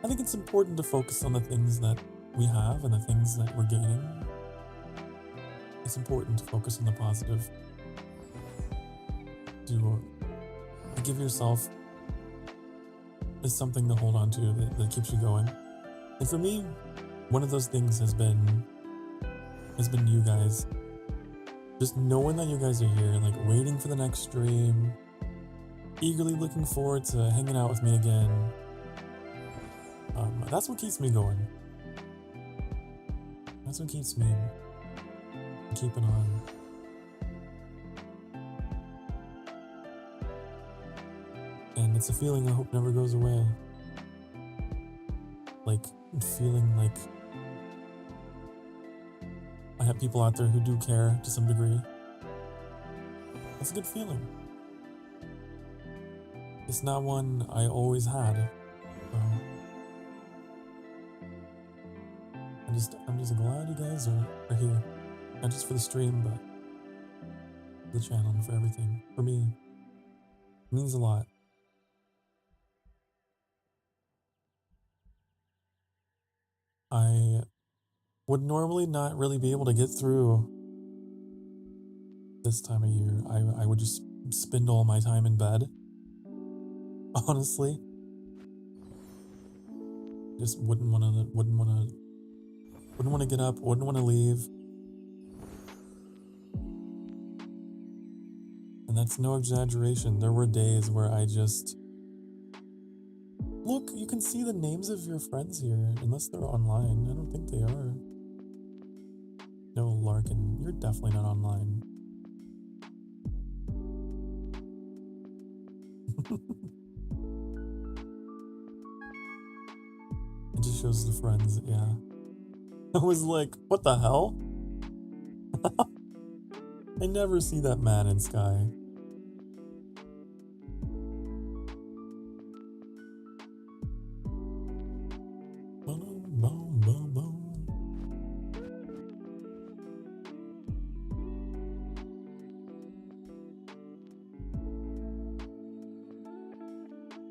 I think it's important to focus on the things that we have and the things that we're gaining. It's important to focus on the positive. To give yourself is something to hold on to that keeps you going. And for me, one of those things has been you guys. Just knowing that you guys are here, like waiting for the next stream, eagerly looking forward to hanging out with me again. That's what keeps me going. That's what keeps me keeping on. And it's a feeling I hope never goes away. Like, feeling like I have people out there who do care to some degree. It's a good feeling. It's not one I always had. I'm just glad you guys are here. Not just for the stream, but for the channel and for everything. For me, it means a lot. I would normally not really be able to get through this time of year. I would just spend all my time in bed. Honestly. Just wouldn't want to get up, wouldn't want to leave. And that's no exaggeration. There were days where I just... Look, you can see the names of your friends here, unless they're online. I don't think they are. No, Larkin, you're definitely not online. It just shows the friends, yeah. I was like, what the hell? I never see that man in sky.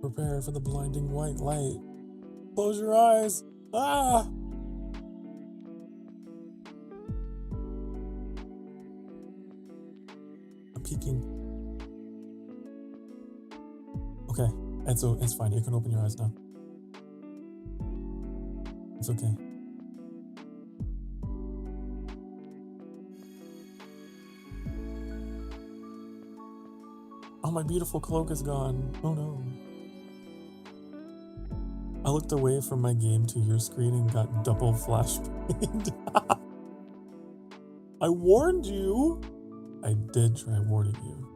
Prepare for the blinding white light. Close your eyes. Ah! I'm peeking. Okay, it's fine. You can open your eyes now. It's okay. Oh, my beautiful cloak is gone. Oh no. I looked away from my game to your screen and got double flashbanged. I warned you! I did try warning you.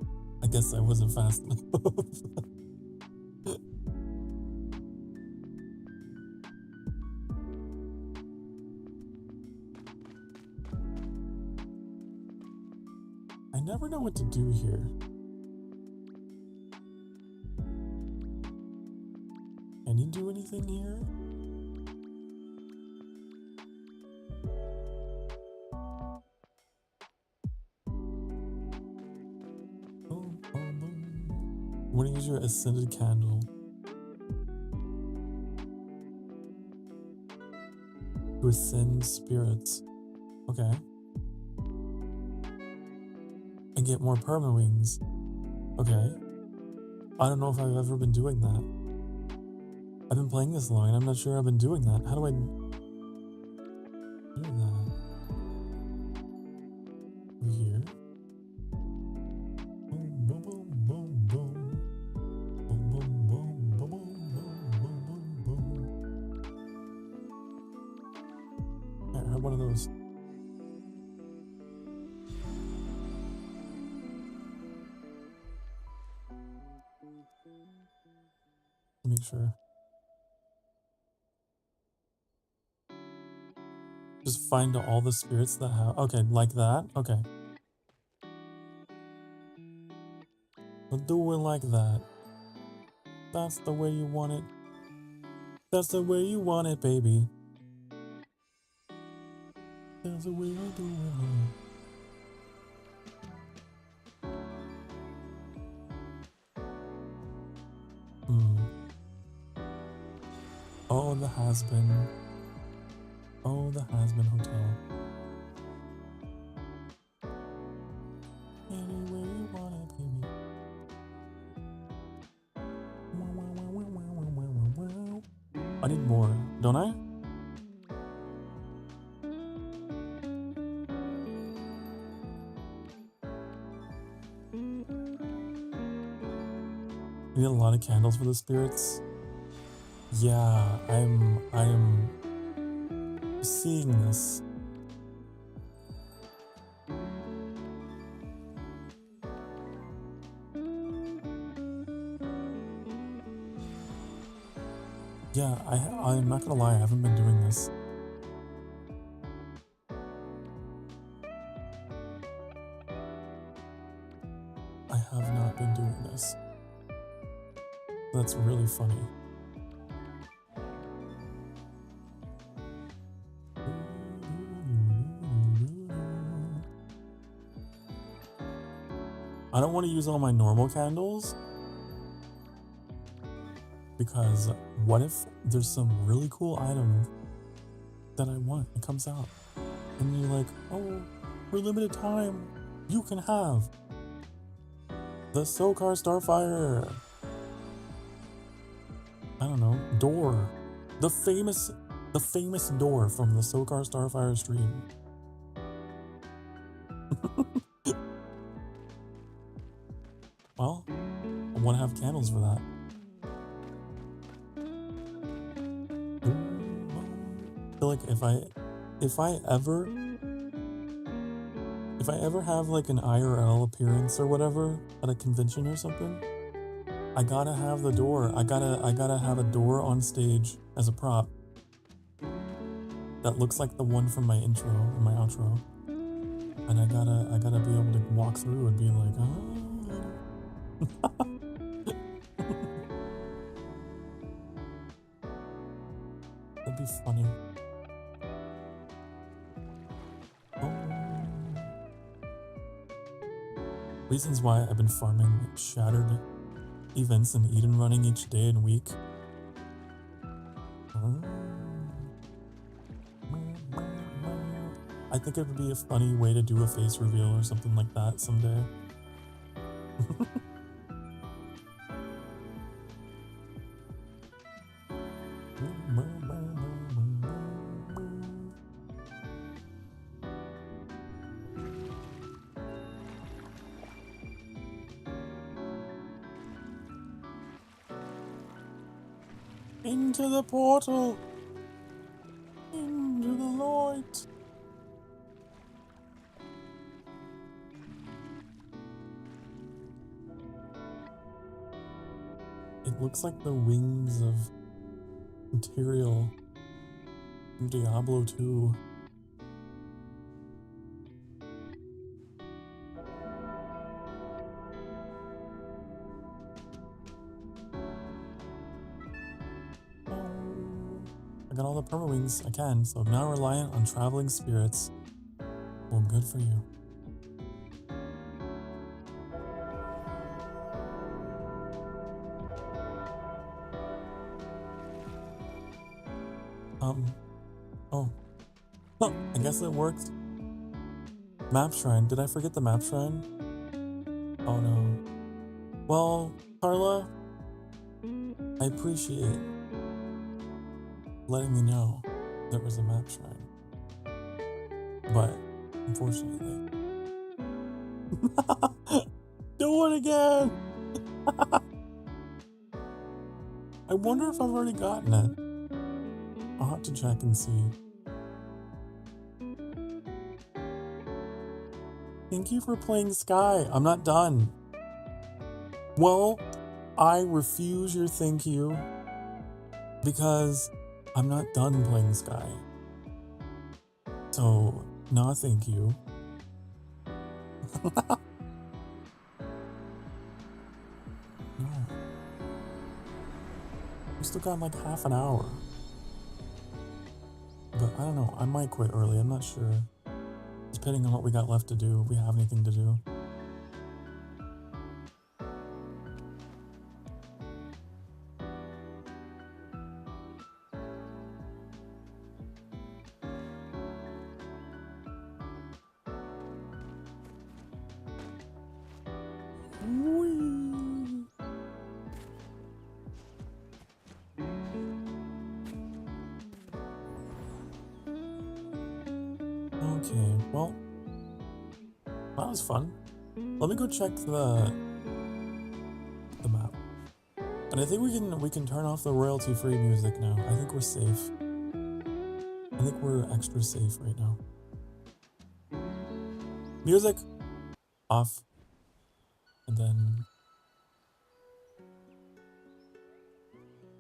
I guess I wasn't fast enough. I never know what to do here. Can you do anything here? I'm gonna use your ascended candle to ascend spirits. Okay. And get more perma wings. Okay. I don't know if I've ever been doing that. I've been playing this long and I'm not sure I've been doing that. How do I do that? Over here. Boom, boom, boom, boom, boom, boom, boom, boom, boom, boom, boom, boom. I have one of those. Make sure. Just find all the spirits that have. Okay, like that. Okay. We'll do it like that. That's the way you want it. That's the way you want it, baby. That's the way I do it, honey. Oh, the has-been. Oh, the has-been hotel. Anywhere you want it, baby. I need more, don't I? You need a lot of candles for the spirits. Yeah, I'm seeing this. Yeah, I'm not gonna lie, I haven't been doing this. I have not been doing this. That's really funny. I don't want to use all my normal candles because what if there's some really cool item that I want? It comes out and you're like, oh, for limited time, you can have the Sokar Starfire. I don't know, door. The famous door from the Sokar Starfire stream. Well, I want to have candles for that. I feel like if I ever have like an IRL appearance or whatever at a convention or something, I gotta have the door. I gotta have a door on stage as a prop that looks like the one from my intro and my outro. And I gotta be able to walk through and be like, that'd be funny. Reasons why I've been farming shattered events and Eden running each day and week. I think it would be a funny way to do a face reveal or something like that someday. Into the portal! Into the light! It looks like the wings of material from Diablo 2. I got all the perma-wings I can, so I'm now reliant on traveling spirits. Well, good for you. Oh. Huh, I guess it worked. Map shrine. Did I forget the map shrine? Oh no. Well, Carla, I appreciate letting me know there was a map shrine. But, unfortunately. Do it again! I wonder if I've already gotten it. I'll have to check and see. Thank you for playing Sky. I'm not done. Well, I refuse your thank you because I'm not done playing Sky. So, no thank you. No. We still got like half an hour. But I don't know, I might quit early, I'm not sure. Depending on what we got left to do, if we have anything to do. Okay, well, that was fun. Let me go check the map. And I think we can turn off the royalty-free music now. I think we're safe. I think we're extra safe right now. Music off. And then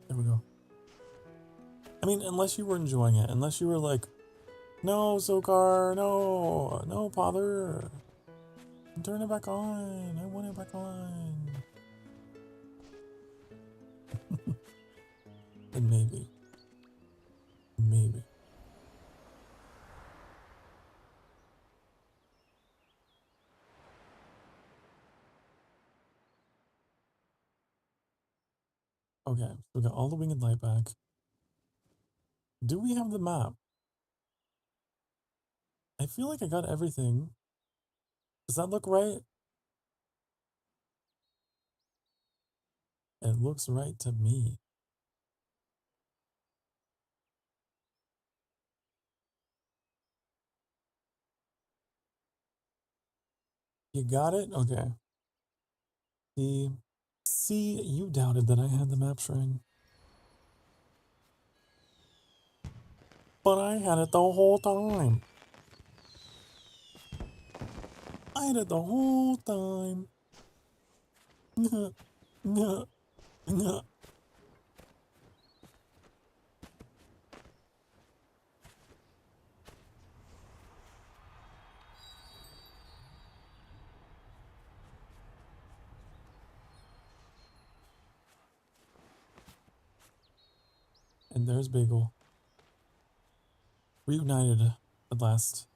there we go. I mean, unless you were enjoying it, unless you were like, no, Sokar, no, no, bother. Turn it back on. I want it back on. And maybe. Maybe. Okay, so we got all the winged light back. Do we have the map? I feel like I got everything. Does that look right? It looks right to me. You got it? Okay. See, you doubted that I had the map shrine. But I had it the whole time. I had it the whole time. Nuh, nuh, nuh. And there's Bagel. Reunited at last.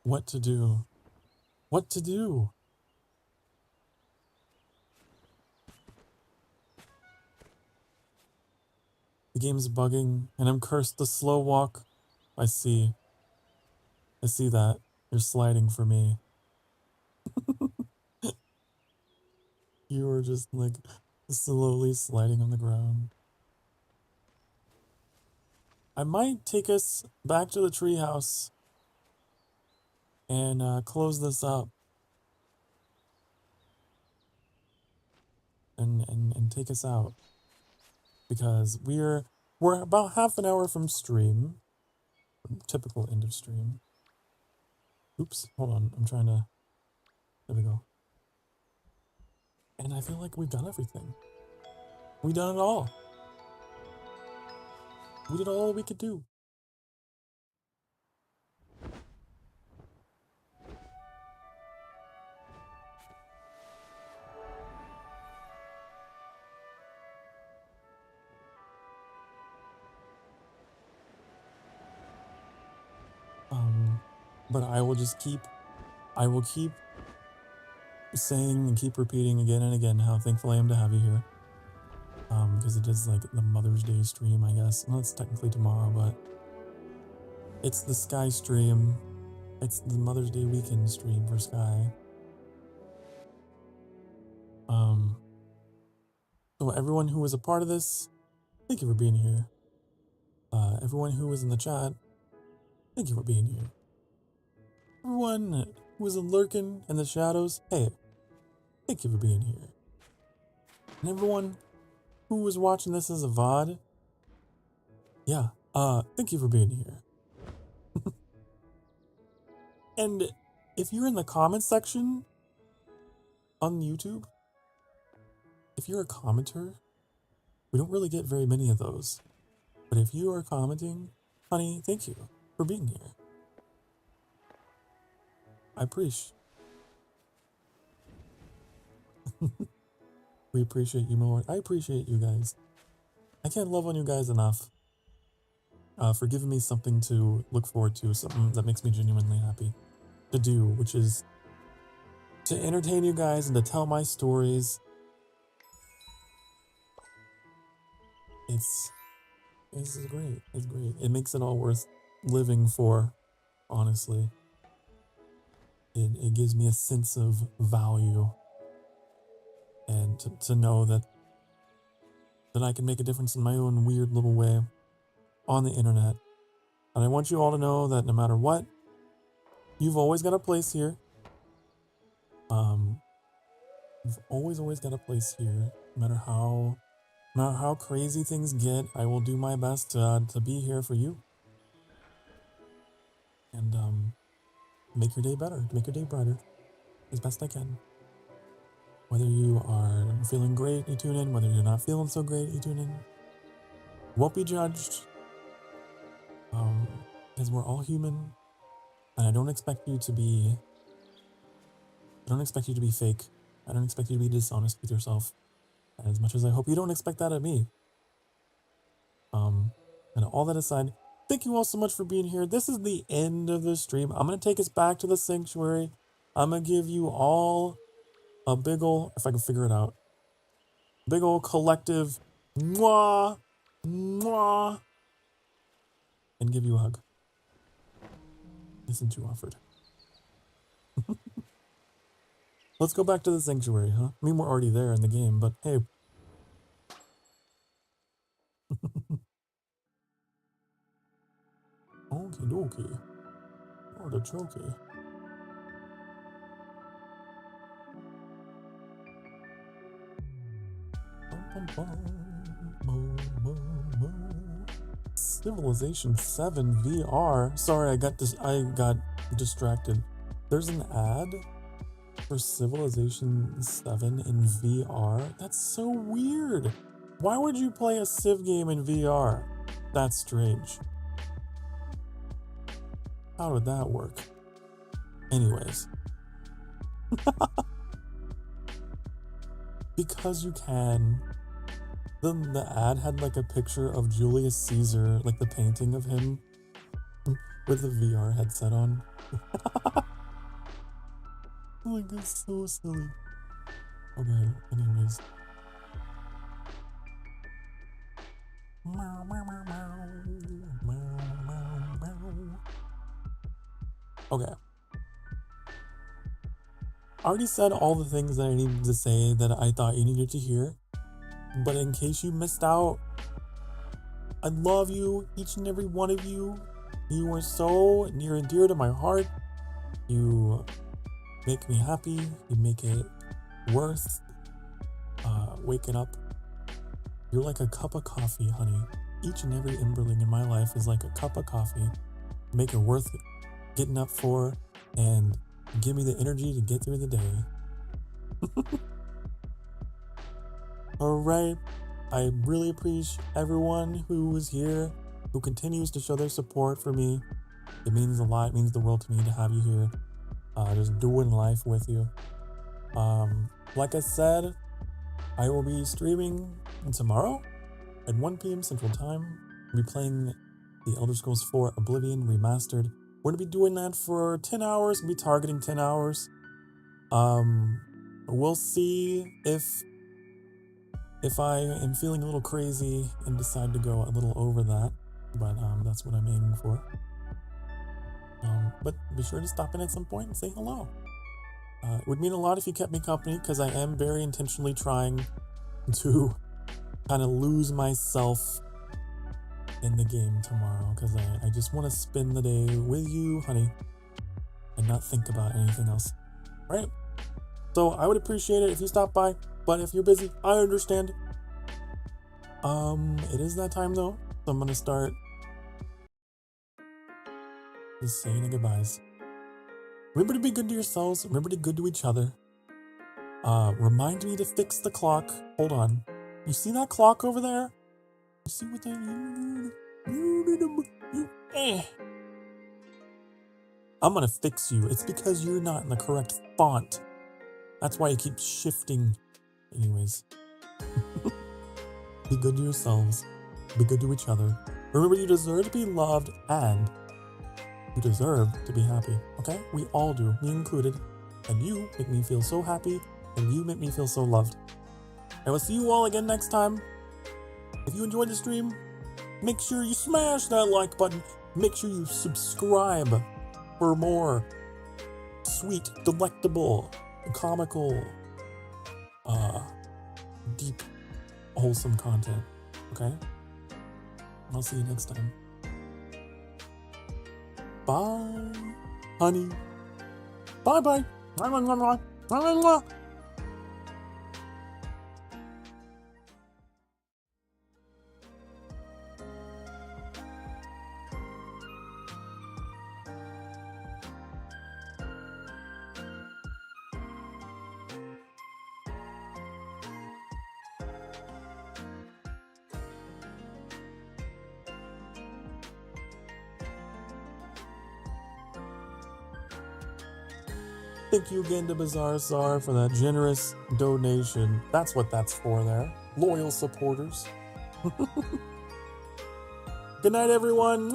What to do? What to do? The game's bugging, and I'm cursed. The slow walk. I see. I see that. You're sliding for me. You were just like slowly sliding on the ground. I might take us back to the treehouse and close this up. And take us out. Because we're about half an hour from stream. Typical end of stream. Oops, hold on. I'm trying to... There we go. And I feel like we've done everything. We've done it all. We did all we could do. But I will keep saying and keep repeating again and again how thankful I am to have you here. Because it is like the Mother's Day stream, I guess. Well, it's technically tomorrow, but it's the Sky stream. It's the Mother's Day weekend stream for Sky. So everyone who was a part of this, thank you for being here. Everyone who was in the chat, thank you for being here. Everyone who was lurking in the shadows, hey, thank you for being here. And everyone who was watching this as a VOD, yeah, thank you for being here. And if you're in the comments section on YouTube, if you're a commenter, we don't really get very many of those. But if you are commenting, honey, thank you for being here. I appreciate. We appreciate you more. I appreciate you guys. I can't love on you guys enough. For giving me something to look forward to, something that makes me genuinely happy to do, which is to entertain you guys and to tell my stories. It's great. It's great. It makes it all worth living for, honestly. It gives me a sense of value. And to know that I can make a difference in my own weird little way on the internet. And I want you all to know that no matter what, you've always got a place here. You've always got a place here. No matter how crazy things get, I will do my best to be here for you. And make your day better, make your day brighter as best I can. Whether you are feeling great, you tune in. Whether you're not feeling so great, you tune in. Won't be judged. Because we're all human. And I don't expect you to be fake. I don't expect you to be dishonest with yourself. As much as I hope you don't expect that of me. And all that aside, thank you all so much for being here. This is the end of the stream. I'm going to take us back to the sanctuary. I'm going to give you all a big ol', if I can figure it out, big ol' collective mwah, mwah, and give you a hug. Isn't too offered. Let's go back to the sanctuary, huh? I mean, we're already there in the game, but hey. Okie dokie. Artichoke. Civilization 7 VR. Sorry, I got distracted. There's an ad for Civilization 7 in VR. That's so weird. Why would you play a Civ game in VR? That's strange. How did that work? Anyways. Because you can. Then the ad had like a picture of Julius Caesar, like the painting of him with the VR headset on. Like, it's so silly. Okay, anyways. Okay. I already said all the things that I needed to say that I thought you needed to hear. But in case you missed out, I love you, each and every one of you. You are so near and dear to my heart. You make me happy. You make it worth waking up. You're like a cup of coffee, honey. Each and every Emberling in my life is like a cup of coffee. Make it worth getting up for and give me the energy to get through the day. Alright, I really appreciate everyone who is here, who continues to show their support for me. It means a lot, it means the world to me to have you here, just doing life with you. Like I said, I will be streaming tomorrow at 1 p.m. Central Time. I'll be playing the Elder Scrolls 4 Oblivion Remastered. We're going to be doing that for 10 hours, we'll be targeting 10 hours. We'll see if I am feeling a little crazy and decide to go a little over that, but that's what I'm aiming for. But be sure to stop in at some point and say hello. It would mean a lot if you kept me company, because I am very intentionally trying to kind of lose myself in the game tomorrow, because I just want to spend the day with you, honey, and not think about anything else. All right? So I would appreciate it if you stop by. But if you're busy, I understand. It is that time though, so I'm gonna start just saying the goodbyes. Remember to be good to yourselves, remember to be good to each other. Remind me to fix the clock. Hold on. You see that clock over there? You see what that... I'm gonna fix you. It's because you're not in the correct font. That's why it keeps shifting. Anyways, be good to yourselves, be good to each other. Remember, you deserve to be loved and you deserve to be happy, okay? We all do, me included. And you make me feel so happy and you make me feel so loved. I will see you all again next time. If you enjoyed the stream, make sure you smash that like button. Make sure you subscribe for more sweet, delectable, comical, deep, wholesome content, okay? I'll see you next time. Bye, honey. Bye-bye. Thank you again to Bizarre Czar for that generous donation. That's what that's for there. Loyal supporters. Good night, everyone.